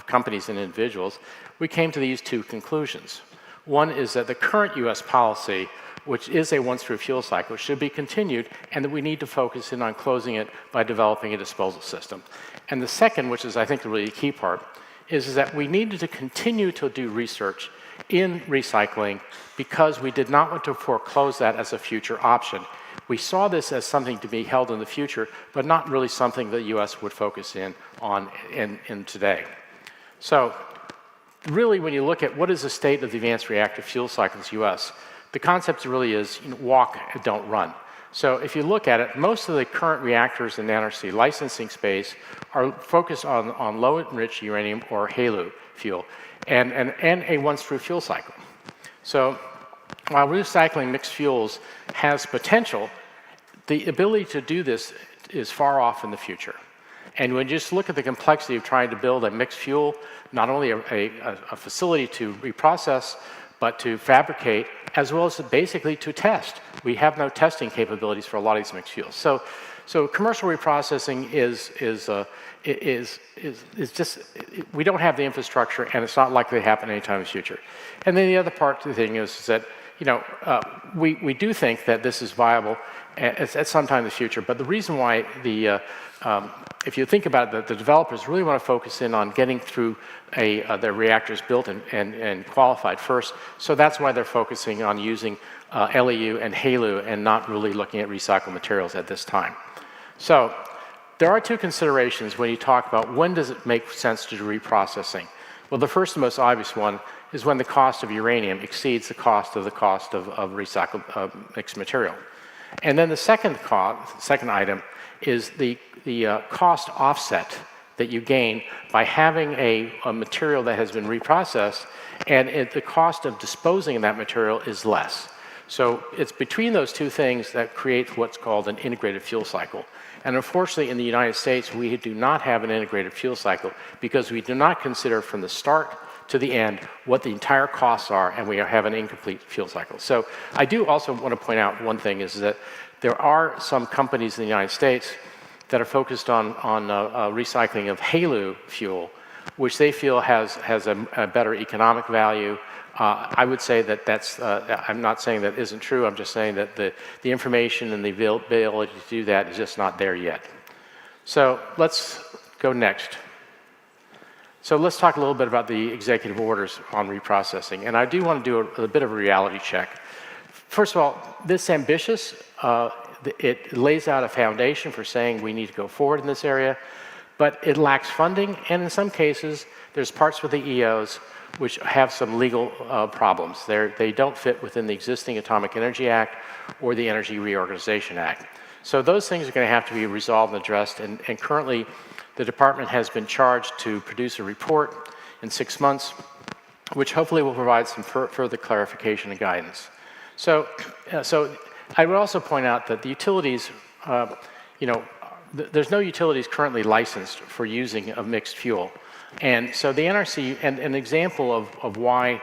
companies and individuals, we came to these two conclusions. One is that the current US policy, which is a once-through fuel cycle, should be continued, and that we need to focus in on closing it by developing a disposal system. And the second, which is I think the really key part, is that we needed to continue to do research in recycling because we did not want to foreclose that as a future option. We saw this as something to be held in the future, but not really something the US would focus in on in today. So really, when you look at what is the state of the advanced reactor fuel cycle in the US, the concept really is walk, don't run. So if you look at it, most of the current reactors in the NRC licensing space are focused on low-enriched uranium or HALEU fuel and a once-through fuel cycle. So while recycling mixed fuels has potential, the ability to do this is far off in the future. And when you just look at the complexity of trying to build a mixed fuel, not only a facility to reprocess, but to fabricate, as well as basically to test. We have no testing capabilities for a lot of these mixed fuels. So commercial reprocessing is just, we don't have the infrastructure, and it's not likely to happen anytime in the future. And then the other part of the thing is that, we do think that this is viable at some time in the future, but the reason why if you think about it, the developers really want to focus in on getting through their reactors built and qualified first. So that's why they're focusing on using LEU and HALEU and not really looking at recycled materials at this time. So there are two considerations when you talk about when does it make sense to do reprocessing. Well, the first and most obvious one is when the cost of uranium exceeds the cost of recycled mixed material. And then the second item is the cost offset that you gain by having a material that has been reprocessed, and the cost of disposing of that material is less. So it's between those two things that create what's called an integrated fuel cycle. And unfortunately, in the United States, we do not have an integrated fuel cycle because we do not consider from the start to the end what the entire costs are, and we have an incomplete fuel cycle. So I do also want to point out one thing is that there are some companies in the United States that are focused on recycling of HALEU fuel, which they feel has a better economic value. I would say that that's, I'm not saying that isn't true, I'm just saying that the information and the ability to do that is just not there yet. So let's go next. So let's talk a little bit about the executive orders on reprocessing. And I do want to do a bit of a reality check. First of all, this ambitious, it lays out a foundation for saying we need to go forward in this area, but it lacks funding, and in some cases, there's parts with the EOs which have some legal problems. They don't fit within the existing Atomic Energy Act or the Energy Reorganization Act. So those things are going to have to be resolved and addressed, and currently the department has been charged to produce a report in 6 months, which hopefully will provide some further clarification and guidance. So I would also point out that the utilities, there's no utilities currently licensed for using a mixed fuel. And so the NRC, and an example of why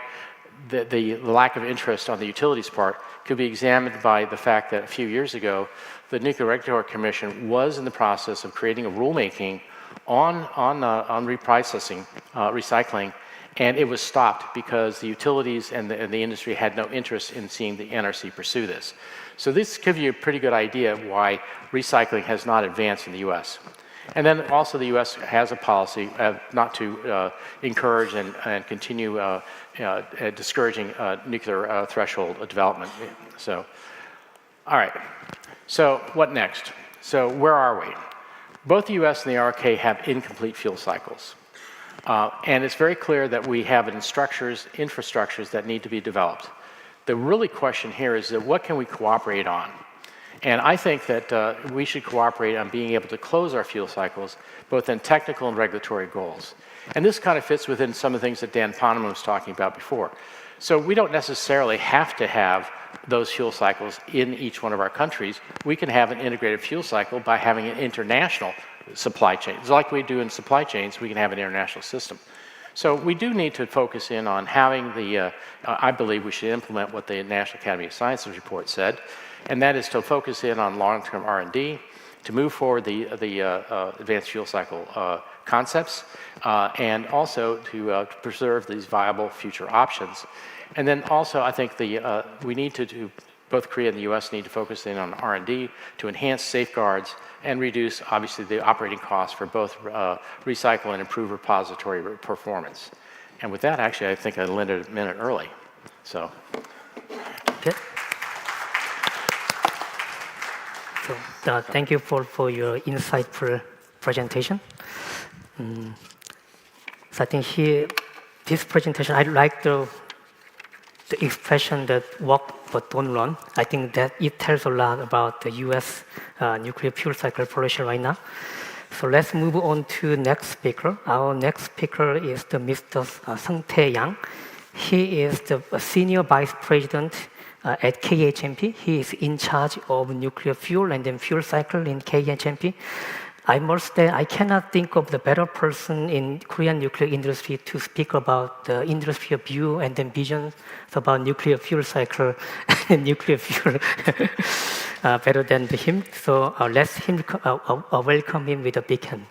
the lack of interest on the utilities part could be examined by the fact that a few years ago, the Nuclear Regulatory Commission was in the process of creating a rulemaking on reprocessing, recycling, and it was stopped because the utilities and the industry had no interest in seeing the NRC pursue this. So this gives you a pretty good idea of why recycling has not advanced in the US. And then also the U.S. has a policy not to encourage and continue discouraging nuclear threshold development. So, all right. So what next? So where are we? Both the U.S. and the ROK have incomplete fuel cycles. And it's very clear that we have infrastructures that need to be developed. The really question here is that what can we cooperate on? And I think that we should cooperate on being able to close our fuel cycles, both in technical and regulatory goals. And this kind of fits within some of the things that Dan Poneman was talking about before. So we don't necessarily have to have those fuel cycles in each one of our countries. We can have an integrated fuel cycle by having an international supply chain. It's like we do in supply chains, we can have an international system. So we do need to focus in on having the, I believe we should implement what the National Academy of Sciences report said, and that is to focus in on long-term R&D, to move forward the advanced fuel cycle concepts, and also to preserve these viable future options. And then also, I think we need to both Korea and the US need to focus in on R&D to enhance safeguards and reduce, obviously, the operating costs for both recycle and improve repository performance. And with that, actually, I think I landed a minute early. So. Okay. So thank you for your insightful presentation. So I think here, this presentation, I like the expression that walk but don't run. I think that it tells a lot about the U.S. Nuclear fuel cycle operation right now. So let's move on to the next speaker. Our next speaker is the Mr. Yang. He is the Senior Vice President at KHNP. He is in charge of nuclear fuel and then fuel cycle in KHNP. I must say, I cannot think of the better person in Korean nuclear industry to speak about the industry view and then visions about nuclear fuel cycle and nuclear fuel better than him. So let's welcome him with a big hand.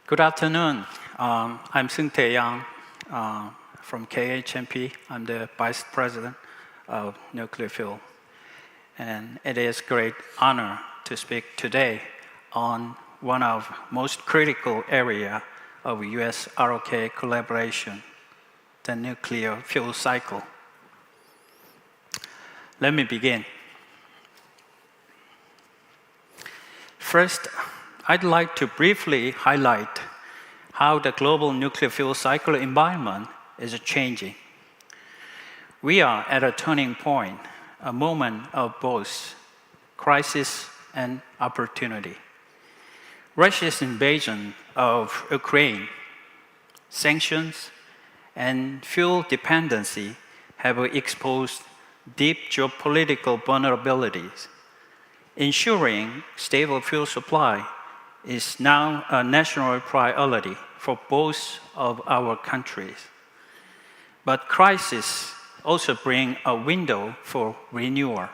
Good afternoon. I'm Yang from KHNP. I'm the Vice President of Nuclear Fuel. And it is a great honor to speak today on one of most critical area of US-ROK collaboration, the nuclear fuel cycle. Let me begin. First, I'd like to briefly highlight how the global nuclear fuel cycle environment is changing. We are at a turning point, a moment of both crisis and opportunity. Russia's invasion of Ukraine, sanctions, and fuel dependency have exposed deep geopolitical vulnerabilities. Ensuring stable fuel supply is now a national priority for both of our countries. But crises also bring a window for renewal.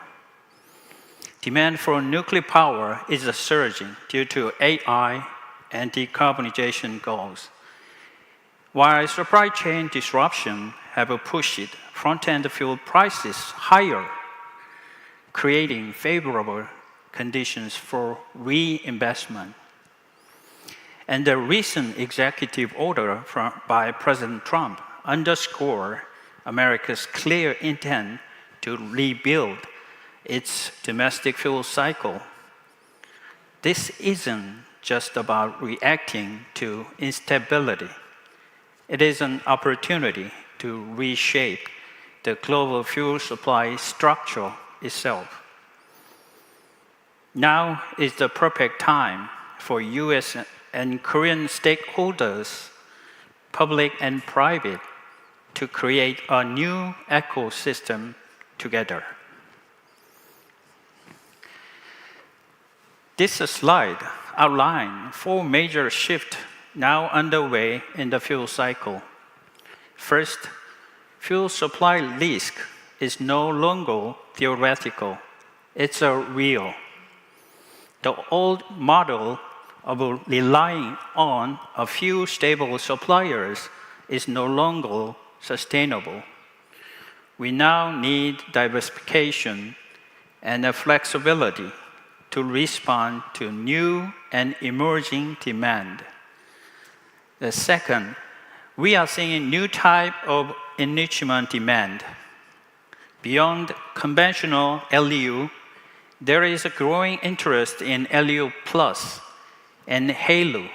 Demand for nuclear power is surging due to AI and decarbonization goals. While supply chain disruption have pushed front-end fuel prices higher, creating favorable conditions for reinvestment. And the recent executive order by President Trump underscore America's clear intent to rebuild its domestic fuel cycle. This isn't just about reacting to instability. It is an opportunity to reshape the global fuel supply structure itself. Now is the perfect time for US and Korean stakeholders, public and private, to create a new ecosystem together. This slide outlines 4 major shifts now underway in the fuel cycle. First, fuel supply risk is no longer theoretical, it's real. The old model of relying on a few stable suppliers is no longer sustainable. We now need diversification and a flexibility to respond to new and emerging demand. The second, we are seeing a new type of enrichment demand. Beyond conventional LEU, there is a growing interest in LEU Plus and HALEU,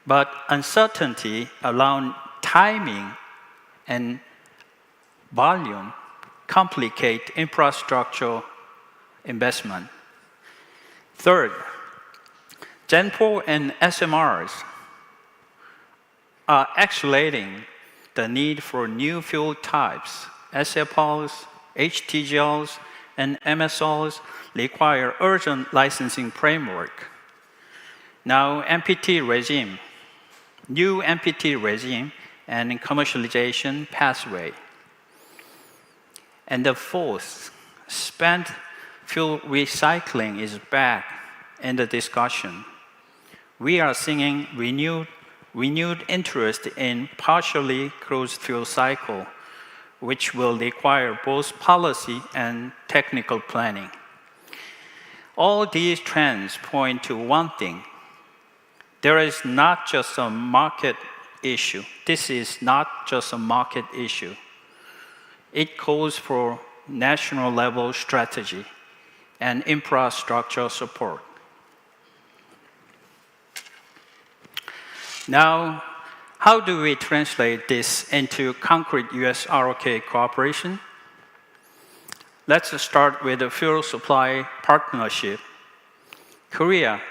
but uncertainty around timing and volume complicate infrastructure investment. Third, Gen 4 and SMRs are accelerating the need for new fuel types. SFRs, HTGLs, and MSRs require urgent licensing framework. Now, NPT regime, new NPT regime and commercialization pathway. And the fourth, spent fuel recycling is back in the discussion. We are seeing renewed interest in partially closed fuel cycle, which will require both policy and technical planning. All these trends point to one thing. There is not just a market issue. This is not just a market issue. It calls for national level strategy and infrastructure support. Now, how do we translate this into concrete US-ROK cooperation? Let's start with the fuel supply partnership. Korea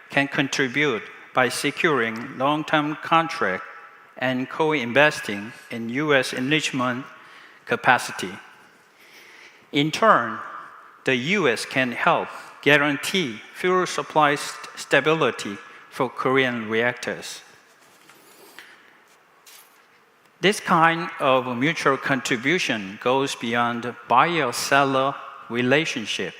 can contribute by securing long-term contract and co-investing in US enrichment capacity. In turn, the US can help guarantee fuel supply stability for Korean reactors. This kind of mutual contribution goes beyond buyer-seller relationship.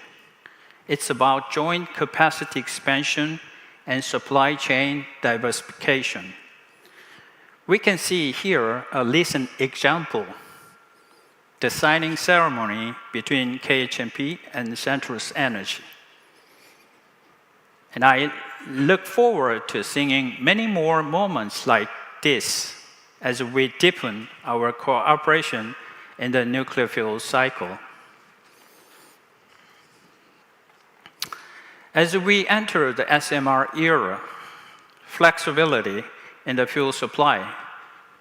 It's about joint capacity expansion and supply chain diversification. We can see here a recent example, the signing ceremony between KHNP and Centrus Energy. And I look forward to seeing many more moments like this as we deepen our cooperation in the nuclear fuel cycle. As we enter the SMR era, flexibility in the fuel supply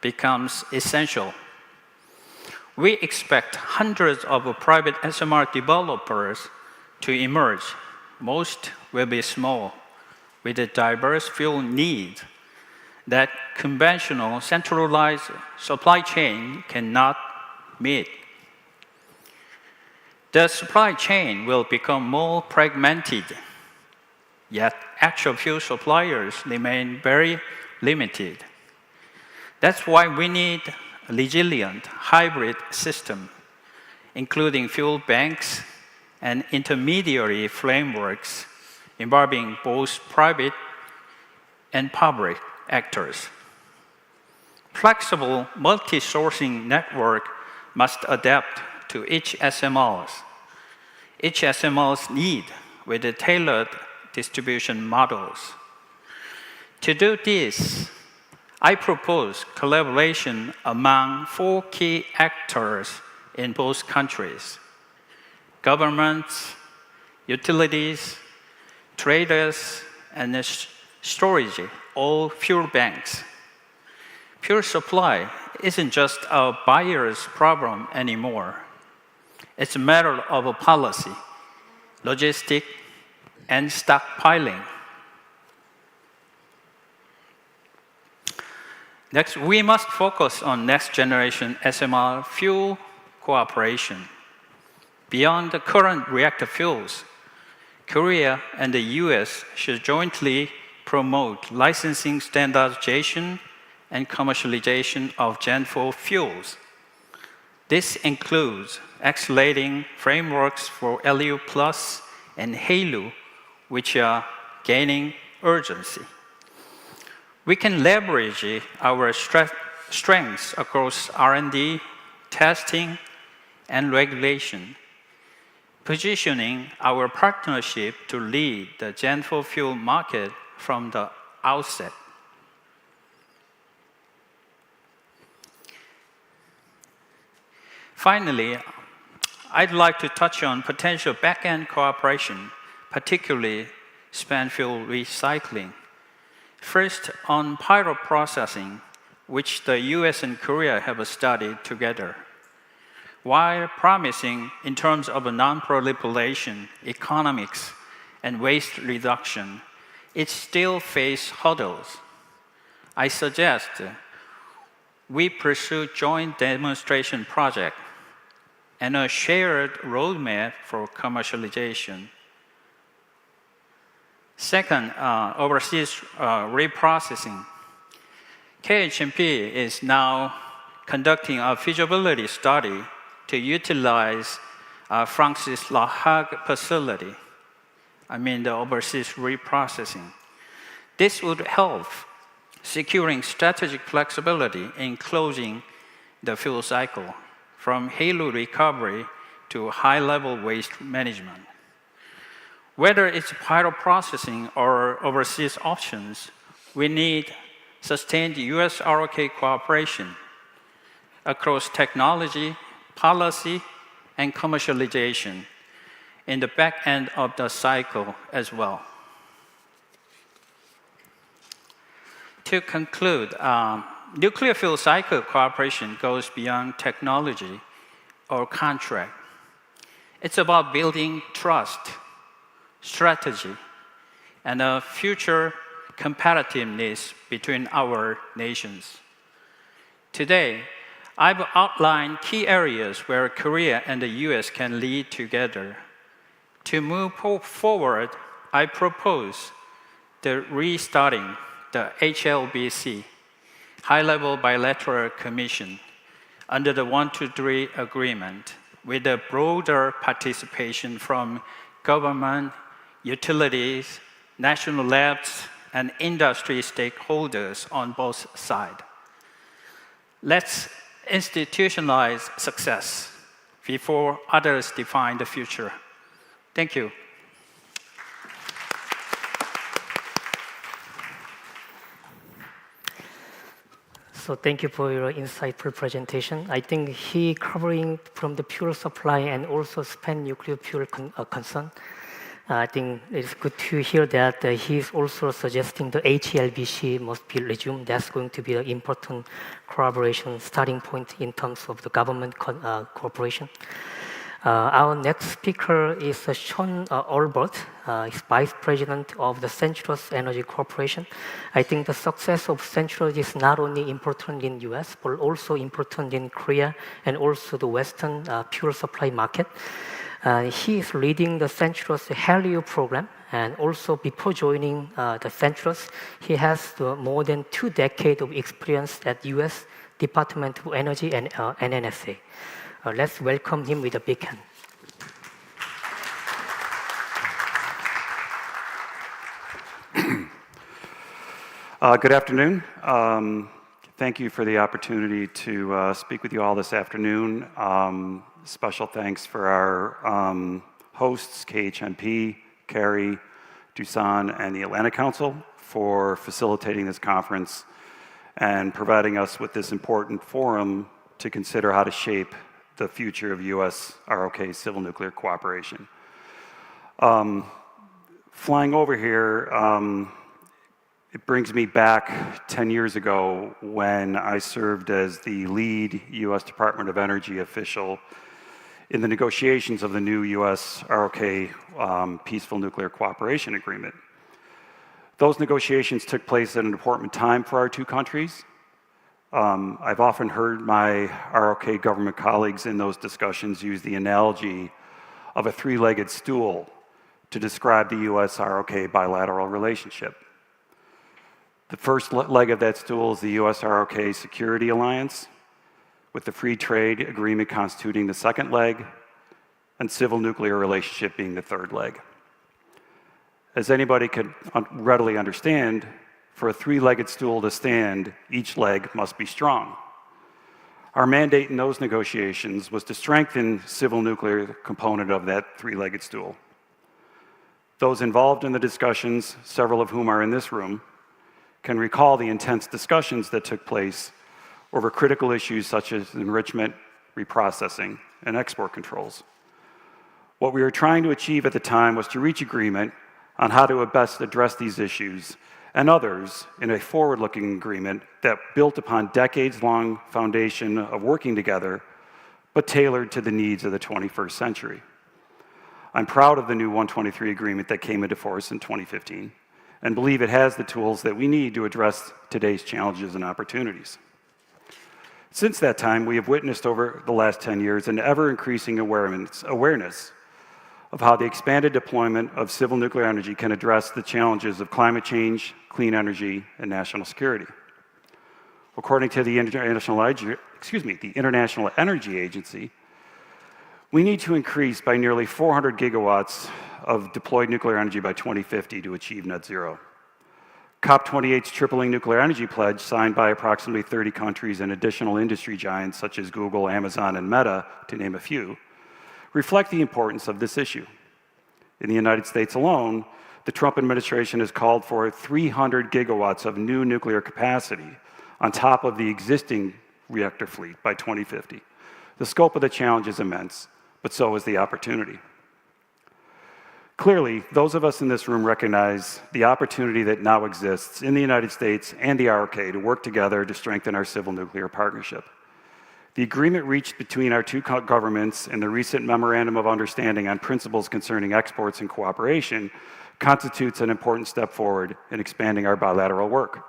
becomes essential. We expect hundreds of private SMR developers to emerge. Most will be small, with a diverse fuel need that conventional centralized supply chain cannot meet. The supply chain will become more fragmented, yet actual fuel suppliers remain very limited. That's why we need a resilient hybrid system, including fuel banks and intermediary frameworks involving both private and public actors. Flexible multi-sourcing network must adapt to each SMR's need with the tailored distribution models. To do this, I propose collaboration among 4 key actors in both countries: governments, utilities, traders, and storage, all fuel banks. Fuel supply isn't just a buyer's problem anymore. It's a matter of a policy, logistics, and stockpiling. Next, we must focus on next-generation SMR fuel cooperation. Beyond the current reactor fuels, Korea and the US should jointly promote licensing standardization and commercialization of Gen 4 fuels. This includes accelerating frameworks for LEU Plus and HALEU which are gaining urgency. We can leverage our strengths across R&D, testing, and regulation, positioning our partnership to lead the gentle fuel market from the outset. Finally, I'd like to touch on potential back-end cooperation, particularly spent fuel recycling. First, on pyroprocessing, which the US and Korea have studied together. While promising in terms of non-proliferation, economics, and waste reduction, it still faces hurdles. I suggest we pursue joint demonstration project and a shared roadmap for commercialization. Second, overseas reprocessing. KHNP is now conducting a feasibility study to utilize France's La Hague facility, the overseas reprocessing. This would help securing strategic flexibility in closing the fuel cycle, from halo recovery to high-level waste management. Whether it's pyroprocessing or overseas options, we need sustained US-ROK cooperation across technology, policy, and commercialization in the back end of the cycle as well. To conclude, nuclear fuel cycle cooperation goes beyond technology or contract. It's about building trust, strategy, and a future competitiveness between our nations. Today, I've outlined key areas where Korea and the US can lead together. To move forward, I propose the restarting the HLBC, High-Level Bilateral Commission, under the 123 agreement, with a broader participation from government, utilities, national labs, and industry stakeholders on both sides. Let's institutionalize success before others define the future. Thank you. So thank you for your insightful presentation. I think he covering from the fuel supply and also spent nuclear fuel concern. I think it's good to hear that he's also suggesting the HLBC must be resumed. That's going to be an important collaboration starting point in terms of the government cooperation. Our next speaker is Sean Albert. He's Vice President of the Centrus Energy Corporation. I think the success of Centrus is not only important in US, but also important in Korea and also the Western fuel supply market. He is leading the Centrus Helium program, and also before joining the Centrus, he has more than 2 decades of experience at US Department of Energy and NNSA. Let's welcome him with a big hand. Good afternoon. Thank you for the opportunity to speak with you all this afternoon. Special thanks for our hosts, KHNP, Carrie, Doosan, and the Atlantic Council for facilitating this conference and providing us with this important forum to consider how to shape the future of US-ROK civil nuclear cooperation. Flying over here, it brings me back 10 years ago when I served as the lead US Department of Energy official in the negotiations of the new US-ROK Peaceful Nuclear Cooperation Agreement. Those negotiations took place at an important time for our two countries. I've often heard my ROK government colleagues in those discussions use the analogy of a three-legged stool to describe the US-ROK bilateral relationship. The first leg of that stool is the US-ROK Security Alliance, with the free trade agreement constituting the second leg, and civil nuclear relationship being the third leg. As anybody could readily understand, for a three-legged stool to stand, each leg must be strong. Our mandate in those negotiations was to strengthen civil nuclear component of that three-legged stool. Those involved in the discussions, several of whom are in this room, can recall the intense discussions that took place over critical issues such as enrichment, reprocessing, and export controls. What we were trying to achieve at the time was to reach agreement on how to best address these issues and others in a forward-looking agreement that built upon decades-long foundation of working together, but tailored to the needs of the 21st century. I'm proud of the new 123 agreement that came into force in 2015 and believe it has the tools that we need to address today's challenges and opportunities. Since that time, we have witnessed over the last 10 years an ever-increasing awareness of how the expanded deployment of civil nuclear energy can address the challenges of climate change, clean energy, and national security. According to the International Energy Agency, we need to increase by nearly 400 gigawatts of deployed nuclear energy by 2050 to achieve net zero. COP28's tripling nuclear energy pledge, signed by approximately 30 countries and additional industry giants such as Google, Amazon, and Meta, to name a few, reflect the importance of this issue. In the United States alone, the Trump administration has called for 300 gigawatts of new nuclear capacity on top of the existing reactor fleet by 2050. The scope of the challenge is immense, but so is the opportunity. Clearly, those of us in this room recognize the opportunity that now exists in the United States and the ROK to work together to strengthen our civil nuclear partnership. The agreement reached between our two governments and the recent Memorandum of Understanding on principles concerning exports and cooperation constitutes an important step forward in expanding our bilateral work.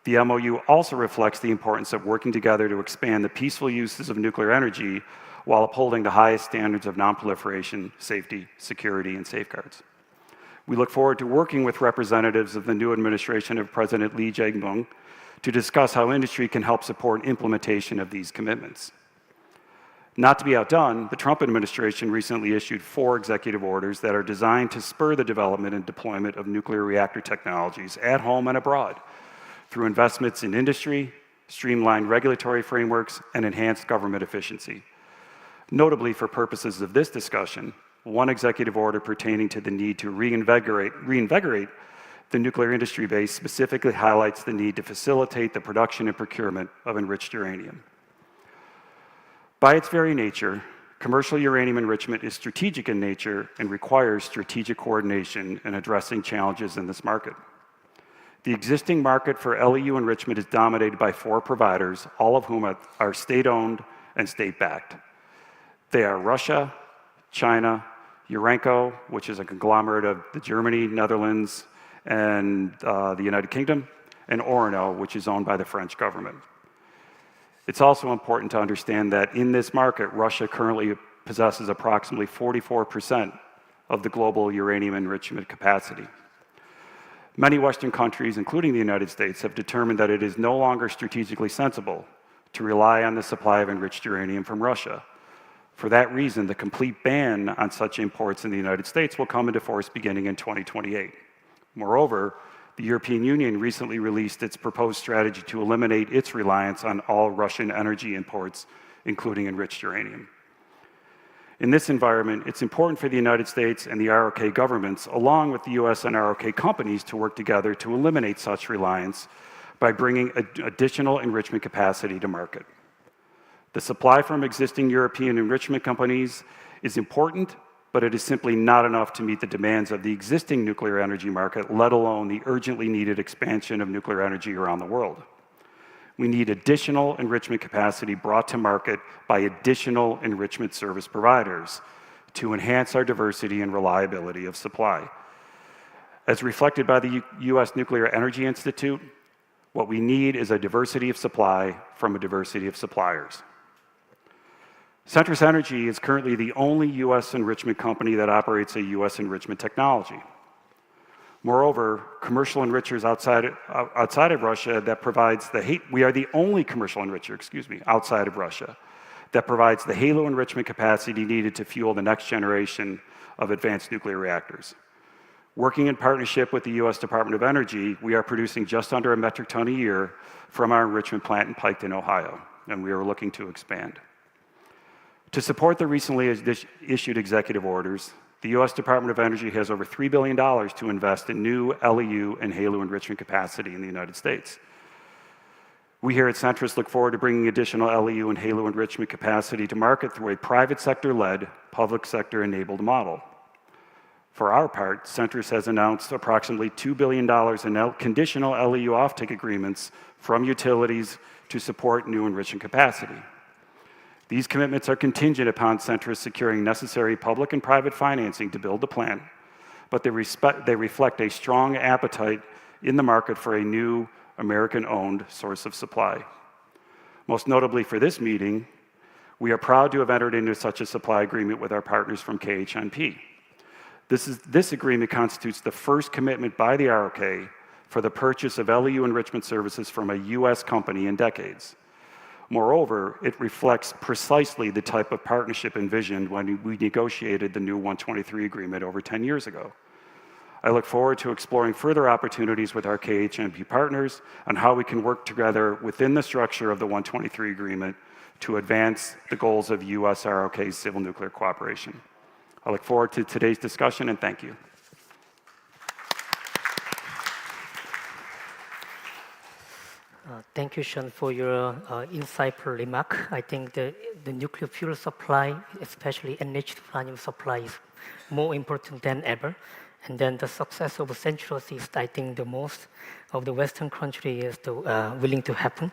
The MOU also reflects the importance of working together to expand the peaceful uses of nuclear energy while upholding the highest standards of nonproliferation, safety, security, and safeguards. We look forward to working with representatives of the new administration of President Lee Jae-myung to discuss how industry can help support implementation of these commitments. Not to be outdone, the Trump administration recently issued 4 executive orders that are designed to spur the development and deployment of nuclear reactor technologies at home and abroad through investments in industry, streamlined regulatory frameworks, and enhanced government efficiency. Notably, for purposes of this discussion, one executive order pertaining to the need to reinvigorate the nuclear industry base specifically highlights the need to facilitate the production and procurement of enriched uranium. By its very nature, commercial uranium enrichment is strategic in nature and requires strategic coordination in addressing challenges in this market. The existing market for LEU enrichment is dominated by 4 providers, all of whom are state-owned and state-backed. They are Russia, China, Urenco, which is a conglomerate of Germany, Netherlands, and the United Kingdom, and Orano, which is owned by the French government. It's also important to understand that in this market, Russia currently possesses approximately 44% of the global uranium enrichment capacity. Many Western countries, including the United States, have determined that it is no longer strategically sensible to rely on the supply of enriched uranium from Russia. For that reason, the complete ban on such imports in the United States will come into force beginning in 2028. Moreover, the European Union recently released its proposed strategy to eliminate its reliance on all Russian energy imports, including enriched uranium. In this environment, it's important for the United States and the ROK governments, along with the US and ROK companies, to work together to eliminate such reliance by bringing additional enrichment capacity to market. The supply from existing European enrichment companies is important, but it is simply not enough to meet the demands of the existing nuclear energy market, let alone the urgently needed expansion of nuclear energy around the world. We need additional enrichment capacity brought to market by additional enrichment service providers to enhance our diversity and reliability of supply. As reflected by the US Nuclear Energy Institute, what we need is a diversity of supply from a diversity of suppliers. Centrus Energy is currently the only US enrichment company that operates a US enrichment technology. Moreover, commercial enrichers outside of Russia that provides we are the only commercial enricher, outside of Russia that provides the HALO enrichment capacity needed to fuel the next generation of advanced nuclear reactors. Working in partnership with the US Department of Energy, we are producing just under a metric ton a year from our enrichment plant in Piketon, Ohio, and we are looking to expand. To support the recently issued executive orders, the US Department of Energy has over $3 billion to invest in new LEU and HALEU enrichment capacity in the United States. We here at Centrus look forward to bringing additional LEU and HALEU enrichment capacity to market through a private sector-led, public sector-enabled model. For our part, Centrus has announced approximately $2 billion in conditional LEU offtake agreements from utilities to support new enrichment capacity. These commitments are contingent upon Centrus securing necessary public and private financing to build the plant, but they reflect a strong appetite in the market for a new American-owned source of supply. Most notably for this meeting, we are proud to have entered into such a supply agreement with our partners from KHNP. This agreement constitutes the first commitment by the ROK for the purchase of LEU enrichment services from a US company in decades. Moreover, it reflects precisely the type of partnership envisioned when we negotiated the new 123 agreement over 10 years ago. I look forward to exploring further opportunities with our KHNP partners on how we can work together within the structure of the 123 agreement to advance the goals of US-ROK civil nuclear cooperation. I look forward to today's discussion, and thank you. Thank you, Sean, for your insightful remark. I think the nuclear fuel supply, especially enriched uranium supply, is more important than ever. And then the success of Centrus is, I think, the most of the Western country is willing to happen.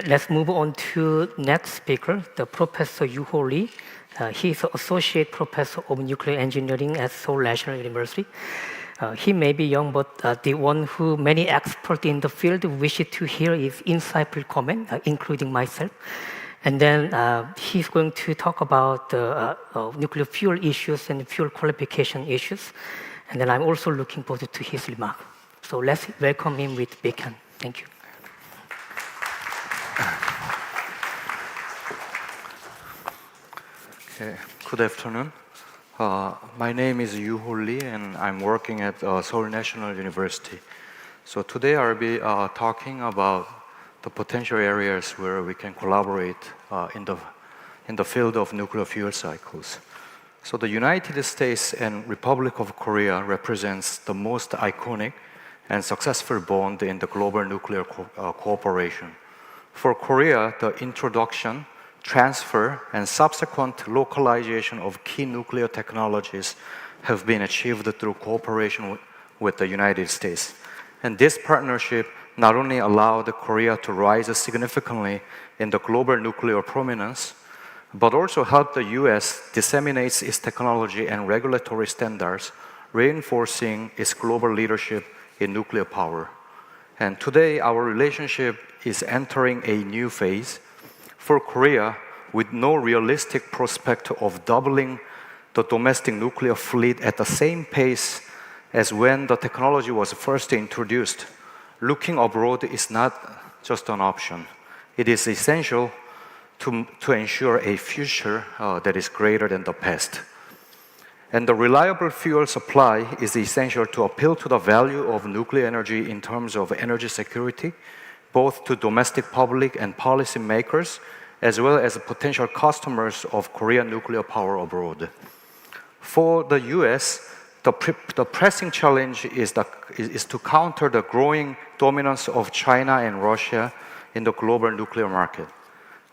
Let's move on to next speaker, the Professor Yoo-Ho Lee. He is an associate professor of nuclear engineering at Seoul National University. He may be young, but the one who many experts in the field wish to hear is insightful comment, including myself. And then he's going to talk about nuclear fuel issues and fuel qualification issues. And then I'm also looking forward to his remark. So let's welcome him with big hand. Thank you. Okay. Good afternoon. My name is Yoo-Ho Lee, and I'm working at Seoul National University. So today I'll be talking about the potential areas where we can collaborate in the field of nuclear fuel cycles. So the United States and Republic of Korea represents the most iconic and successful bond in the global nuclear cooperation. For Korea, the introduction, transfer, and subsequent localization of key nuclear technologies have been achieved through cooperation with the United States. And this partnership not only allowed Korea to rise significantly in the global nuclear prominence, but also helped the US disseminate its technology and regulatory standards, reinforcing its global leadership in nuclear power. And today, our relationship is entering a new phase. For Korea, with no realistic prospect of doubling the domestic nuclear fleet at the same pace as when the technology was first introduced, looking abroad is not just an option. It is essential to ensure a future that is greater than the past. And the reliable fuel supply is essential to appeal to the value of nuclear energy in terms of energy security, both to domestic public and policy makers, as well as potential customers of Korean nuclear power abroad. For the US, the pressing challenge is to counter the growing dominance of China and Russia in the global nuclear market.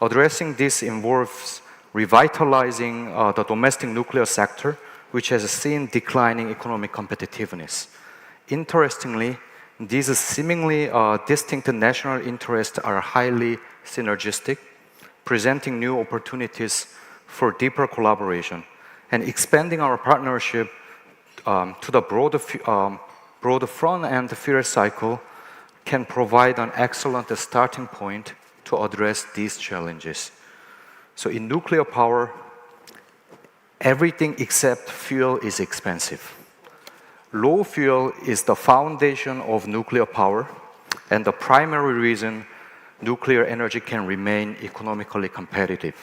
Addressing this involves revitalizing the domestic nuclear sector, which has seen declining economic competitiveness. Interestingly, these seemingly distinct national interests are highly synergistic, presenting new opportunities for deeper collaboration and expanding our partnership to the broader front-end fuel cycle can provide an excellent starting point to address these challenges. So in nuclear power, everything except fuel is expensive. Low fuel is the foundation of nuclear power and the primary reason nuclear energy can remain economically competitive.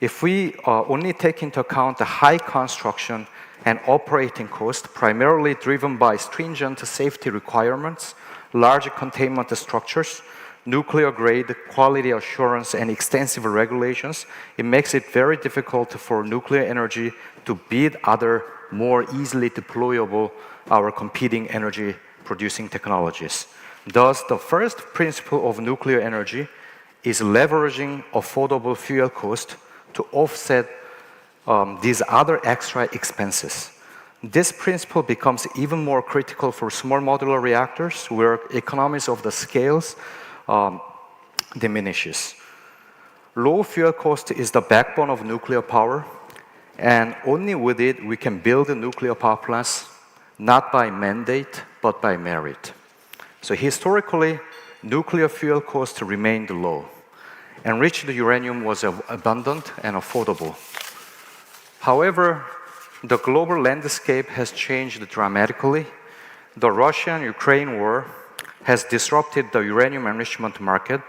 If we only take into account the high construction and operating cost, primarily driven by stringent safety requirements, large containment structures, nuclear-grade quality assurance, and extensive regulations, it makes it very difficult for nuclear energy to beat other more easily deployable our competing energy-producing technologies. Thus, the first principle of nuclear energy is leveraging affordable fuel cost to offset these other extra expenses. This principle becomes even more critical for small modular reactors, where economies of the scales diminishes. Low fuel cost is the backbone of nuclear power, and only with it we can build nuclear power plants, not by mandate, but by merit. So historically, nuclear fuel cost remained low. Enriched uranium was abundant and affordable. However, the global landscape has changed dramatically. The Russian-Ukraine war has disrupted the uranium enrichment market,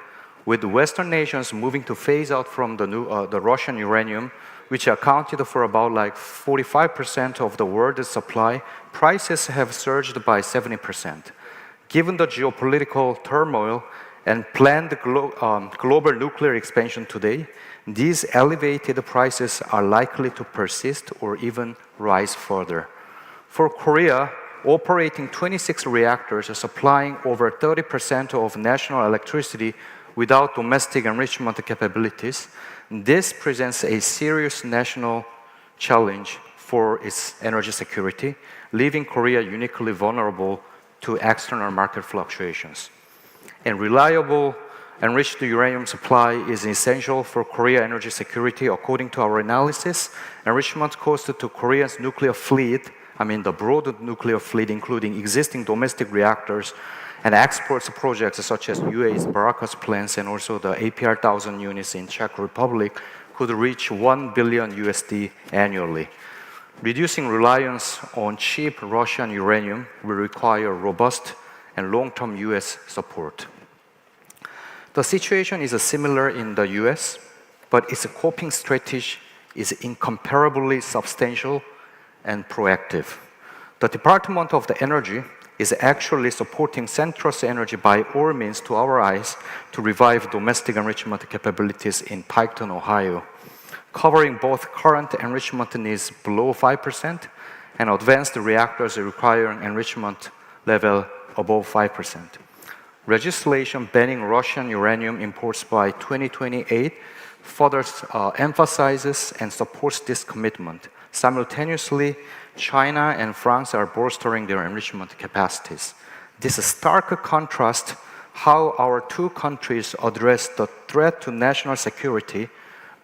with Western nations moving to phase out from the Russian uranium, which accounted for about 45% of the world's supply. Prices have surged by 70%. Given the geopolitical turmoil and planned global nuclear expansion today, these elevated prices are likely to persist or even rise further. For Korea, operating 26 reactors supplying over 30% of national electricity without domestic enrichment capabilities, this presents a serious national challenge for its energy security, leaving Korea uniquely vulnerable to external market fluctuations. And reliable enriched uranium supply is essential for Korea's energy security. According to our analysis, enrichment cost to Korea's nuclear fleet, the broad nuclear fleet, including existing domestic reactors and exports projects such as UAE's Baraka's plants and also the APR 1000 units in Czech Republic, could reach $1 billion annually. Reducing reliance on cheap Russian uranium will require robust and long-term US support. The situation is similar in the US, but its coping strategy is incomparably substantial and proactive. The Department of the Energy is actually supporting Centrus Energy by all means, to our eyes, to revive domestic enrichment capabilities in Piketon, Ohio, covering both current enrichment needs below 5% and advanced reactors requiring enrichment level above 5%. Legislation banning Russian uranium imports by 2028 further emphasizes and supports this commitment. Simultaneously, China and France are bolstering their enrichment capacities. This stark contrast how our two countries address the threat to national security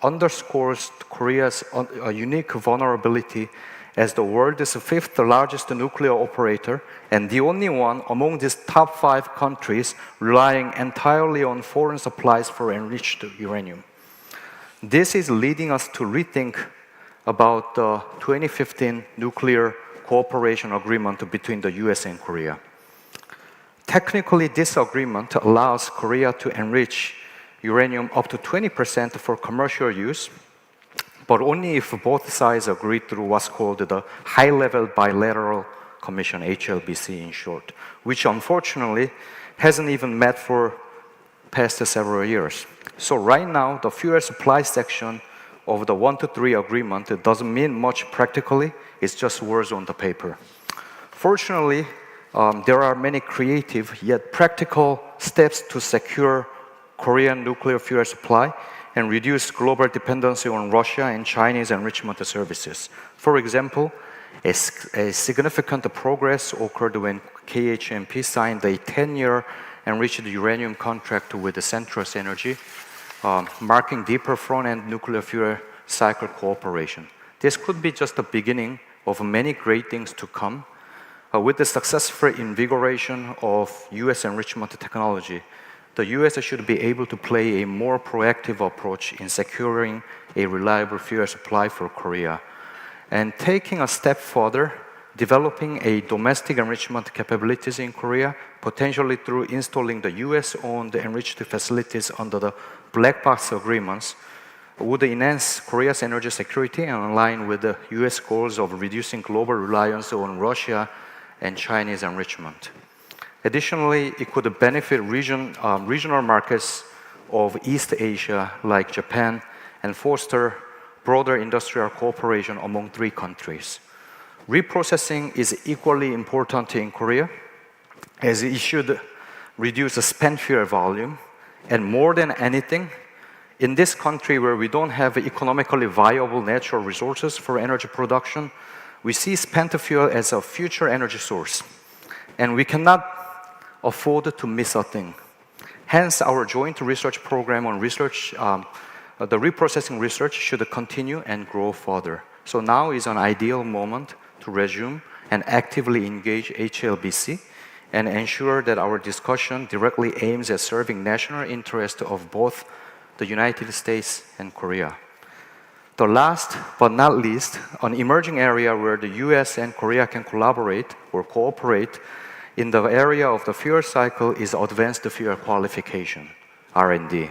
underscores Korea's unique vulnerability as the world's fifth largest nuclear operator and the only one among these top 5 countries relying entirely on foreign supplies for enriched uranium. This is leading us to rethink about the 2015 nuclear cooperation agreement between the US and Korea. Technically, this agreement allows Korea to enrich uranium up to 20% for commercial use, but only if both sides agree through what's called the High-Level Bilateral Commission, HLBC in short, which unfortunately hasn't even met for past several years. So right now, the fuel supply section of the 1 to 3 agreement doesn't mean much practically, it's just words on the paper. Fortunately, there are many creative yet practical steps to secure Korean nuclear fuel supply and reduce global dependency on Russia and Chinese enrichment services. For example, a significant progress occurred when KHNP signed a 10-year enriched uranium contract with Centrus Energy, marking deeper front-end nuclear fuel cycle cooperation. This could be just the beginning of many great things to come. With the successful invigoration of US enrichment technology, the US should be able to play a more proactive approach in securing a reliable fuel supply for Korea. And taking a step further, developing a domestic enrichment capabilities in Korea, potentially through installing the US-owned enriched facilities under the black box agreements, would enhance Korea's energy security and align with the US goals of reducing global reliance on Russia and Chinese enrichment. Additionally, it could benefit regional markets of East Asia like Japan and foster broader industrial cooperation among three countries. Reprocessing is equally important in Korea, as it should reduce the spent fuel volume, and more than anything, in this country where we don't have economically viable natural resources for energy production, we see spent fuel as a future energy source, and we cannot afford to miss a thing. Hence, our joint research program on research, the reprocessing research should continue and grow further. So now is an ideal moment to resume and actively engage HLBC and ensure that our discussion directly aims at serving national interest of both the United States and Korea. The last but not least, an emerging area where the US and Korea can collaborate or cooperate in the area of the fuel cycle is advanced fuel qualification, R&D.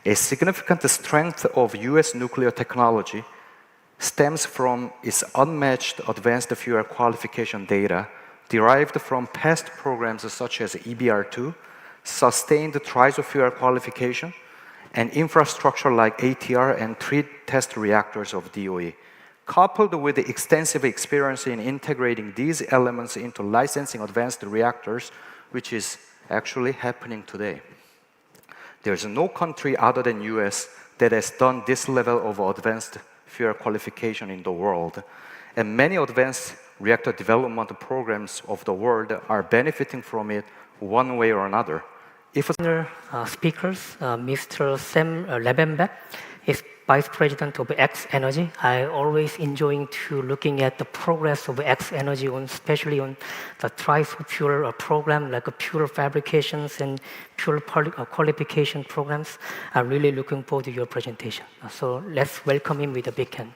A significant strength of US nuclear technology stems from its unmatched advanced fuel qualification data derived from past programs such as EBR-2, sustained TRISO fuel qualification, and infrastructure like ATR and 3 test reactors of DOE. Coupled with the extensive experience in integrating these elements into licensing advanced reactors, which is actually happening today. There's no country other than US that has done this level of advanced fuel qualification in the world. And many advanced reactor development programs of the world are benefiting from it one way or another. If speakers, Mr. Sam Lebenbeck is Vice President of X Energy. I always enjoying to looking at the progress of X Energy, especially on the TRISO fuel program, like fuel fabrications and fuel qualification programs. I'm really looking forward to your presentation. So let's welcome him with a big hand.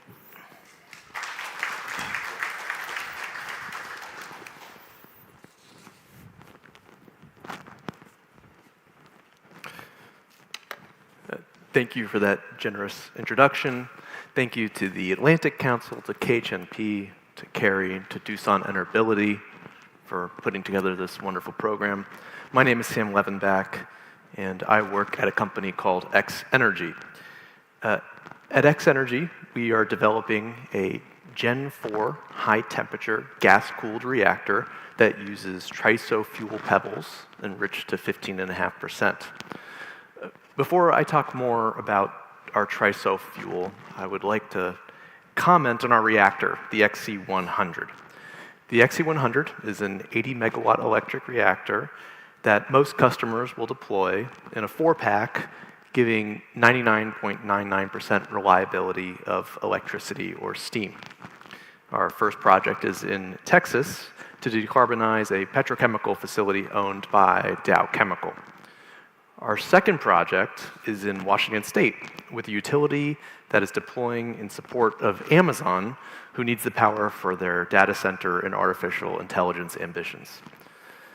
Thank you for that generous introduction. Thank you to the Atlantic Council, to KHNP, to Carrie, to Doosan Enerbility for putting together this wonderful program. My name is Sam Levenbach, and I work at a company called X Energy. At X Energy, we are developing a Gen 4 high-temperature gas-cooled reactor that uses TRISO fuel pebbles enriched to 15.5%. Before I talk more about our TRISO fuel, I would like to comment on our reactor, the XC100. The XC100 is an 80-megawatt electric reactor that most customers will deploy in a 4-pack, giving 99.99% reliability of electricity or steam. Our first project is in Texas to decarbonize a petrochemical facility owned by Dow Chemical. Our second project is in Washington State with a utility that is deploying in support of Amazon, who needs the power for their data center and artificial intelligence ambitions.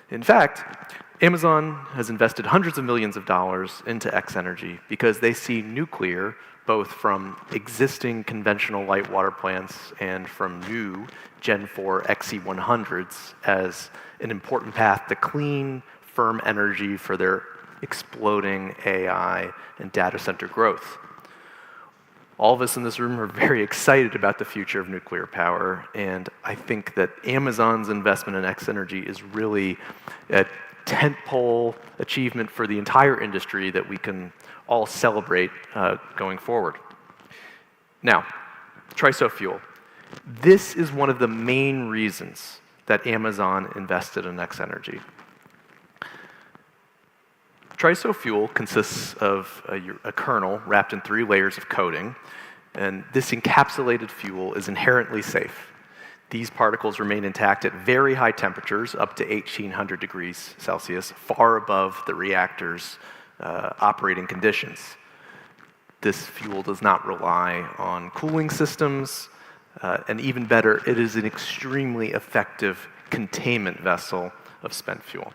In fact, Amazon has invested hundreds of millions of dollars into X Energy because they see nuclear, both from existing conventional light water plants and from new Gen 4 XC100s, as an important path to clean, firm energy for their exploding AI and data center growth. All of us in this room are very excited about the future of nuclear power, and I think that Amazon's investment in X Energy is really a tentpole achievement for the entire industry that we can all celebrate going forward. Now, TRISO fuel. This is one of the main reasons that Amazon invested in X Energy. TRISO fuel consists of a kernel wrapped in 3 layers of coating, and this encapsulated fuel is inherently safe. These particles remain intact at very high temperatures, up to 1800 degrees Celsius, far above the reactor's operating conditions. This fuel does not rely on cooling systems, and even better, it is an extremely effective containment vessel of spent fuel.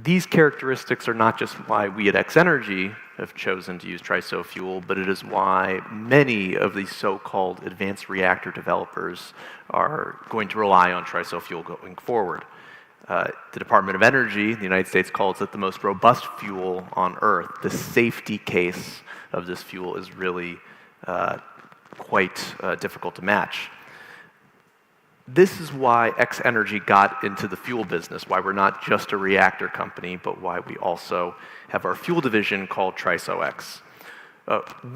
These characteristics are not just why we at X Energy have chosen to use TRISO fuel, but it is why many of these so-called advanced reactor developers are going to rely on TRISO fuel going forward. The Department of Energy in the United States calls it the most robust fuel on Earth. The safety case of this fuel is really quite difficult to match. This is why X-Energy got into the fuel business, why we're not just a reactor company, but why we also have our fuel division called TRISO-X.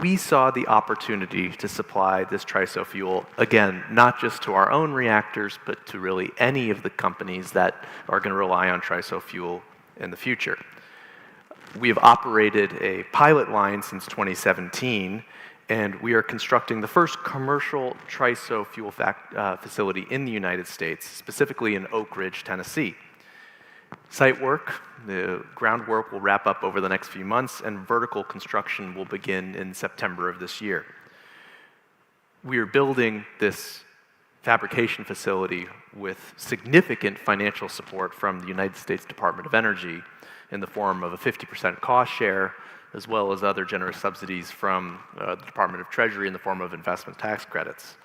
We saw the opportunity to supply this TRISO fuel, again, not just to our own reactors, but to really any of the companies that are going to rely on TRISO fuel in the future. We have operated a pilot line since 2017, and we are constructing the first commercial TRISO fuel facility in the United States, specifically in Oak Ridge, Tennessee. Site work, the groundwork will wrap up over the next few months, and vertical construction will begin in September of this year. We are building this fabrication facility with significant financial support from the United States Department of Energy in the form of a 50% cost share, as well as other generous subsidies from the Department of Treasury in the form of investment tax credits.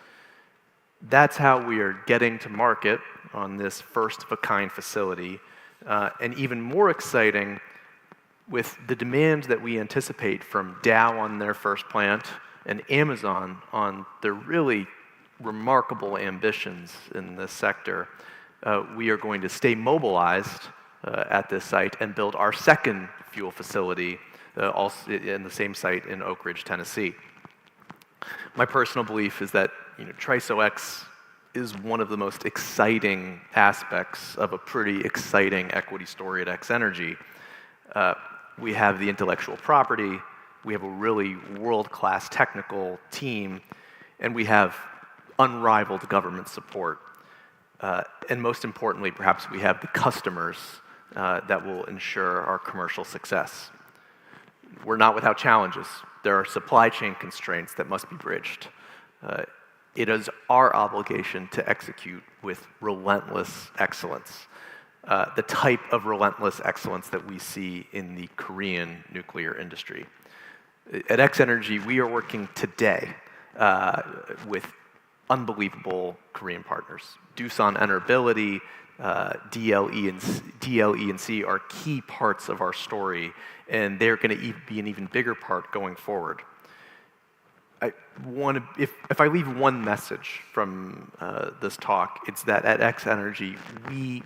That's how we are getting to market on this first-of-a-kind facility, and even more exciting, with the demand that we anticipate from Dow on their first plant and Amazon on their really remarkable ambitions in this sector, we are going to stay mobilized at this site and build our second fuel facility also in the same site in Oak Ridge, Tennessee. My personal belief is that TRISO-X is one of the most exciting aspects of a pretty exciting equity story at X-Energy. We have the intellectual property, we have a really world-class technical team, and we have unrivaled government support. And most importantly, perhaps, we have the customers that will ensure our commercial success. We're not without challenges. There are supply chain constraints that must be bridged. It is our obligation to execute with relentless excellence, the type of relentless excellence that we see in the Korean nuclear industry. At X-Energy, we are working today with unbelievable Korean partners. Doosan Enerbility, DLE and C are key parts of our story, and they're going to be an even bigger part going forward. If I leave one message from this talk, it's that at X-Energy, we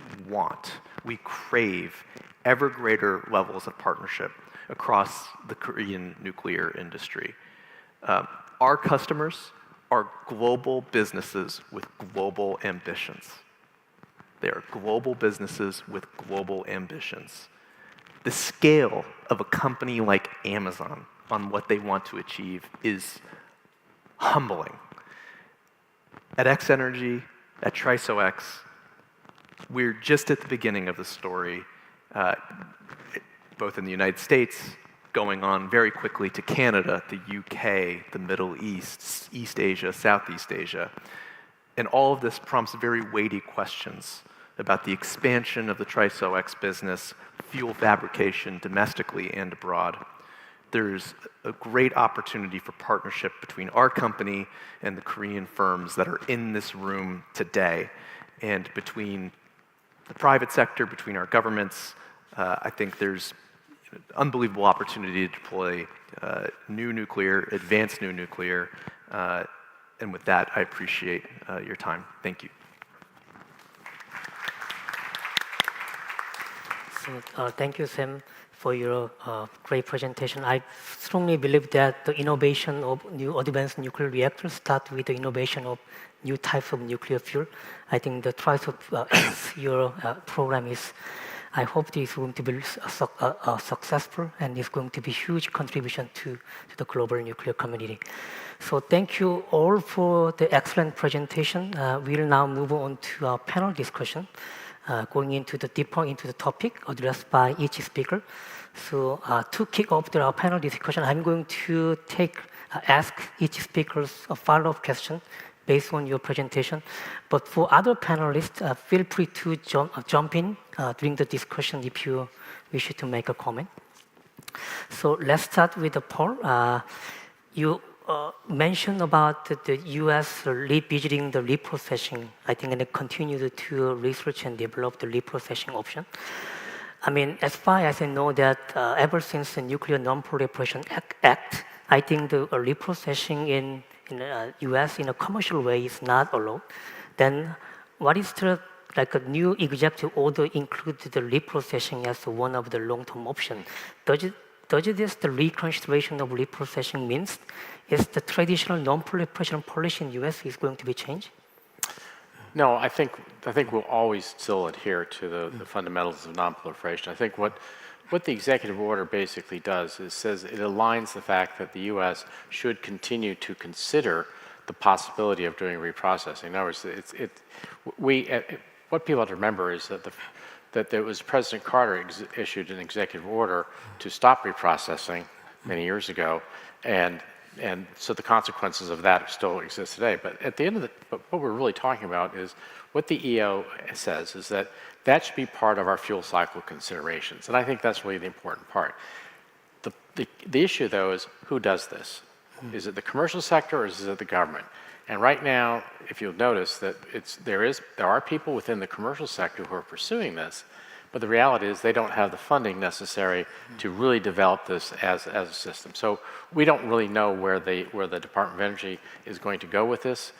crave ever greater levels of partnership across the Korean nuclear industry. Our customers are global businesses with global ambitions. They are global businesses with global ambitions. The scale of a company like Amazon on what they want to achieve is humbling. At X-Energy, at TRISO-X, we're just at the beginning of the story, both in the United States, going on very quickly to Canada, the UK, the Middle East, East Asia, Southeast Asia. And all of this prompts very weighty questions about the expansion of the TRISO-X business, fuel fabrication domestically and abroad. There's a great opportunity for partnership between our company and the Korean firms that are in this room today, and between the private sector, between our governments. I think there's an unbelievable opportunity to deploy new nuclear, advanced new nuclear, and with that, I appreciate your time. Thank you. So, thank you, Sam, for your great presentation. I strongly believe that the innovation of new advanced nuclear reactors start with the innovation of new types of nuclear fuel. I think the TRISO your program is, I hope this is going to be successful and is going to be a huge contribution to the global nuclear community. So thank you all for the excellent presentation. We'll now move on to our panel discussion, going into the deeper into the topic addressed by each speaker. So to kick off our panel discussion, I'm going to ask each speaker a follow-up question based on your presentation. But for other panelists, feel free to jump in during the discussion if you wish to make a comment. So let's start with the Paul. You mentioned about the U.S. revisiting the reprocessing, I think, and they continue to research and develop the reprocessing option. I mean, as far as I know that ever since the Nuclear Non-Proliferation Act, I think the reprocessing in U.S. in a commercial way is not allowed. Then what is the like a new executive order include the reprocessing as one of the long-term options? Does this the reconsideration of reprocessing means is the traditional non-proliferation policy in U.S. is going to be changed? No, I think we'll always still adhere to the fundamentals of non-proliferation. I think what the executive order basically does is says it aligns the fact that the U.S. should continue to consider the possibility of doing reprocessing. In other words, what people have to remember is that there was President Carter issued an executive order to stop reprocessing many years ago, and so the consequences of that still exist today. But at the end of but what we're really talking about is what the EO says is that should be part of our fuel cycle considerations, and I think that's really the important part. The issue, though, is who does this? Is it the commercial sector or is it the government? And right now, if you'll notice that there are people within the commercial sector who are pursuing this, but the reality is they don't have the funding necessary to really develop this as a system. So we don't really know where the Department of Energy is going to go with this.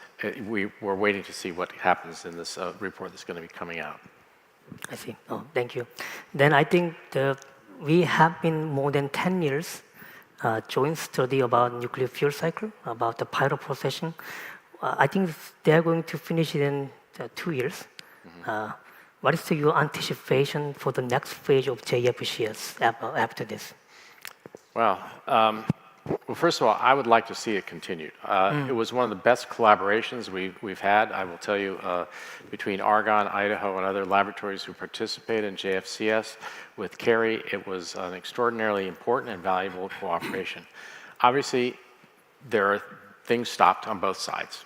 We're waiting to see what happens in this report that's going to be coming out. I see. Oh, thank you. Then I think we have been more than 10 years joint study about nuclear fuel cycle, about the pyroprocessing. I think they're going to finish it in 2 years. What is your anticipation for the next phase of JFCS after this? Well, first of all, I would like to see it continued. It was one of the best collaborations we've had, I will tell you, between Argonne, Idaho, and other laboratories who participate in JFCS. With Kerry, it was an extraordinarily important and valuable cooperation. Obviously, there are things stopped on both sides.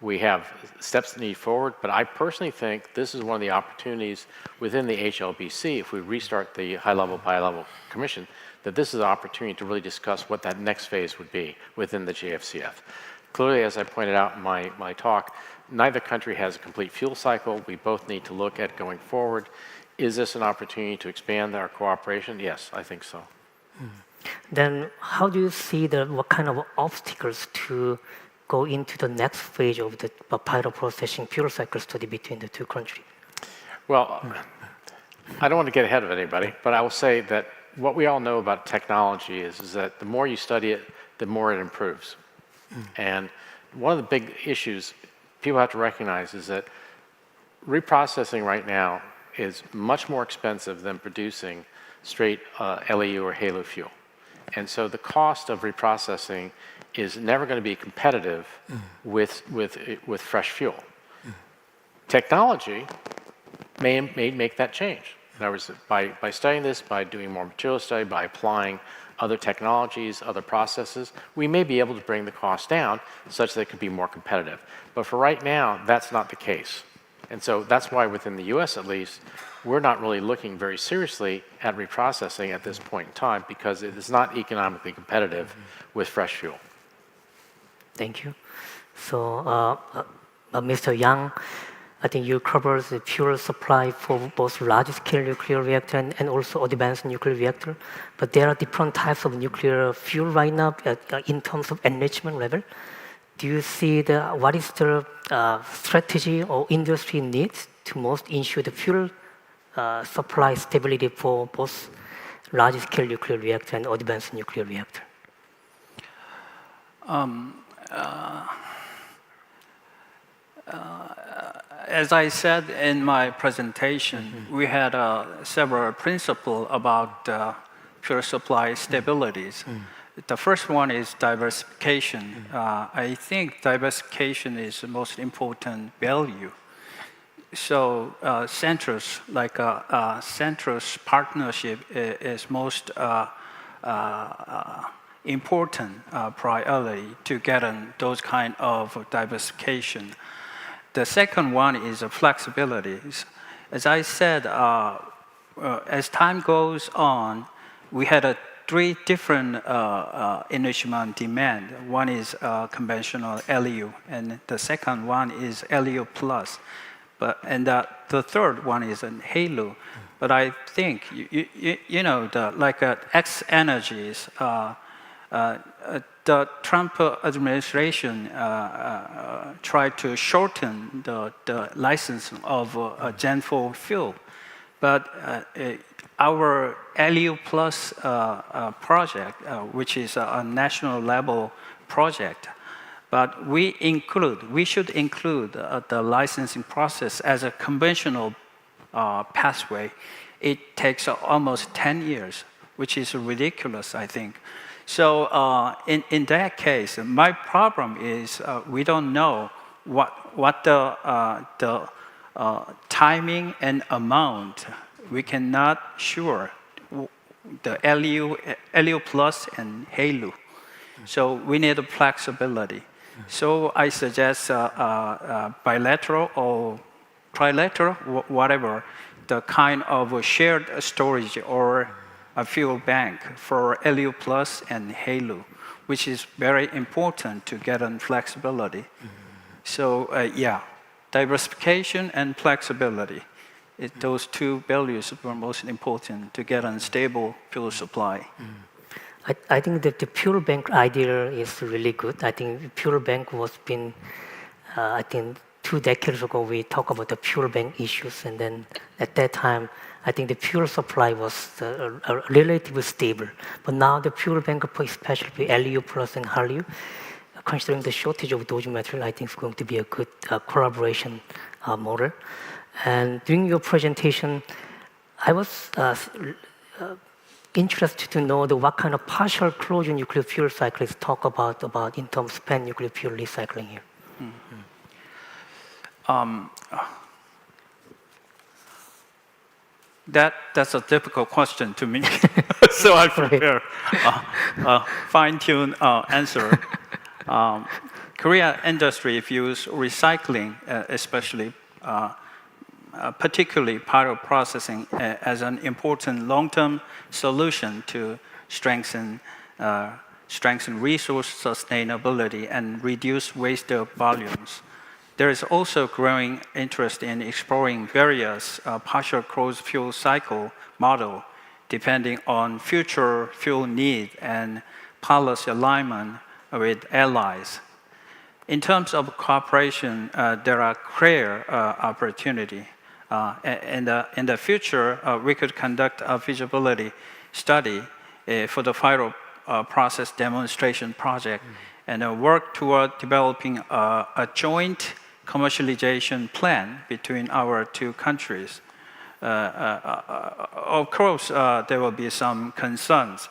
We have steps that need forward, but I personally think this is one of the opportunities within the HLBC, if we restart the high-level bi-level commission, that this is an opportunity to really discuss what that next phase would be within the JFCF. Clearly, as I pointed out in my talk, neither country has a complete fuel cycle. We both need to look at going forward. Is this an opportunity to expand our cooperation? Yes, I think so. Then how do you see what kind of obstacles to go into the next phase of the pyroprocessing fuel cycle study between the two countries? Well, I don't want to get ahead of anybody, but I will say that what we all know about technology is that the more you study it, the more it improves. And one of the big issues people have to recognize is that reprocessing right now is much more expensive than producing straight LEU or HALEU fuel. And so the cost of reprocessing is never going to be competitive with fresh fuel. Technology may make that change. In other words, by studying this, by doing more material study, by applying other technologies, other processes, we may be able to bring the cost down such that it can be more competitive. But for right now, that's not the case. And so that's why within the US at least, we're not really looking very seriously at reprocessing at this point in time because it is not economically competitive with fresh fuel. Thank you. So, Mr. Yang, I think you cover the fuel supply for both large-scale nuclear reactor and also advanced nuclear reactor. But there are different types of nuclear fuel right now in terms of enrichment level. Do you see what is the strategy or industry needs to most ensure the fuel supply stability for both large-scale nuclear reactor and advanced nuclear reactor? As I said in my presentation, we had several principles about fuel supply stabilities. The first one is diversification. I think diversification is the most important value. So Centrus, like Centrus partnership is most important priority to get those kind of diversification. The second one is flexibility. As I said, as time goes on, we had three different enrichment demand. One is conventional LEU, and the second one is LEU plus, and the third one is an HALEU. But I think X energies. The Trump administration tried to shorten the license of Gen 4 fuel, but our LEU Plus project, which is a national level project, but we should include the licensing process as a conventional pathway. It takes almost 10 years, which is ridiculous, I think. So in that case, my problem is we don't know what the timing and amount. We cannot sure the LEU plus and HALEU. So we need a flexibility. So I suggest bilateral or trilateral, whatever, the kind of shared storage or a fuel bank for LEU plus and HALEU, which is very important to get on flexibility. So diversification and flexibility. Those two values were most important to get on stable fuel supply. I think that the fuel bank idea is really good. I think fuel bank was been, I think 2 decades ago we talked about the fuel bank issues, and then at that time I think the fuel supply was relatively stable. But now the fuel bank, especially LEU plus and HALEU, considering the shortage of those materials, I think it's going to be a good collaboration model. And during your presentation, I was interested to know what kind of partial closure nuclear fuel cycle is talked about in terms of spent nuclear fuel recycling here. That's a difficult question to me, so I prepare a fine-tuned answer. Korea industry views recycling, especially, particularly pilot processing, as an important long-term solution to strengthen resource sustainability and reduce waste volumes. There is also growing interest in exploring various partial closed fuel cycle model depending on future fuel need and policy alignment with allies. In terms of cooperation, there are clear opportunity. In the future, we could conduct a feasibility study for the final process demonstration project and work toward developing a joint commercialization plan between our two countries. Of course, there will be some concerns.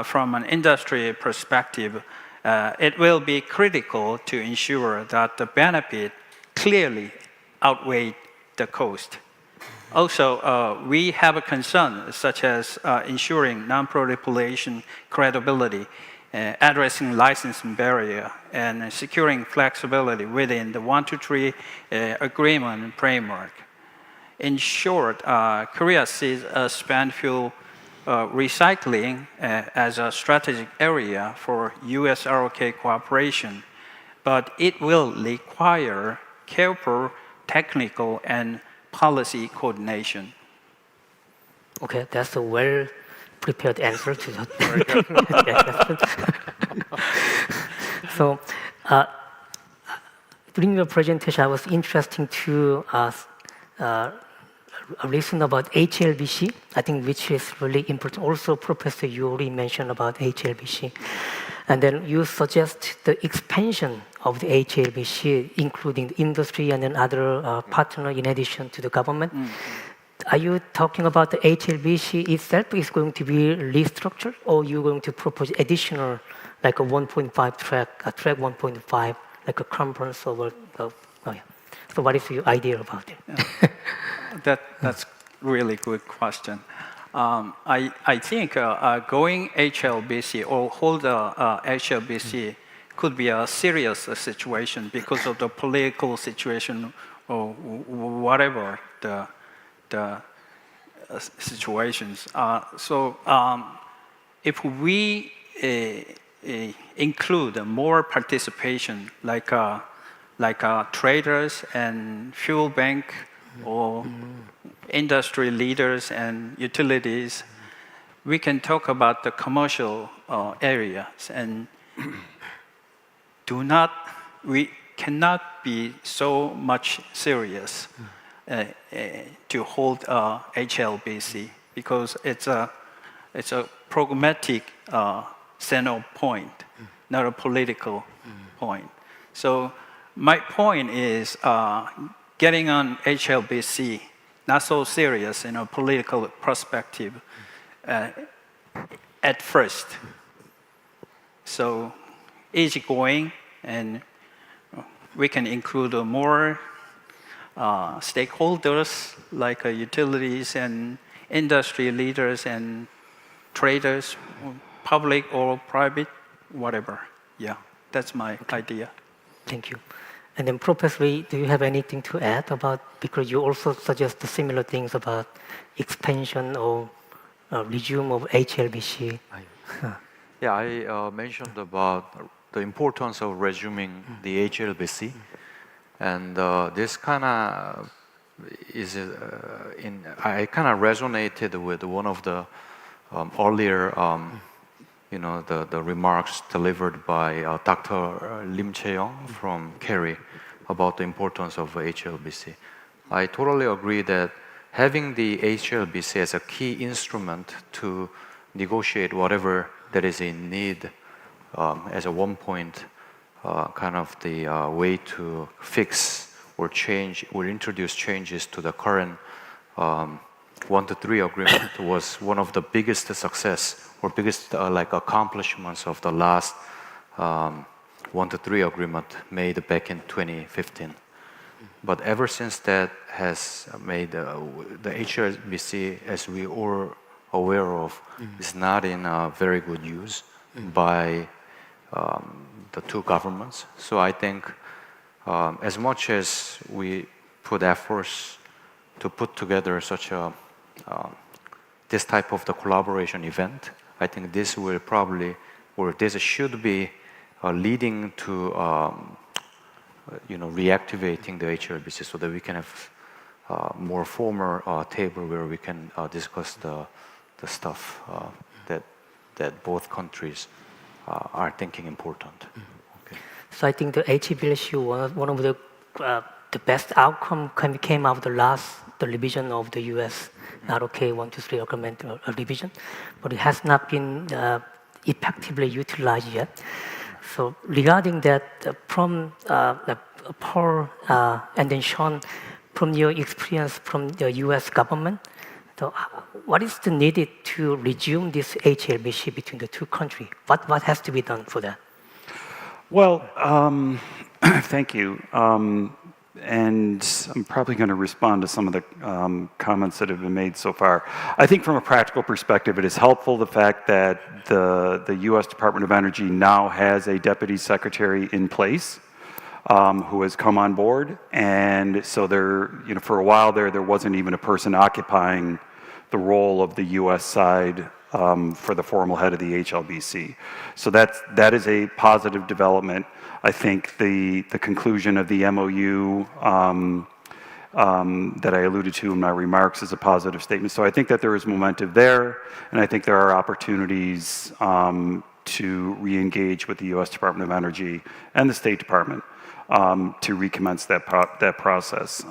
From an industry perspective, it will be critical to ensure that the benefit clearly outweigh the cost. Also, we have a concern such as ensuring non-proliferation credibility, addressing licensing barrier, and securing flexibility within the 123 agreement framework. In short, Korea sees spent fuel recycling as a strategic area for US-ROK cooperation, but it will require careful technical and policy coordination. Okay, that's a well-prepared answer to that. So, during your presentation, I was interested to listen about HLBC, I think which is really important. Also, Professor Yuri mentioned about HLBC. And then you suggest the expansion of the HLBC, including the industry and then other partner in addition to the government. Are you talking about the HLBC itself is going to be restructured, or you're going to propose additional, like a 1.5 track, a track 1.5, like a conference over? So what is your idea about it? That's really good question. I think going HLBC or hold HLBC could be a serious situation because of the political situation or whatever the situations. So if we include more participation, like traders and fuel bank or industry leaders and utilities, we can talk about the commercial areas and we cannot be so much serious to hold HLBC because it's a programmatic center point, not a political point. So my point is getting on HLBC, not so serious in a political perspective at first. So easygoing, and we can include more stakeholders like utilities and industry leaders and traders, public or private, whatever. Yeah, that's my idea. Thank you. And then Professor Lee, do you have anything to add about, because you also suggest similar things about expansion or resume of HLBC? Yeah, I mentioned about the importance of resuming the HLBC, and this kind of is I kind of resonated with one of the earlier, the remarks delivered by Dr. Lim Chae-young from Kerry about the importance of HLBC. I totally agree that having the HLBC as a key instrument to negotiate whatever that is in need as a one point kind of the way to fix or change or introduce changes to the current 1-3 agreement was one of the biggest success or biggest accomplishments of the last 1-3 agreement made back in 2015. But ever since that has made the HLBC, as we all aware of, is not in very good use by the two governments. So I think as much as we put efforts to put together such a this type of the collaboration event, I think this will probably, or this should be leading to reactivating the HLBC so that we can have more formal table where we can discuss the stuff that both countries are thinking important. Okay. So I think the HLBC was one of the best outcome came out of the revision of the US-ROK 1-3 agreement revision, but it has not been effectively utilized yet. So regarding that, from Paul and then Sean, from your experience from the US government, so what is the needed to resume this HLBC between the two countries? What has to be done for that? Well, thank you. And I'm probably going to respond to some of the comments that have been made so far. I think from a practical perspective, it is helpful the fact that the U.S. Department of Energy now has a deputy secretary in place who has come on board. And so there, for a while there wasn't even a person occupying the role of the U.S. side for the formal head of the HLBC. So that is a positive development. I think the conclusion of the MOU that I alluded to in my remarks is a positive statement. So I think that there is momentum there, and I think there are opportunities to re-engage with the U.S. Department of Energy and the State Department to recommence that process.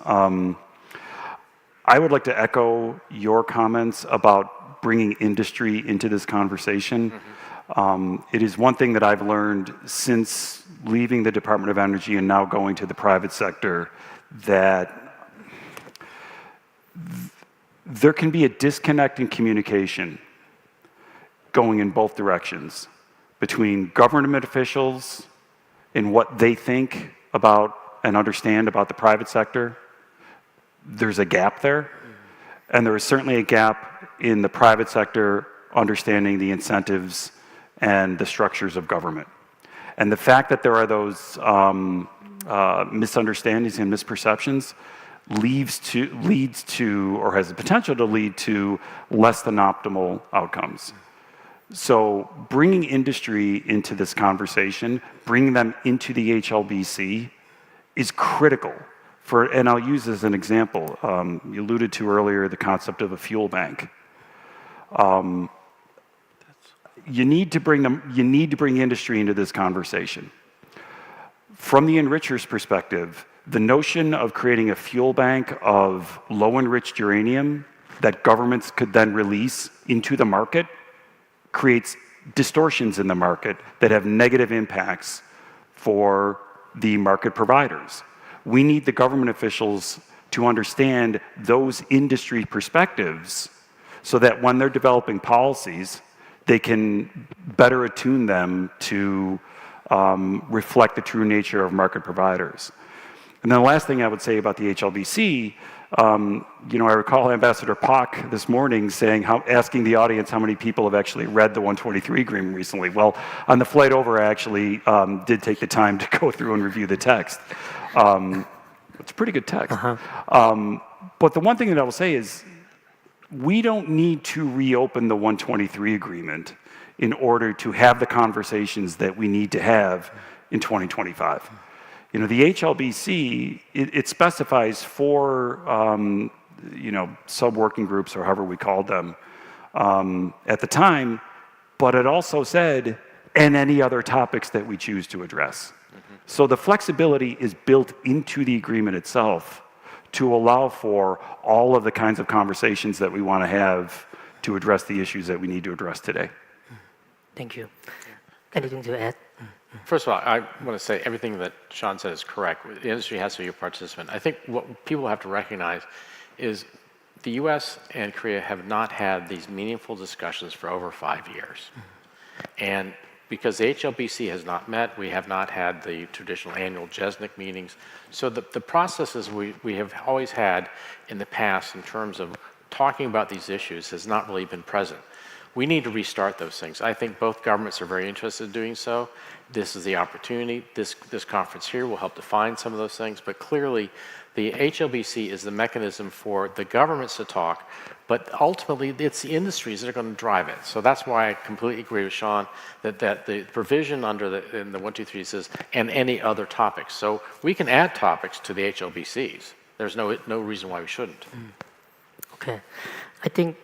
I would like to echo your comments about bringing industry into this conversation. It is one thing that I've learned since leaving the Department of Energy and now going to the private sector, that there can be a disconnect in communication going in both directions between government officials and what they think about and understand about the private sector. There's a gap there, and there is certainly a gap in the private sector understanding the incentives and the structures of government. And the fact that there are those misunderstandings and misperceptions leads to, or has the potential to lead to less than optimal outcomes. So bringing industry into this conversation, bringing them into the HLBC is critical. And I'll use as an example, you alluded to earlier the concept of a fuel bank. You need to bring industry into this conversation. From the enricher's perspective, the notion of creating a fuel bank of low-enriched uranium that governments could then release into the market creates distortions in the market that have negative impacts for the market providers. We need the government officials to understand those industry perspectives so that when they're developing policies, they can better attune them to reflect the true nature of market providers. And then the last thing I would say about the HLBC, I recall Ambassador Pak this morning asking the audience how many people have actually read the 123 agreement recently. Well, on the flight over, I actually did take the time to go through and review the text. It's a pretty good text. But the one thing that I will say is, we don't need to reopen the 123 agreement in order to have the conversations that we need to have in 2025. The HLBC, it specifies 4, sub-working groups, or however we called them at the time, but it also said, and any other topics that we choose to address. So the flexibility is built into the agreement itself to allow for all of the kinds of conversations that we want to have to address the issues that we need to address today. Thank you. Anything to add? First of all, I want to say everything that Sean said is correct. The industry has to be a participant. I think what people have to recognize is the US and Korea have not had these meaningful discussions for over 5 years. And because the HLBC has not met, we have not had the traditional annual JESNIC meetings. So the processes we have always had in the past in terms of talking about these issues has not really been present. We need to restart those things. I think both governments are very interested in doing so. This is the opportunity. This conference here will help define some of those things, but clearly the HLBC is the mechanism for the governments to talk, but ultimately it's the industries that are going to drive it. So that's why I completely agree with Sean that the provision in the 123 says, and any other topics. So we can add topics to the HLBCs. There's no reason why we shouldn't. Okay. I think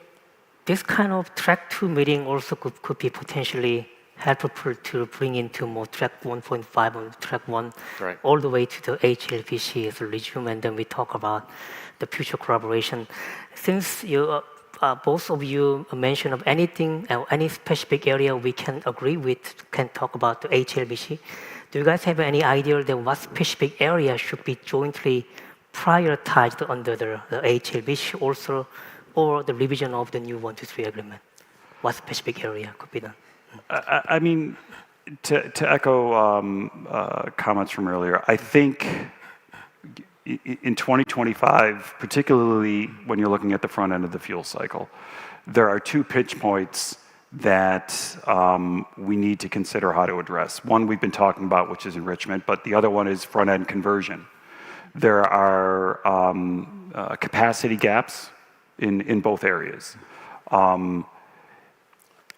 this kind of track 2 meeting also could be potentially helpful to bring into more track 1.5 and track 1, right, all the way to the HLBC as a resume, and then we talk about the future collaboration. Since both of you mentioned of anything, any specific area we can agree with, can talk about the HLBC, do you guys have any idea that what specific area should be jointly prioritized under the HLBC also, or the revision of the new 123 agreement? What specific area could be done? I mean, to echo comments from earlier, I think in 2025, particularly when you're looking at the front end of the fuel cycle, there are 2 pinch points that we need to consider how to address. One we've been talking about, which is enrichment, but the other one is front end conversion. There are capacity gaps in both areas.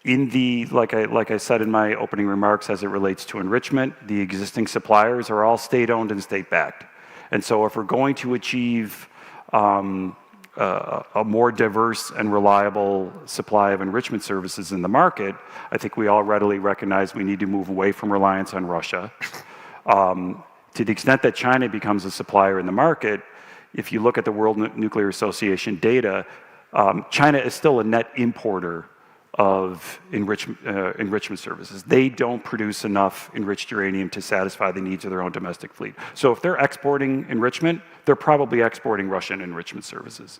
Like I said in my opening remarks, as it relates to enrichment, the existing suppliers are all state-owned and state-backed. And so if we're going to achieve a more diverse and reliable supply of enrichment services in the market, I think we all readily recognize we need to move away from reliance on Russia. To the extent that China becomes a supplier in the market, if you look at the World Nuclear Association data, China is still a net importer of enrichment services. They don't produce enough enriched uranium to satisfy the needs of their own domestic fleet. So if they're exporting enrichment, they're probably exporting Russian enrichment services.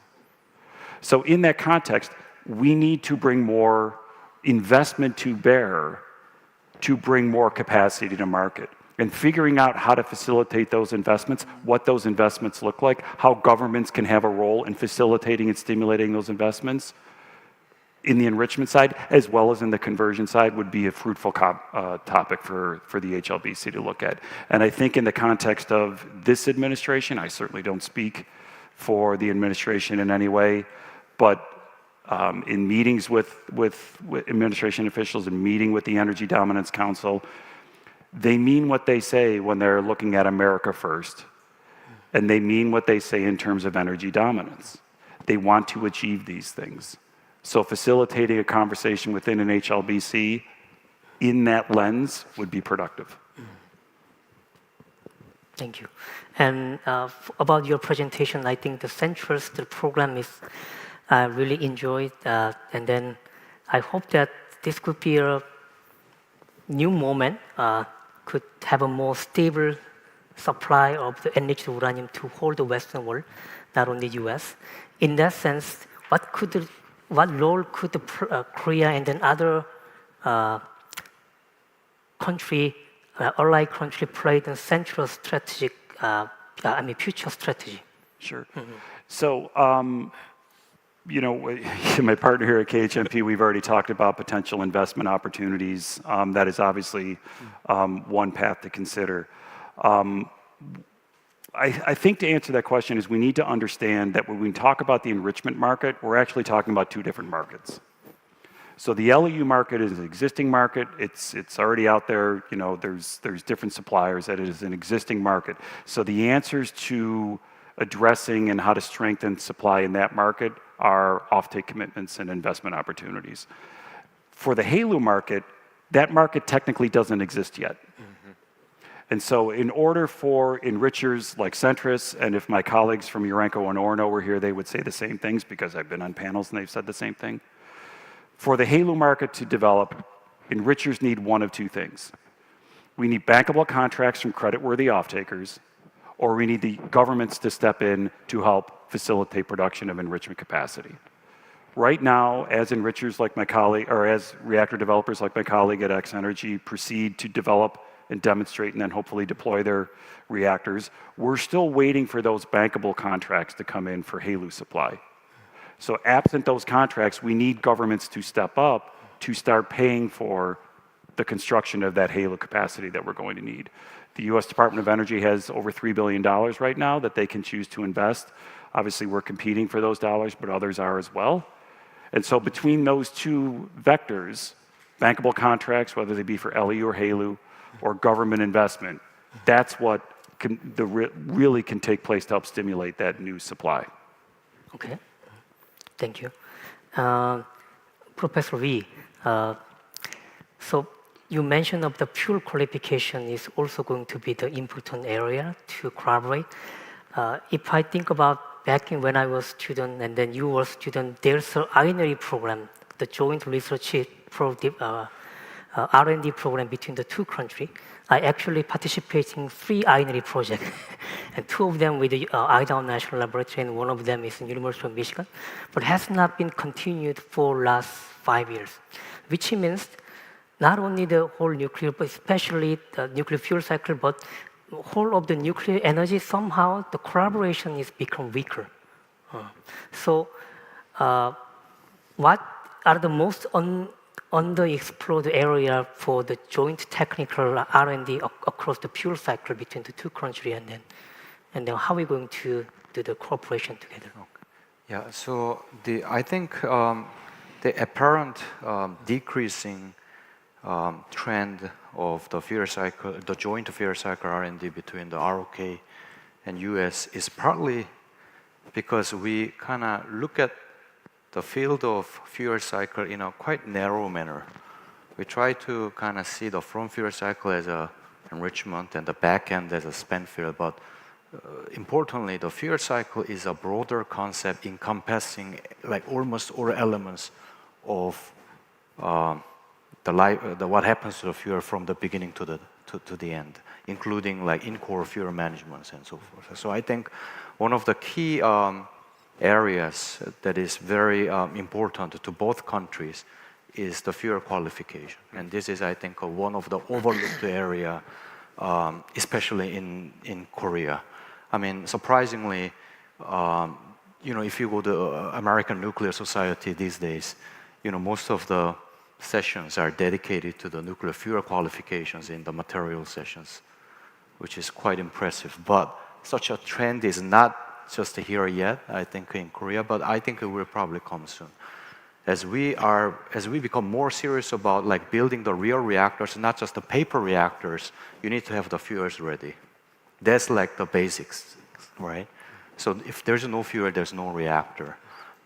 So in that context, we need to bring more investment to bear to bring more capacity to market. And figuring out how to facilitate those investments, what those investments look like, how governments can have a role in facilitating and stimulating those investments in the enrichment side, as well as in the conversion side, would be a fruitful topic for the HLBC to look at. And I think in the context of this administration, I certainly don't speak for the administration in any way, but In meetings with administration officials and meeting with the Energy Dominance Council, they mean what they say when they're looking at America first. And they mean what they say in terms of energy dominance. They want to achieve these things. So facilitating a conversation within an HLBC in that lens would be productive. Thank you. And about your presentation, I think the centrals, the program is really enjoyed. And then I hope that this could be a new moment, could have a more stable supply of the enriched uranium to hold the Western world, not only US. In that sense, what role could Korea and then other allied country play in central strategic, future strategy? Sure. So, my partner here at KHNP, we've already talked about potential investment opportunities. That is obviously one path to consider. I think to answer that question is we need to understand that when we talk about the enrichment market, we're actually talking about two different markets. So the LEU market is an existing market. It's already out there. There's different suppliers. That is an existing market. So the answers to addressing and how to strengthen supply in that market are offtake commitments and investment opportunities. For the HALEU market, that market technically doesn't exist yet. And so in order for enrichers like Centrus, and if my colleagues from Urenco and Orno were here, they would say the same things because I've been on panels and they've said the same thing. For the HALEU market to develop, enrichers need one of two things. We need bankable contracts from creditworthy offtakers, or we need the governments to step in to help facilitate production of enrichment capacity. Right now, as enrichers like my colleague, or as reactor developers like my colleague at X Energy proceed to develop and demonstrate and then hopefully deploy their reactors, we're still waiting for those bankable contracts to come in for HALEU supply. So absent those contracts, we need governments to step up to start paying for the construction of that HALEU capacity that we're going to need. The US Department of Energy has over $3 billion right now that they can choose to invest. Obviously, we're competing for those dollars, but others are as well. And so between those two vectors, bankable contracts, whether they be for LEU or HALEU, or government investment, that's what really can take place to help stimulate that new supply. Okay, thank you. Professor Wee, so you mentioned of the fuel qualification is also going to be the important area to collaborate. If I think about back in when I was student and then you were student, there's an INRI program, the Joint Research R&D program between the two countries. I actually participate in 3 INRI projects, and 2 of them with the Idaho National Laboratory, and 1 of them is in University of Michigan, but has not been continued for last 5 years, which means not only the whole nuclear, but especially the nuclear fuel cycle, but whole of the nuclear energy, somehow the collaboration is become weaker. So what are the most underexplored area for the joint technical R&D across the fuel cycle between the two countries, and then how are we going to do the cooperation together? Yeah, so I think the apparent decreasing trend of the fuel cycle, the joint fuel cycle R&D between the ROK and US is partly because we kind of look at the field of fuel cycle in a quite narrow manner. We try to kind of see the front fuel cycle as a enrichment and the back end as a spent fuel, but importantly, the fuel cycle is a broader concept encompassing like almost all elements of what happens to the fuel from the beginning to the end, including like in-core fuel management and so forth. So I think one of the key areas that is very important to both countries is the fuel qualification. And this is, I think, one of the overlooked area, especially in Korea. I mean, surprisingly, if you go to American Nuclear Society these days, most of the sessions are dedicated to the nuclear fuel qualifications in the material sessions, which is quite impressive. But such a trend is not just here yet, I think, in Korea, but I think it will probably come soon. as we become more serious about like building the real reactors, not just the paper reactors, you need to have the fuels ready. That's like the basics, right? So if there's no fuel, there's no reactor.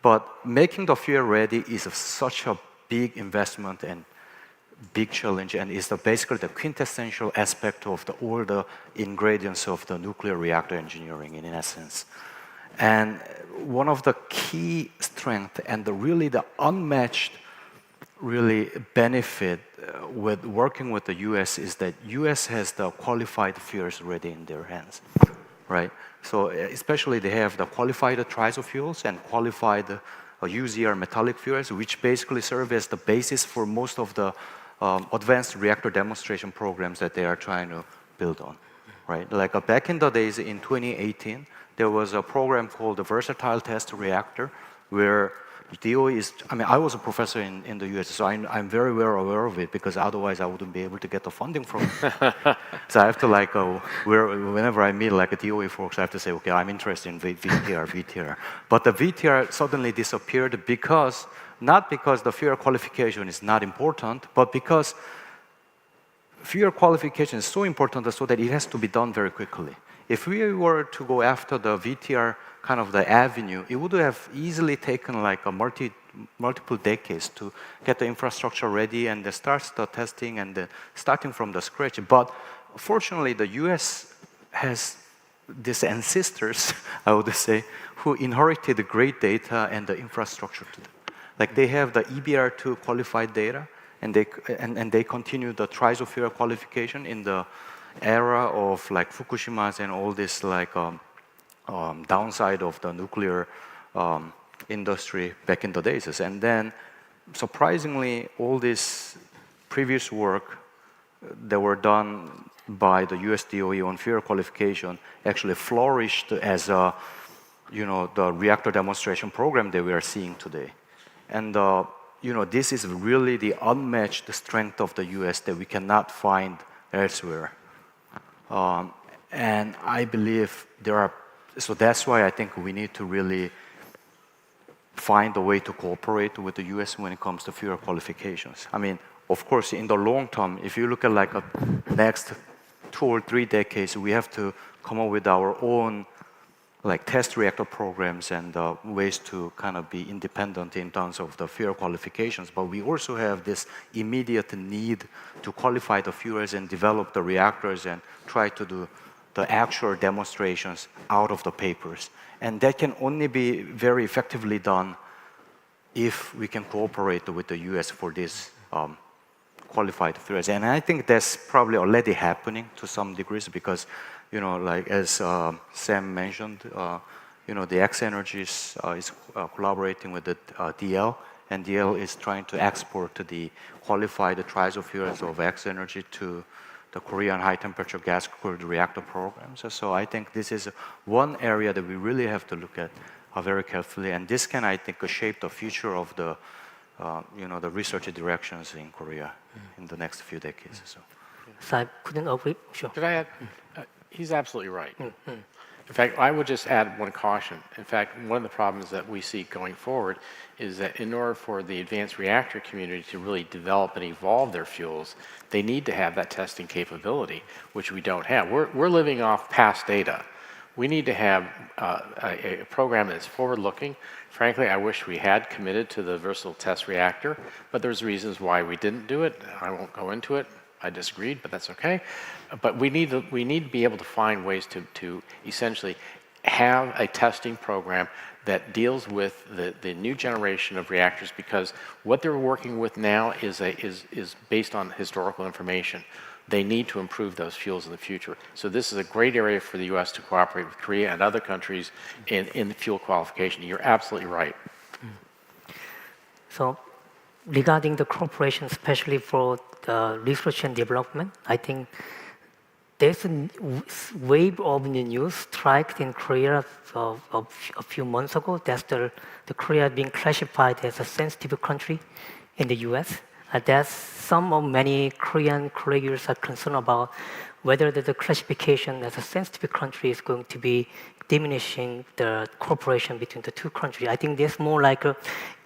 But making the fuel ready is such a big investment and big challenge, and is basically the quintessential aspect of all the ingredients of the nuclear reactor engineering in essence. And one of the key strengths and really the unmatched really benefit with working with the US is that US has the qualified fuels ready in their hands, right? So especially they have the qualified triso fuels and qualified UZR metallic fuels, which basically serve as the basis for most of the advanced reactor demonstration programs that they are trying to build on, right? Like back in the days in 2018, there was a program called the Versatile Test Reactor, where DOE is, I mean, I was a professor in the US, so I'm very well aware of it, because otherwise I wouldn't be able to get the funding from it. So I have to like, whenever I meet like a DOE folks, I have to say, okay, I'm interested in VTR. But the VTR suddenly disappeared because, not because the fuel qualification is not important, but because fuel qualification is so important so that it has to be done very quickly. If we were to go after the VTR kind of the avenue, it would have easily taken like a multiple decades to get the infrastructure ready and start the testing and starting from the scratch. But fortunately, the US has these ancestors, I would say, who inherited the great data and the infrastructure to them. Like they have the EBR2 qualified data, and they continue the triso fuel qualification in the era of like Fukushima's and all this like downside of the nuclear industry back in the days. And then surprisingly, all this previous work that were done by the US DOE on fuel qualification actually flourished as a, the reactor demonstration program that we are seeing today. And this is really the unmatched strength of the US that we cannot find elsewhere. And I believe so that's why I think we need to really find a way to cooperate with the US when it comes to fuel qualifications. I mean, of course, in the long term, if you look at like a next 2 or 3 decades, we have to come up with our own like test reactor programs and ways to kind of be independent in terms of the fuel qualifications. But we also have this immediate need to qualify the fuels and develop the reactors and try to do the actual demonstrations out of the papers. And that can only be very effectively done if we can cooperate with the US for these qualified fuels. And I think that's probably already happening to some degrees because like as Sam mentioned, the X Energy is collaborating with the DL, and DL is trying to export the qualified triso fuels of X Energy to the Korean high-temperature gas-cooled reactor programs. So I think this is one area that we really have to look at very carefully, and this can, I think, shape the future of the the research directions in Korea in the next few decades. So I couldn't agree. Sure. Could I add? He's absolutely right. In fact, I would just add one caution. In fact, one of the problems that we see going forward is that in order for the advanced reactor community to really develop and evolve their fuels, they need to have that testing capability, which we don't have. We're living off past data. We need to have a program that's forward-looking. Frankly, I wish we had committed to the versatile test reactor, but there's reasons why we didn't do it. I won't go into it. I disagreed, but that's okay. But we need to be able to find ways to essentially have a testing program that deals with the new generation of reactors, because what they're working with now is based on historical information. They need to improve those fuels in the future. So this is a great area for the U.S. to cooperate with Korea and other countries in the fuel qualification. You're absolutely right. So regarding the cooperation, especially for research and development, I think there's a wave of news strike in Korea a few months ago. That's the Korea being classified as a sensitive country in the U.S. Many Korean colleagues are concerned about whether the classification as a sensitive country is going to be diminishing the cooperation between the two countries. I think there's more like a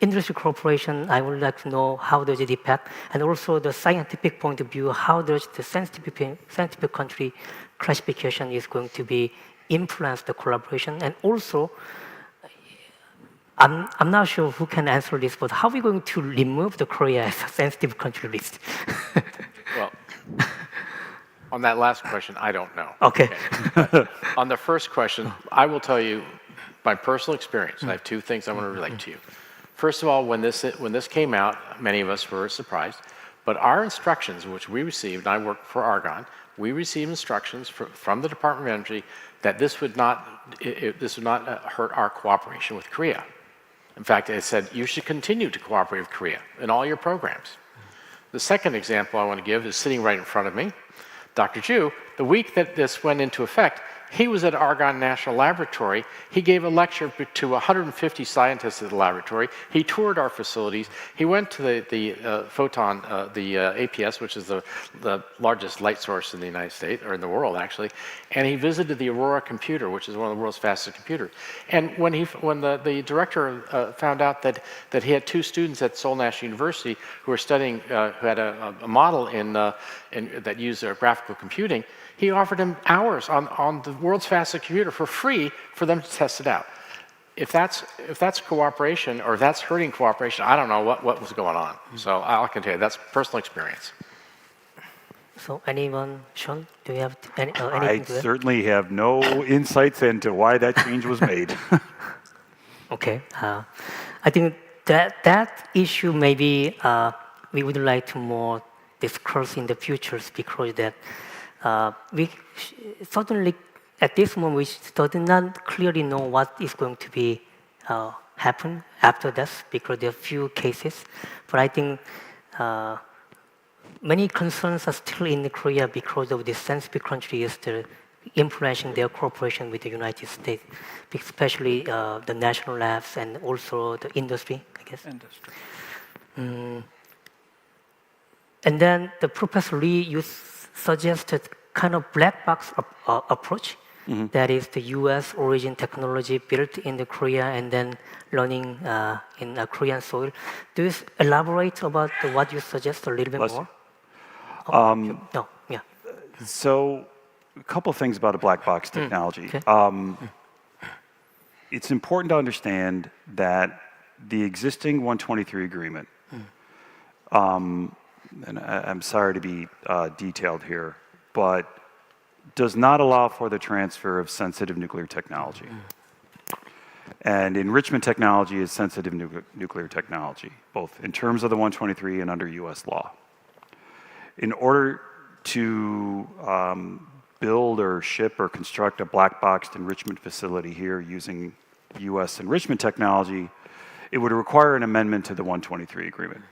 industry cooperation. I would like to know how does it impact, and also the scientific point of view, how does the sensitive country classification is going to be influence the collaboration, and also I'm not sure who can answer this, but how are we going to remove the Korea as a sensitive country list? Well, on that last question, I don't know. Okay. On the first question, I will tell you my personal experience. I have two things I want to relate to you. First of all, when this came out, many of us were surprised, but our instructions, which we received, and I worked for Argonne, we received instructions from the Department of Energy that this would not hurt our cooperation with Korea. In fact, it said you should continue to cooperate with Korea in all your programs. The second example I want to give is sitting right in front of me. Dr. Joo, the week that this went into effect, he was at Argonne National Laboratory. He gave a lecture to 150 scientists at the laboratory. He toured our facilities. He went to the APS, which is the largest light source in the United States, or in the world actually, and he visited the Aurora computer, which is one of the world's fastest computers. And when the director found out that he had two students at Seoul National University who were studying, who had a model that used graphical computing, he offered him hours on the world's fastest computer for free for them to test it out. If that's cooperation, or if that's hurting cooperation, I don't know what was going on. So I can tell you, that's personal experience. So anyone, Sean, do you have anything I to add? certainly have no insights into why that change was made. Okay. I think that issue maybe we would like to more discuss in the future, because that we certainly at this moment we still do not clearly know what is going to be happen after this, because there are few cases. But I think many concerns are still in Korea because of this sensitive country is still influencing their cooperation with the United States, especially the national labs and also the industry, I guess. Industry. And then the Professor Lee, you suggested kind of black box approach. Mm-hmm. That is the US origin technology built in the Korea and then learning in Korean soil. Do you elaborate about what you suggest a little bit more? No, yeah. So, a couple of things about a black box technology. Okay. It's important to understand that the existing 123 agreement, and I'm sorry to be detailed here, but does not allow for the transfer of sensitive nuclear technology. And enrichment technology is sensitive nuclear technology, both in terms of the 123 and under US law. In order to build or ship or construct a black boxed enrichment facility here using US enrichment technology, it would require an amendment to the 123 agreement,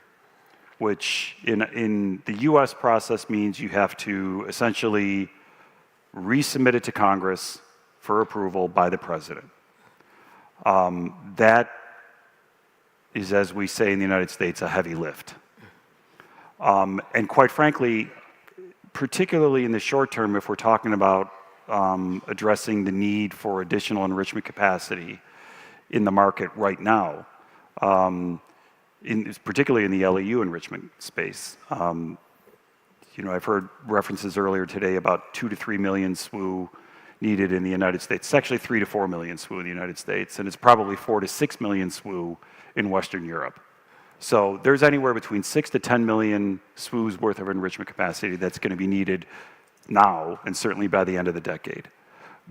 which in the US process means you have to essentially resubmit it to Congress for approval by the president. That is, as we say in the United States, a heavy lift. And quite frankly, particularly in the short term, if we're talking about addressing the need for additional enrichment capacity in the market right now, particularly in the LEU enrichment space. I've heard references earlier today about 2 to 3 million SWU needed in the United States. It's actually 3 to 4 million SWU in the United States, and it's probably 4 to 6 million SWU in Western Europe. So there's anywhere between 6 to 10 million SWU's worth of enrichment capacity that's going to be needed now, and certainly by the end of the decade.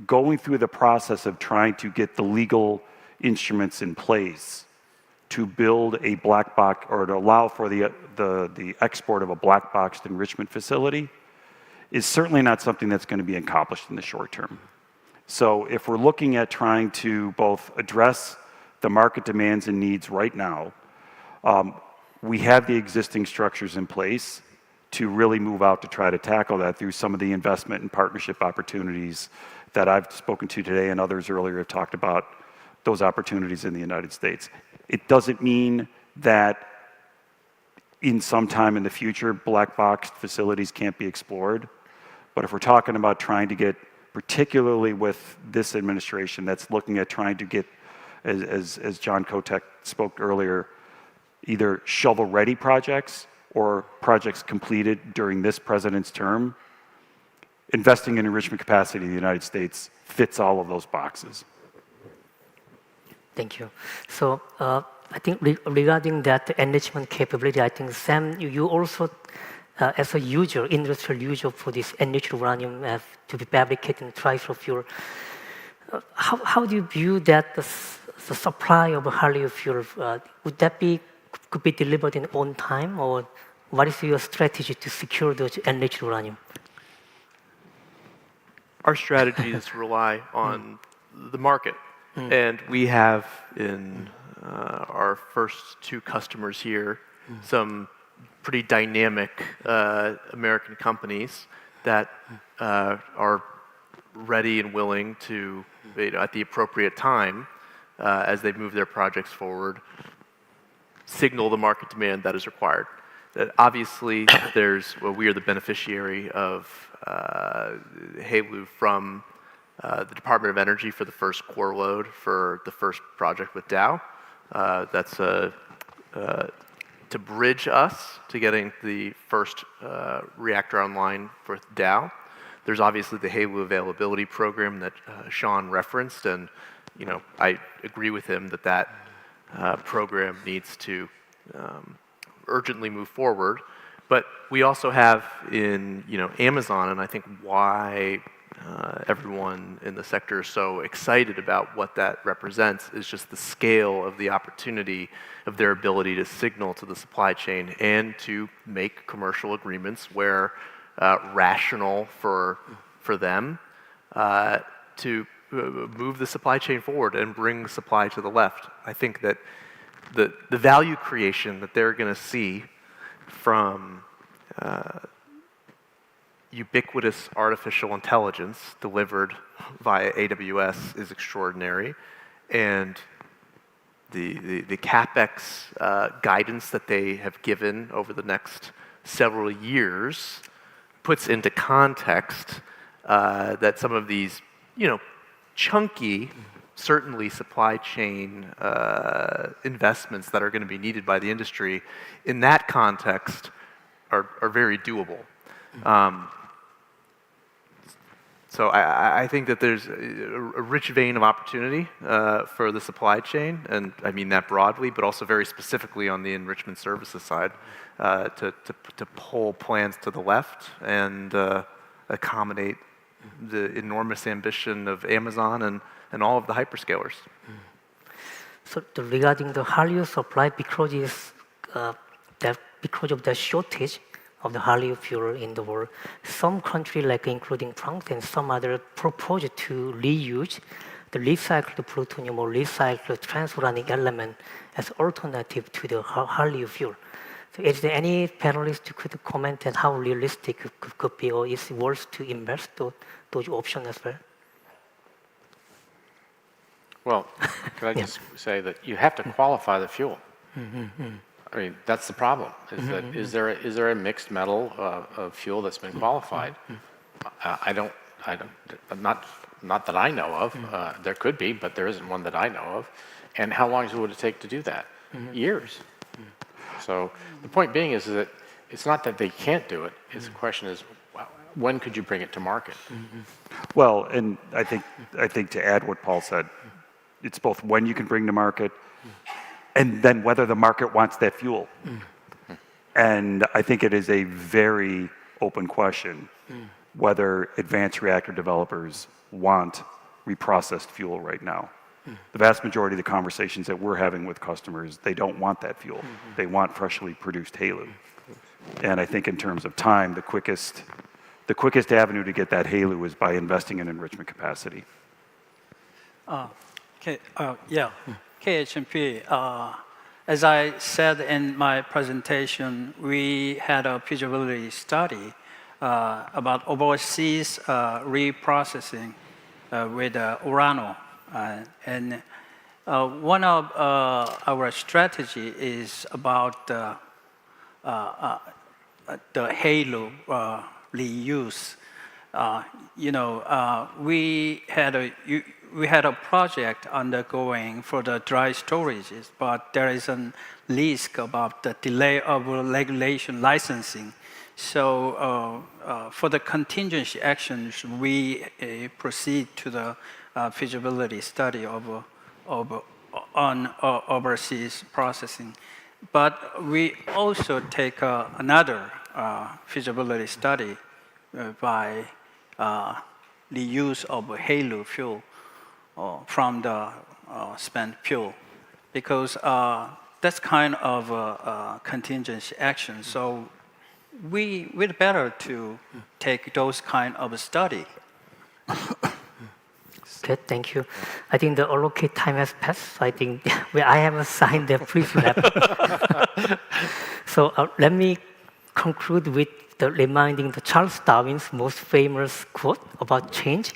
Going through the process of trying to get the legal instruments in place to build a black box, or to allow for the export of a black boxed enrichment facility, is certainly not something that's going to be accomplished in the short term. So if we're looking at trying to both address the market demands and needs right now, we have the existing structures in place to really move out to try to tackle that through some of the investment and partnership opportunities that I've spoken to today, and others earlier have talked about those opportunities in the United States. It doesn't mean that in some time in the future, black box facilities can't be explored, But if we're talking about trying to get, particularly with this administration that's looking at trying to get, as John Kotek spoke earlier, either shovel-ready projects or projects completed during this president's term, investing in enrichment capacity in the United States fits all of those boxes. Thank you. So I think regarding that enrichment capability, I think Sam, you also, as a user, industrial user for this enriched uranium to be fabricated in TRISO fuel, how do you view that the supply of Hallyu fuel? Would that could be delivered in on time, or what is your strategy to secure those enriched uranium? Our strategy is to rely on the market. And we have in our first two customers here some pretty dynamic American companies that are ready and willing to, at the appropriate time, as they move their projects forward, signal the market demand that is required. That obviously, we are the beneficiary of HALEU from the Department of Energy for the first core load for the first project with Dow. That's to bridge us to getting the first reactor online for Dow. There's obviously the HALEU availability program that Sean referenced, and I agree with him that program needs to urgently move forward. But we also have in Amazon, and I think why everyone in the sector is so excited about what that represents is just the scale of the opportunity of their ability to signal to the supply chain and to make commercial agreements where rational for them to move the supply chain forward and bring supply to the left. I think that the value creation that they're going to see from ubiquitous artificial intelligence delivered via AWS is extraordinary, and the CapEx guidance that they have given over the next several years puts into context that some of these, chunky, certainly supply chain investments that are going to be needed by the industry, in that context, are very doable. So I think that there's a rich vein of opportunity for the supply chain, and I mean that broadly, but also very specifically on the enrichment services side, to pull plans to the left and accommodate the enormous ambition of Amazon and all of the hyperscalers. So regarding the Hallyu supply, because of the shortage of the Hallyu fuel in the world, some countries, like including France and some other, propose to reuse the recycled plutonium or recycled transuranic element as alternative to the Hallyu fuel. So is there any panelist who could comment on how realistic it could be, or is it worth to invest those options as well? Well, can I just say that you have to qualify the fuel. I mean, that's the problem. Is there a mixed metal of fuel that's been qualified? Not that I know of. There could be, but there isn't one that I know of. And how long would it take to do that? Years. So the point being is that it's not that they can't do it. It's the question is, when could you bring it to market? Well, and I think to add what Paul said, it's both when you can bring to market and then whether the market wants that fuel. And I think it is a very open question whether advanced reactor developers want reprocessed fuel right now. The vast majority of the conversations that we're having with customers, they don't want that fuel. They want freshly produced HALEU. And I think in terms of time, the quickest avenue to get that HALEU is by investing in enrichment capacity. KHNP, as I said in my presentation, we had a feasibility study about overseas reprocessing with urano. And one of our strategy is about the HALEU reuse. we had a project undergoing for the dry storages, but there is a risk about the delay of regulation licensing. So for the contingency actions, we proceed to the feasibility study on overseas processing. But we also take another feasibility study by the use of HALEU fuel from the spent fuel, because that's kind of a contingency action. So we'd better to take those kind of study. Okay, thank you. I think the allocated time has passed. I think I haven't signed the briefing letter. So let me conclude with reminding the Charles Darwin's most famous quote about change.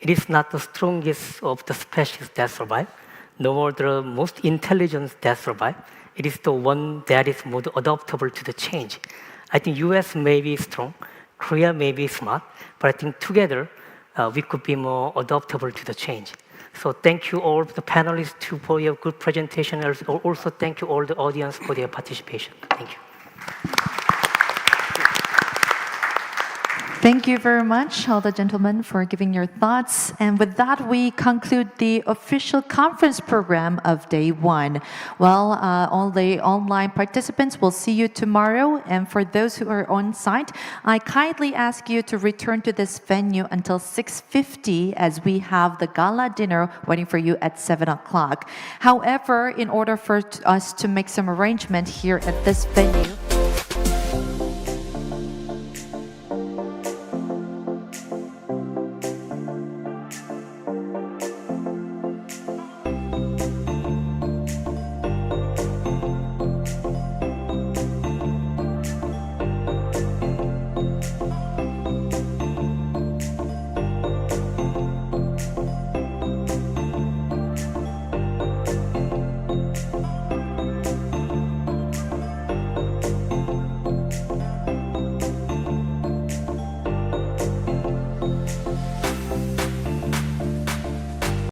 It is not the strongest of the species that survive, nor the most intelligent that survive. It is the one that is more adaptable to the change. I think US may be strong, Korea may be smart, but I think together we could be more adaptable to the change. So thank you all the panelists for your good presentation. Also thank you all the audience for their participation. Thank you. Thank you very much, all the gentlemen, for giving your thoughts. And with that, we conclude the official conference program of day one. Well, all the online participants will see you tomorrow. And for those who are on site, I kindly ask you to return to this venue until 6:50 as we have the gala dinner waiting for you at 7 o'clock. However, in order for us to make some arrangement here at this venue,